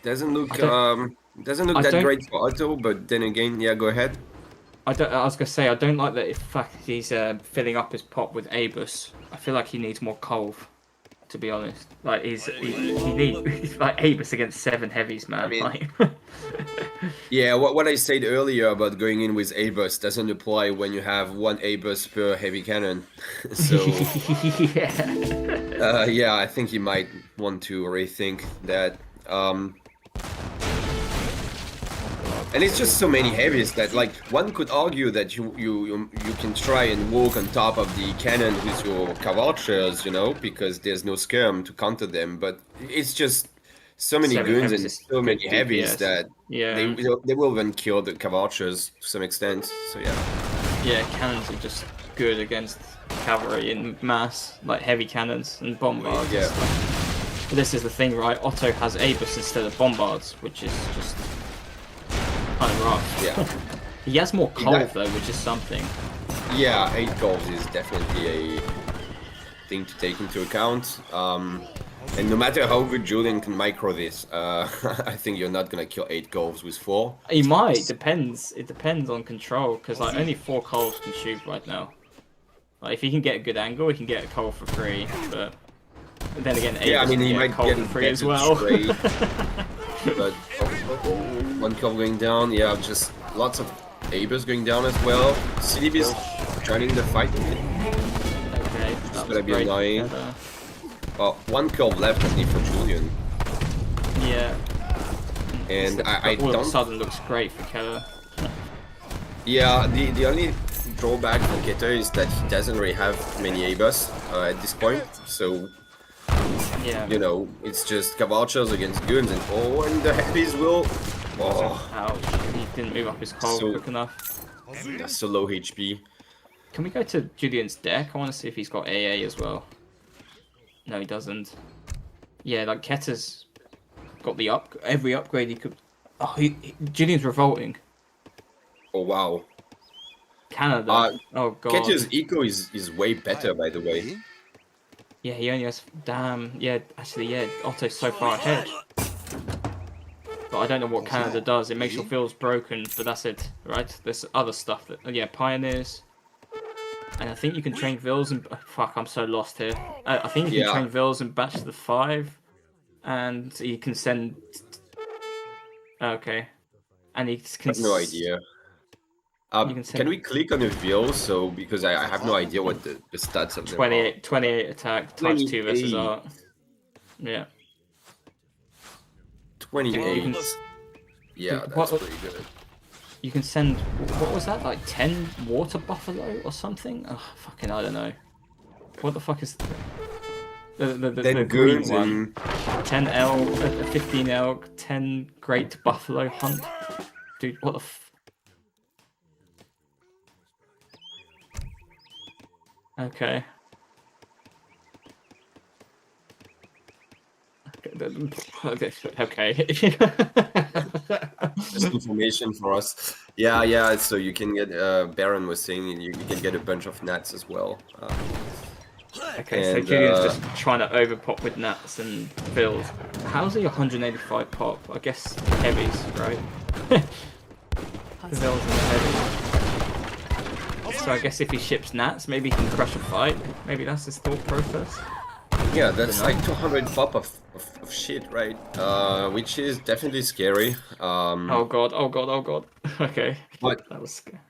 Doesn't look that great for Otto, but then again, yeah, go ahead. I was gonna say I don't like that. In fact, he's filling up his pot with Abus. I feel like he needs more Kolv, to be honest. Like he's like Abus against 7 heavies, man. I mean, like... Yeah, what I said earlier about going in with Abus doesn't apply when you have 1 Abus per heavy cannon. So yeah, I think you might want to rethink that. And it's just so many heavies that, like, one could argue that you can try and walk on top of the cannon with your cavalchers, you know, because there's no skirm to counter them. But it's just so many goons and so many heavies that they will then kill the cavalchers to some extent. So yeah. Yeah, cannons are just good against cavalry in mass, like heavy cannons and bombards. Yeah. But this is the thing, right? Otto has Abus instead of bombards, which is just kind of rough. Yeah. He has more Kolv though, which is something. Yeah, 8 Kolvs is definitely a thing to take into account. And no matter how good Julian can micro this, I think you're not gonna kill 8 Kolvs with 4. He might. It depends on control, because like only 4 Kolvs can shoot right now. Like if he can get a good angle, he can get a Kolv for free. But then again, yeah, I mean he might Kolv for free as well. But 1 Kolv going down. Yeah, just lots of Abus going down as well. Silib is joining the fight. Okay, that's gonna be annoying. Well, 1 Kolv left only for Julian. Yeah. And I all don't... of a sudden looks great for Keller. Yeah, the only drawback for Keter is that he doesn't really have many Abus at this point. So, yeah, you know, it's just cavalchers against goons, and the heavies will... Oh, ouch. He didn't move up his Kolv quick enough. That's so low HP. Can we go to Julian's deck? I want to see if he's got AA as well. No, he doesn't. Yeah, like Ketter's got the every upgrade he could. Oh, Julian's revolting. Oh wow. Canada. Oh god. Ketter's eco is way better, by the way. Yeah, he only has. Damn. Yeah, actually, yeah. Otto's so far ahead. But I don't know what Canada does. It makes your fields broken, but that's it, right? There's other stuff that. Yeah, pioneers. And I think you can train Vils and... fuck, I'm so lost here. I think you can train Vils and batch the 5. And you can send... Okay. And he can... I have no idea. Can we click on a Vil? So, because I have no idea what the stats of them 28 attack, times 2 versus art. Yeah. 28. Yeah, that's pretty good. You can send, what was that, like 10 water buffalo or something? Oh, fucking, I don't know. What the fuck is the green one? 10 elk, 15 elk, 10 great buffalo hunt. Dude, what the Okay. Okay. Just information for us. Yeah. So you can get. Baron was saying you can get a bunch of nats as well. Okay, so Julian's just trying to overpop with nats and fills. How's he 185 pop? I guess heavies, right? The fills and the heavies. So I guess if he ships nats, maybe he can crush a fight. Maybe that's his thought process. Yeah, that's like 200 pop of shit, right? Which is definitely scary. Oh god, oh god, oh god. Okay. But That was scary.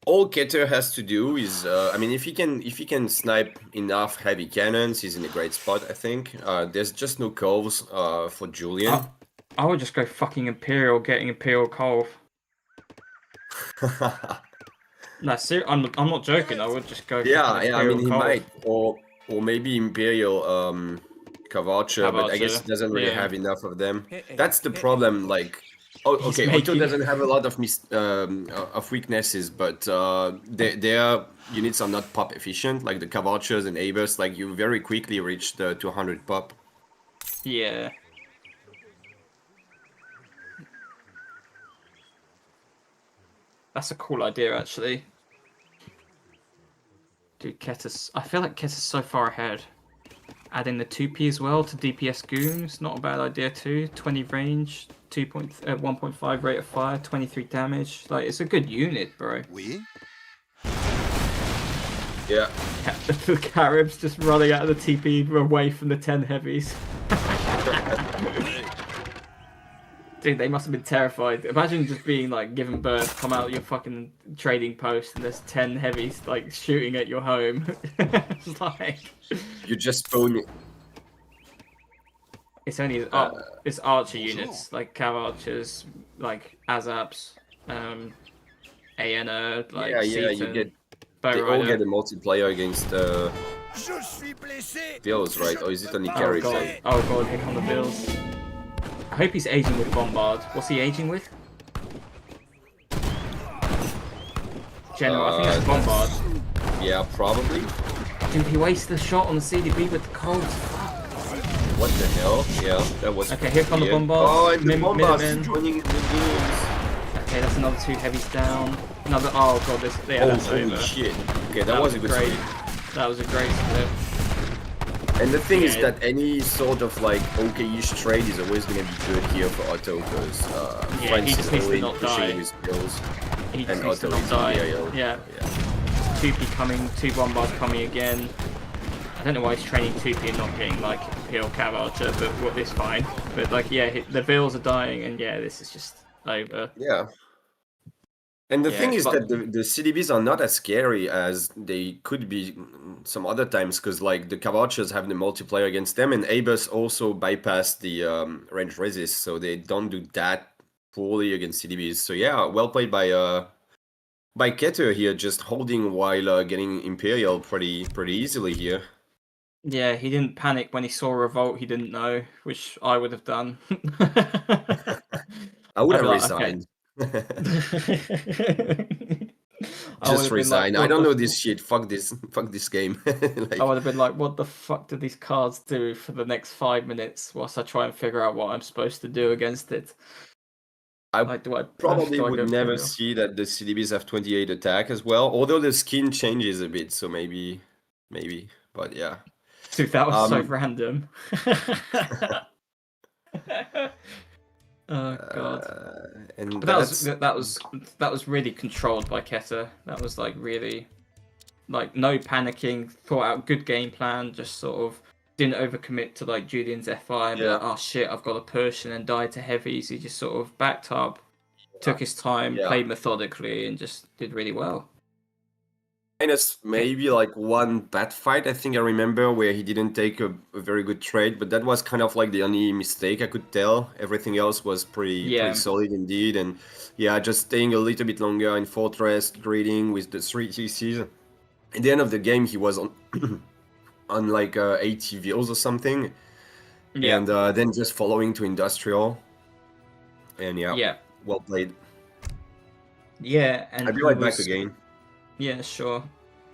all Keter has to do is, I mean, if he can snipe enough heavy cannons, he's in a great spot, I think. There's just no calls for Julian. I would just go fucking Imperial, getting Imperial Cove. No, I'm not joking. I would just go. Yeah, fucking I mean, he Imperial might, or maybe Imperial Cavacho, but I guess he doesn't really yeah. have enough of them. That's the problem. Like, okay, Otto doesn't have a lot of weaknesses, but their units are not pop efficient. Like the Cavachos and Abers, like you very quickly reach the 200 pop. Yeah. That's a cool idea, actually. Dude, Ketis. I feel like Ketis is so far ahead. Adding the 2P as well to DPS goons, not a bad idea too. 20 range, 1.5 rate of fire, 23 damage. Like, it's a good unit, bro. Yeah. The Caribs just running out of the TP away from the 10 heavies. Dude, they must have been terrified. Imagine just being like given birth, come out of your fucking trading post, and there's 10 heavies like shooting at your home. It's like you just spawn. It's only it's archer units like Cav archers, like Azaps, Aena, like yeah, Seaton, you get. Bow They all Rider. get a multiplayer against Bills, right? Or is it only carries? Oh god, here come the Bills. I hope he's aging with Bombard. What's he aging with? General, I think that's Bombard. Yeah, probably. Dude, he wasted a shot on the CDB with the cold. What the hell? Yeah, that was. Okay, here come the weird. Bombards. Oh, and the Bombards Minutemen. joining in the games. Okay, that's another 2 heavies down. Another. Oh god, this. Yeah, that's holy over. shit. Okay, that was a good great. split. That was a great split. And the thing is that any sort of like okay-ish trade is always going to be good here for Otto because he just needs to not die. pushing his skills. He just And needs to Otto not is die. Imperial. Yeah. 2P coming, 2 Bombards coming again. I don't know why he's training 2P and not getting like Imperial Cav Archer, but what it's fine. But like, yeah, the Bills are dying, and yeah, this is just over. Yeah. And the Yeah, thing is but- that the CDBs are not as scary as they could be some other times because like the Cavachos have the multiplayer against them and Abus also bypass the range resist, so they don't do that poorly against CDBs. So yeah, well played by Keter here, just holding while getting Imperial pretty easily here. Yeah, he didn't panic when he saw a revolt he didn't know, which I would have done. I would I'd have be like, resigned. I would Just have been resign. like, I don't what know the this shit. Fuck this game. Like, I would have been like, what the fuck do these cards do for the next 5 minutes whilst I try and figure out what I'm supposed to do against it? I Like, do I probably do I go would never Imperial? see that the CDBs have 28 attack as well, although the skin changes a bit, so maybe, but yeah. Dude, that was so random. Oh god. And But that was really controlled by Keter. That was like really, like no panicking, thought out good game plan, just sort of didn't overcommit to like Julian's FI and be like, oh shit, I've got to push and then died to heavies. He just sort of backed up, took his time, played methodically, and just did really well. Minus maybe like one bad fight, I think I remember, where he didn't take a very good trade, but that was kind of like the only mistake I could tell. Everything else was pretty solid indeed, and yeah, just staying a little bit longer in Fortress, greeting with the 3 TCs. At the end of the game, he was on on like 80 vills or something, and then just following to Industrial, and well played. Yeah, and I'll be right back again. Yeah, sure.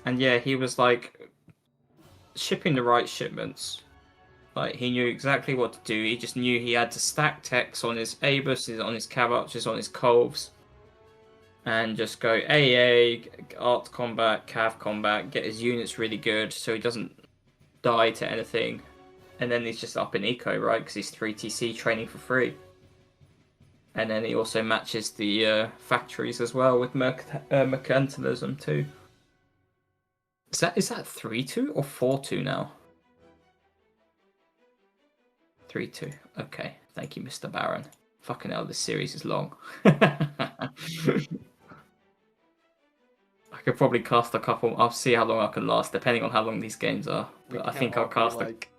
And yeah, he was like shipping the right shipments. Like he knew exactly what to do. He just knew he had to stack techs on his Abus, on his Cav Archers, on his Colves, and just go AA, Art Combat, Cav Combat, get his units really good so he doesn't die to anything. And then he's just up in Eco, right? Because he's 3TC training for free. And then he also matches the factories as well with mercantilism too. Is that 3-2 or 4-2 now? 3-2. Okay, thank you, Mr. Baron. Fucking hell, this series is long. I could probably cast a couple. I'll see how long I can last, depending on how long these games are. But I think I'll cast like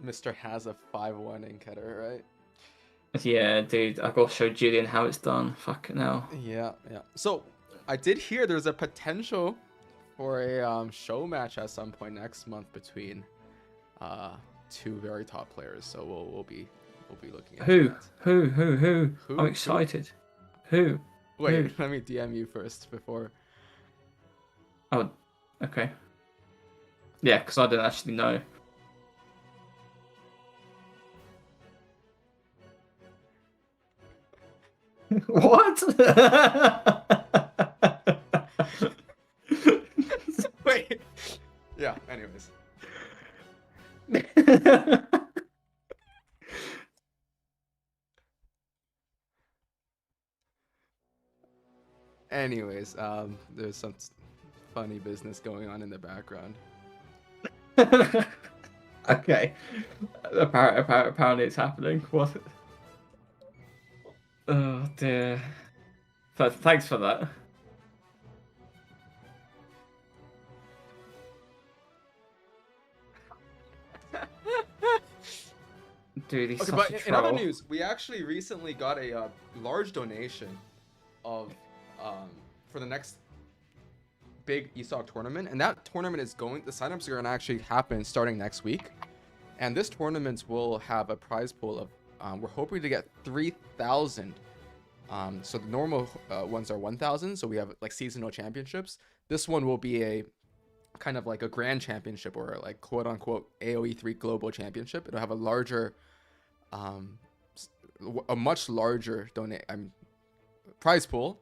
Mr. has a 5-1 in Keter, right? Yeah, dude, I gotta show Julian how it's done. Fucking hell. Yeah. So I did hear there's a potential for a show match at some point next month between two very top players. So we'll be looking at Who? that. Who? I'm excited. Who? Wait, let me DM you first before. Oh, okay. Yeah, because I didn't actually know. What? Wait. Yeah. Anyways. There's some funny business going on in the background. Okay. Apparently it's happening. What? Oh dear. Thanks for that. Dude, he's Okay, such but a in other troll. news, we actually recently got a large donation of for the next big ESOC tournament, and that tournament is going. The signups are going to actually happen starting next week, and this tournament will have a prize pool of. We're hoping to get 3,000. So the normal ones are 1,000. So we have like seasonal championships. This one will be a kind of like a grand championship or like quote unquote AOE3 global championship. It'll have a larger, a much larger prize pool,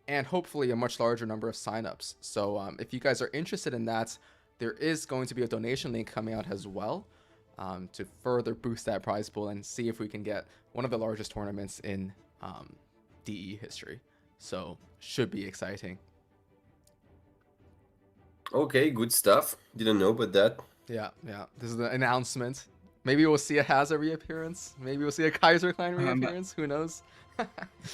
and hopefully a much larger number of signups. So if you guys are interested in that, there is going to be a donation link coming out as well. To further boost that prize pool and see if we can get one of the largest tournaments in DE history. So should be exciting. Okay, good stuff. Didn't know about that. Yeah. This is the announcement. Maybe we'll see a Hazard reappearance. Maybe we'll see a Kaiser Klein reappearance. Who knows?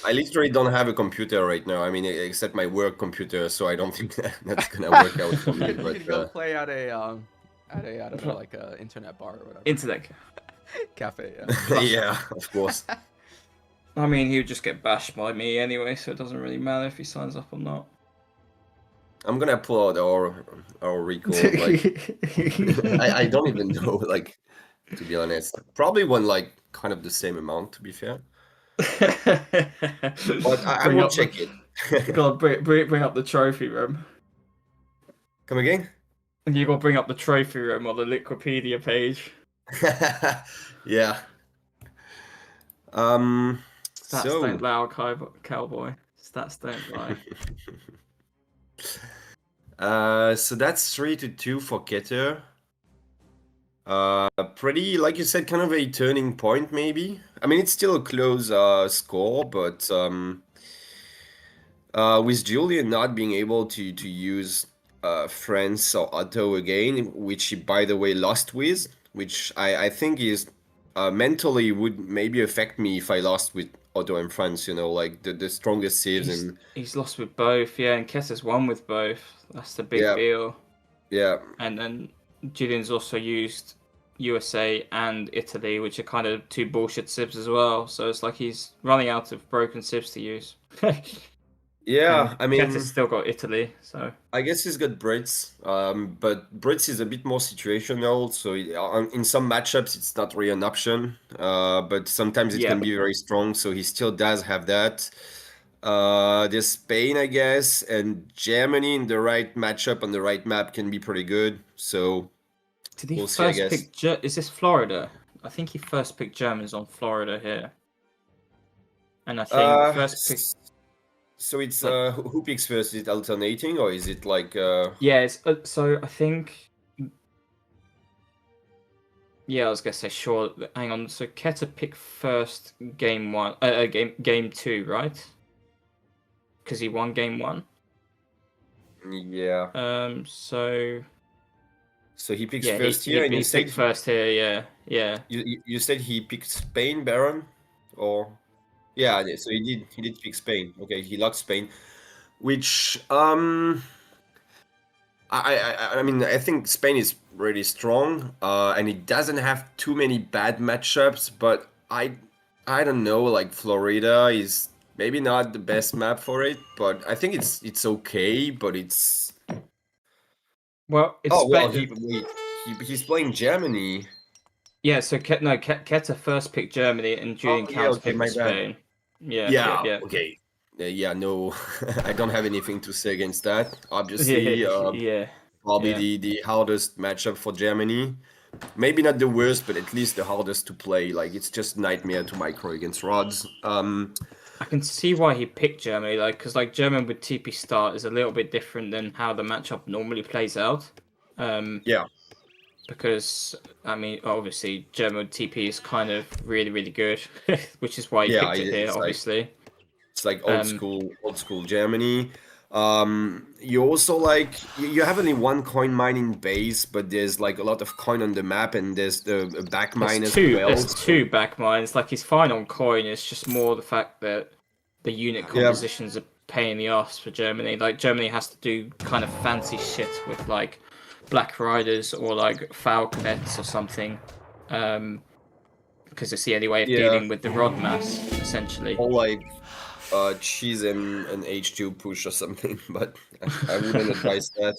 I literally don't have a computer right now. I mean, except my work computer, so I don't think that's gonna work out for me. You But could go play at a like a internet bar or whatever. Internet. Cafe. Yeah. yeah, of course. I mean, he would just get bashed by me anyway, so it doesn't really matter if he signs up or not. I'm gonna pull out our recall. Like, I don't even know. Like, to be honest, probably won like kind of the same amount. To be fair, but I will check it. God, bring up the trophy room. Come again? And you gotta bring up the trophy room on the Liquipedia page. Yeah. Stats So don't lie, cowboy. Stats don't lie. so that's 3-2 for Keter. Pretty, like you said, kind of a turning point, maybe. I mean, it's still a close score, but with Julian not being able to use France or Otto again, which he, by the way, lost with, which I think is mentally would maybe affect me if I lost with Otto and France, you know, like the strongest saves. He's lost with both, yeah, and Keter's won with both. That's the big deal. Yeah. And then Julian's also used USA and Italy, which are kind of two bullshit sibs as well. So it's like he's running out of broken sibs to use. Yeah, I mean, Keter's still got Italy, so I guess he's got Brits, but Brits is a bit more situational. So in some matchups, it's not really an option, but sometimes it can be very strong. So he still does have that. There's Spain, I guess, and Germany in the right matchup on the right map can be pretty good. So did he we'll see, I first guess. pick? Is this Florida? I think he first picked Germans on Florida here, and I think first pick. So it's who picks first? Is it alternating or is it like? Yeah, it's, so I think. Yeah, I was gonna say sure. Hang on. So Keter picked first game one, game two, right? Because he won game one. Yeah. So So he picks Yeah, first he here, and you picked said first here. Yeah. you said he picked Spain, Baron, or yeah. So he did pick Spain. Okay, he locked Spain, which I mean I think Spain is really strong, and it doesn't have too many bad matchups. But I don't know, like Florida is maybe not the best map for it, but I think it's okay. But it's Well, it's oh well, Spain. he's playing Germany. Yeah, so Keta first picked Germany and JulianK yeah, okay, picked my bad. Spain. Yeah. Okay. Yeah, no, I don't have anything to say against that. Obviously, Yeah. probably the hardest matchup for Germany. Maybe not the worst, but at least the hardest to play. Like, it's just nightmare to micro against rods. I can see why he picked Germany, like, because like German with TP start is a little bit different than how the matchup normally plays out. Yeah. Because I mean, obviously, German with TP is kind of really, really good, which is why he picked it here. Obviously, it's like old school Germany. You also like you have only one coin mine in base, but there's like a lot of coin on the map, and there's the back mine as well. There's two back mines. Like he's fine on coin. It's just more the fact that the unit compositions are pain in the ass for Germany. Like Germany has to do kind of fancy shit with like Black Riders or like Falconets or something, because it's the only way of dealing with the rod mass essentially. Or like cheese and an H2 push or something, but I wouldn't advise that.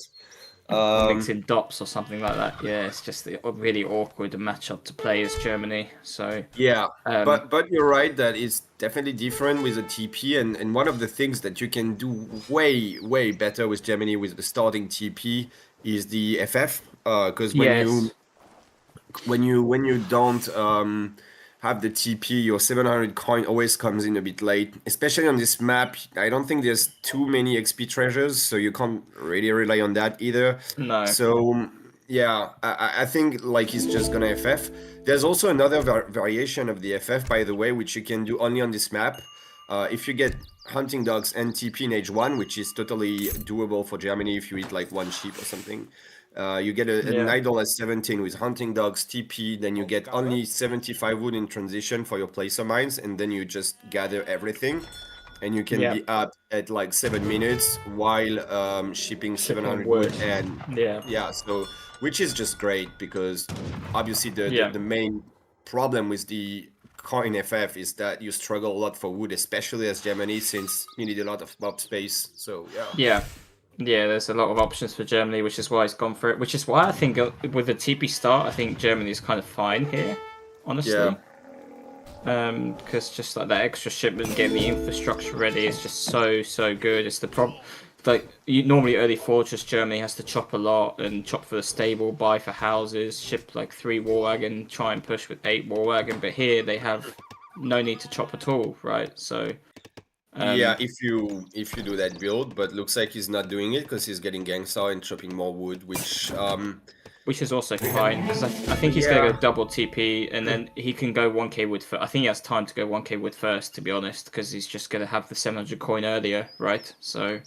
Mixing dops or something like that. Yeah, it's just a really awkward matchup to play as Germany. So yeah, but you're right that it's definitely different with a TP, and one of the things that you can do way better with Germany with the starting TP is the FF, because when you don't have the TP, your 700 coin always comes in a bit late, especially on this map. I don't think there's too many XP treasures, so you can't really rely on that either. No. So yeah, I think like he's just gonna FF. There's also another variation of the FF, by the way, which you can do only on this map. If you get hunting dogs and TP in H1, which is totally doable for Germany if you eat like one sheep or something. You get an idol at 17 with hunting dogs, TP, then you get only 75 wood in transition for your placer mines, and then you just gather everything, and you can be up at like 7 minutes while shipping 700 wood, and so which is just great, because obviously the main problem with the coin FF is that you struggle a lot for wood, especially as Germany, since you need a lot of mob space. So yeah, there's a lot of options for Germany, which is why he's gone for it. Which is why I think with the TP start, I think Germany is kind of fine here, honestly. Because just like that extra shipment, getting the infrastructure ready is just so good. It's the problem. Like normally early fortress, Germany has to chop a lot and chop for the stable, buy for houses, ship like 3 war wagon, try and push with 8 war wagon. But here they have no need to chop at all, right? So. If you do that build, but looks like he's not doing it because he's getting Gangstar and chopping more wood, which is also fine, because I think he's gonna go double TP, and then he can go 1k wood first. I think he has time to go 1k wood first, to be honest, because he's just gonna have the 700 coin earlier, right? So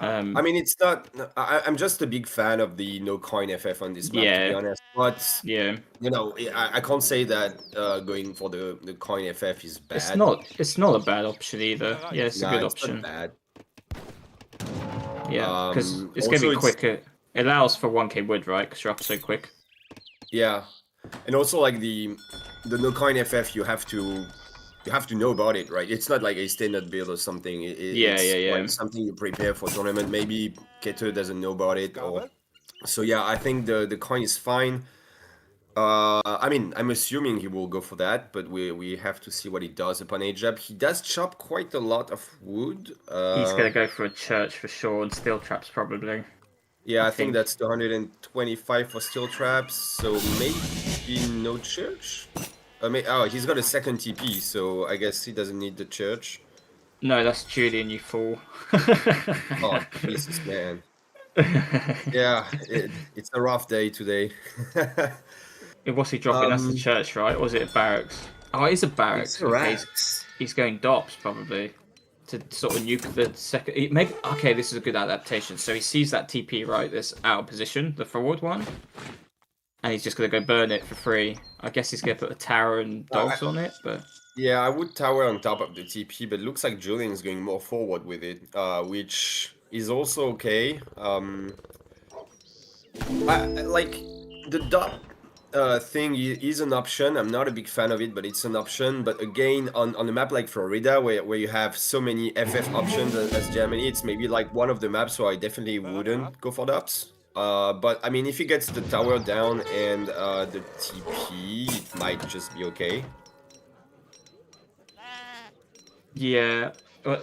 I mean, it's not. I'm just a big fan of the no coin FF on this map, to be honest. But you know, I can't say that going for the coin FF is bad. It's not a bad option either. Yeah, it's a good option. Not bad. Yeah, because it's gonna be quicker. It allows for 1k wood, right? Because you're up so quick. Yeah, and also like the no coin FF, you have to know about it, right? It's not like a standard build or something. It's like something you prepare for tournament. Maybe Keto doesn't know about it, or so. Yeah, I think the coin is fine. I mean, I'm assuming he will go for that, but we have to see what he does upon age up. He does chop quite a lot of wood. He's gonna go for a church for sure, and steel traps probably. Yeah, I think that's 225 for steel traps. So maybe no church. He's got a second TP, so I guess he doesn't need the church. No, that's Julian, you fool. Oh, Jesus, man. Yeah, it's a rough day today. What's he dropping? That's the church, right? Or is it a barracks? Oh, it is a barracks. It's a barracks. He's going dops, probably. to sort of nuke the second. Maybe okay, this is a good adaptation. So he sees that TP right, this out of position, the forward one, and he's just gonna go burn it for free. I guess he's gonna put a tower and dogs on it, but Yeah, I would tower on top of the TP, but it looks like Julian is going more forward with it, which is also okay. Like the dot thing is an option. I'm not a big fan of it, but it's an option. But again, on a map like Florida, where you have so many FF options as Germany, it's maybe like one of the maps where I definitely wouldn't go for dots. But I mean, if he gets the tower down and the TP, it might just be okay. yeah.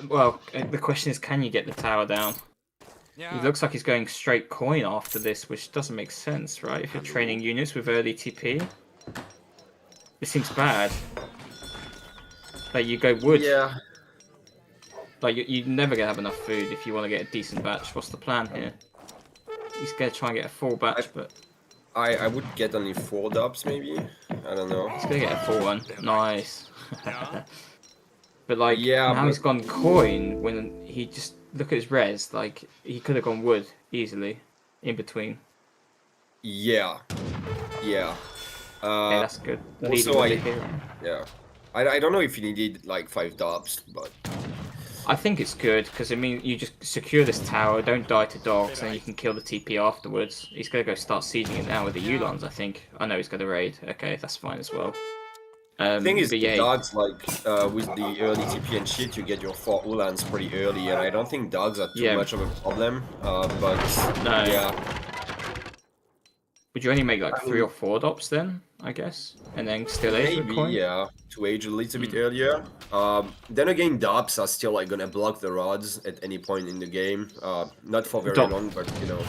Well, the question is, can you get the tower down? He looks like he's going straight coin after this, which doesn't make sense, right? If you're training units with early TP, it seems bad. Like you go wood. Yeah. Like you're never gonna have enough food if you want to get a decent batch. What's the plan here? He's gonna try and get a full batch, but I would get only 4 dubs maybe. I don't know. he's gonna get a full one. Nice. But like, Yeah, now but- he's gone coin when he just look at his res. Like he could have gone wood easily in between. Yeah. Yeah. Okay, that's good. also, Leading with the hero. Yeah. I don't know if you needed like 5 dubs, but I think it's good because I mean you just secure this tower, don't die to dogs, and you can kill the TP afterwards. He's gonna go start sieging it now with the Ulans, I think. I know he's gonna raid. Okay, that's fine as well. the thing is, but the yeah, dogs, like, with the early TP and shit, you get your 4 Ulans pretty early, and I don't think dogs are too Yeah. much of a problem, but No. yeah. would you only make like 3 or 4 dops then? I guess, and then still age with Maybe, coin. yeah, to age a little bit earlier. Then again, dubs are still like gonna block the rods at any point in the game. Not for very Dop- long, but you know.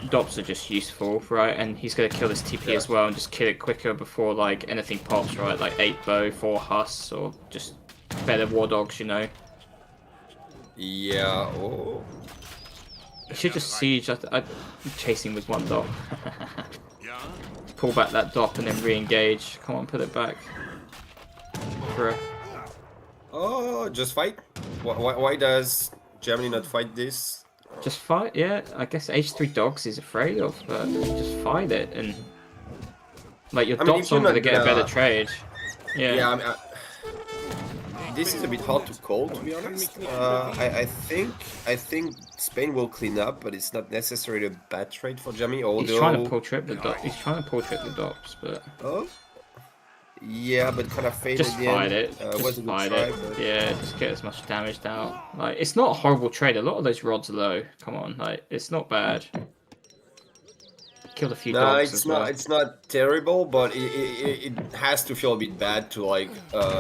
Dops are just useful, right? And he's gonna kill this TP as well and just kill it quicker before like anything pops, right? Like 8 bow, 4 hus, or just better war dogs, you know. Yeah. Oh. He should just siege. I'm chasing with 1 dop. Pull back that dop and then re-engage. Come on, put it back. Bruh. Oh, just fight. Why does Germany not fight this? Just fight, yeah. I guess H3 dogs is afraid of, but just fight it and like your I mean, dots if you're aren't gonna not get a better gonna- trade. Yeah. Yeah, I mean, this is a bit hard to call, to be honest. I think Spain will clean up, but it's not necessarily a bad trade for Germany. Although He's trying to pull trip the dop. He's trying to pull trip the dops, but Oh. Yeah, but kind of faded. just at the fight end. it. Was a Just good fight try, it. but- Yeah, just get as much damage down. Like it's not a horrible trade. A lot of those rods are low. Come on, like it's not bad. Killed a few No, dogs it's as not. well. It's not terrible, but it has to feel a bit bad to like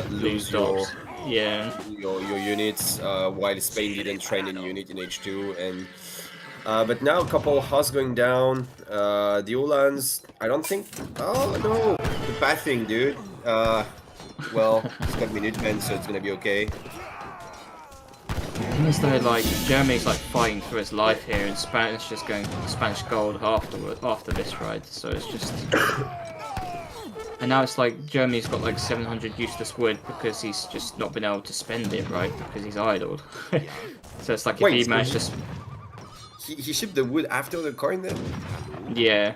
lose your dogs. Yeah. your units while Spain didn't train any unit in H2 and but now a couple Hus going down. The Ulans, I don't think. Oh no, the pathing, dude. Well, it's got Minutemen, so it's gonna be okay. The thing is though, like Germany's like fighting for his life here, and Spanish just going Spanish gold after this, right? So it's just, and now it's like Germany's got like 700 useless wood because he's just not been able to spend it, right? Because he's idled. So it's like Wait, if he so managed he- to, He shipped the wood after the coin then? yeah,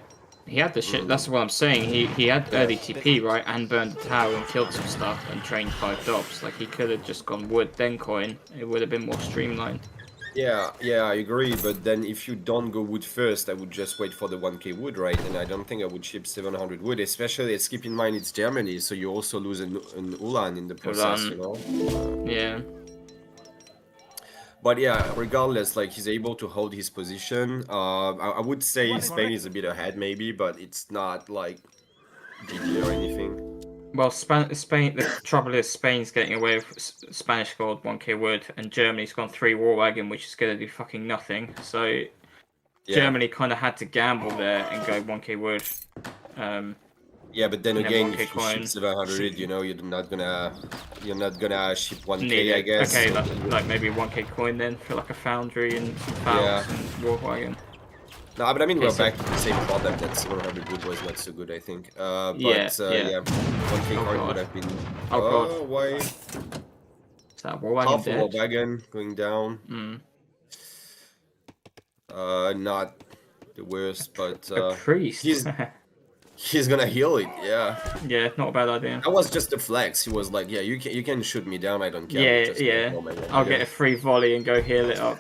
he had the shit. That's what I'm saying. He had early TP, right, and burned the tower and killed some stuff and trained 5 dops. Like he could have just gone wood then coin. It would have been more streamlined. Yeah, I agree, but then if you don't go wood first, I would just wait for the 1k wood, right? And I don't think I would ship 700 wood, especially, let's keep in mind it's Germany, so you also lose an Ulan in the process, Ulan. you know? Yeah. But yeah, regardless, like, he's able to hold his position. I would say Spain is a bit ahead, maybe, but it's not, like, GG or anything. Well, Spain. The trouble is Spain's getting away with Spanish gold 1k wood, and Germany's gone 3 war wagon, which is going to do fucking nothing. So Yeah. Germany kind of had to gamble there and go 1k wood. Yeah, but then and again, 1K if you coin. ship 700, you know, you're not gonna ship 1k, Need I it. guess. Okay, like maybe 1k coin then for like a foundry and some fowls and war wagon. No, but I mean, Okay, we're so- back to the same problem that 700 wood was not so good, I think. But Yeah, yeah, 1k Oh, coin God. would have been. Oh, God. Why? Is that war wagon Half a war dead? wagon going down. Not the worst, but A priest. he's gonna heal it. Yeah. Yeah, not a bad idea. That was just a flex. He was like, yeah, you can shoot me down. I don't care. Just Yeah. kill my I'll guy." get a free volley and go heal it up.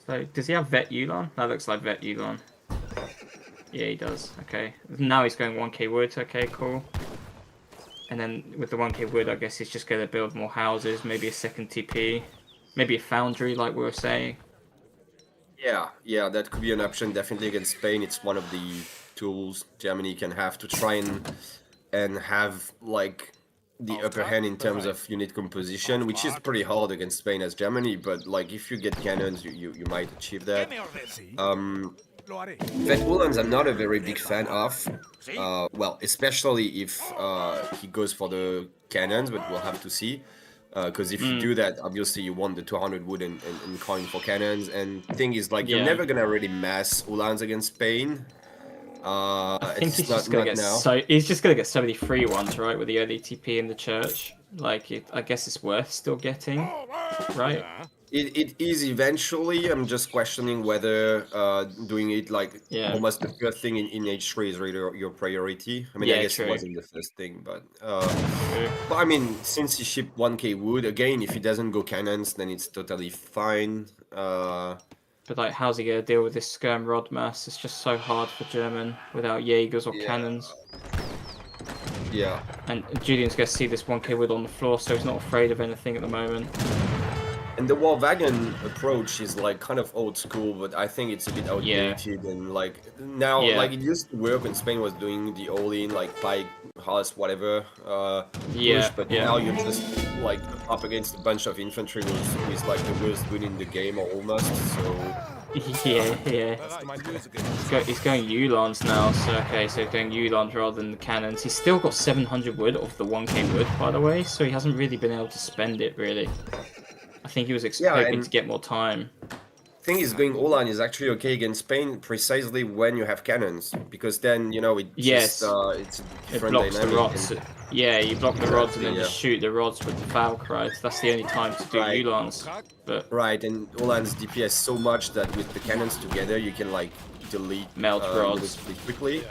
So, does he have Vet Yulon? That looks like Vet Yulon. Yeah, he does. Okay. Now he's going 1k wood. Okay, cool. And then with the 1k wood, I guess he's just going to build more houses, maybe a second TP, maybe a foundry like we were saying. Yeah, that could be an option. Definitely against Spain, it's one of the tools Germany can have to try and have like the upper hand in terms of unit composition, which is pretty hard against Spain as Germany. But like if you get cannons, you might achieve that. Vet Woolans, I'm not a very big fan of. Well, especially if he goes for the cannons, but we'll have to see. Because if you do that, obviously you want the 200 wood and coin for cannons. And thing is, like, you're never gonna really mass Uhlans against Spain. I think he's just gonna get so many free ones, right? With the early TP in the church, like I guess it's worth still getting, right? It is eventually. I'm just questioning whether doing it like almost the first thing in H3 is really your priority. I mean, I guess it wasn't the first thing, but I mean, since he shipped 1k wood, again, if he doesn't go cannons, then it's totally fine. But like, how's he gonna deal with this skirm rod mass? It's just so hard for German without Jaegers or cannons. Yeah. And Julian's gonna see this 1k wood on the floor, so he's not afraid of anything at the moment. And the war wagon approach is like kind of old school, but I think it's a bit outdated. And like now, like it used to work when Spain was doing the all-in, like pike, horse, whatever. Push, but now you're just like up against a bunch of infantry with like the worst win in the game almost. So yeah. He's going Ulans now, so okay, so going Ulans rather than the cannons. He's still got 700 wood off the 1k wood, by the way, so he hasn't really been able to spend it really. I think he was hoping to get more time. Thing is, going Ulan is actually okay against Spain precisely when you have cannons, because then you know it's it blocks the rods. Yeah, you block the rods and then just shoot the rods with the Falk, right? That's the only time to do Ulans. But and Ulan's DPS so much that with the cannons together, you can like delete melt rods pretty quickly.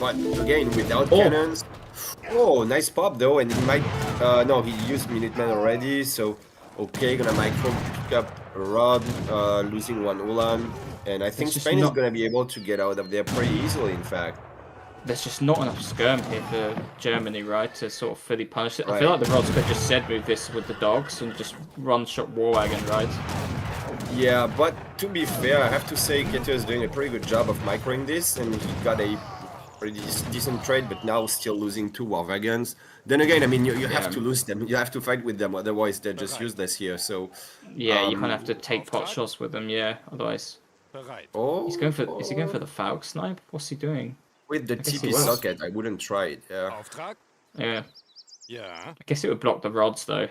But again, without Oh. cannons, oh, nice pop though, and he might, no, he used Minuteman already, so okay, gonna micro pick up a rod, losing one Ulan, and I think Spain is gonna be able to get out of there pretty easily, in fact. There's just not enough skirm here for Germany, right, to sort of fully punish it. I feel like the rods could just said move this with the dogs and just run shot war wagon, right? Yeah, but to be fair, I have to say Ketur is doing a pretty good job of microing this, and he got a pretty decent trade, but now still losing 2 war wagons. Then again, I mean, you have to lose them. You have to fight with them, otherwise they're just useless here. So yeah, you kind of have to take pot shots with them. Yeah, otherwise. Oh, he's going for. Is he going for the Falk snipe? What's he doing? With the TP socket, I wouldn't try it. Yeah. I guess it would block the rods though.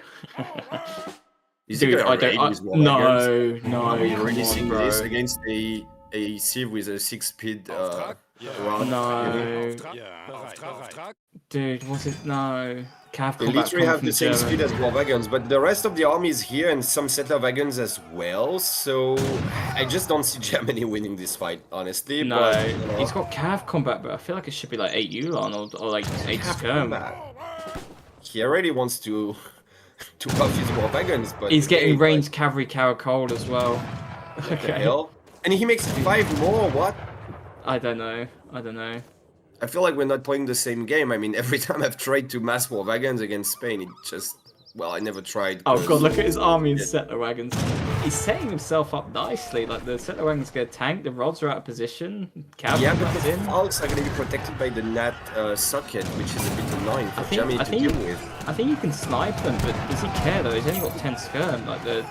Dude, I don't. No. Are we releasing this against a sieve with a 6-speed? No. Dude, was it? No. Cav they literally have the same speed as war wagons, but the rest of the army is here and some settler wagons as well, so I just don't see Germany winning this fight, honestly. No, but, he's got Cav combat, but I feel like it should be like 8 Ulan or like 8 skirm. He already wants to buff his war wagons, but he's getting ranged cavalry caracol as well. Okay. And he makes 5 more, what? I don't know. I feel like we're not playing the same game. I mean, every time I've tried to mass war wagons against Spain, it just... Well, I never tried. Oh god, look at his army in settler wagons. He's setting himself up nicely. Like, the settler wagons get tanked, the rods are out of position. Yeah, but the Falks are going to be protected by the Nat socket, which is a bit annoying for Germany to deal with. I think you can snipe them, but does he care though? He's only got 10 skirm. Like, the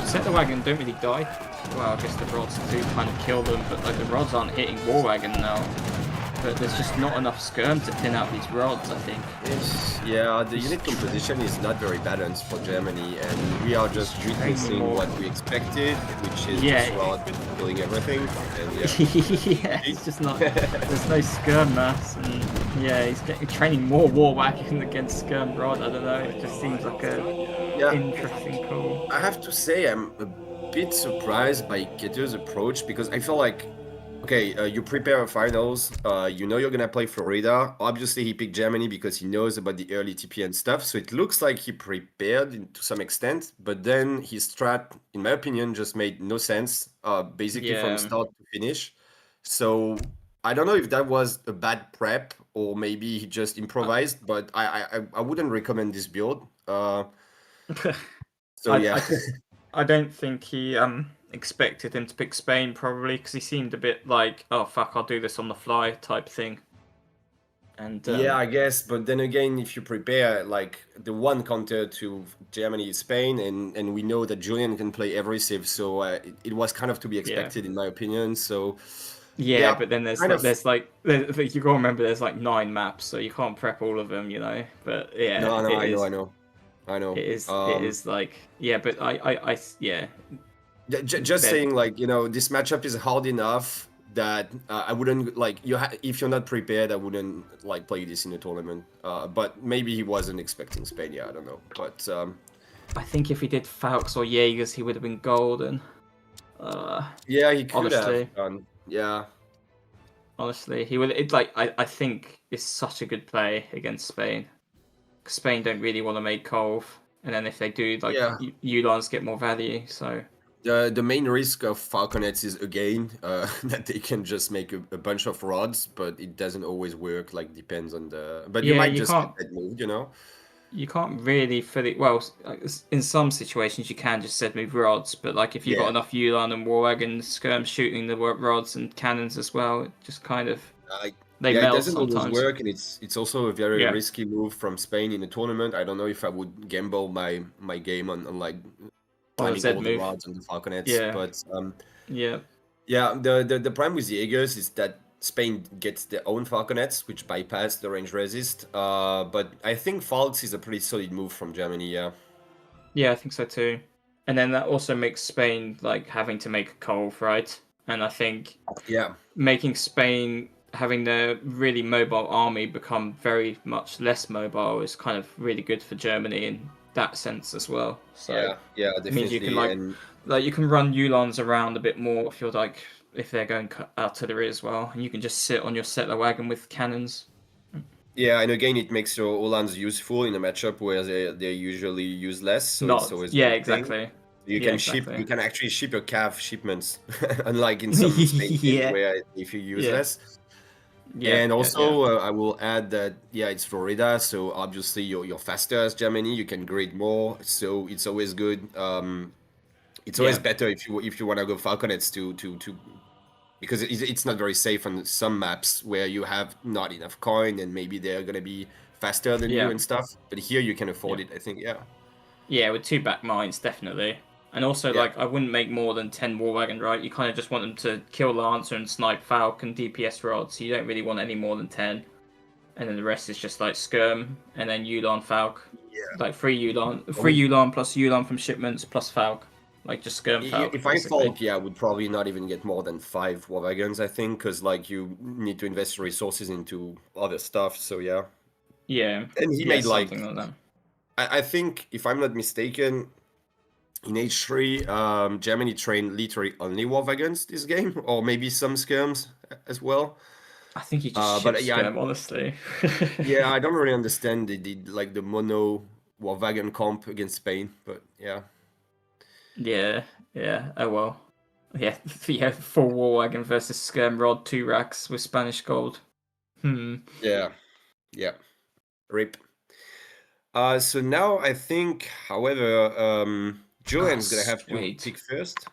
settler wagon don't really die. Well, I guess the rods do kind of kill them, but like the rods aren't hitting war wagon now. But there's just not enough skirm to thin out these rods, I think. Yeah, the unit composition is not very balanced for Germany, and we are just witnessing what we expected, which is just rod killing everything. And, it's just not. There's no skirm mass, and Yeah, he's training more war wagon against Skirm Rod. I don't know. It just seems like a interesting call. I have to say I'm a bit surprised by Ketur's approach because I feel like, okay, you prepare a finals, you know you're gonna play Florida. Obviously, he picked Germany because he knows about the early TP and stuff. So it looks like he prepared to some extent, but then his strat, in my opinion, just made no sense, basically from start to finish. So I don't know if that was a bad prep or maybe he just improvised, but I wouldn't recommend this build. So yeah. I don't think he expected him to pick Spain probably because he seemed a bit like, oh fuck, I'll do this on the fly type thing. And yeah, I guess, but then again, if you prepare like the one counter to Germany is Spain, and we know that Julian can play every civ, so it was kind of to be expected in my opinion. So yeah, but then there's like you gotta remember there's like 9 maps, so you can't prep all of them, you know. But yeah, no, I know. It is like but I Just saying, like, you know, this matchup is hard enough that I wouldn't like if you're not prepared, I wouldn't like play this in a tournament. But maybe he wasn't expecting Spain. Yeah, I don't know. But I think if he did Falks or Jaegers, he would have been golden. Yeah, he could honestly. have done. Yeah. Honestly, he would. It's like I think it's such a good play against Spain. Spain don't really want to make Colv, and then if they do, like Ulans get more value. So the main risk of Falconets is again that they can just make a bunch of rods, but it doesn't always work. Like depends on the. But you might just get that move, you know. You can't really fully. Well, in some situations you can just set move rods, but like if you've got enough Ulan and War Wagon Skirm shooting the rods and cannons as well, it just kind of. They melt it doesn't sometimes. always work, and it's also a very risky move from Spain in a tournament. I don't know if I would gamble my game on like planning all the rods and the Falconets, but the problem with the Jaegers is that Spain gets their own Falconets, which bypass the range resist. But I think Falks is a pretty solid move from Germany. Yeah, I think so too. And then that also makes Spain like having to make a Colv, right? And I think making Spain having their really mobile army become very much less mobile is kind of really good for Germany in that sense as well. So definitely. It means you can like you can run Ulans around a bit more if they're going artillery as well, and you can just sit on your settler wagon with cannons. Yeah, and again, it makes your Ulans useful in a matchup where they're usually useless. So it's always exactly. You can you can actually ship your cav shipments, unlike in some Spain games where if you use less. And also, I will add that it's Florida, so obviously you're faster as Germany. You can grid more, so it's always good. It's always better if you want to go Falconets to because it's not very safe on some maps where you have not enough coin and maybe they're gonna be faster than you and stuff. But here you can afford it, I think. Yeah, with 2 back mines, definitely. And also, like, I wouldn't make more than 10 War Wagon, right? You kind of just want them to kill Lancer and snipe Falk and DPS rods, so you don't really want any more than 10. And then the rest is just, like, Skirm, and then Ulan Falk. Like, 3 Ulan plus Ulan from shipments plus Falk. Like, just Skirm Falk. If I Falk, I would probably not even get more than 5 War Wagons, I think, because, like, you need to invest resources into other stuff, so Yeah. And he made, like that. I think, if I'm not mistaken, in H3, Germany trained literally only War Wagons this game, or maybe some Skirms as well. I think he just Skirm, honestly. I don't really understand the mono War Wagon comp against Spain, but Yeah, oh well. Yeah, 4 War Wagon versus Skirm Rod, 2 racks with Spanish gold. Yeah. Rip. So now I think, however, Julian's gonna have to pick first.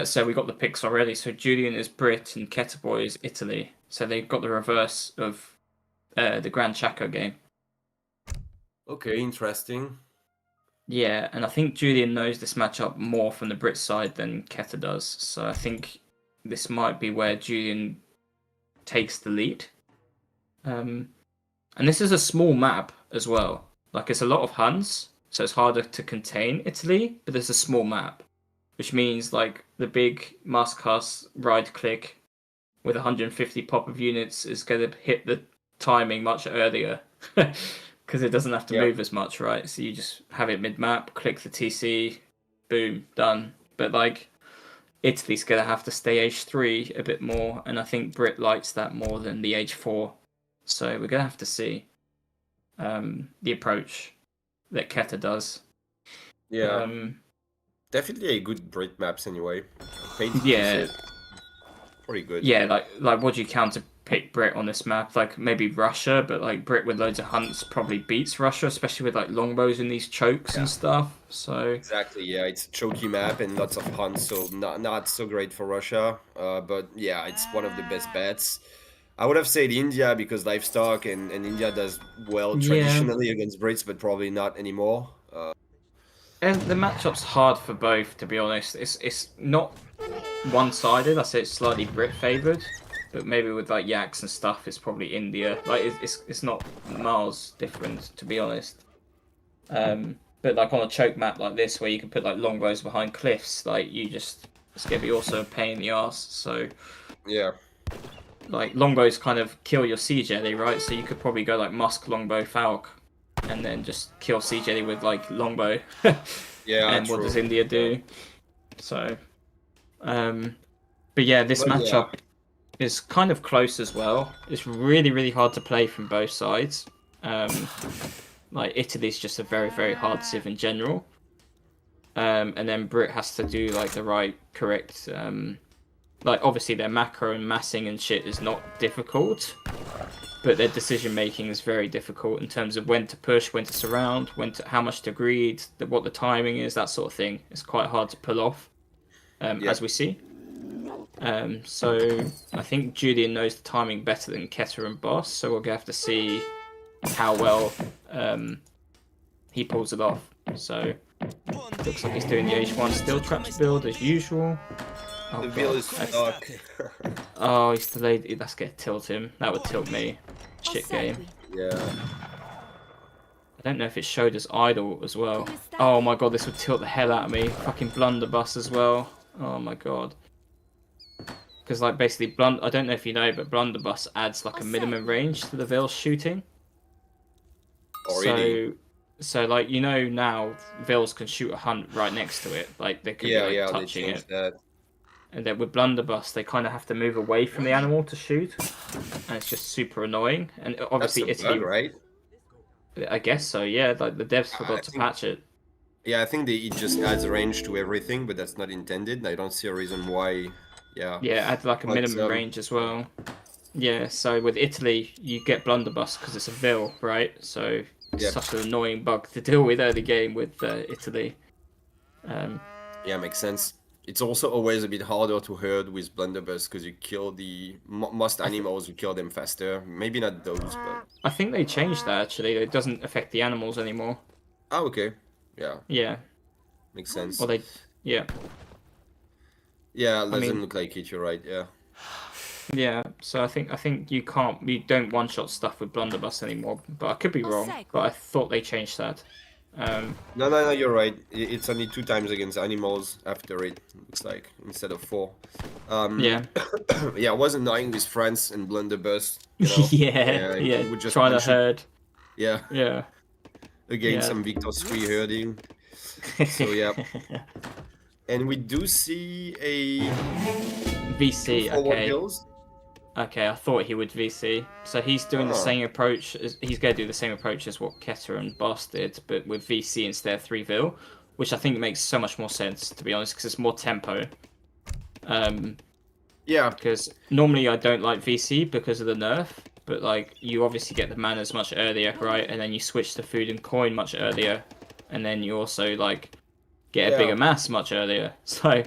So we got the picks already. So Julian is Brit and Keturboy is Italy. So they've got the reverse of the Grand Chaco game. Okay, interesting. Yeah, and I think Julian knows this matchup more from the Brit side than Keter does. So I think this might be where Julian takes the lead. And this is a small map as well. Like, it's a lot of Huns, so it's harder to contain Italy, but there's a small map, which means, like, the big Masterclass ride click with 150 pop of units is going to hit the timing much earlier because it doesn't have to move as much, right? So you just have it mid-map, click the TC, boom, done. But like Italy's gonna have to stay H3 a bit more, and I think Brit likes that more than the H4. So we're gonna have to see the approach that Keta does. Yeah. Definitely a good Brit maps anyway. Yeah. Pretty good. Yeah, like what do you counter pick Brit on this map? Like maybe Russia, but like Brit with loads of hunts probably beats Russia, especially with like longbows in these chokes and stuff. So exactly, yeah, it's a choky map and lots of hunts, so not so great for Russia. But yeah, it's one of the best bets. I would have said India because livestock and India does well traditionally against Brits, but probably not anymore. And the matchup's hard for both, to be honest. It's not one-sided. I say it's slightly Brit favoured, but maybe with like yaks and stuff, it's probably India. Like it's not miles different, to be honest. But like on a choke map like this, where you can put like longbows behind cliffs, like it's gonna be also a pain in the ass. So yeah, like longbows kind of kill your sea jelly, right? So you could probably go like Musk longbow Falk, and then just kill sea jelly with like longbow. Yeah. And what does India do? So, but yeah, this matchup is kind of close as well. It's really, really hard to play from both sides. Like Italy's just a very, very hard civ in general. And then Brit has to do like the right, correct. Like obviously their macro and massing and shit is not difficult, but their decision making is very difficult in terms of when to push, when to surround, how much to greed, what the timing is, that sort of thing. It's quite hard to pull off, as we see. So I think Julian knows the timing better than Keter and Boss, so we're gonna have to see how well he pulls it off. So looks like he's doing the H1 steel traps build as usual. Oh, the wheel is stuck. Oh, he's delayed. That's gonna tilt him. That would tilt me. Shit game. Yeah. I don't know if it showed as idle as well. Oh my god, this would tilt the hell out of me. Fucking blunderbuss as well. Oh my god. Because like basically I don't know if you know, but blunderbuss adds like a minimum range to the Veil's shooting. Already. So like you know now Veils can shoot a hunt right next to it. Like they can be like, touching it. That. And then with blunderbuss, they kind of have to move away from the animal to shoot, and it's just super annoying. And obviously, That's Italy, bug, right? I guess so. Yeah, like the devs forgot to patch it. Yeah, I think it just adds range to everything, but that's not intended. I don't see a reason why. Yeah. Yeah, add like a minimum range as well. Yeah, so with Italy, you get blunderbuss because it's a Vil, right? So it's such an annoying bug to deal with early game with Italy. Yeah, makes sense. It's also always a bit harder to herd with blunderbuss because you kill most animals, you kill them faster. Maybe not those, but I think they changed that actually. It doesn't affect the animals anymore. Oh, okay. Yeah. Yeah. Makes sense. Well, yeah. Yeah, it doesn't look like it. You're right. Yeah. Yeah. So I think you don't one-shot stuff with blunderbuss anymore. But I could be wrong. But I thought they changed that. No, you're right. It's only 2 times against animals after it, looks like, instead of 4. Yeah. Yeah, it was annoying with France and blunderbuss. You know? yeah. Would just trying to herd. Yeah. Yeah. Against some Victor 3 herding. So, yeah. And we do see a VC, okay. Hills. Okay, I thought he would VC. So he's doing the same approach. He's going to do the same approach as what Keter and Boss did, but with VC instead of 3 Vil, which I think makes so much more sense, to be honest, because it's more tempo. Yeah. Because normally I don't like VC because of the nerf, but like you obviously get the manas much earlier, right? And then you switch to food and coin much earlier, and then you also like get a bigger mass much earlier. So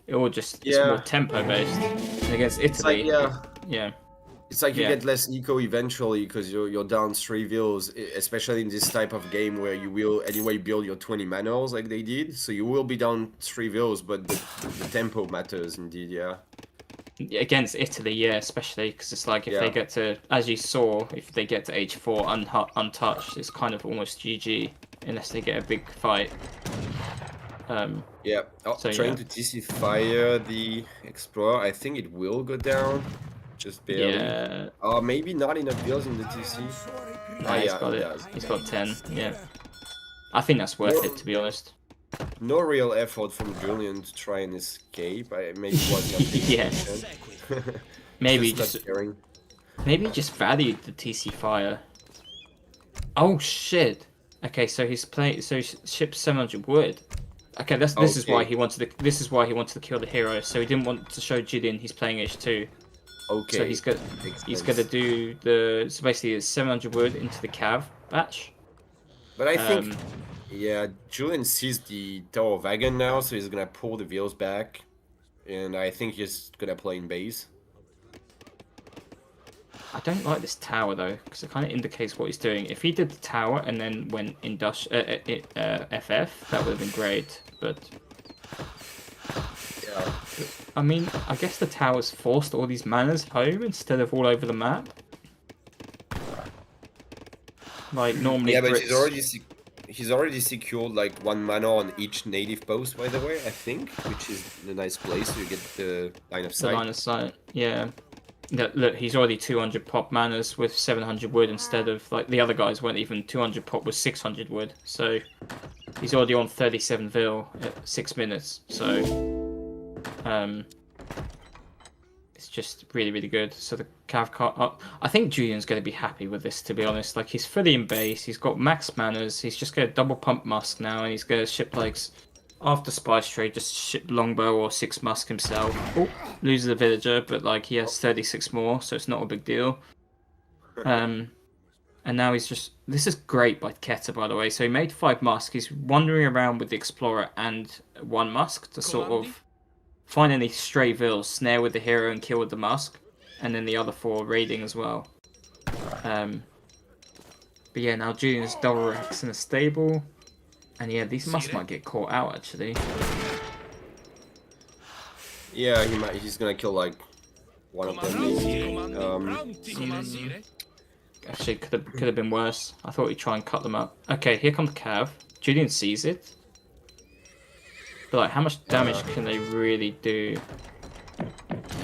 it all just it's more tempo based. And against Italy, it's like you get less eco eventually because you're down 3 Vils, especially in this type of game where you will anyway build your 20 manuals like they did. So you will be down 3 Vils, but the tempo matters indeed, yeah. Against Italy, especially because it's like if they get to, as you saw, if they get to H4 untouched, it's kind of almost GG unless they get a big fight. Trying to TC fire the Explorer. I think it will go down. Just barely. Yeah. Maybe not enough bills in the TC. Nah, he's got it. does. He's got 10. Yeah. I think that's worth it, to be honest. No real effort from Julian to try and escape. Maybe it wasn't Yeah. Maybe just just not caring. maybe he just valued the TC fire. Oh shit. Okay, so he's playing. So he ships 700 wood. Okay, this is why he wanted to. This is why he wanted to kill the hero. So he didn't want to show Julian he's playing H2. Okay. So he's gonna do the. So basically, it's 700 wood into the cav batch. But I think, yeah, Julian sees the Tower Wagon now, so he's gonna pull the wheels back, and I think he's gonna play in base. I don't like this tower though, because it kind of indicates what he's doing. If he did the tower and then went FF, that would have been great. But yeah, I mean, I guess the tower's forced all these manners home instead of all over the map. Like normally, yeah, but Brits... he's already secured like 1 mana on each native post, by the way. I think, which is a nice place so you get the line of sight. The line of sight, yeah. Look, he's already 200 pop manners with 700 wood instead of like the other guys weren't even 200 pop with 600 wood. So he's already on 37 vil at 6 minutes. So it's just really, really good. So the cav card, I think Julian's going to be happy with this, to be honest. Like he's fully in base, he's got max manners, he's just going to double pump musk now, and he's going to ship like after spice trade, just ship longbow or 6 musk himself. Oh, loses a villager, but like he has 36 more, so it's not a big deal. And now he's just... This is great by Keter, by the way. So he made 5 musk. He's wandering around with the explorer and 1 musk to sort of find any stray vills, snare with the hero and kill with the musk, and then the other 4 raiding as well. But yeah, now Julian's double Rex in a stable. And yeah, these musk might get caught out actually. Yeah, he's gonna kill like one of them. Actually, could have been worse. I thought he'd try and cut them up. Okay, here comes Cav. Julian sees it. But like, how much damage can they really do?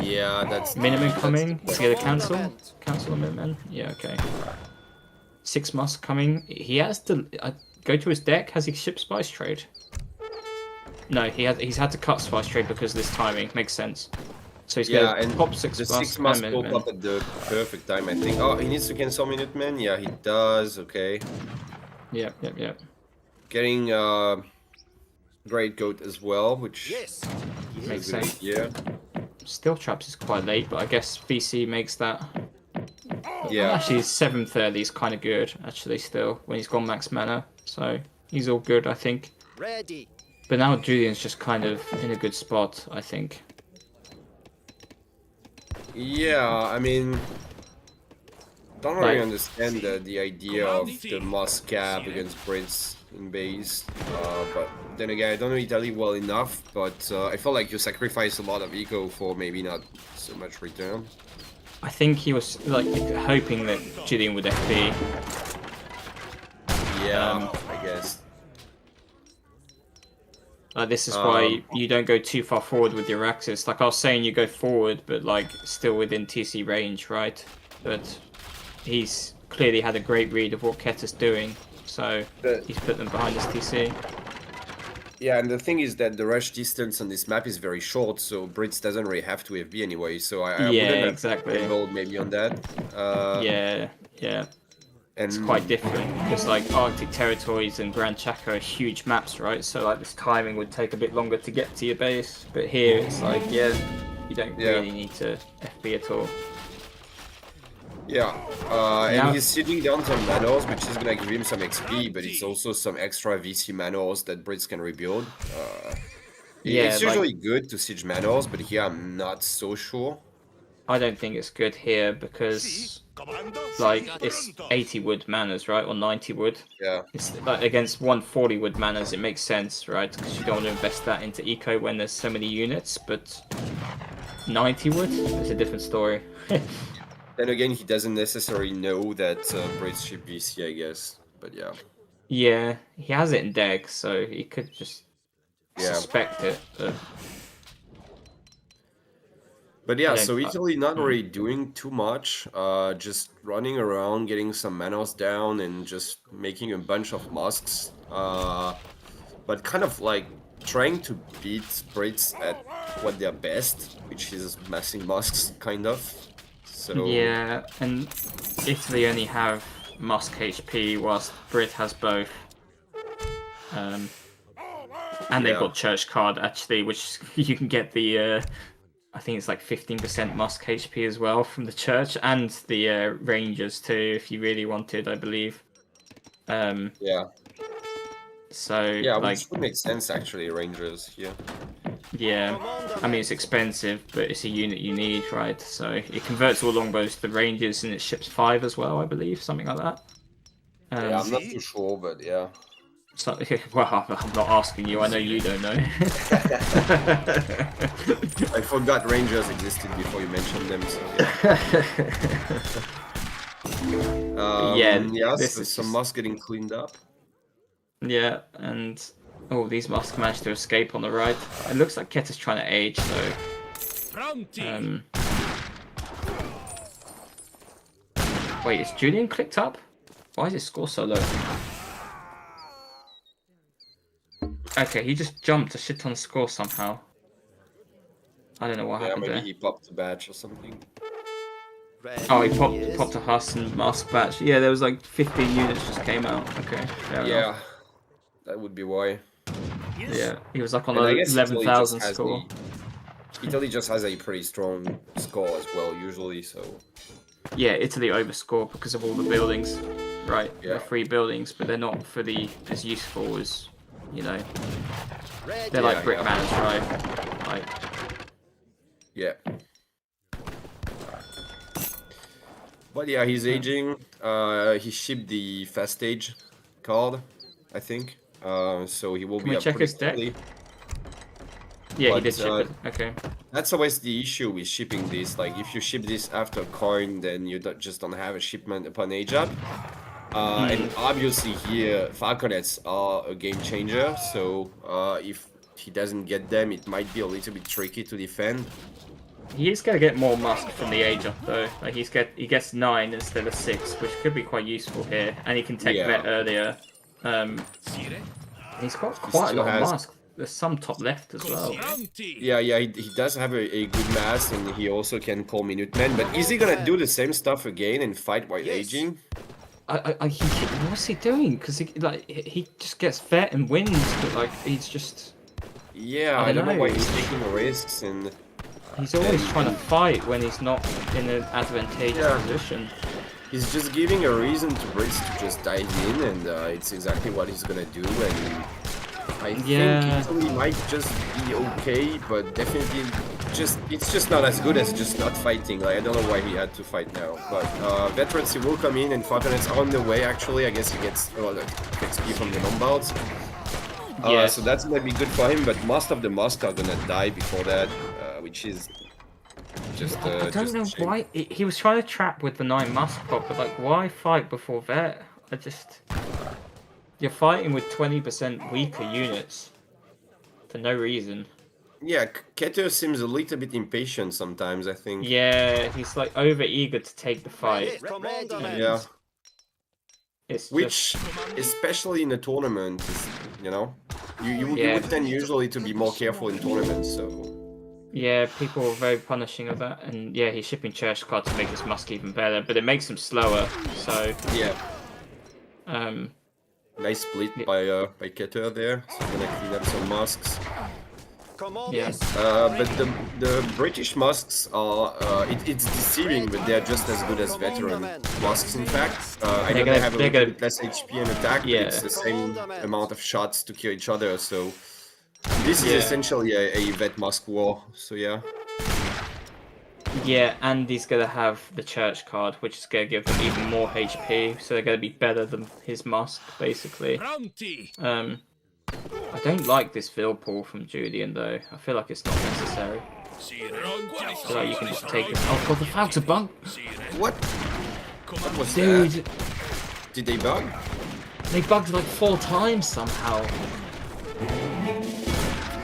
Yeah, that's minimum coming. Let's get a cancel. Cancel a minimum. Yeah, okay. 6 musk coming. He has to go to his deck. Has he shipped spice trade? No, he's had to cut spice trade because of this timing. Makes sense. So he's gonna pop 6 the musk. 6 must pop up at the perfect time, I think. Oh, he needs to cancel Minuteman. Yeah, he does. Okay. Yep. Getting Great Goat as well, which makes sense. Yeah. Steel traps is quite late, but I guess VC makes that. Yeah. Actually, 730 is kind of good. Actually, still when he's gone max mana, so he's all good, I think. Ready. But now Julian's just kind of in a good spot, I think. Yeah, I mean, don't really understand the idea of the Musk cap against Brits in base. But then again, I don't know Italy well enough. But I feel like you sacrifice a lot of eco for maybe not so much return. I think he was like hoping that Julian would FP. Yeah, I guess. This is why you don't go too far forward with your axis. Like I was saying, you go forward, but like still within TC range, right? But he's clearly had a great read of what Keter's doing, so he's put them behind his TC. Yeah, and the thing is that the rush distance on this map is very short, so Brits doesn't really have to FB anyway. So I wouldn't have involved maybe on that. Yeah. And it's quite different because like Arctic territories and Grand Chaco are huge maps, right? So like this timing would take a bit longer to get to your base, but here it's like you don't really need to FB at all. Yeah, and he's sitting down some manors, which is gonna give him some XP, but it's also some extra VC manors that Brits can rebuild. It's usually good to siege manors, but here I'm not so sure. I don't think it's good here because like it's 80 wood manners, right, or 90 wood. Yeah. It's like against 140 wood manners, it makes sense, right? Because you don't want to invest that into eco when there's so many units. But 90 wood is a different story. Then again, he doesn't necessarily know that Brits ship VC, I guess. But yeah. Yeah, he has it in deck, so he could just suspect it. But... But yeah, Yeah, so Italy not really doing too much, just running around, getting some manos down, and just making a bunch of mosques. But kind of like trying to beat Brits at what they're best, which is massing mosques, kind of. So Yeah, and Italy only have mosque HP, whilst Brit has both. And they've Yeah. got church card actually, which you can get the I think it's like 15% mosque HP as well from the church, and the rangers too, if you really wanted, I believe. yeah, So yeah, like, which would make sense actually. Rangers, yeah. yeah, I mean it's expensive, but it's a unit you need, right? So it converts all longbows to rangers, and it ships 5 as well, I believe, something like that. Yeah, I'm not too sure, but yeah. So, well, I'm not asking you. I know you don't know. I forgot Rangers existed before you mentioned them. So yeah. Yeah, So this is some just- mosques getting cleaned up. Yeah, and these must manage to escape on the right. It looks like Ket is trying to age, so. Wait, is Julian clicked up? Why is his score so low? Okay, he just jumped a shit ton of score somehow. I don't know what Yeah, happened maybe there. he popped a badge or something. Oh, he popped a Huss and mask batch. Yeah, there was like 15 units just came out. Okay, fair enough. Yeah, that would be why. Yeah, he was like on And a I guess Italy 11,000 just has score. Italy just has a pretty strong score as well, usually. So Yeah, Italy overscore because of all the buildings. Right, Yeah. they're 3 buildings, but they're not fully as useful as, you know. They're like Yeah, brick yeah. manners, right? Like, yeah. But yeah, he's aging. He shipped the fast stage card, I think. So he will Can be we up check pretty his deck? quickly. yeah, he But, did ship it. Okay. That's always the issue with shipping this. Like, if you ship this after coin, then you just don't have a shipment upon age up. And obviously here, Falconets are a game changer. So if he doesn't get them, it might be a little bit tricky to defend. He is going to get more musk from the age up though. Like he gets 9 instead of 6, which could be quite useful here. And he can take Yeah. vet earlier. He's got quite a still lot of has- musk. There's some top left as well. Yeah, he does have a good mass, and he also can call Minutemen. But is he gonna do the same stuff again and fight while aging? What's he doing? Because he just gets vet and wins, but like he's just Yeah, I I don't don't know why know. he's taking the risks, and he's always And- trying to fight when he's not in an advantageous Yeah. position. he's just giving a reason to Brits to just dive in, and it's exactly what he's gonna do. And I Yeah. think Italy might just be okay, but definitely it's just not as good as just not fighting. Like, I don't know why he had to fight now, but veterans, he will come in, and Falconets are on the way. Actually, I guess he gets a lot of XP from the non-bouts. Yes. So that's gonna be good for him, but most of the Musk are gonna die before that, which is just I don't just a know shame. why he was trying to trap with the 9 musk pop, but like why fight before vet? You're fighting with 20% weaker units for no reason. Yeah, Ketur seems a little bit impatient sometimes, I think. Yeah, he's like over eager to take the fight. Yeah. It's Which, just, especially in a tournament, is, you know, you Yeah. would tend usually to be more careful in tournaments, so... yeah, people are very punishing of that, and yeah, he's shipping church card to make his musk even better, but it makes him slower. So, Yeah, nice split Yeah. by Ketur there, so he's gonna clean up some masks. yeah, But the British masks are, it's deceiving, but they're just as good as veteran masks, in fact. I know they have a little bit less HP and attack, but Yeah. it's the same amount of shots to kill each other, so... This is Yeah. essentially a vet mask war, so yeah. yeah, and he's gonna have the church card, which is gonna give them even more HP, so they're gonna be better than his musk, basically. I don't like this Vil pull from Julian though. I feel like it's not necessary. I feel like you can just take it. Oh god, the Falcon bug! What? What was Dude, that? Did they bug? they bugged like 4 times somehow.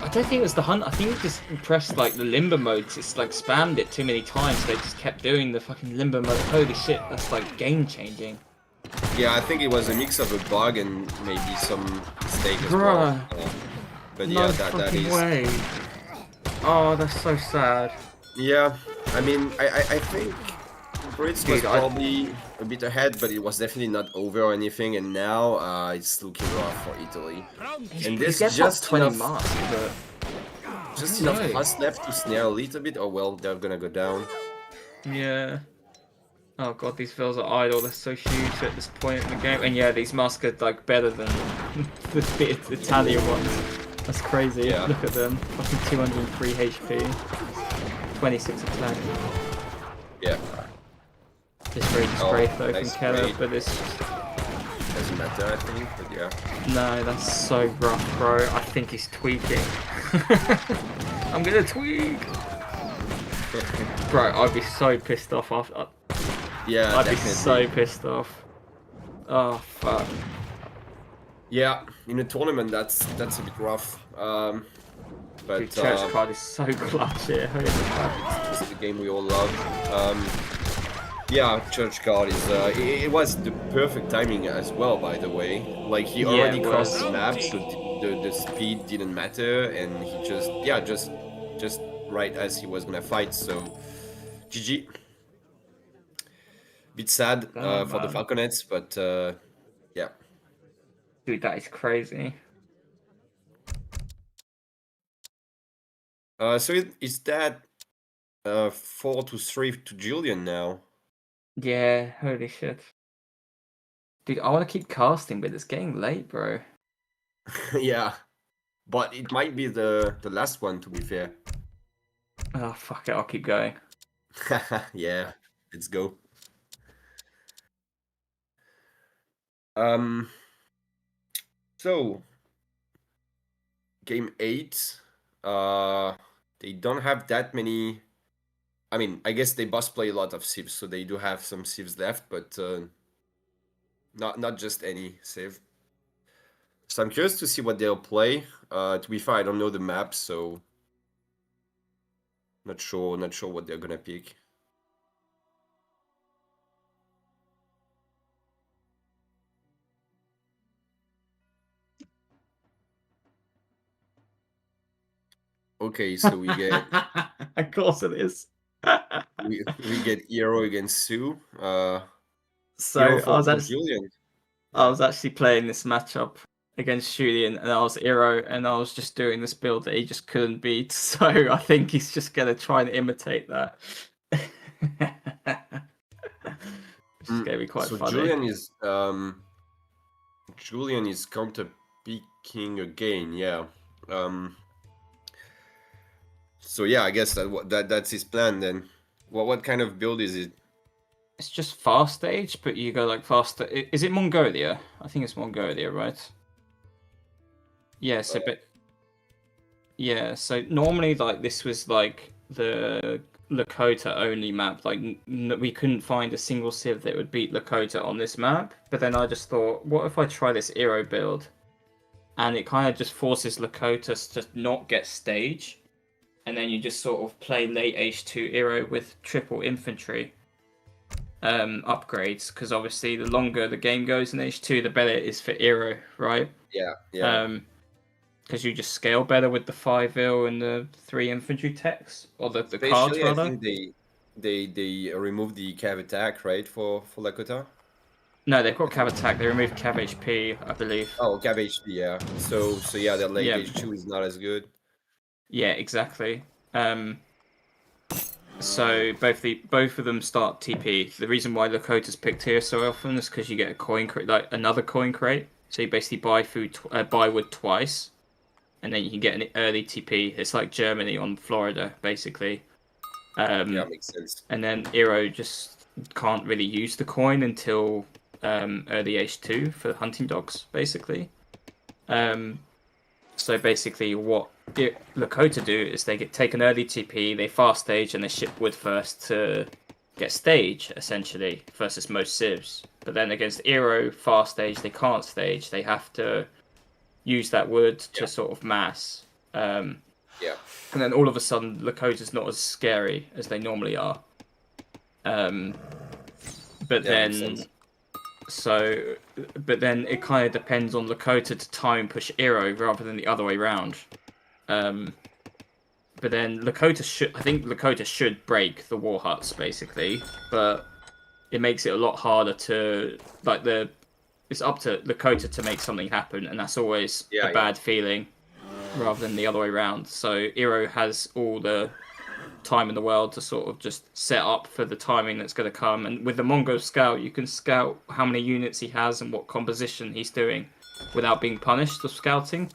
I don't think it was the hunt. I think he just pressed like the limber mode. It's like spammed it too many times. They just kept doing the fucking limber mode. Holy shit, that's like game changing. Yeah, I think it was a mix of a bug and maybe some mistake as well. But no yeah, that is. Way. Oh, that's so sad. Yeah, I mean, I think Brits was probably a bit ahead, but it was definitely not over or anything. And now it's looking rough for Italy. And there's just 20 enough, marks, but just enough plus left to snare a little bit. Oh well, they're gonna go down. yeah. Oh god, these vills are idle. They're so huge at this point in the game. And yeah, these masks are like better than the Italian ones. That's crazy. Yeah. Look at them. Fucking 203 HP. 26 attack. Yeah. It's very spray though nice from Keller, spray. but it's Doesn't matter, I think, but yeah. no, that's so rough, bro. I think he's tweaking. I'm gonna tweak. Bro, I'd be so pissed off after. Yeah, I'd definitely. be so pissed off. Oh fuck. Yeah, in a tournament, that's a bit rough. But Dude, Church card is so clutch here. Holy crap. it's the game we all love. Yeah, Church card is. It was the perfect timing as well, by the way. Like he already it crossed was. the map, so the speed didn't matter, and he just right as he was gonna fight. So, GG. Bit sad for the Falconets, but yeah. Dude, that is crazy. So is that 4-3 to Julian now? Yeah, holy shit. Dude, I want to keep casting, but it's getting late, bro. Yeah, but it might be the last one, to be fair. Oh, fuck it, I'll keep going. Yeah, let's go. So game 8. They don't have that many. I mean, I guess they must play a lot of civs, so they do have some civs left, but not just any civ. So I'm curious to see what they'll play. To be fair, I don't know the map, so not sure what they're gonna pick. Okay, so we get Of course it is. we get Hero against Sue. So Hero I was for actually Julian. I was actually playing this matchup against Julian, and I was Hero, and I was just doing this build that he just couldn't beat. So I think he's just gonna try and imitate that. Which is gonna be quite So funny. Julian is counter picking again, yeah. So yeah, I guess that's his plan then. What kind of build is it? It's just fast stage, but you go like faster. Is it Mongolia? I think it's Mongolia, right? Yeah, so but yeah, so normally like this was like the Lakota only map. Like we couldn't find a single civ that would beat Lakota on this map. But then I just thought, what if I try this Hero build? And it kind of just forces Lakota to not get stage. And then you just sort of play late H2 Hero with triple infantry upgrades, because obviously the longer the game goes in H2, the better it is for Hero, right? Yeah. Because you just scale better with the 5 vil and the 3 infantry techs, or the cards Basically, rather. I think they removed the cav attack, right, for Lakota? No, they've got cav attack. They removed cav HP, I believe. Oh, cav HP, yeah. So yeah, their late Yeah. H2 is not as good. Yeah, exactly. So both of them start TP. The reason why Lakota's picked here so often is because you get a coin crate, like another coin crate. So you basically buy wood twice, and then you can get an early TP. It's like Germany on Florida, basically. Yeah, makes sense. And then Hero just can't really use the coin until early H2 for hunting dogs, basically. So basically what Lakota do is they take an early TP, they fast stage, and they ship wood first to get stage, essentially, versus most civs. But then against Hero, fast stage, they can't stage. They have to use that wood to sort of mass. Yeah. And then all of a sudden, Lakota's not as scary as they normally are. But makes then, sense. but then it kind of depends on Lakota to time push Eero rather than the other way around. But then I think Lakota should break the war huts basically, but it makes it a lot harder to it's up to Lakota to make something happen, and that's always a bad feeling rather than the other way around. So Eero has all the time in the world to sort of just set up for the timing that's going to come, and with the Mongo scout you can scout how many units he has and what composition he's doing without being punished for scouting.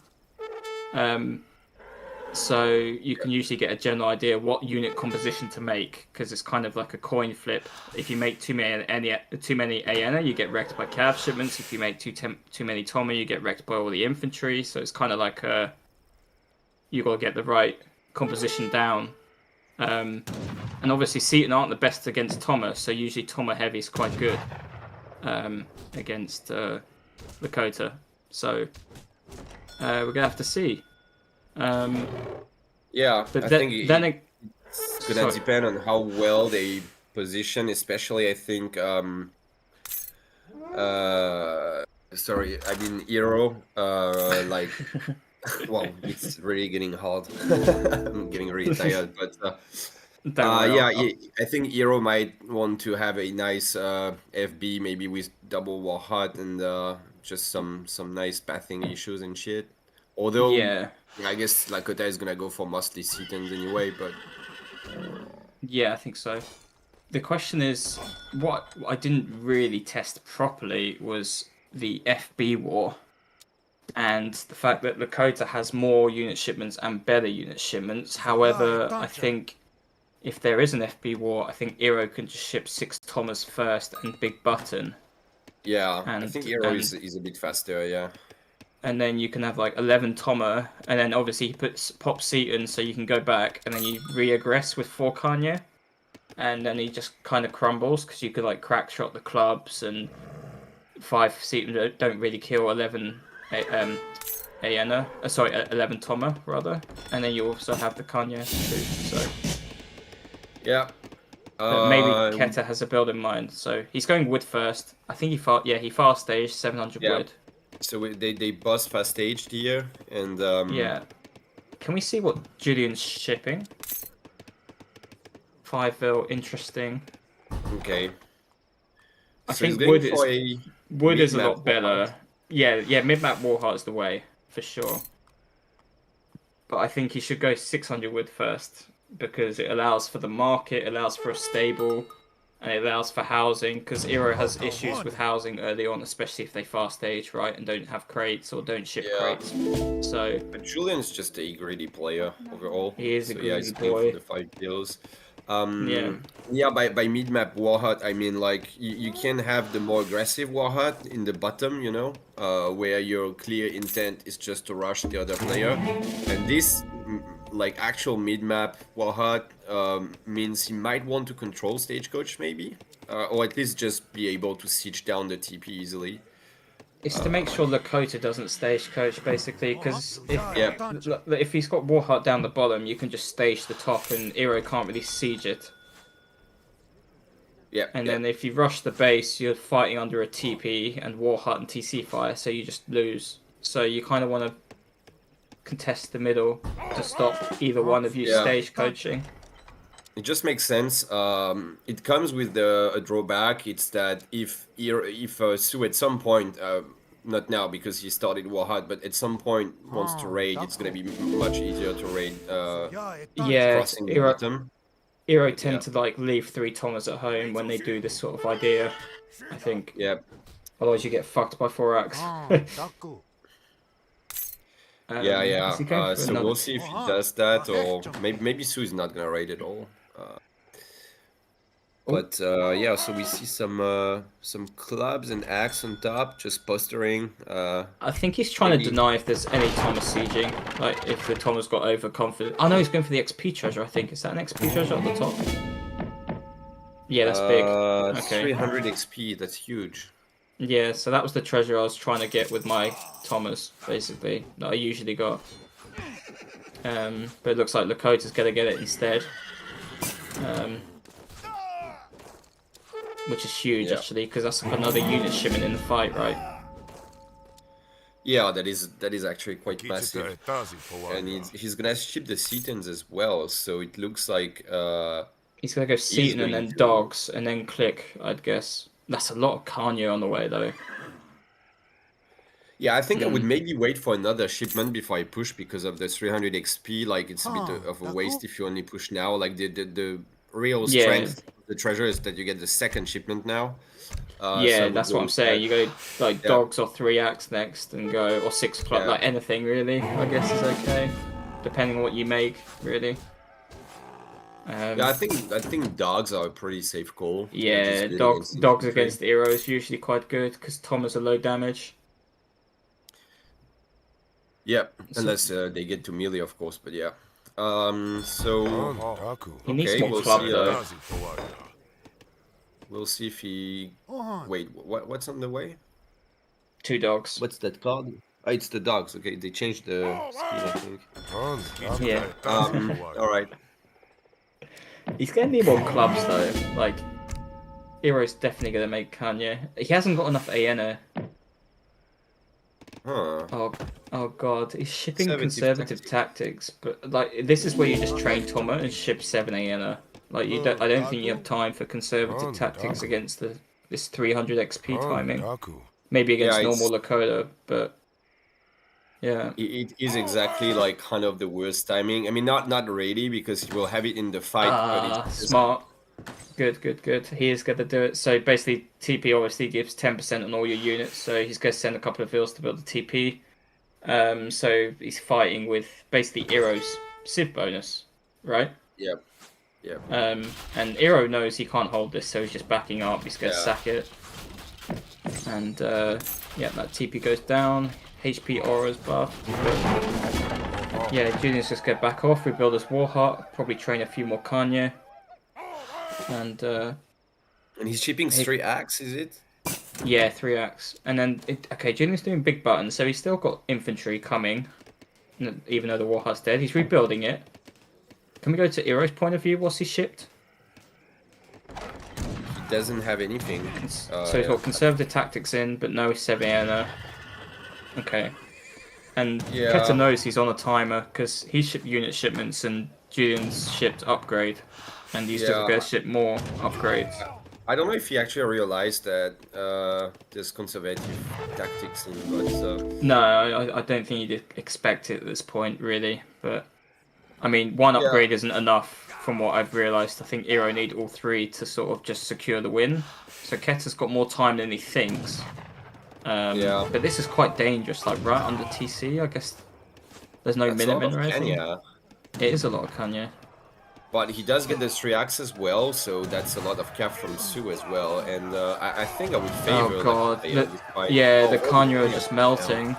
So you can usually get a general idea what unit composition to make, because it's kind of like a coin flip. If you make too many Aena, you get wrecked by cav shipments. If you make too many Tommy, you get wrecked by all the infantry. So it's kind of like you got to get the right composition down. And obviously Seaton aren't the best against Toma, so usually Toma heavy is quite good against Lakota. So we're gonna have to see. Yeah, but I then think it's gonna depend on how well they position, especially I think Eero, like well, it's really getting hard. I'm getting really tired, but I think Eero might want to have a nice FB, maybe with double war hut and just some nice pathing issues and shit. Although I guess Lakota is gonna go for mostly Setons anyway, but yeah, I think so. The question is, what I didn't really test properly was the FB war, and the fact that Lakota has more unit shipments and better unit shipments. However, I think if there is an FB war, I think Eero can just ship 6 Thomas first and Big Button. Yeah, I think Eero is a bit faster, yeah. And then you can have like 11 Toma, and then obviously he pops Seaton so you can go back, and then you re-aggress with 4 Kanye, and then he just kind of crumbles because you could like crack shot the clubs, and 5 Seaton don't really kill 11 11 Toma rather, and then you also have the Kanye too. So yeah. But maybe Keta has a build in mind, so he's going wood first. I think he fast stage 700 wood. So they boss fast staged here, and yeah. Can we see what Julian's shipping? 5 interesting. Okay. I think wood is a lot better. Yeah, mid-map Warheart is the way for sure. But I think he should go 600 wood first, because it allows for the market, allows for a stable, and it allows for housing, because Eero has issues with housing early on, especially if they fast stage, right, and don't have crates or don't ship crates. So, but Julian's just a greedy player overall. He is a greedy he's boy. For the 5 kills. By mid-map Warhut, I mean like you can have the more aggressive Warhut in the bottom, you know, where your clear intent is just to rush the other player, and this like actual mid-map Warhut means he might want to control Stagecoach maybe, or at least just be able to siege down the TP easily. It's to make sure Lakota doesn't Stagecoach, basically, because if he's got Warheart down the bottom, you can just stage the top, and Eero can't really siege it. And then if you rush the base, you're fighting under a TP and Warheart and TC fire, so you just lose. So you kind of want to contest the middle to stop either one of you Stagecoaching. It just makes sense. It comes with a drawback. It's that if Sue at some point, not now because he started Warhut, but at some point wants to raid, it's gonna be much easier to raid. Crossing the bottom. Eero tend to like leave 3 Thomas at home when they do this sort of idea, I think. Yeah. Otherwise you get fucked by 4-axe. So we'll see if he does that, or maybe Sue is not gonna raid at all. So we see some clubs and axe on top, just postering. I think he's trying to deny if there's any Thomas sieging, like if the Thomas got overconfident. Oh no, he's going for the XP treasure, I think. Is that an XP treasure at the top? Yeah, that's big. Okay. 300 XP, that's huge. Yeah, so that was the treasure I was trying to get with my Thomas, basically, that I usually got. But it looks like Lakota's gonna get it instead. Which is huge actually, because that's like another unit shipment in the fight, right? Yeah, that is actually quite massive. And he's gonna ship the Setons as well, so it looks like he's gonna go Seton and then Dogs and then Click, I'd guess. That's a lot of Kanye on the way though. Yeah, I think I would maybe wait for another shipment before I push because of the 300 XP. Like, it's a bit of a waste if you only push now. Like, the real strength of the treasure is that you get the second shipment now. Yeah, that's what I'm saying. You go like Dogs or 3-axe next and go, or 6 club, like anything really, I guess is okay. Depending on what you make, really. Yeah, I think Dogs are a pretty safe call. Yeah, Dogs against Hero is usually quite good because Thomas are low damage. Yeah, unless they get to melee, of course, but yeah. So... He needs more club, though. We'll see if he... Wait, what's on the way? 2 Dogs. What's that called? Oh, it's the Dogs. Okay, they changed the skin, I think. Yeah. Alright. He's gonna need more clubs, though. Like, Hero's definitely gonna make Kanye. He hasn't got enough Aena. Huh. Oh god, he's shipping conservative tactics, but like this is where you just train Toma and ship 7 Aena. Like I don't think you have time for conservative tactics against this 300 XP timing. Maybe against normal Lakota, but yeah. It is exactly like kind of the worst timing. I mean, not really because he will have it in the fight. But it's smart. Good. He is going to do it. So basically, TP obviously gives 10% on all your units. So he's going to send a couple of vills to build the TP. So he's fighting with basically Hero's Civ bonus, right? Yep. And Hero knows he can't hold this, so he's just backing up. He's going to sack it. And yeah, that TP goes down. HP Aura's buffed. Yeah, Julian's just going to back off. We build his Warheart. Probably train a few more Kanye. And he's shipping 3-axe, is it? Yeah, 3-axe. And then, okay, Julian's doing big buttons, so he's still got infantry coming, even though the Warheart's dead. He's rebuilding it. Can we go to Hero's point of view? What's he shipped? He doesn't have anything. So he's got conservative tactics in, but no Seviana. Okay. And Ketur knows he's on a timer, because he shipped unit shipments and Julian's shipped upgrade. And he's just going to ship more upgrades. I don't know if he actually realized that there's conservative tactics in, but... No, I don't think he'd expect it at this point, really. But, I mean, 1 upgrade isn't enough from what I've realized. I think Hero need all 3 to sort of just secure the win. So Ketur's got more time than he thinks. But this is quite dangerous, like right under TC, I guess. There's no Minutemen or anything. It is a lot of Kanye. But he does get the 3-axe as well, so that's a lot of cap from Sue as well. And I think I would favor... Oh god, the Kanye are just melting.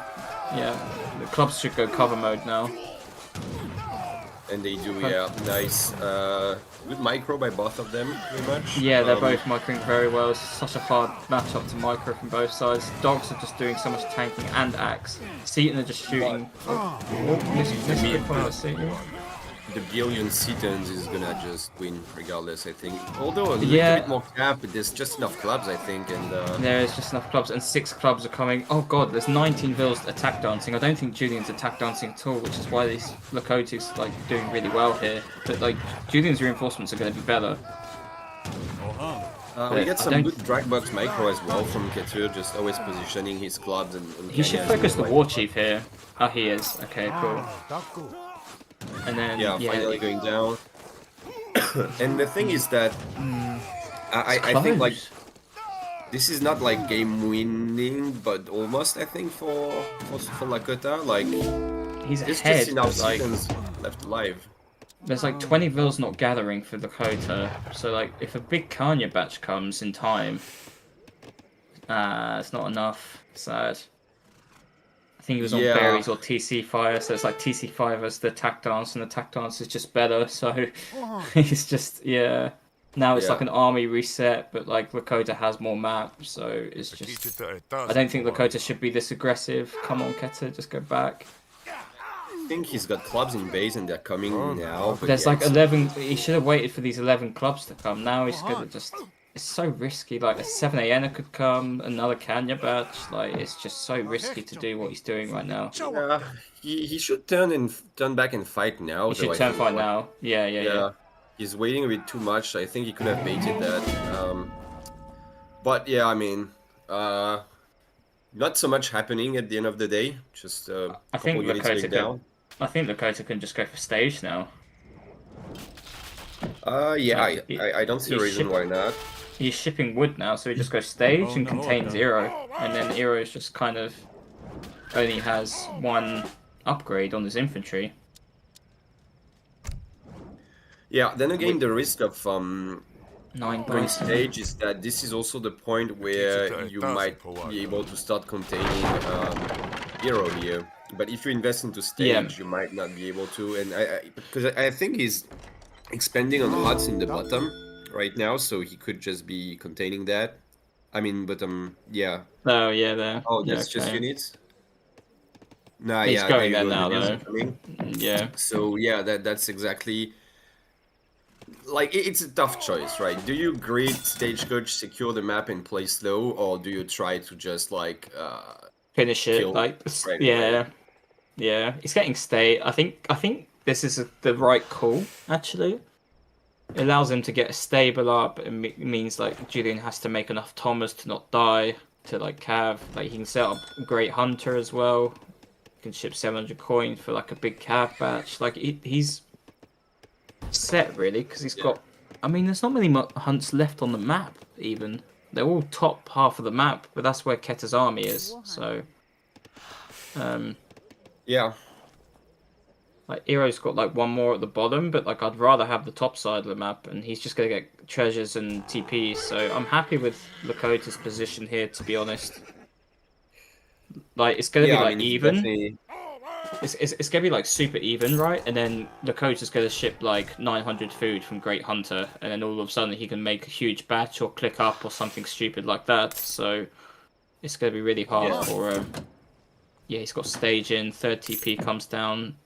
Yeah, the clubs should go cover mode now. And they do, nice. Good micro by both of them, pretty much. Yeah, they're both microing very well. It's such a hard matchup to micro from both sides. Dogs are just doing so much tanking and axe. Seton are just shooting. The billion Setons is gonna just win regardless, I think. Although a little bit more cap, but there's just enough clubs, I think. And there is just enough clubs, and 6 clubs are coming. Oh god, there's 19 vills attack dancing. I don't think Julian's attack dancing at all, which is why these Lakota's like doing really well here. But like Julian's reinforcements are going to be better. We get some good drag box micro as well from Ketur, just always positioning his clubs and he should focus the war chief here. Oh, he is. Okay, cool. And then finally going down. And the thing is that I think like this is not like game winning, but almost I think for Lakota. Like he's there's ahead, just enough like, seconds left alive. There's like 20 vills not gathering for Dakota, so like if a big Kanye batch comes in time, it's not enough. Sad. I think he was on berries or TC fire, so it's like TC fire as the attack dance, and the attack dance is just better. So it's just now it's like an army reset, but like Lakota has more maps, so it's just I don't think Lakota should be this aggressive. Come on, Ketur, just go back. think he's got clubs in base and they're coming now. But There's yeah, like it's- 11. He should have waited for these 11 clubs to come. Now he's gonna just. It's so risky. Like a 7 AN could come, another Kanya batch. Like it's just so risky to do what he's doing right now. Yeah, he should turn back and fight now. He though, should I turn think. fight now. Yeah. He's waiting a bit too much. I think he could have baited that. But yeah, I mean, not so much happening at the end of the day. Just I think couple units Dakota going can. down. I think Dakota can just go for stage now. Yeah, Like, I don't see a he's reason why not. He's shipping wood now, so he just goes stage and contains Eero, and then Eero is just kind of only has one upgrade on his infantry. Yeah, then again, the risk of 9 going points. stage is that this is also the point where you might be able to start containing Hero here. But if you invest into stage, you might not be able to. And because I think he's expanding on huts in the bottom right now, so he could just be containing that. I mean, but yeah. Oh yeah, there. Oh, yeah, that's just okay. units. Nah, He's yeah, going there you there go, now, the units though. are coming. Yeah. So yeah, that's exactly. Like it's a tough choice, right? Do you grid stagecoach, secure the map, and play slow, or do you try to just like Finish it kill like right yeah, away? yeah. He's getting stay. I think this is the right call actually. It allows him to get a stable up. It means like Julian has to make enough Thomas to not die to like Cav. Like he can set up Great Hunter as well. He can ship 700 coin for like a big Cav batch. Like he's set really because he's got. I mean, there's not many hunts left on the map even. They're all top half of the map, but that's where Keta's army is. So, Yeah. like Eero's got like one more at the bottom, but like I'd rather have the top side of the map, and he's just gonna get treasures and TPs. So I'm happy with Lakota's position here, to be honest. Like it's gonna be I like mean, it's even. definitely- It's gonna be like super even, right? And then Lakota's gonna ship like 900 food from Great Hunter, and then all of a sudden he can make a huge batch or click up or something stupid like that. So it's gonna be really hard for him. Yeah, he's got stage in. Third TP comes down.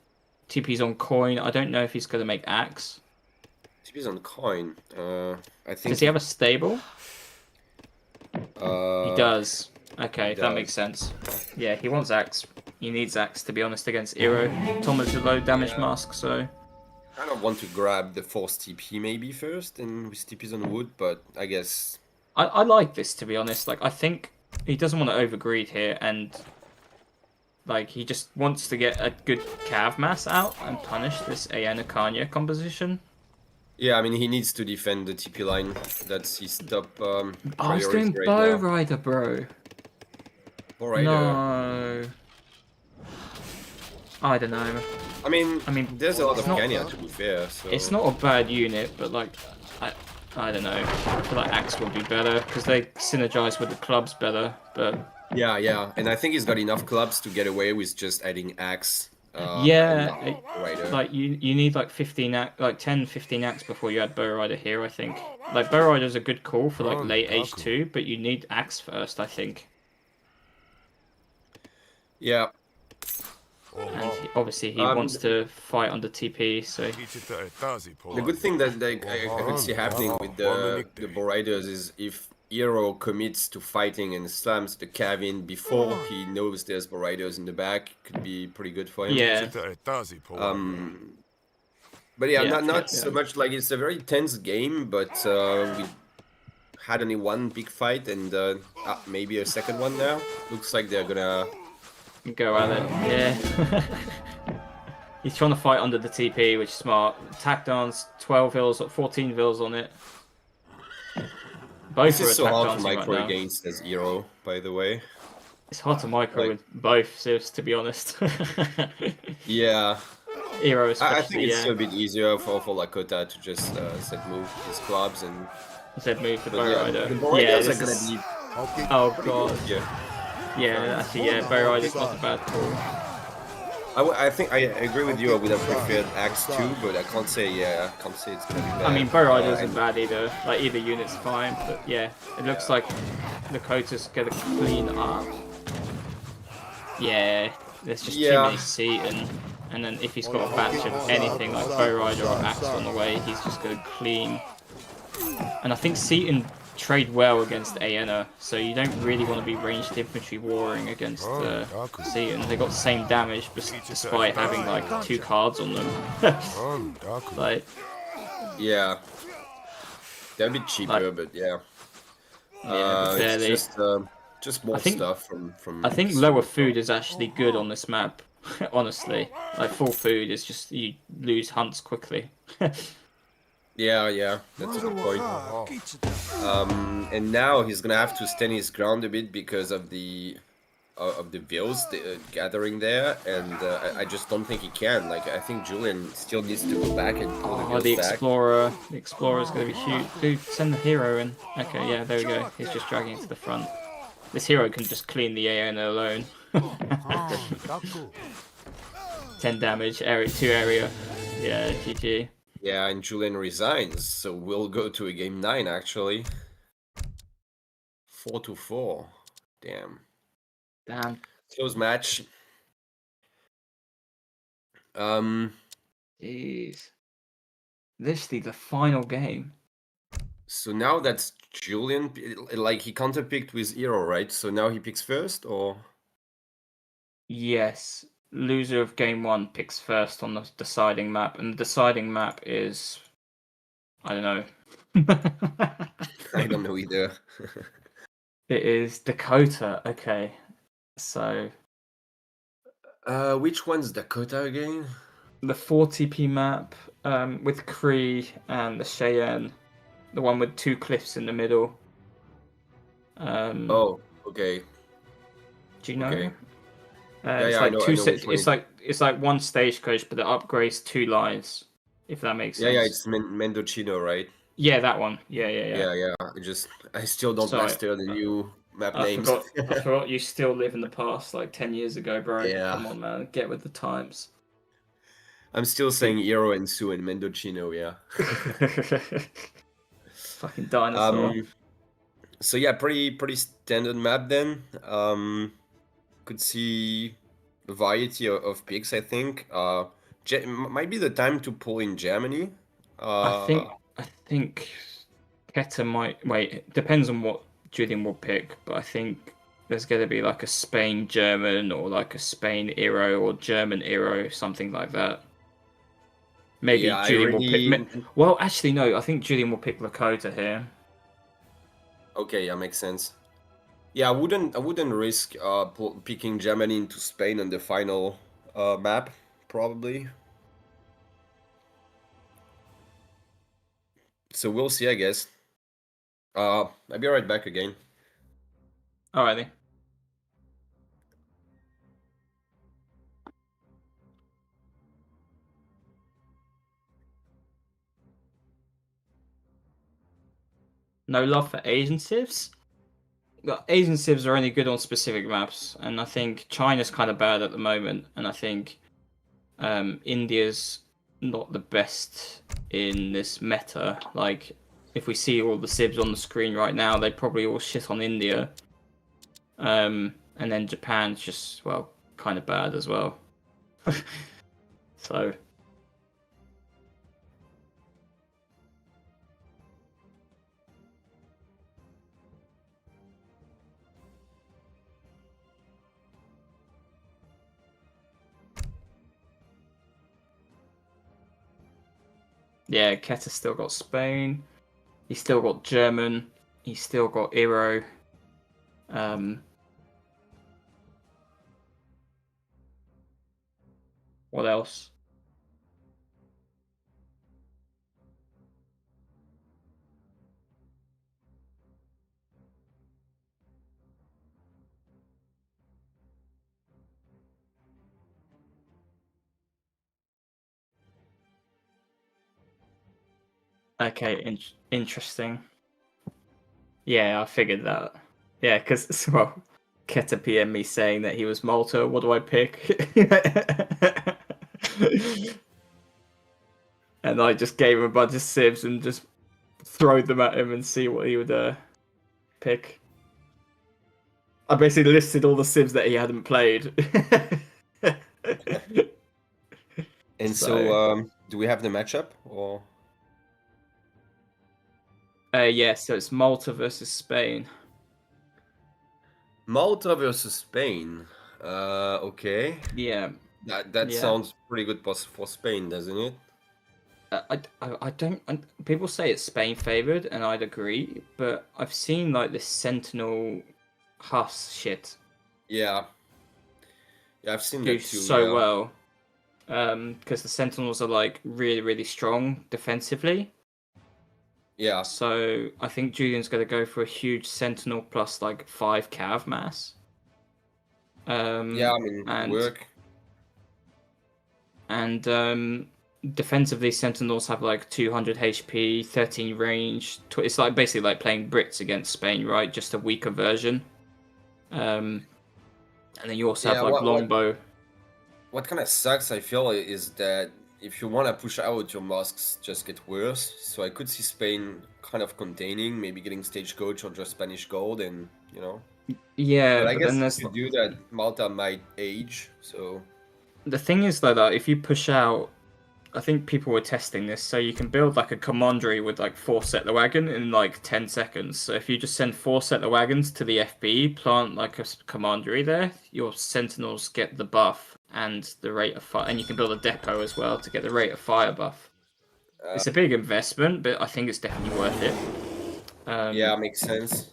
TP's on coin. I don't know if he's gonna make axe. TP's on coin. I think. Does he have a stable? He He does. Okay, he that does. makes sense. Yeah, he wants axe. He needs axe to be honest against Eero. Thomas is a low damage mask, so. I kind of want to grab the force TP maybe first, and with TP's on wood, but I guess. I like this, to be honest. Like, I think he doesn't want to overgreed here, and like he just wants to get a good Cav mass out and punish this Ayana Kanya composition. Yeah, I mean he needs to defend the TP line. That's his top Oh, he's priority doing right Bow now. Rider, bro. All right. No. I don't know. I mean, there's a lot it's of not- Kanya to be fair. So. It's not a bad unit, but like, I don't know. I feel like Axe would be better because they synergize with the clubs better. But Yeah, and I think he's got enough clubs to get away with just adding axe. yeah, and Rider. like you need like 10, 15 Axe before you add Bow Rider here. I think like Bow Rider's a good call for like late H2, but you need Axe first. I think. Yeah. And obviously he wants to fight under TP, so The good thing that I could see happening with the Bow Riders is if Eero commits to fighting and slams the Cav in before he knows there's Bow Riders in the back, could be pretty good for him. yeah. But yeah, Yeah, not yeah. so much like it's a very tense game, but we had only one big fight and maybe a second one now. Looks like they're gonna Go at it, yeah. He's trying to fight under the TP, which is smart. Attack dance, 12 vills, 14 vills on it. Both This are is so attack hard to dancing micro right now. against as Eero, by the way. It's hard to micro Like- with both Civs, to be honest. Yeah. Eero I especially, think it's yeah. a bit easier for Lakota to just set move his clubs and. Said move the But Bow yeah, Rider. the Bow Yeah, Riders this are gonna is... be. Oh god. Yeah. Yeah, actually, yeah, Bow Rider's not a bad call. I think I agree with you. I would have preferred Axe 2, but I can't say it's gonna be bad. I mean, Bow Rider isn't and- bad either. Like, either unit's fine, but yeah, it looks like Dakota's gonna clean up. Yeah, there's just too Yeah. many Seton. and then if he's got a batch of anything like Bow Rider or Axe on the way, he's just going to clean. And I think Seaton trade well against Aena, so you don't really want to be ranged infantry warring against Seaton. They got the same damage despite having like 2 cards on them. Like, yeah, they're a bit cheaper, but yeah. Yeah, it's just more stuff from. I think lower food is actually good on this map. Honestly, like full food is just you lose hunts quickly. Yeah, that's a good point. And now he's gonna have to stand his ground a bit because of the vills gathering there, and I just don't think he can. Like, I think Julian still needs to go back and pull the vills the back. Explorer. The Explorer's gonna be huge. Dude, send the hero in. Okay, yeah, there we go. He's just dragging it to the front. This hero can just clean the Aena alone. 10 damage, 2 area. Yeah, GG. Yeah, and Julian resigns, so we'll go to a game 9 actually. 4-4. Damn. Close match. Jeez. Literally the final game. So now that's Julian, like he counterpicked with Hero, right? So now he picks first, or? Yes. Loser of game 1 picks first on the deciding map, and the deciding map is... I don't know. I don't know either. It is Dakota. Okay. So... which one's Dakota again? The 40p map with Cree and the Cheyenne. The one with 2 cliffs in the middle. Oh, okay. Do you know? Okay. It's yeah, like I know, it's like 1 stagecoach, but it upgrades 2 lines. If that makes sense. Yeah, it's Mendocino, right? Yeah, that one. Yeah. Yeah. I still don't master the new map names. I forgot you still live in the past, like 10 years ago, bro. Yeah. Come on, man, get with the times. I'm still saying Hero and Sue and Mendocino, yeah. Fucking dinosaur. So yeah, pretty standard map then. Could see a variety of picks, I think. Might be the time to pull in Germany. I think Keter might wait. It depends on what Julian will pick, but I think there's going to be like a Spain German or like a Spain Euro or German Euro, something like that. Maybe Julian will pick. Well, actually, no. I think Julian will pick Lakota here. Okay, yeah, makes sense. Yeah, I wouldn't risk picking Germany into Spain on the final map, probably. So we'll see, I guess. I'll be right back again. Alrighty. No love for Asian civs? Well, Asian civs are only good on specific maps, and I think China's kind of bad at the moment, and I think India's not the best in this meta. Like, if we see all the civs on the screen right now, they probably all shit on India. And then Japan's just, well, kind of bad as well. So... Yeah, Keter's still got Spain. He's still got German. He's still got Euro. What else? Okay, interesting. Yeah, I figured that. Yeah, because, well, Keter PM me saying that he was Malta. What do I pick? And I just gave him a bunch of civs and just throwed them at him and see what he would pick. I basically listed all the civs that he hadn't played. And so, do we have the matchup or? Yeah, so it's Malta versus Spain. Malta versus Spain. Okay. Yeah. That Yeah. sounds pretty good for Spain, doesn't it? I don't. People say it's Spain favored, and I'd agree. But I've seen like this Sentinel Huss shit Yeah. Yeah, I've seen do that too. so yeah. well. Because the Sentinels are like really, really strong defensively. Yeah. So I think Julian's going to go for a huge Sentinel plus like 5 Cav mass. Yeah, I mean, work. And defensively, Sentinels have like 200 HP, 13 range. It's like basically like playing Brits against Spain, right? Just a weaker version. And then you also have like longbow. What kind of sucks, I feel, is that if you want to push out, your masks just get worse. So I could see Spain kind of containing, maybe getting stagecoach or just Spanish gold, and you know. Yeah, but I guess then if you do that, Malta might age. So the thing is though that if you push out, I think people were testing this, so you can build like a commandery with like 4 settler wagon in like 10 seconds. So if you just send 4 settler wagons to the FB, plant like a commandery there, your sentinels get the buff and the rate of fire, and you can build a depot as well to get the rate of fire buff. It's a big investment, but I think it's definitely worth it. Yeah, makes sense.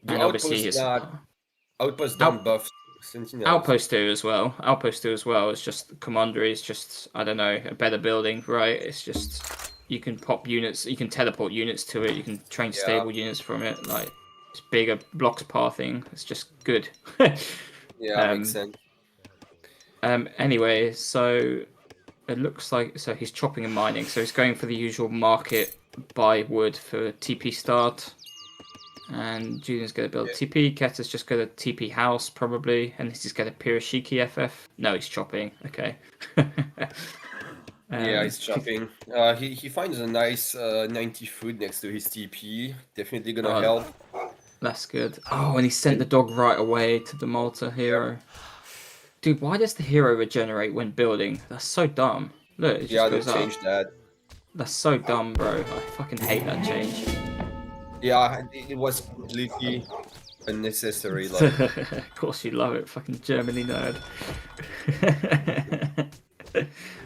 And obviously his outpost don't buff sentinels. Outpost 2 as well. Outpost 2 as well. It's just commandery. It's just, I don't know, a better building, right? It's just you can pop units, you can teleport units to it, you can train stable units from it. Like it's bigger blocks pathing. It's just good. Yeah, makes sense. Anyway, so it looks like he's chopping and mining. So he's going for the usual market buy wood for TP start. And Julian's going to build TP. Keta's just going to TP house, probably. And this is going to Pirashiki FF. No, he's chopping. Okay. Yeah, he's chopping. He finds a nice 90 food next to his TP. Definitely going to help. That's good. Oh, and he sent the dog right away to the Malta hero. Dude, why does the hero regenerate when building? That's so dumb. Look, it just goes they changed that. That's so dumb, bro. I fucking hate that change. Yeah, it was completely unnecessary. Like. Of course you love it, fucking Germany nerd.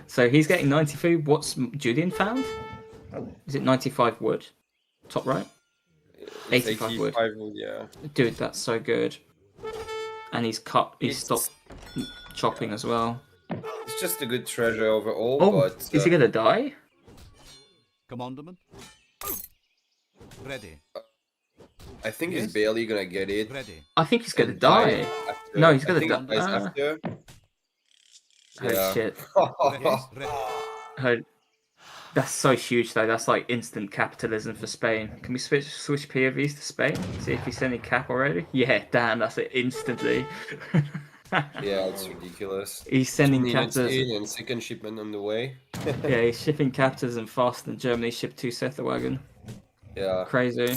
So he's getting 90 food. What's Julian found? Is it 95 wood? Top right? 85 wood. Yeah. Dude, that's so good. And he's stopped chopping as well. It's just a good treasure overall. Oh, but, is he gonna die? Commandment. Ready. I think he's barely gonna get it. Ready. I think he's gonna die. No, he's gonna die. After. Oh shit. Oh, that's so huge though. That's like instant capitalism for Spain. Can we switch POVs to Spain? See if he's sending cap already? Yeah, damn, that's it instantly. Yeah, it's ridiculous. He's sending captors and second shipment on the way. Yeah, he's shipping captors and faster than Germany shipped 2 settler wagon. Yeah. Crazy.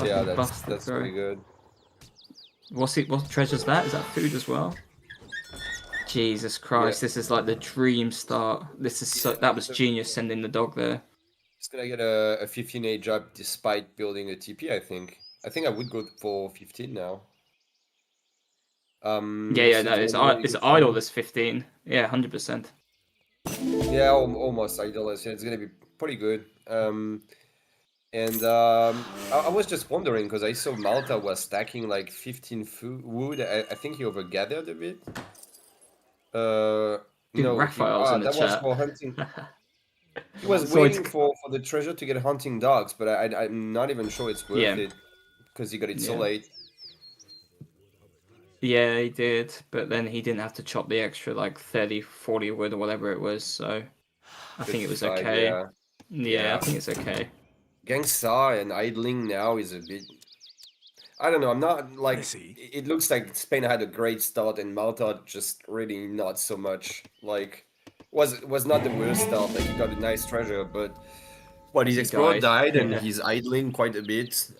Yeah, that's pretty good. What treasure's that? Is that food as well? Jesus Christ, this is like the dream start. This is that was genius sending the dog there. It's gonna get a 15A job despite building a TP, I think. I think I would go for 15 now. Yeah, no, it's idle this 15. Yeah, 100%. Yeah, almost idle. It's gonna be pretty good. I was just wondering because I saw Malta was stacking like 15 wood. I think he overgathered a bit. No, Raphael's in the that chat. was for hunting. He was waiting for the treasure to get hunting dogs, but I'm not even sure it's worth it because he got it so late. Yeah, he did, but then he didn't have to chop the extra like 30, 40 wood or whatever it was, so I think it was okay. Yeah, I think it's okay. Gangsta and idling now is a bit... I don't know, I'm not like... It looks like Spain had a great start and Malta just really not so much. Like, was not the worst start, like he got a nice treasure, but... Well, his explorer died and he's idling quite a bit.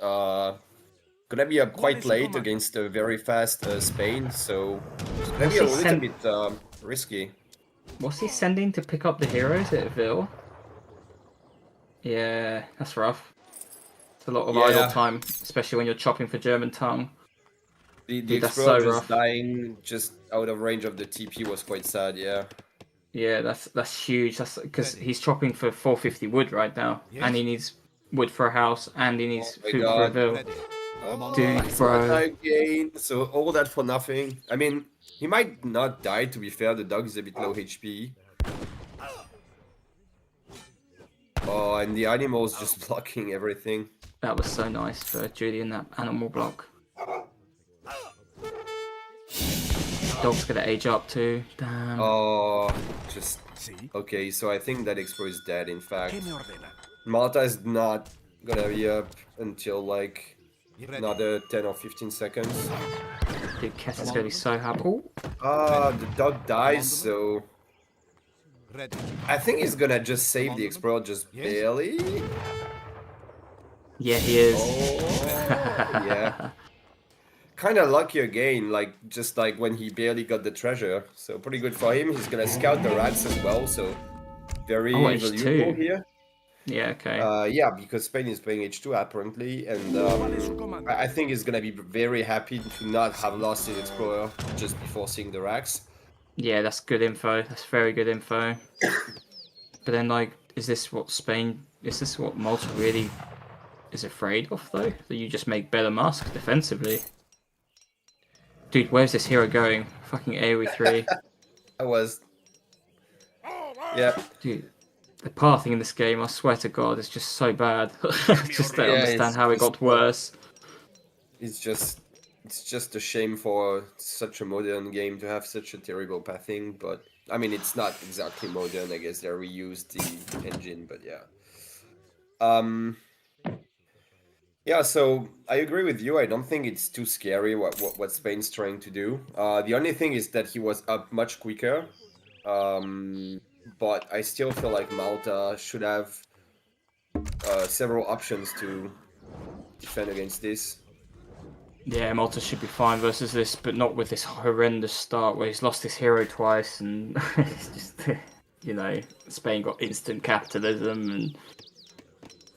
Gonna be up quite late against a very fast Spain, so it's gonna be a little bit risky. What's he sending to pick up the heroes at Ville? Yeah, that's rough. It's a lot of idle time, especially when you're chopping for German tongue. The Dude, that's Explorer so just rough. dying just out of range of the TP was quite sad, yeah. Yeah, that's huge. That's because he's chopping for 450 wood right now, and he needs wood for a house, and he needs my food for a God. Ville. Oh, Dude, he's bro. gonna die again. So all that for nothing. I mean, he might not die, to be fair. The dog is a bit low HP. Oh, and the animal's just blocking everything. That was so nice for Julian, that animal block. Dog's gonna age up too. Damn. Oh, just... Okay, so I think that Explorer is dead, in fact. Malta is not gonna be up until, like, another 10 or 15 seconds. Dude, Kess is gonna be so happy. Oh. Ah, the dog dies, so... I think he's gonna just save the Explorer just barely. Yeah, he is. Oh, yeah. Kind of lucky again, like just like when he barely got the treasure. So pretty good for him. He's gonna scout the rats as well, so very valuable H2. here. Yeah, okay. Yeah, because Spain is playing H2 apparently, and I think he's gonna be very happy to not have lost his Explorer just before seeing the racks. Yeah, that's good info. That's very good info. But then, like, is this what Malta really is afraid of, though? That you just make better masks defensively? Dude, where's this hero going? Fucking AoE 3. I was. Yeah. Dude, the pathing in this game, I swear to God, is just so bad. I just don't understand how it got worse. It's just a shame for such a modern game to have such a terrible pathing, but I mean it's not exactly modern. I guess they reused the engine, but yeah. Yeah, so I agree with you. I don't think it's too scary what Spain's trying to do. The only thing is that he was up much quicker. But I still feel like Malta should have several options to defend against this. Yeah, Malta should be fine versus this, but not with this horrendous start where he's lost his hero twice and it's just, you know, Spain got instant capitalism and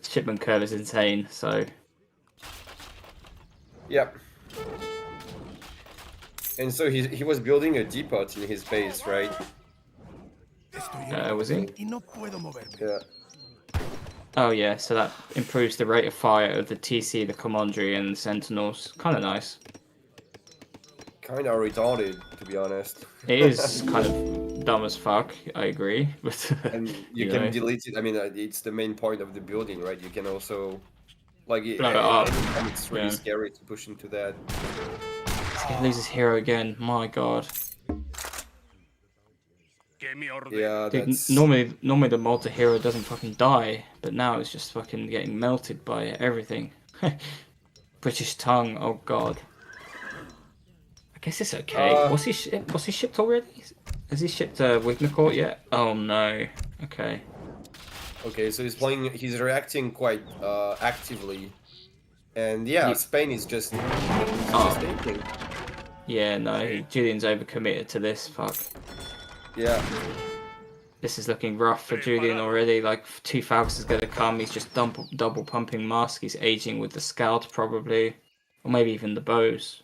shipment curve is insane, so... Yep. And so he was building a depot in his base, right? Was he? Yeah. Oh yeah, so that improves the rate of fire of the TC, the Commandery, and the Sentinels. Kind of nice. Kind of retarded, to be honest. It is kind of dumb as fuck, I agree. But and you can delete it. I mean, it's the main point of the building, right? You can also... Like, it's really scary to push into that. This guy loses hero again, my god. Yeah, dude, that's... normally the Malta hero doesn't fucking die, but now it's just fucking getting melted by everything. British tongue, oh god. I guess it's okay. Was he shipped already? Has he shipped Wignacourt yet? Oh no. Okay. Okay, so he's reacting quite actively. And yeah, Spain is just taking. Yeah, no, Julian's overcommitted to this, fuck. Yeah. This is looking rough for Julian already, like 2 Falcons is going to come, he's just double pumping mask, he's aging with the scout probably, or maybe even the bows.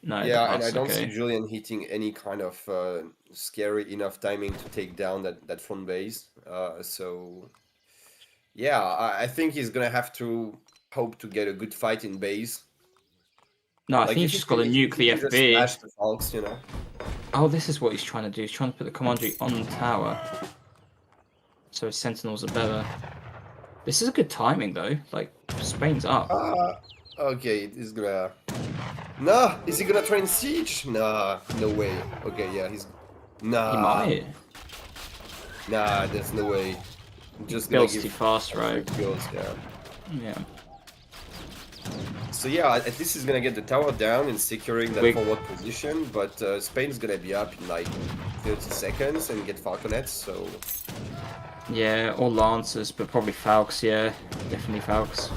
No, yeah, and I don't see Julian hitting any kind of scary enough timing to take down that front base. So, yeah, I think he's going to have to hope to get a good fight in base. No, I think he's just got to nuke the FB. Smash the Falks, you know. Oh, this is what he's trying to do. He's trying to put the Commandery on the tower. So his Sentinels are better. This is a good timing, though. Like, Spain's up. Okay, he's gonna... Nah! Is he gonna try and siege? Nah, no way. Okay, yeah, he's... Nah. He might. Nah, there's no way. Just builds too fast, right? Builds, yeah. Yeah. So yeah, at least he's gonna get the tower down and securing that forward position, but Spain's gonna be up in like 30 seconds and get Falconets, so... Yeah, or Lancers, but probably Falcons, yeah. Definitely Falcons.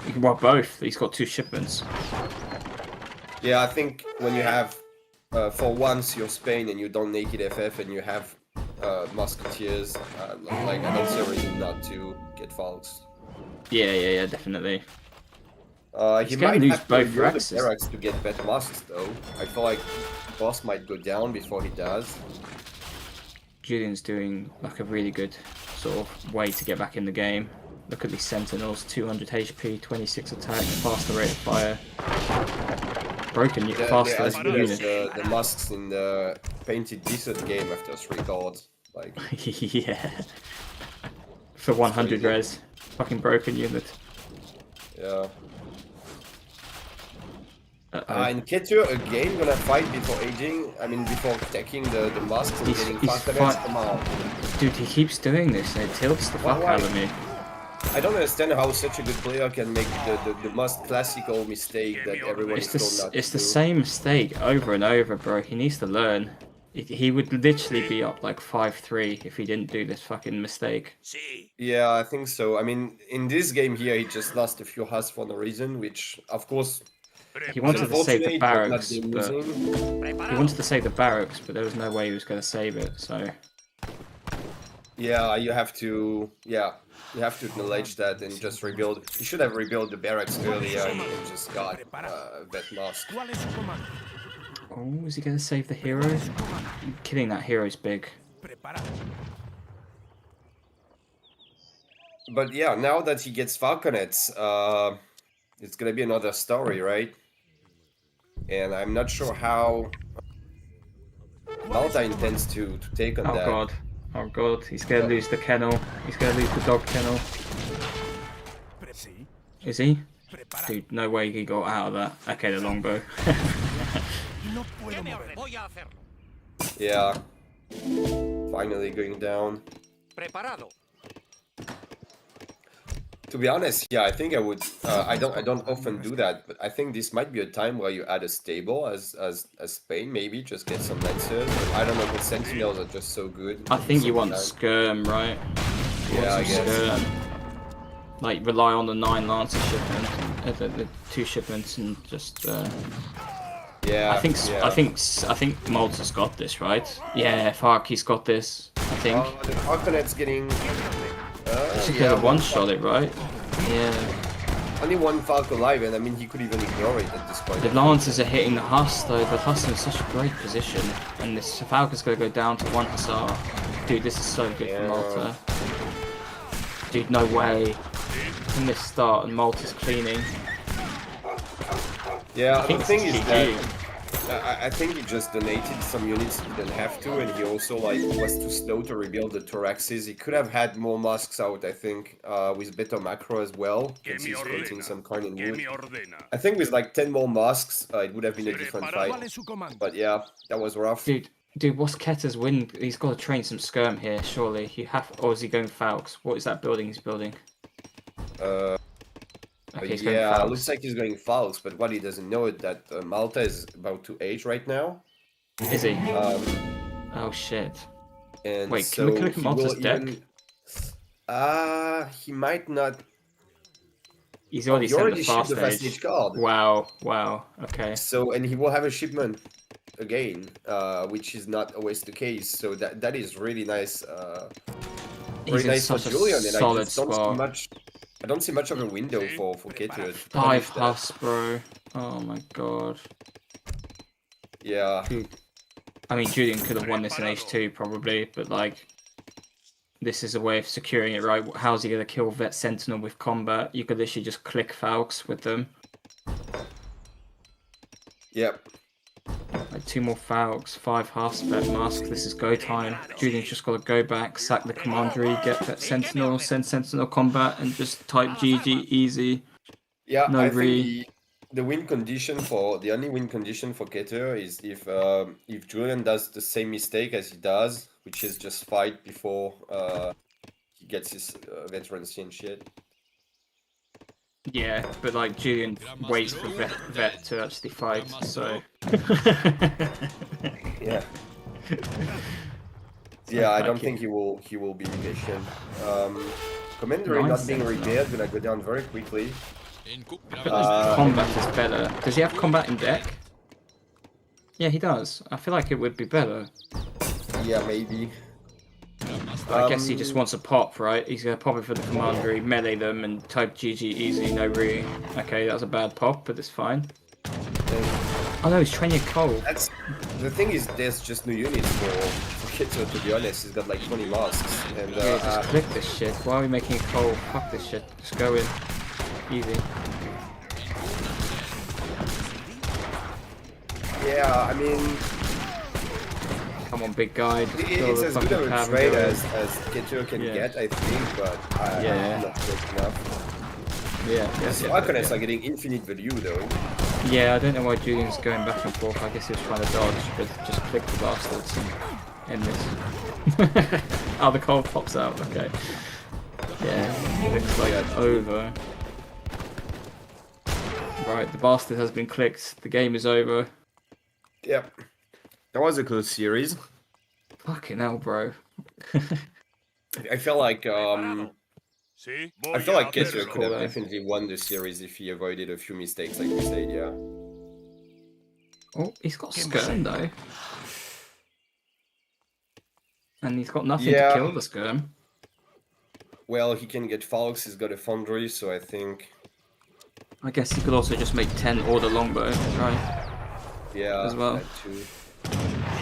You can buy both, he's got 2 shipments. Yeah, I think when you have, for once, you're Spain and you don't naked FF and you have musketeers. Like I don't see a reason not to get Falks. Yeah, definitely. He might lose have to both reveal the Rexes. barracks to get better masks though. I feel like boss might go down before he does. Julian's doing like a really good sort of way to get back in the game. Look at these sentinels, 200 HP, 26 attack, faster rate of fire. Broken faster as good unit. as the masks in the painted decent game after 3 cards. Like Yeah. For 100 res. Fucking broken unit. yeah. And Ketur again gonna fight before aging. I mean before taking the masks and getting faster reds. Come on. Dude, he keeps doing this and it tilts the fuck out of me. I don't understand how such a good player can make the most classical mistake that everyone is told not to It's the do. same mistake over and over, bro. He needs to learn. He would literally be up like 5-3 if he didn't do this fucking mistake. Yeah, I think so. I mean, in this game here, he just lost a few husks for no reason, which, of course, He wanted to save the unfortunate, but not barracks, them but losing. he wanted to save the barracks, but there was no way he was going to save it. So Yeah, you have to acknowledge that and just rebuild. You should have rebuilt the barracks earlier and just got that mask. oh, is he going to save the hero? Killing that hero is big. But yeah, now that he gets falconets, it's gonna be another story, right? And I'm not sure how Malta intends to take on Oh that. god. Oh god, he's going to lose the kennel. He's going to lose the dog kennel. Is he? Dude, no way he got out of that. Okay, the longbow. Yeah. Finally going down. To be honest, yeah, I think I would. I don't often do that, but I think this might be a time where you add a stable as Spain, maybe just get some lancers. But I don't know, the sentinels are just so good. I think you want skirm, right? You Yeah, I want some guess. skirm. Like rely on the 9 lancer shipments, the 2 shipments, and just. Yeah. I think yeah. I think Malta's got this, right? Yeah, fuck, he's got this. I think. Oh, the falconet's getting. She could Yeah, have one-shot it, right? Yeah. only one Falco alive, and I mean he could even ignore it at this point. The Lancers are hitting the Huss though. The Huss are in such a great position, and this Falcon's gonna go down to 1 Hussar. Dude, this is so good for Malta. Dude, no way. From this start, and Malta's cleaning. Yeah, the thing is GG. that I think he just donated some units he didn't have to, and he also like was too slow to rebuild the thoraxes. He could have had more masks out, I think, with better macro as well, since he's creating some kind of wood. I think with like 10 more masks, it would have been a different fight. But yeah, that was rough. Dude, what's Keter's win? He's got to train some skirm here, surely. Or is he going Falcons? What is that building he's building? Okay, he's going Yeah, Falcons. looks like he's going Falcons, but what he doesn't know is that Malta is about to age right now. Is he? Oh shit. And Wait, so can we click he Malta's will deck? He might not. He's already he sent already the shipped fast the fast stage. stage card. Wow, okay. So, and he will have a shipment again, which is not always the case. So that is really nice. He's Really in nice for such a Julian, and I solid just don't see spot. much. I don't see much of a window for Ketur. 5 Huss, bro. Oh my god. Yeah. I mean, Julian could have won this in H2 probably, but like, this is a way of securing it, right? How's he gonna kill Vet Sentinel with combat? You could literally just click Falcons with them. Yep. Like 2 more Falcons, 5 Huss, Vet Mask. This is go time. Julian's just got to go back, sack the commandery, get Vet Sentinel, send Sentinel combat, and just type GG easy. Yeah, No I re. think the only win condition for Ketur is if Julian does the same mistake as he does, which is just fight before he gets his veterancy and shit. Yeah, but like Julian waits for Vet to actually fight, so. Yeah. Yeah, I don't think he will be patient. Commandery not being repaired, gonna go down very quickly. Combat is better. Does he have combat in deck? Yeah, he does. I feel like it would be better. Yeah, maybe. I guess he just wants a pop, right? He's gonna pop it for the commandery, melee them, and type GG easy, no re. Okay, that was a bad pop, but it's fine. Oh no, he's training Cole. That's the thing is, there's just new units for Keto. To be honest, he's got like 20 masks, and Yeah, just click this shit. Why are we making a Cole? Fuck this shit. Just go in. Easy. yeah, I mean, Come on, big guy. Just kill it's the as good fucking of a cab and trade go in. as Keto can Yeah. get, I think, but I'm not quick enough. Yeah, The Arcanets are getting infinite value though. Yeah, I don't know why Julian's going back and forth. I guess he was trying to dodge, but just click the bastards and end this. Oh, the cold pops out. Okay. Yeah, looks like it's over. Right, the bastard has been clicked. The game is over. Yep. That was a close series. Fucking hell, bro. I feel like Keto could have Cool, definitely won the series if he avoided a few mistakes, like we said. Yeah. Oh, he's got Skirm though. And he's got nothing Yeah. to kill the Skirm. Well, he can get Falx. He's got a Foundry, so I think. I guess he could also just make 10 order longbow, right? Yeah. As well. That too.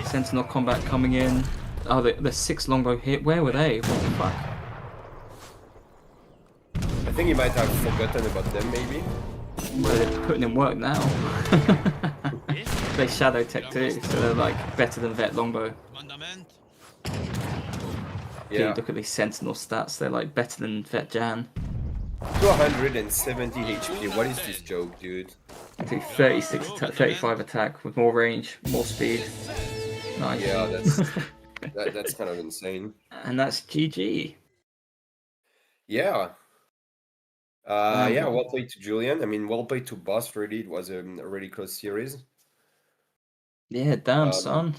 Sentinel combat coming in. Oh, the 6 longbow hit. Where were they? What the fuck? I think he might have forgotten about them, maybe. Well, they're putting in work now. They shadow tech too, so they're like better than vet longbow. Yeah. Dude, look at these sentinel stats. They're like better than vet Jan. 270 HP. What is this joke, dude? Do 36, 35 attack with more range, more speed. Nice. Yeah, that's kind of insane. And that's GG. Yeah. Yeah, well played to Julian. I mean, well played to Boss, really. It was a really close series. Yeah, damn, son.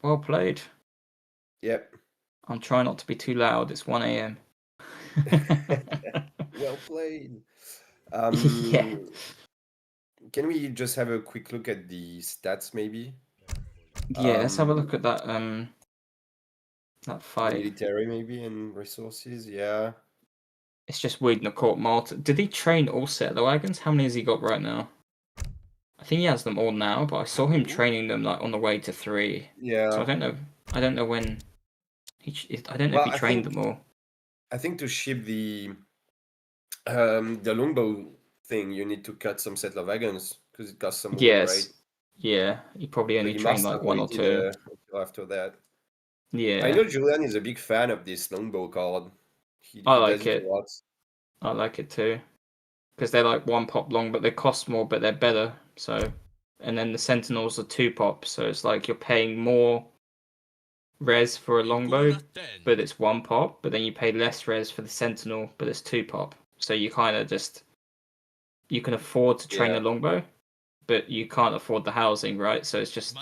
Well played. Yep. I'm trying not to be too loud. It's 1 AM. Well played. Yeah. Can we just have a quick look at the stats, maybe? Yeah, let's have a look at that that fight. Military, maybe, and resources, yeah. It's just weird in the court. Malta. Did he train all settler wagons? How many has he got right now? I think he has them all now, but I saw him training them like on the way to 3. Yeah. So I don't know. I don't know when. I don't know if he trained them all. I think to ship the longbow thing, you need to cut some settler wagons because it costs some money, Yes. right? Yeah. He probably But only he trained must like have 1 or waited, 2. until after that. Yeah. I know Julian is a big fan of this longbow card. I He like does it. a lot. I like it too. Because they're like 1 pop long, but they cost more, but they're better. So, and then the Sentinels are 2 pop, so it's like you're paying more res for a longbow, but it's 1 pop. But then you pay less res for the Sentinel, but it's 2 pop. So you kind of just you can afford to train a longbow, but you can't afford the housing, right? So it's just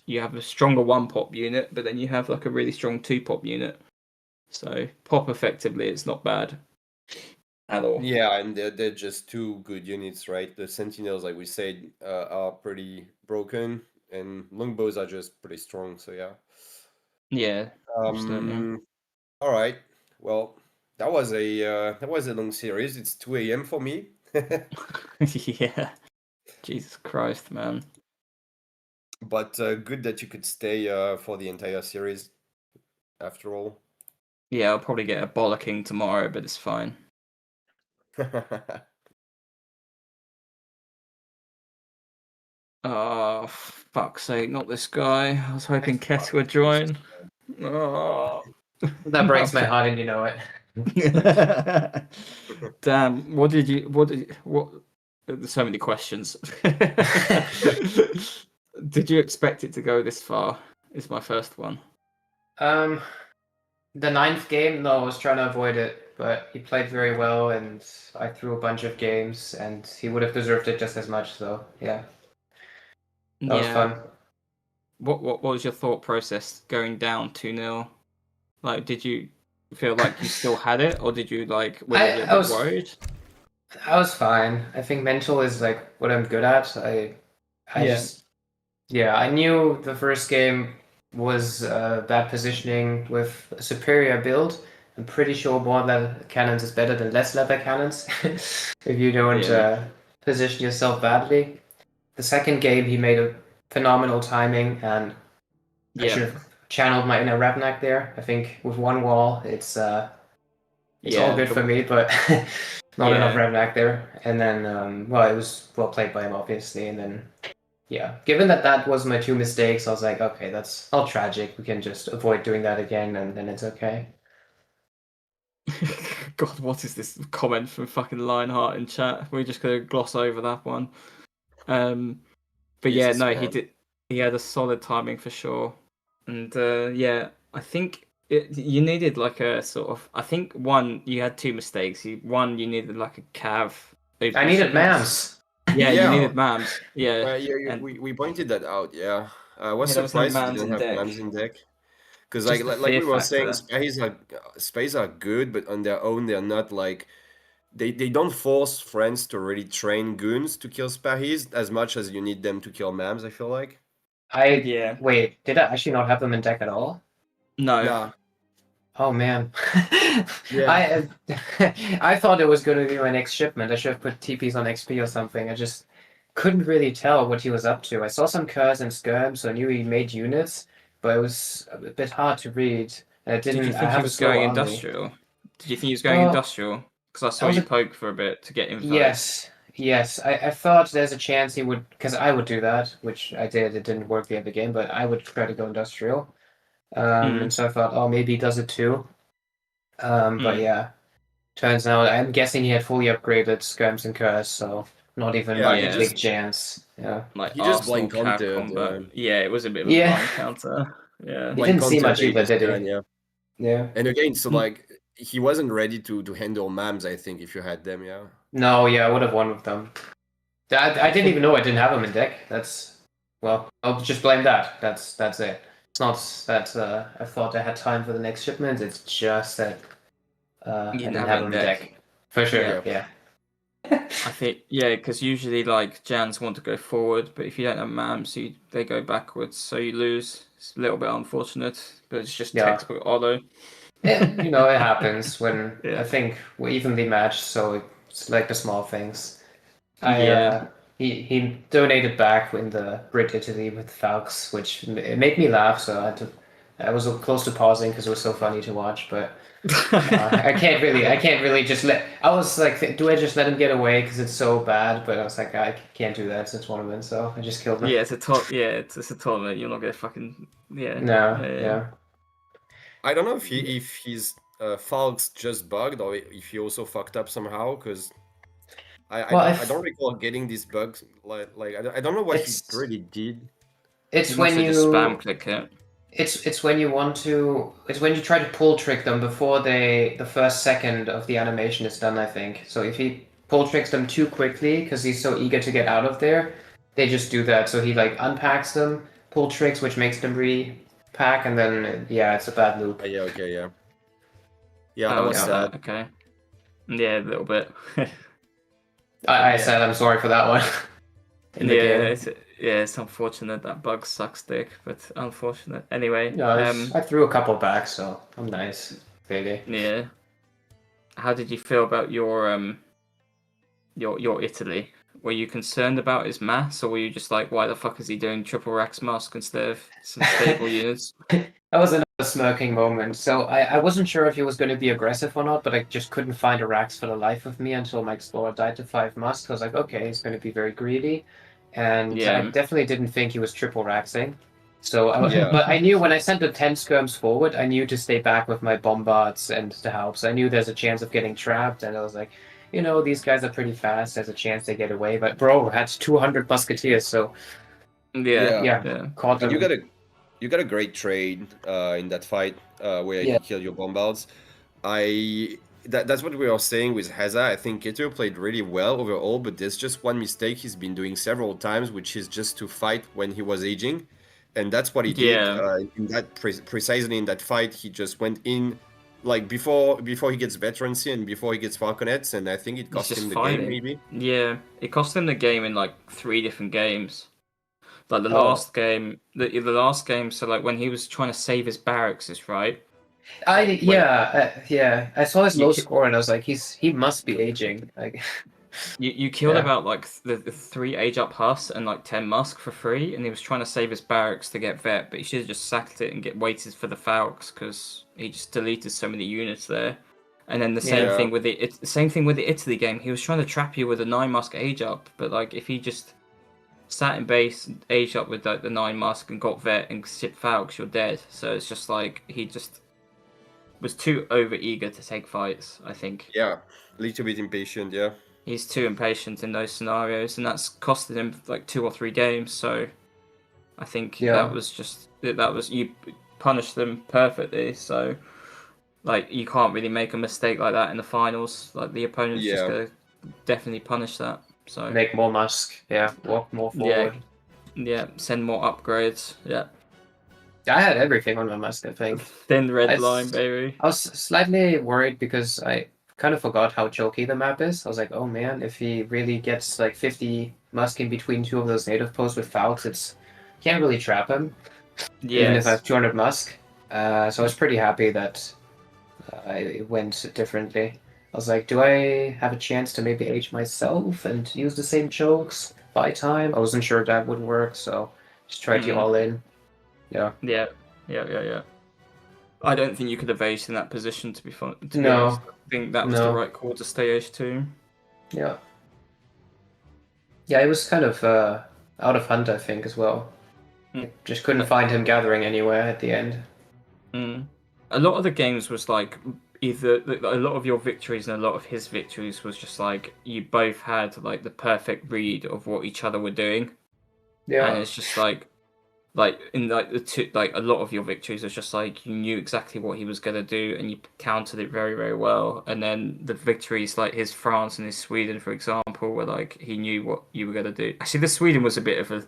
you have a stronger 1 pop unit, but then you have like a really strong 2 pop unit. So pop effectively, it's not bad at all. Yeah, and they're just 2 good units, right? The Sentinels, like we said, are pretty broken, and longbows are just pretty strong. So yeah. Yeah. Absolutely. All right. Well, that was a long series. It's 2 AM for me. Yeah. Jesus Christ, man. But good that you could stay for the entire series. After all. Yeah, I'll probably get a bollocking tomorrow, but it's fine. Oh, fuck's sake, not this guy. I was hoping Ket would join. Oh. That breaks my heart, and you know it. Damn, there's so many questions. Did you expect it to go this far? Is my first one. The 9th game, no, I was trying to avoid it, but he played very well, and I threw a bunch of games, and he would have deserved it just as much. So yeah, that was fun. What was your thought process going down 2-0? Like, did you feel like you still had it, or did you like were you a little bit worried? I was fine. I think mental is like what I'm good at. I knew the first game was bad positioning with a superior build. I'm pretty sure more leather cannons is better than less leather cannons if you don't position yourself badly. The second game, he made a phenomenal timing, and I should have channeled my inner Ravnak there. I think with one wall, it's all good for me, but not enough Ravnak there. And then, well, it was well played by him, obviously. And then, yeah, given that was my 2 mistakes, I was like, okay, that's not tragic. We can just avoid doing that again, and then it's okay. God, what is this comment from fucking Lionheart in chat? We're just gonna gloss over that one. But yeah, no, he did. He had a solid timing for sure, and I think you needed like a sort of. I think you had 2 mistakes. You needed like a cav. I needed mams. Yeah, you needed mams. Yeah, we pointed that out. Yeah, I was surprised he didn't have mams in deck. Because like we were saying, space are good, but on their own they're not like they don't force friends to really train goons to kill Spahis as much as you need them to kill mams. I feel like. Wait, did I actually not have them in deck at all? No. Yeah. Oh man. Yeah. I thought it was going to be my next shipment. I should have put TPs on XP or something. I just couldn't really tell what he was up to. I saw some curves and skirms, so I knew he made units. But it was a bit hard to read. And Did you think he was going industrial? Did you think he was going industrial? Because I saw you poke for a bit to get info. Yes. I thought there's a chance he would, because I would do that, which I did. It didn't work the other game, but I would try to go industrial. And so I thought, oh, maybe he does it too. But yeah, turns out I'm guessing he had fully upgraded skirms and curse, so not even a big chance. Yeah, like he just blind countered. Yeah, it was a bit of a blind counter. Yeah, he didn't see much either, did he? Yeah. And again, so like he wasn't ready to handle mams. I think if you had them, yeah. No, I would have won with them. I didn't even know I didn't have them in deck. I'll just blame that. That's it. It's not that I thought I had time for the next shipment. It's just that I didn't have them in deck. For sure, yeah. I think, because usually like Jans want to go forward, but if you don't have mams, they go backwards, so you lose. It's a little bit unfortunate, but it's just textbook Otto. It happens when I think we're evenly matched, so it's like the small things. He donated back in the Brit Italy with Falx, which it made me laugh, so I was close to pausing because it was so funny to watch, but I can't really just I was like, do I just let him get away because it's so bad? But I was like, I can't do that. It's a tournament, so I just killed him. Yeah, it's a tournament. You're not gonna fucking No. I don't know if his Falx just bugged or if he also fucked up somehow, because I don't recall getting these bugs. Like I don't know what he really did. It's when you spam click it. It's when you try to pull trick them before the first second of the animation is done, I think. So if he pull tricks them too quickly because he's so eager to get out of there, they just do that. So he like unpacks them, pull tricks, which makes them repack, and then it's a bad loop. Yeah, that was sad. Okay. Yeah, a little bit. I said I'm sorry for that one. It's unfortunate. That bug sucks dick, but unfortunate. Anyway, I threw a couple back, so I'm nice, really. Yeah. How did you feel about your Italy? Were you concerned about his mass, or were you just like, why the fuck is he doing triple Rax mask instead of some stable units? That was another smirking moment. So I wasn't sure if he was going to be aggressive or not, but I just couldn't find a Rax for the life of me until my Explorer died to 5 musk. I was like, okay, he's going to be very greedy. And I definitely didn't think he was triple Raxing. So, but I knew when I sent the 10 skirms forward, I knew to stay back with my bombards and to help. So I knew there's a chance of getting trapped, and I was like, these guys are pretty fast. There's a chance they get away. But bro, had 200 musketeers, so caught them. You got a great trade in that fight where you killed your bombards. That's what we were saying with Haza. I think Ketur played really well overall, but there's just one mistake he's been doing several times, which is just to fight when he was aging, and that's what he did in that precisely in that fight. He just went in like before he gets veterancy and before he gets falconets, and I think it cost him the game. Maybe it cost him the game in like 3 different games. Like the Oh. last game, the last game. So like when he was trying to save his barracks, is right. Yeah, I saw his You low ki- score and I was like, he must be aging. Like, You killed Yeah. about like the 3 age up Huss and like 10 Musk for free, and he was trying to save his barracks to get vet, but he should have just sacked it and waited for the Falcons because he just deleted so many units there. And then the same Yeah. thing with the same thing with the Italy game. He was trying to trap you with a 9 Musk age up, but like if he just sat in base, age up with like the 9 Musk and got vet and shit Falcons, you're dead. So it's just like he just was too over eager to take fights, I think. Yeah, a little bit impatient. Yeah. He's too impatient in those scenarios, and that's costed him like 2 or 3 games. So I think Yeah. that was you punished them perfectly. So like you can't really make a mistake like that in the finals. Like the opponent's just Yeah. gonna definitely punish that. So make more Musk. Yeah, walk more forward. yeah, send more upgrades. Yeah, I had everything on my Musk, I think. thin red I line, s- baby. I was slightly worried because I kind of forgot how choky the map is. I was like, oh man, if he really gets like 50 Musk in between 2 of those native posts with Falcons, can't really trap him. Even if I Yes. have 200 Musk. So I was pretty happy that it went differently. I was like, do I have a chance to maybe age myself and use the same chokes, buy time? I wasn't sure if that would work, so just tried to Mhm. all in. Yeah. Yeah. I don't think you could have aged in that position, to be fun. To be No. honest. I think that was the No. right call to stay aged too. Yeah. Yeah, it was kind of out of hunt, I think, as well. Mm. Just couldn't find him gathering anywhere at the end. Mm. A lot of the games was like either a lot of your victories and a lot of his victories was just like you both had like the perfect read of what each other were doing, and Yeah. it's just like in like the two, like a lot of your victories was just like you knew exactly what he was gonna do and you countered it very, very well. And then the victories like his France and his Sweden, for example, were like he knew what you were gonna do. Actually, the Sweden was a bit of a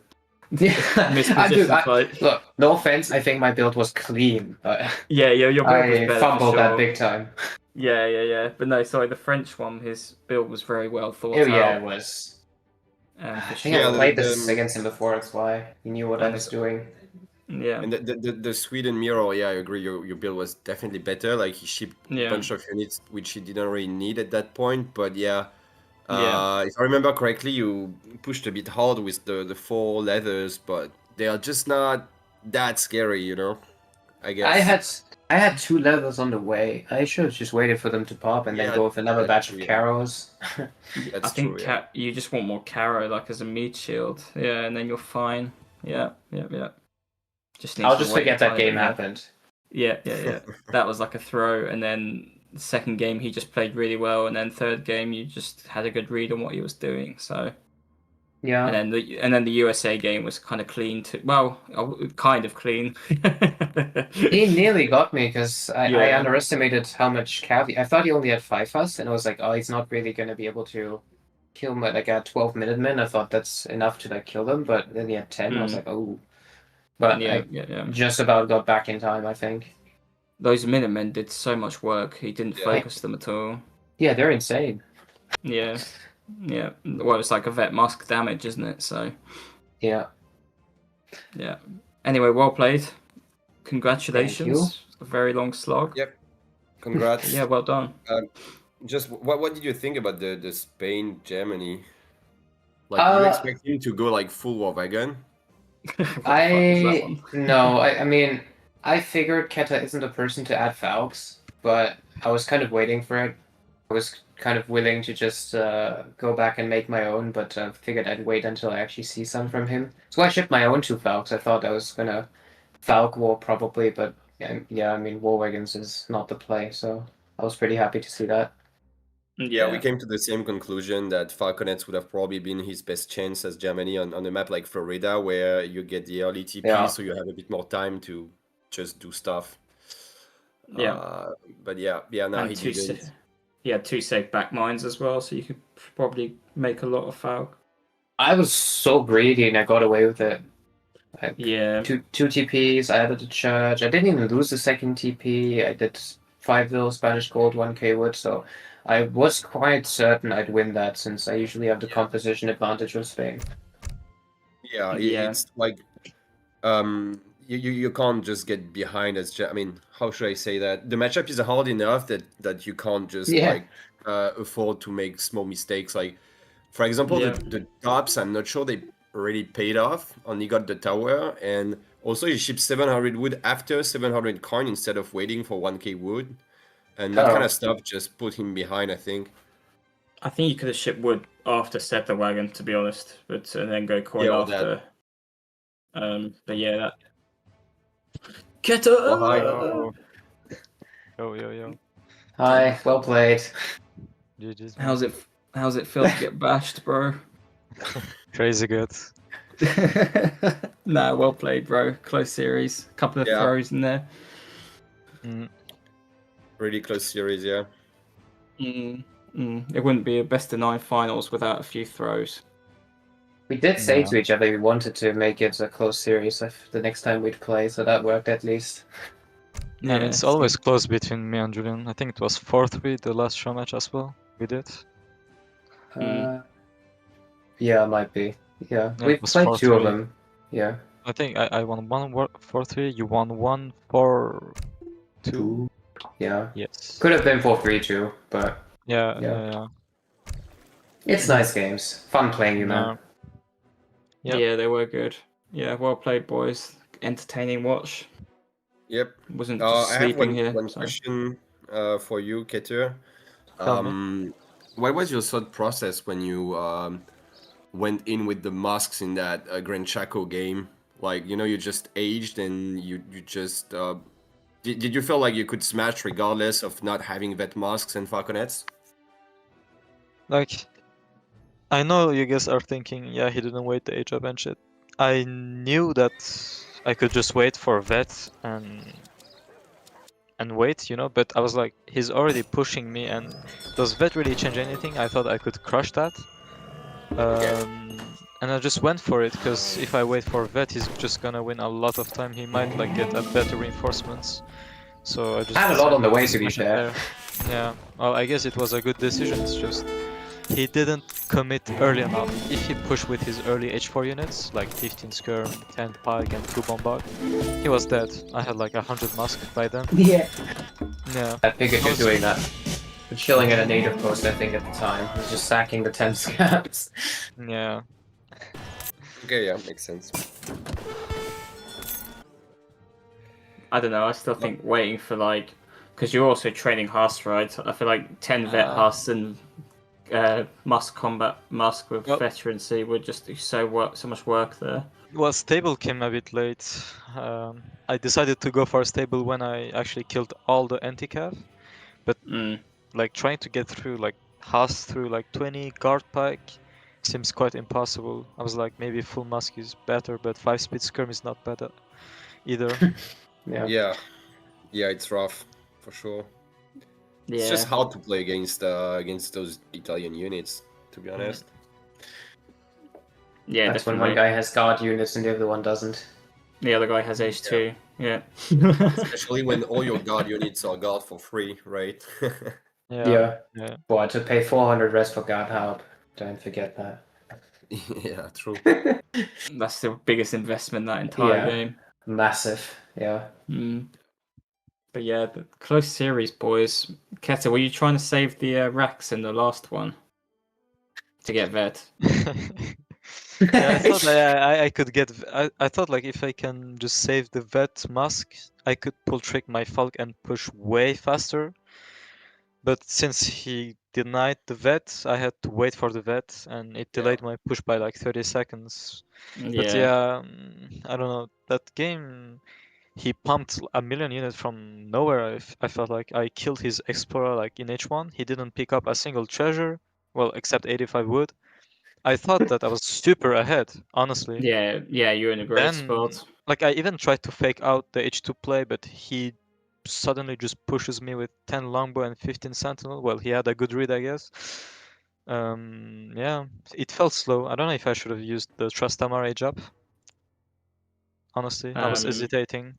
Yeah. mispositioned fight. Look, no offense, I think my build was clean, but Yeah, your build was I better for fumbled that sure. big time. Yeah. But no, sorry, the French one, his build was very well thought Oh out. yeah, it was. For I sure. think Yeah, I the- played this the- against him before, that's why he knew what I And was doing. Yeah. And the Sweden mirror, yeah, I agree. Your build was definitely better. Like he shipped a Yeah. bunch of units which he didn't really need at that point. But yeah, Yeah. if I remember correctly, you pushed a bit hard with the 4 leathers, but they are just not that scary, you know. I guess. I had 2 levels on the way. I should have just waited for them to pop and then Yeah, go with another batch of yeah. Caros. That's I think true. Yeah. you just want more Caro like as a meat shield. Yeah, and then you're fine. Yeah. Just needs I'll to just wait forget until that game it- happened. Yeah. That was like a throw, and then the second game he just played really well, and then third game you just had a good read on what he was doing. So Yeah. and then the USA game was kind of clean too. Well, kind of clean. He nearly got me because I Yeah. underestimated how much cav. I thought he only had 5 Fuss, and I was like, oh, he's not really going to be able to kill my like at 12 Minutemen. I thought that's enough to like kill them, but then he had 10. I was like, oh. But yeah. I just about got back in time, I think. Those Minutemen did so much work. He didn't Yeah. focus them at all. Yeah, they're insane. Yeah. Well, it's like a vet musk damage, isn't it? So Yeah. yeah. Anyway, well played. Congratulations. A very long slog. Yep. Congrats. Yeah, well done. Just what did you think about the Spain Germany? Like, do you expect him to go like full war wagon? What the fuck was that one? No, I mean, I figured Keta isn't a person to add Falks, but I was kind of waiting for it. I was kind of willing to just go back and make my own, but figured I'd wait until I actually see some from him. So I shipped my own 2 Falks. I thought I was gonna Falk War probably, but yeah, I mean, War Wagons is not the play, so I was pretty happy to see that. Yeah, we came to the same conclusion that Falconets would have probably been his best chance as Germany on a map like Florida, where you get the early TP, Yeah. so you have a bit more time to just do stuff. Yeah. But yeah, now And he two didn't. he had 2 safe back mines as well, so you could probably make a lot of foul. I was so greedy and I got away with it. Yeah. Two TPs, I added a church. I didn't even lose the second TP. I did 5 Vil, Spanish Gold, 1k wood, so I was quite certain I'd win that since I usually have the composition advantage with Spain. Yeah, Yeah. it's like you can't just get behind as I mean, how should I say that? The matchup is hard enough that you can't just Yeah. afford to make small mistakes. Like, for example, Yeah. the tops, I'm not sure they already paid off. Only got the tower, and also he shipped 700 wood after 700 coin instead of waiting for 1k wood, and that kind Oh. of stuff just put him behind, I think. I think you could have shipped wood after set the wagon, to be honest, but and then go coin Yeah, well, after. But yeah, that. Keto. Oh, hi. Yo. Hi, well played. GG's. How's it feel to get bashed, bro? Crazy good. Nah, well played, bro. Close series. Couple of Yeah. throws in there. Really close series, yeah. It wouldn't be a best of 9 finals without a few throws. We did say No. to each other we wanted to make it a close series if the next time we'd play, so that worked at least. And it's always close between me and Julian. I think it was 4-3 the last show match as well. We did. Yeah, it might be. Yeah, Yeah, we it was played 2 of 4-3. them. Yeah. I think I won 1-4-3. You won 1-4-2. Yeah. Yes. Could have been 4-3 too, but Yeah. it's nice games. Fun playing you, man. Yep. Yeah, they were good. Yeah, well played, boys. Entertaining watch. Yep. Wasn't just I have sleeping one, here. one so. question for you, Ketur. Tell me. What was your thought process when you went in with the masks in that Grand Chaco game? Like, you just aged and you just... did you feel like you could smash regardless of not having vet masks and falconets? Like, I know you guys are thinking, yeah, he didn't wait the age up and shit. I knew that I could just wait for vet and wait, but I was like, he's already pushing me, and does vet really change anything? I thought I could crush that. And I just went for it, because if I wait for vet, he's just gonna win a lot of time. He might like get a better reinforcements. So I just Had a lot on the way, to be smash it fair. there. Yeah, well, I guess it was a good decision. It's just he didn't commit early enough. If he pushed with his early H4 units, like 15 skirm, 10 pike, and 2 bombard, he was dead. I had like 100 mask by then. Yeah. Yeah. I figured you're doing that. We're chilling at a native post, I think, at the time. He was just sacking the 10 scabs. Yeah. Okay, yeah, makes sense. I don't know, I still think waiting for because you're also training Huss, right? I feel like 10 vet Huss and Musk combat Musk with veterancy would just do so much work there. Well, stable came a bit late. I decided to go for a stable when I actually killed all the anti-cav. But trying to get through Huss through 20 guard pike seems quite impossible. I was like, maybe full Musk is better, but 5-speed skirm is not better either. Yeah, it's rough for sure. Yeah. It's just hard to play against those Italian units, to be honest. Yeah, that's definitely. when one guy has guard units and the other one doesn't. The other guy has H2. Yeah. Especially when all your guard units are guard for free, right? Yeah. Well, I had to pay 400 res for guard help. Don't forget that. Yeah, true. That's the biggest investment that entire game. Massive. Yeah. But yeah, the close series, boys. Keta, were you trying to save the racks in the last one to get vet? Yeah, I thought I could get. I thought if I can just save the vet mask, I could pull trick my Falk and push way faster. But since he denied the vet, I had to wait for the vet, and it delayed my push by 30 seconds. But yeah, I don't know. That game, he pumped a million units from nowhere. I felt like I killed his explorer in H1. He didn't pick up a single treasure, well, except 85 wood. I thought that I was super ahead, honestly. Yeah, you're in a great spot. I even tried to fake out the H2 play, but he suddenly just pushes me with 10 longbow and 15 sentinel. Well, he had a good read, I guess. Yeah, it felt slow. I don't know if I should have used the Trastamar age up. Honestly, I was hesitating.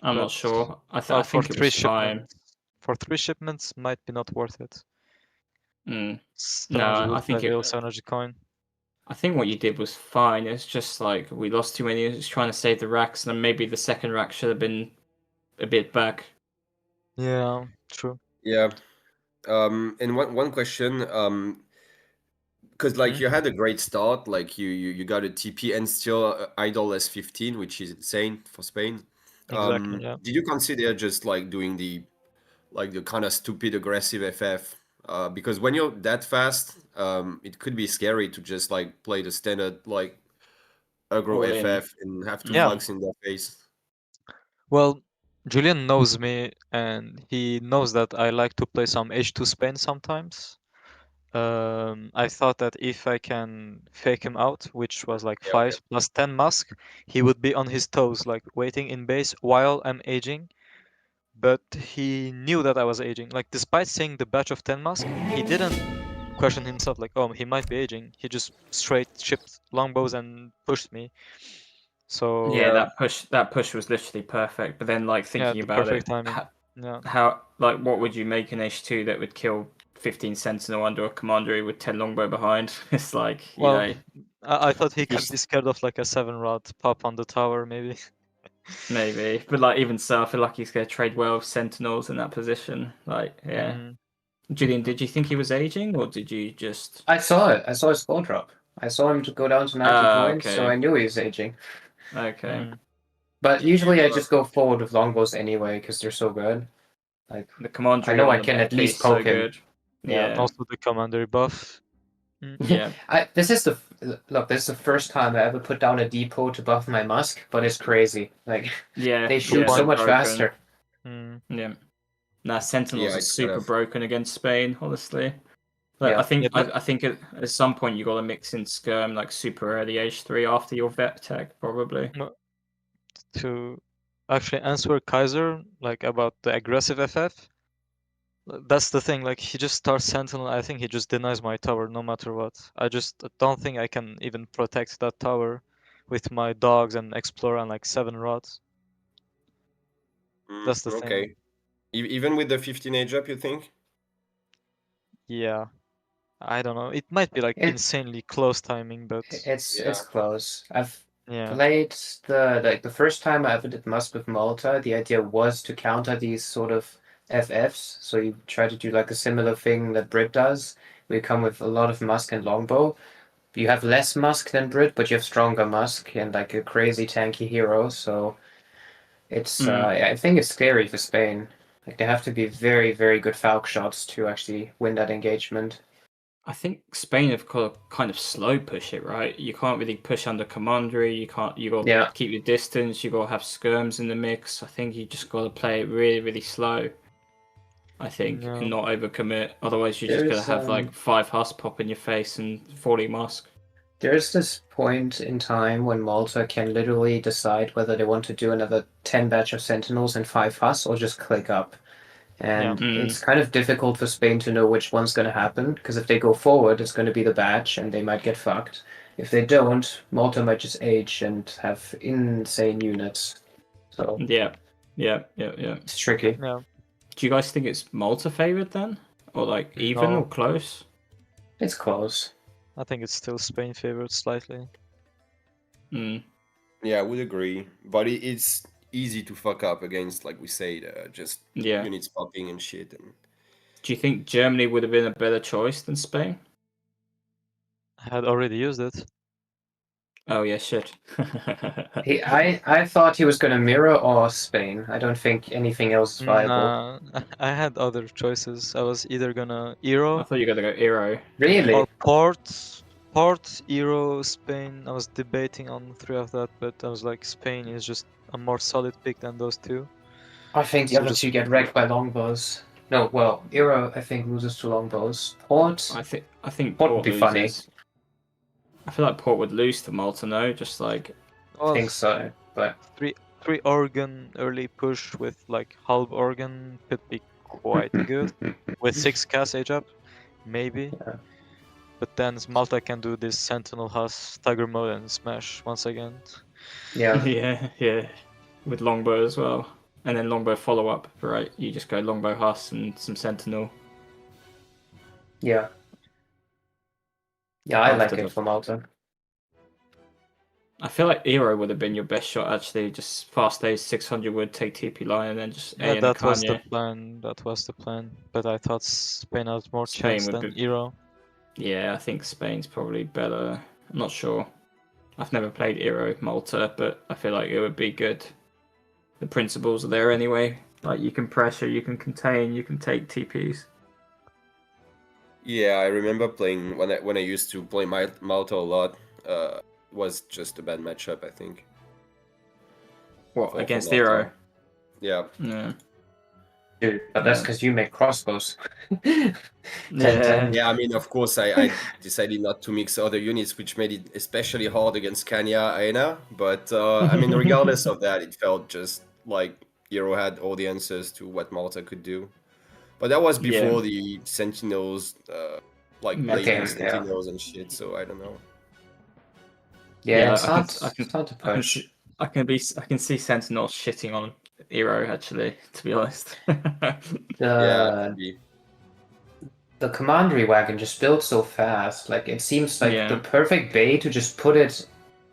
I'm not sure. I think it was fine. For 3 shipments, might be not worth it. No, I think it was energy coin. I think what you did was fine. It's just like we lost too many. Just trying to save the racks, and then maybe the second rack should have been a bit back. Yeah, true. Yeah. And one question, because like you had a great start, like you got a TP and still idle S15, which is insane for Spain. Exactly, yeah. Did you consider just like doing the kind of stupid aggressive FF? Because when you're that fast, it could be scary to just like play the standard like aggro All in. FF and have two Yeah. bugs in their face. Well, Julian knows me, and he knows that I like to play some H2 Spain sometimes. I thought that if I can fake him out, which was like Yeah, 5 plus 10 mask, he would be on his toes, like waiting in base while I'm aging. But he knew that I was aging. Like, despite seeing the batch of 10 mask, he didn't question himself like, oh, he might be aging. He just straight shipped longbows and pushed me. So Yeah, that push was literally perfect. But then, like, yeah, thinking the about perfect it, timing. Yeah. how like what would you make in H2 that would kill 15 Sentinel under a commandery with 10 longbow behind? It's like, you Well, know, I thought he could He's- be scared of like a 7-rod pop on the tower, maybe. maybe. But like even so, I feel like he's gonna trade well with Sentinels in that position. Like, yeah. Mhm. Julian, did you think he was aging, or did you just? I saw it. I saw his score drop. I saw him to go down to 90 points, so okay. I knew he was aging. Okay. Mm. But usually I just go forward with longbows anyway because they're so good. Like The commandery. I know on I the can back at least is so poke him. good. Yeah. Also the commander buff. Yeah. This is the first time I ever put down a depot to buff my musk, but it's crazy. Like Yeah. they shoot yeah, so much broken. faster. Mm. Yeah. Nah, Sentinels Yeah, are it's super kind of- broken against Spain, honestly. Like, Yeah. I think Yeah, but- I think at some point you got to mix in skirm like super early H3 after your vet tech probably. To actually answer Kaiser like about the aggressive FF, that's the thing. Like he just starts Sentinel. I think he just denies my tower no matter what. I just don't think I can even protect that tower with my dogs and Explorer and like 7 rods. That's the thing. Okay. Even with the 15 age up, you think? Yeah, I don't know. It might be like It- insanely close timing, but It's Yeah. close. I've yeah. played the first time I ever did musk with Malta. The idea was to counter these sort of FFs. So you try to do like a similar thing that Brit does. We come with a lot of musk and longbow. You have less musk than Brit, but you have stronger musk and like a crazy tanky hero. So it's I think it's scary for Spain. Like they have to be very, very good Falc shots to actually win that engagement. I think Spain have got to kind of slow push it, right? You can't really push under commandery. You got to Yeah. keep your distance. You got to have skirms in the mix. I think you just got to play it really, really slow. I think Yeah. and not overcommit. Otherwise, you're just There's, gonna have like 5 hus pop in your face and 40 musk. There's this point in time when Malta can literally decide whether they want to do another 10 batch of Sentinels and 5 Hus or just click up. And Yeah. it's kind of difficult for Spain to know which one's going to happen, because if they go forward, it's going to be the batch and they might get fucked. If they don't, Malta might just age and have insane units. So Yeah. it's tricky. Yeah. Do you guys think it's Malta favored then, or like even No. or close? It's close. I think it's still Spain favored slightly. Mm. Yeah, I would agree. But it's easy to fuck up against, like we said, just Yeah. unit spotting and shit. And Do you think Germany would have been a better choice than Spain? I had already used it. Oh yeah, shit. I thought he was going to mirror or Spain. I don't think anything else is viable. Nah, I had other choices. I was either gonna I Eero thought you were gonna go Eero. Really? or Port, Eero, Spain. I was debating on 3 of that, but I was like, Spain is just a more solid pick than those 2. I think the So other just- two get wrecked by longbows. No, well, Eero I think loses to longbows. Port, I think Port Port would be funny. loses. I feel like Port would lose to Malta, no? Just like Well, I think so, but 3 organ early push with like half organ could be quite good. With 6 cast age up, maybe. Yeah. But then Malta can do this Sentinel Hus Tiger mode and smash once again. yeah. yeah, with longbow as well, and then longbow follow up. Right, you just go longbow Hus and some Sentinel. Yeah. Yeah, I like After it the- for Malta. I feel like Eero would have been your best shot actually. Just fast A 600 would take TP line and then just A Yeah, and that was the Kanye. plan. That was the plan. But I thought Spain had more Spain chance would than be- Eero. Yeah, I think Spain's probably better. I'm not sure. I've never played Eero Malta, but I feel like it would be good. The principles are there anyway. Like you can pressure, you can contain, you can take TPs. Yeah, I remember playing when I used to play Malta a lot. Was just a bad matchup, I think. What for against Malta. Eero? Yeah. Yeah. Dude, but that's because you make crossbows. Yeah. Yeah, I mean, of course, I decided not to mix other units, which made it especially hard against Kanya Aena. But I mean, regardless of that, it felt just like Eero had all the answers to what Malta could do. But that was before the Sentinels, like Okay, blading yeah. Sentinels and shit. So I don't know. Yeah, I it's not to can push. see, I can see Sentinel shitting on Eero actually, to be honest. Yeah, could be. The commandery wagon just built so fast. Like it seems like Yeah. the perfect bait to just put it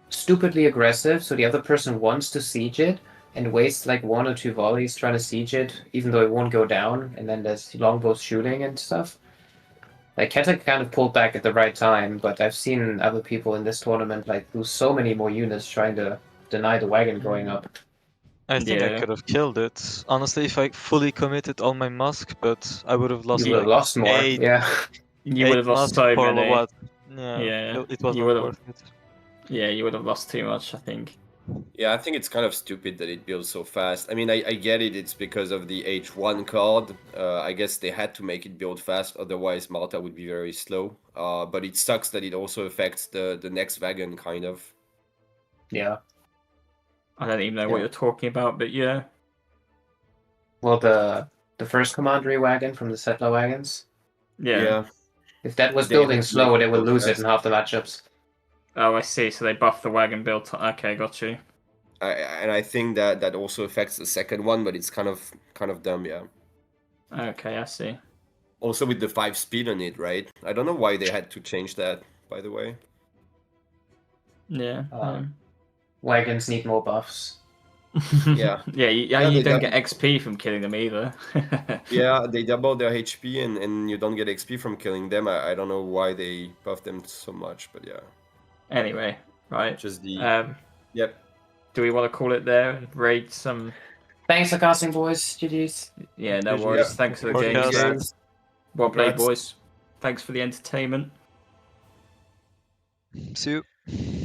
stupidly aggressive, so the other person wants to siege it and waste like 1 or 2 volleys trying to siege it, even though it won't go down. And then there's longbows shooting and stuff. Like Keturboy kind of pulled back at the right time, but I've seen other people in this tournament like lose so many more units trying to deny the wagon going up. I think I Yeah. could have killed it. Honestly, if I fully committed all my musk, but I would have lost. You would have lost more. eight- Yeah. You would have lost so for many. what? Yeah, Yeah, it was you not would've- worth it. Yeah, you would have lost too much, I think. Yeah, I think it's kind of stupid that it builds so fast. I mean, I get it. It's because of the H1 card. I guess they had to make it build fast, otherwise Malta would be very slow. But it sucks that it also affects the next wagon, kind of. Yeah. I don't even know what Yeah. you're talking about, but yeah. Well, the first commandery wagon from the settler wagons. Yeah. If that was They building had to slow, make they it would build lose it fast. in half the matchups. Oh, I see. So they buffed the wagon build. Okay, got you. And I think that also affects the second one, but it's kind of dumb, yeah. Okay, I see. Also with the 5 speed on it, right? I don't know why they had to change that, by the way. Yeah. Wagons need more buffs. Yeah. Yeah, you they don't get XP from killing them either. Yeah, they double their HP and you don't get XP from killing them. I don't know why they buff them so much, but yeah. Anyway, right. Just the Yep. Do we want to call it there and raid some? Thanks for casting, boys. GG's. Yeah, no GG. worries. Yeah. Thanks for the Podcast. games. Well played, Congrats. boys. Thanks for the entertainment. See you.